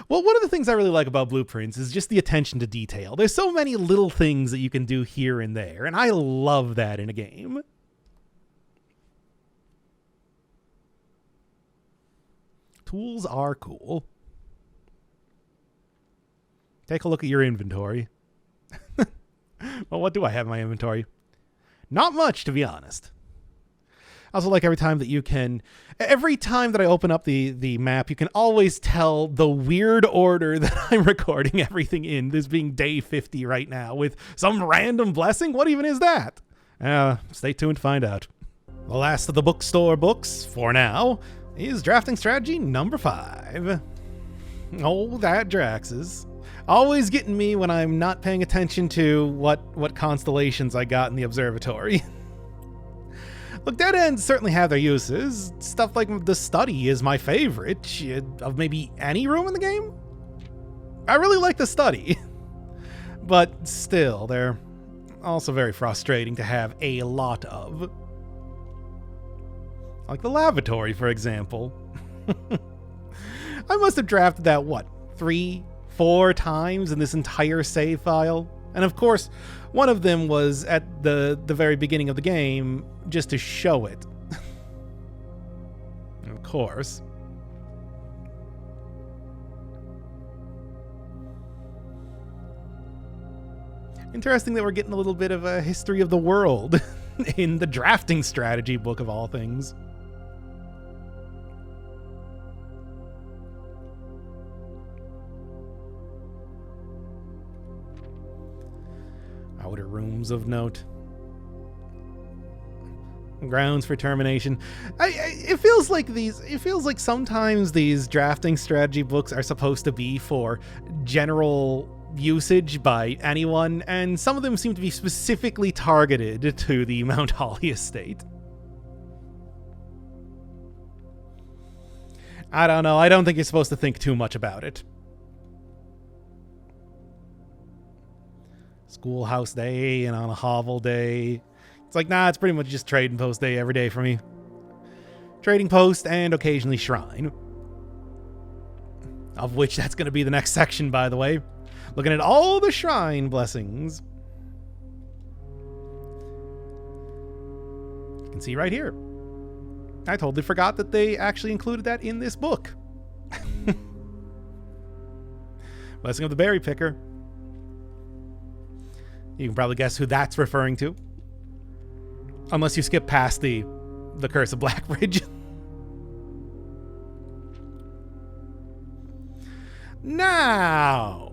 one of the things I really like about blueprints is just the attention to detail. There's so many little things that you can do here and there, and I love that in a game. Tools are cool. Take a look at your inventory. Well, what do I have in my inventory? Not much, to be honest. I also like every time that I open up the map, you can always tell the weird order that I'm recording everything in. This being day 50 right now with some random blessing. What even is that? Stay tuned to find out. The last of the bookstore books, for now, is drafting strategy number 5. Oh, that Drax's. Always getting me when I'm not paying attention to what constellations I got in the observatory. Look, dead ends certainly have their uses. Stuff like the study is my favorite of maybe any room in the game. I really like the study. But still, they're also very frustrating to have a lot of. Like the lavatory, for example. I must have drafted that, 3-4 times in this entire save file? And of course, one of them was at the very beginning of the game, just to show it. Of course. Interesting that we're getting a little bit of a history of the world in the drafting strategy book of all things. Outer rooms of note. Grounds for termination. It feels like sometimes these drafting strategy books are supposed to be for general usage by anyone, and some of them seem to be specifically targeted to the Mount Holly estate. I don't know. I don't think you're supposed to think too much about it. Schoolhouse day and on a hovel day. It's like, nah, it's pretty much just trading post day every day for me. Trading post and occasionally shrine. Of which that's going to be the next section, by the way. Looking at all the shrine blessings. You can see right here. I totally forgot that they actually included that in this book. Blessing of the Berry Picker. You can probably guess who that's referring to. Unless you skip past the Curse of Blackbridge. Now,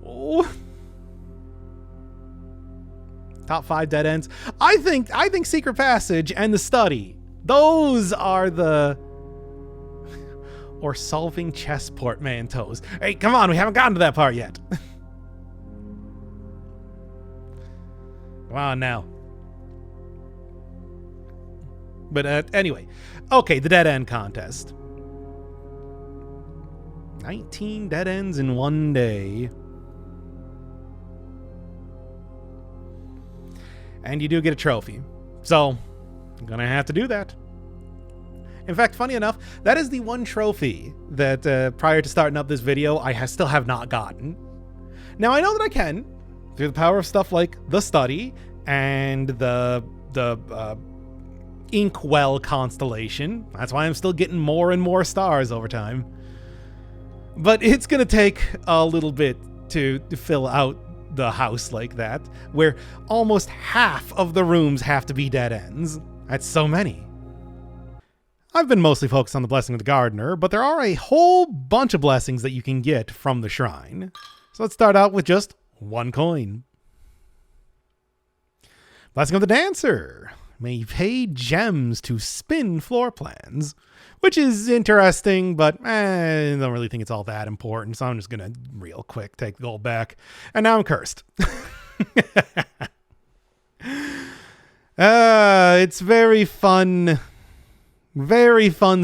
top 5 dead ends. I think Secret Passage and the Study. Those are the... Or solving chess portmanteaus. Hey, come on, we haven't gotten to that part yet. Come on now. But anyway. Okay, the dead end contest. 19 dead ends in one day. And you do get a trophy. So, I'm gonna have to do that. In fact, funny enough, that is the one trophy that prior to starting up this video, I still have not gotten. Now, I know that I can, through the power of stuff like the Study and the Inkwell constellation. That's why I'm still getting more and more stars over time. But it's going to take a little bit to fill out the house like that, where almost half of the rooms have to be dead ends. That's so many. I've been mostly focused on the Blessing of the Gardener, but there are a whole bunch of blessings that you can get from the shrine. So let's start out with just 1 coin. Blessing of the Dancer. May pay gems to spin floor plans, which is interesting, but I don't really think it's all that important, so I'm just going to real quick take the gold back. And now I'm cursed. It's very fun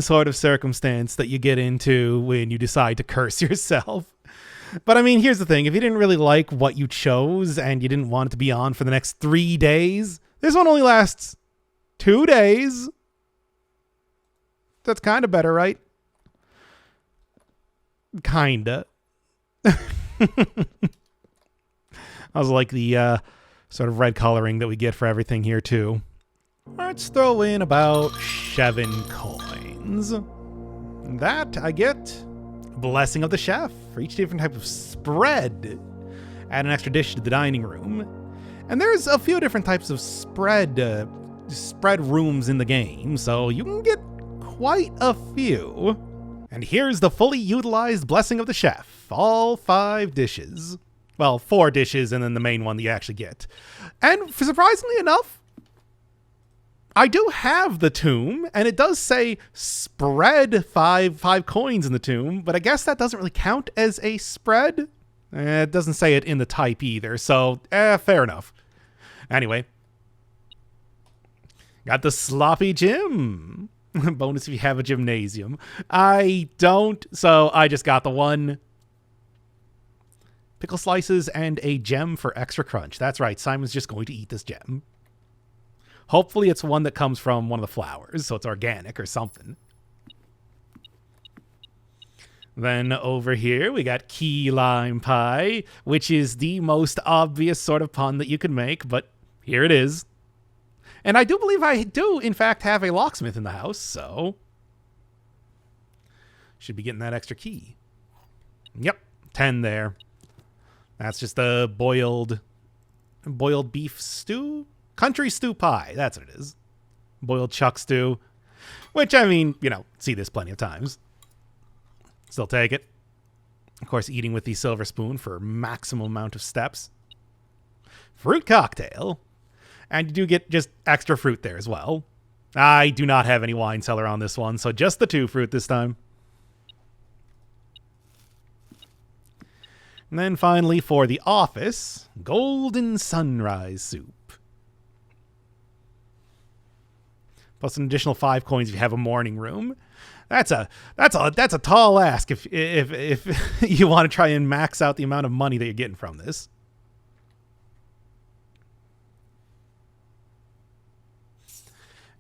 sort of circumstance that you get into when you decide to curse yourself. But I mean, here's the thing. If you didn't really like what you chose and you didn't want it to be on for the next 3 days, this one only lasts 2 days. That's kind of better, right? Kinda. I was like the sort of red coloring that we get for everything here too. Let's throw in about 7 coins. That I get Blessing of the Chef for each different type of spread. Add an extra dish to the dining room. And there's a few different types of spread rooms in the game, so you can get quite a few. And here's the fully utilized Blessing of the Chef. All 5 dishes. Well, 4 dishes and then the main one that you actually get. And surprisingly enough, I do have the tomb, and it does say spread 5 coins in the tomb, but I guess that doesn't really count as a spread. It doesn't say it in the type either, so fair enough. Anyway, got the sloppy gym. Bonus if you have a gymnasium. I don't, so I just got the 1 pickle slices and a gem for extra crunch. That's right, Simon's just going to eat this gem. Hopefully it's one that comes from one of the flowers, so it's organic or something. Then over here, we got key lime pie, which is the most obvious sort of pun that you could make, but here it is. And I do believe I do, in fact, have a locksmith in the house, so should be getting that extra key. Yep, 10 there. That's just a boiled beef stew? Country stew pie, that's what it is. Boiled chuck stew, which, I mean, you know, see this plenty of times. Still take it. Of course, eating with the silver spoon for maximum amount of steps. Fruit cocktail. And you do get just extra fruit there as well. I do not have any wine cellar on this one, so just the 2 fruit this time. And then finally, for the office, golden sunrise soup. Plus an additional 5 coins if you have a morning room. That's a tall ask if you want to try and max out the amount of money that you're getting from this.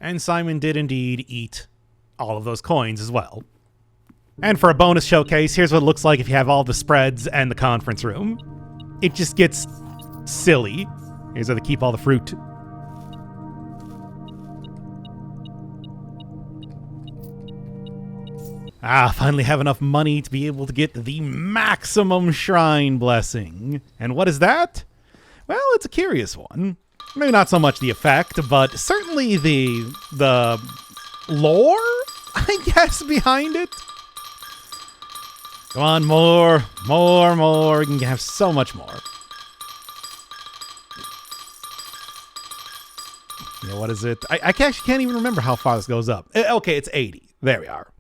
And Simon did indeed eat all of those coins as well. And for a bonus showcase, here's what it looks like if you have all the spreads and the conference room. It just gets silly. Here's how they keep all the fruit. Finally have enough money to be able to get the maximum shrine blessing. And what is that? Well, it's a curious one. Maybe not so much the effect, but certainly the lore, I guess, behind it. Come on, more. We can have so much more. Yeah, what is it? I actually can't even remember how far this goes up. Okay, it's 80. There we are.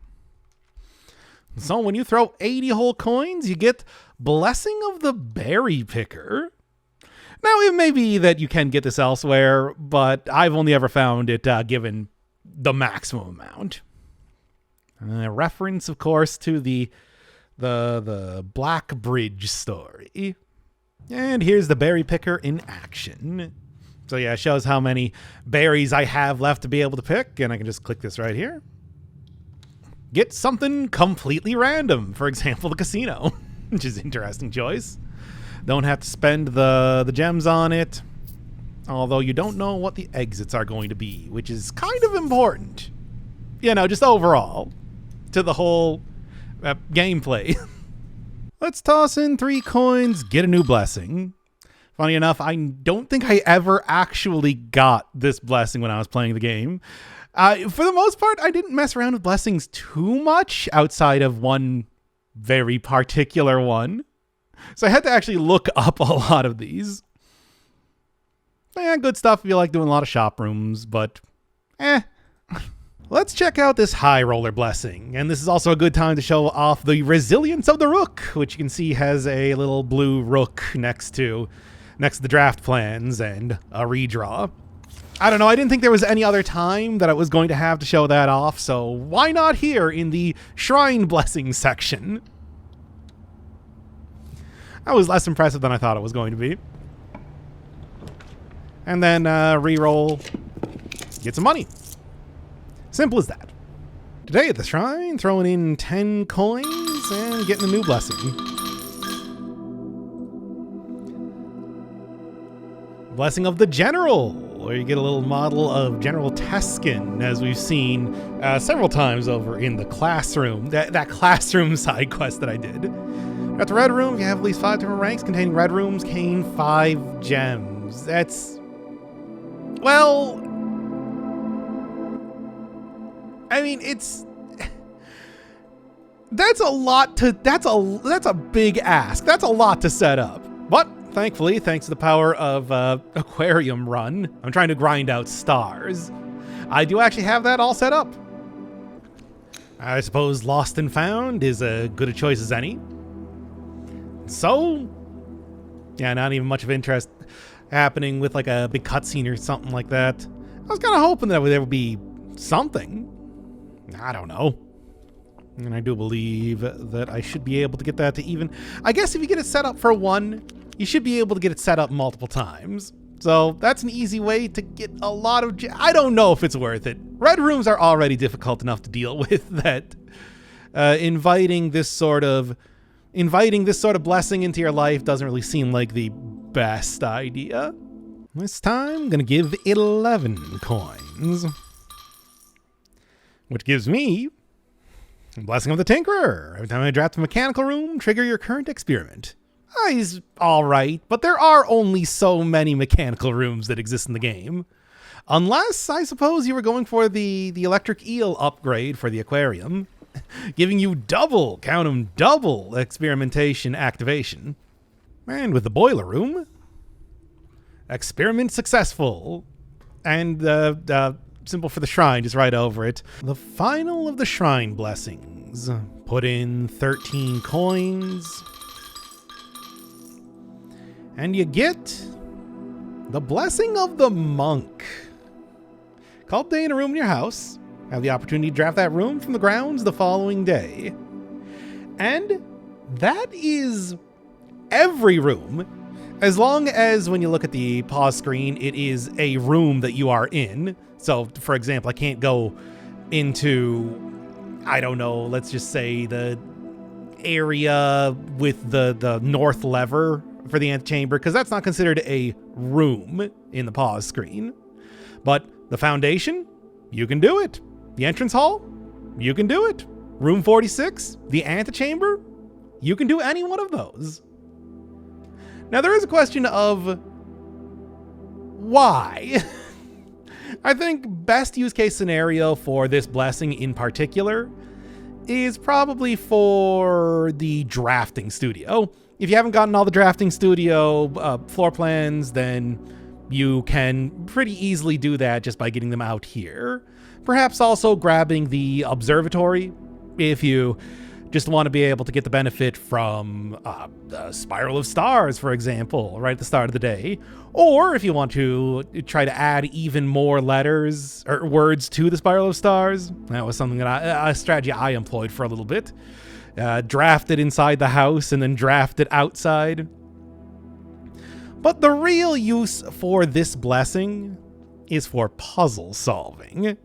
So when you throw 80 whole coins, you get Blessing of the Berry Picker. Now, it may be that you can get this elsewhere, but I've only ever found it given the maximum amount. A reference, of course, to the Blackbridge story. And here's the Berry Picker in action. So yeah, it shows how many berries I have left to be able to pick, and I can just click this right here. Get something completely random. For example, the casino, which is an interesting choice. Don't have to spend the gems on it. Although you don't know what the exits are going to be, which is kind of important. You know, just overall to the whole gameplay. Let's toss in 3 coins, get a new blessing. Funny enough, I don't think I ever actually got this blessing when I was playing the game. For the most part, I didn't mess around with blessings too much outside of one very particular one. So I had to actually look up a lot of these. Yeah, good stuff if you like doing a lot of shop rooms, but Let's check out this high roller blessing. And this is also a good time to show off the resilience of the rook, which you can see has a little blue rook next to the draft plans and a redraw. I don't know, I didn't think there was any other time that I was going to have to show that off, so why not here in the shrine blessing section? That was less impressive than I thought it was going to be. And then re-roll, get some money. Simple as that. Today at the shrine, throwing in 10 coins and getting a new blessing. Blessing of the General, where you get a little model of General Teskin, as we've seen several times over in the classroom, that classroom side quest that I did. At the Red Room, you have at least 5 different ranks containing Red Rooms, gain 5 gems. That's, well, I mean, that's a big ask. That's a lot to set up. But thankfully, thanks to the power of Aquarium run, I'm trying to grind out stars. I do actually have that all set up. I suppose Lost and Found is as good a choice as any. So, yeah, not even much of interest happening with like a big cutscene or something like that. I was kind of hoping that there would be something. I don't know. And I do believe that I should be able to get that to even... I guess if you get it set up for one, you should be able to get it set up multiple times. So that's an easy way to get a lot of... I don't know if it's worth it. Red Rooms are already difficult enough to deal with that inviting this sort of blessing into your life doesn't really seem like the best idea. This time, I'm going to give 11 coins. Which gives me Blessing of the Tinkerer. Every time I draft a mechanical room, trigger your current experiment. He's alright, but there are only so many mechanical rooms that exist in the game. Unless, I suppose, you were going for the electric eel upgrade for the aquarium, giving you double, count 'em, double experimentation activation. And with the boiler room, experiment successful. And symbol for the shrine is right over it. The final of the shrine blessings. Put in 13 coins. And you get the Blessing of the Monk. Call day in a room in your house. Have the opportunity to draft that room from the grounds the following day. And that is every room. As long as when you look at the pause screen, it is a room that you are in. So, for example, I can't go into, I don't know, let's just say the area with the north lever for the antechamber, because that's not considered a room in the pause screen. But the foundation, you can do it. The entrance hall, you can do it. Room 46, the antechamber, you can do any one of those. Now, there is a question of why? I think best use case scenario for this blessing in particular is probably for the drafting studio. If you haven't gotten all the drafting studio floor plans, then you can pretty easily do that just by getting them out here. Perhaps also grabbing the observatory if you just want to be able to get the benefit from the Spiral of Stars, for example, right at the start of the day. Or if you want to try to add even more letters or words to the Spiral of Stars. That was something that a strategy I employed for a little bit. Draft it inside the house and then draft it outside. But the real use for this blessing is for puzzle solving.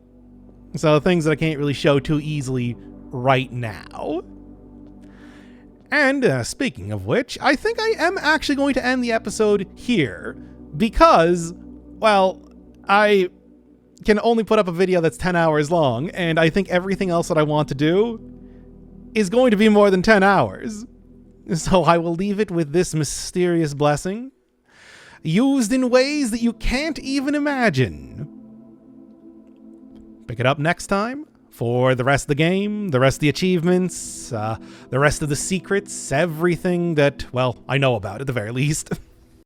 So things that I can't really show too easily right now. And speaking of which, I think I am actually going to end the episode here because, well, I can only put up a video that's 10 hours long, and I think everything else that I want to do is going to be more than 10 hours. So I will leave it with this mysterious blessing, used in ways that you can't even imagine. pick it up next time for the rest of the game, the rest of the achievements, the rest of the secrets, everything that, well, I know about at the very least.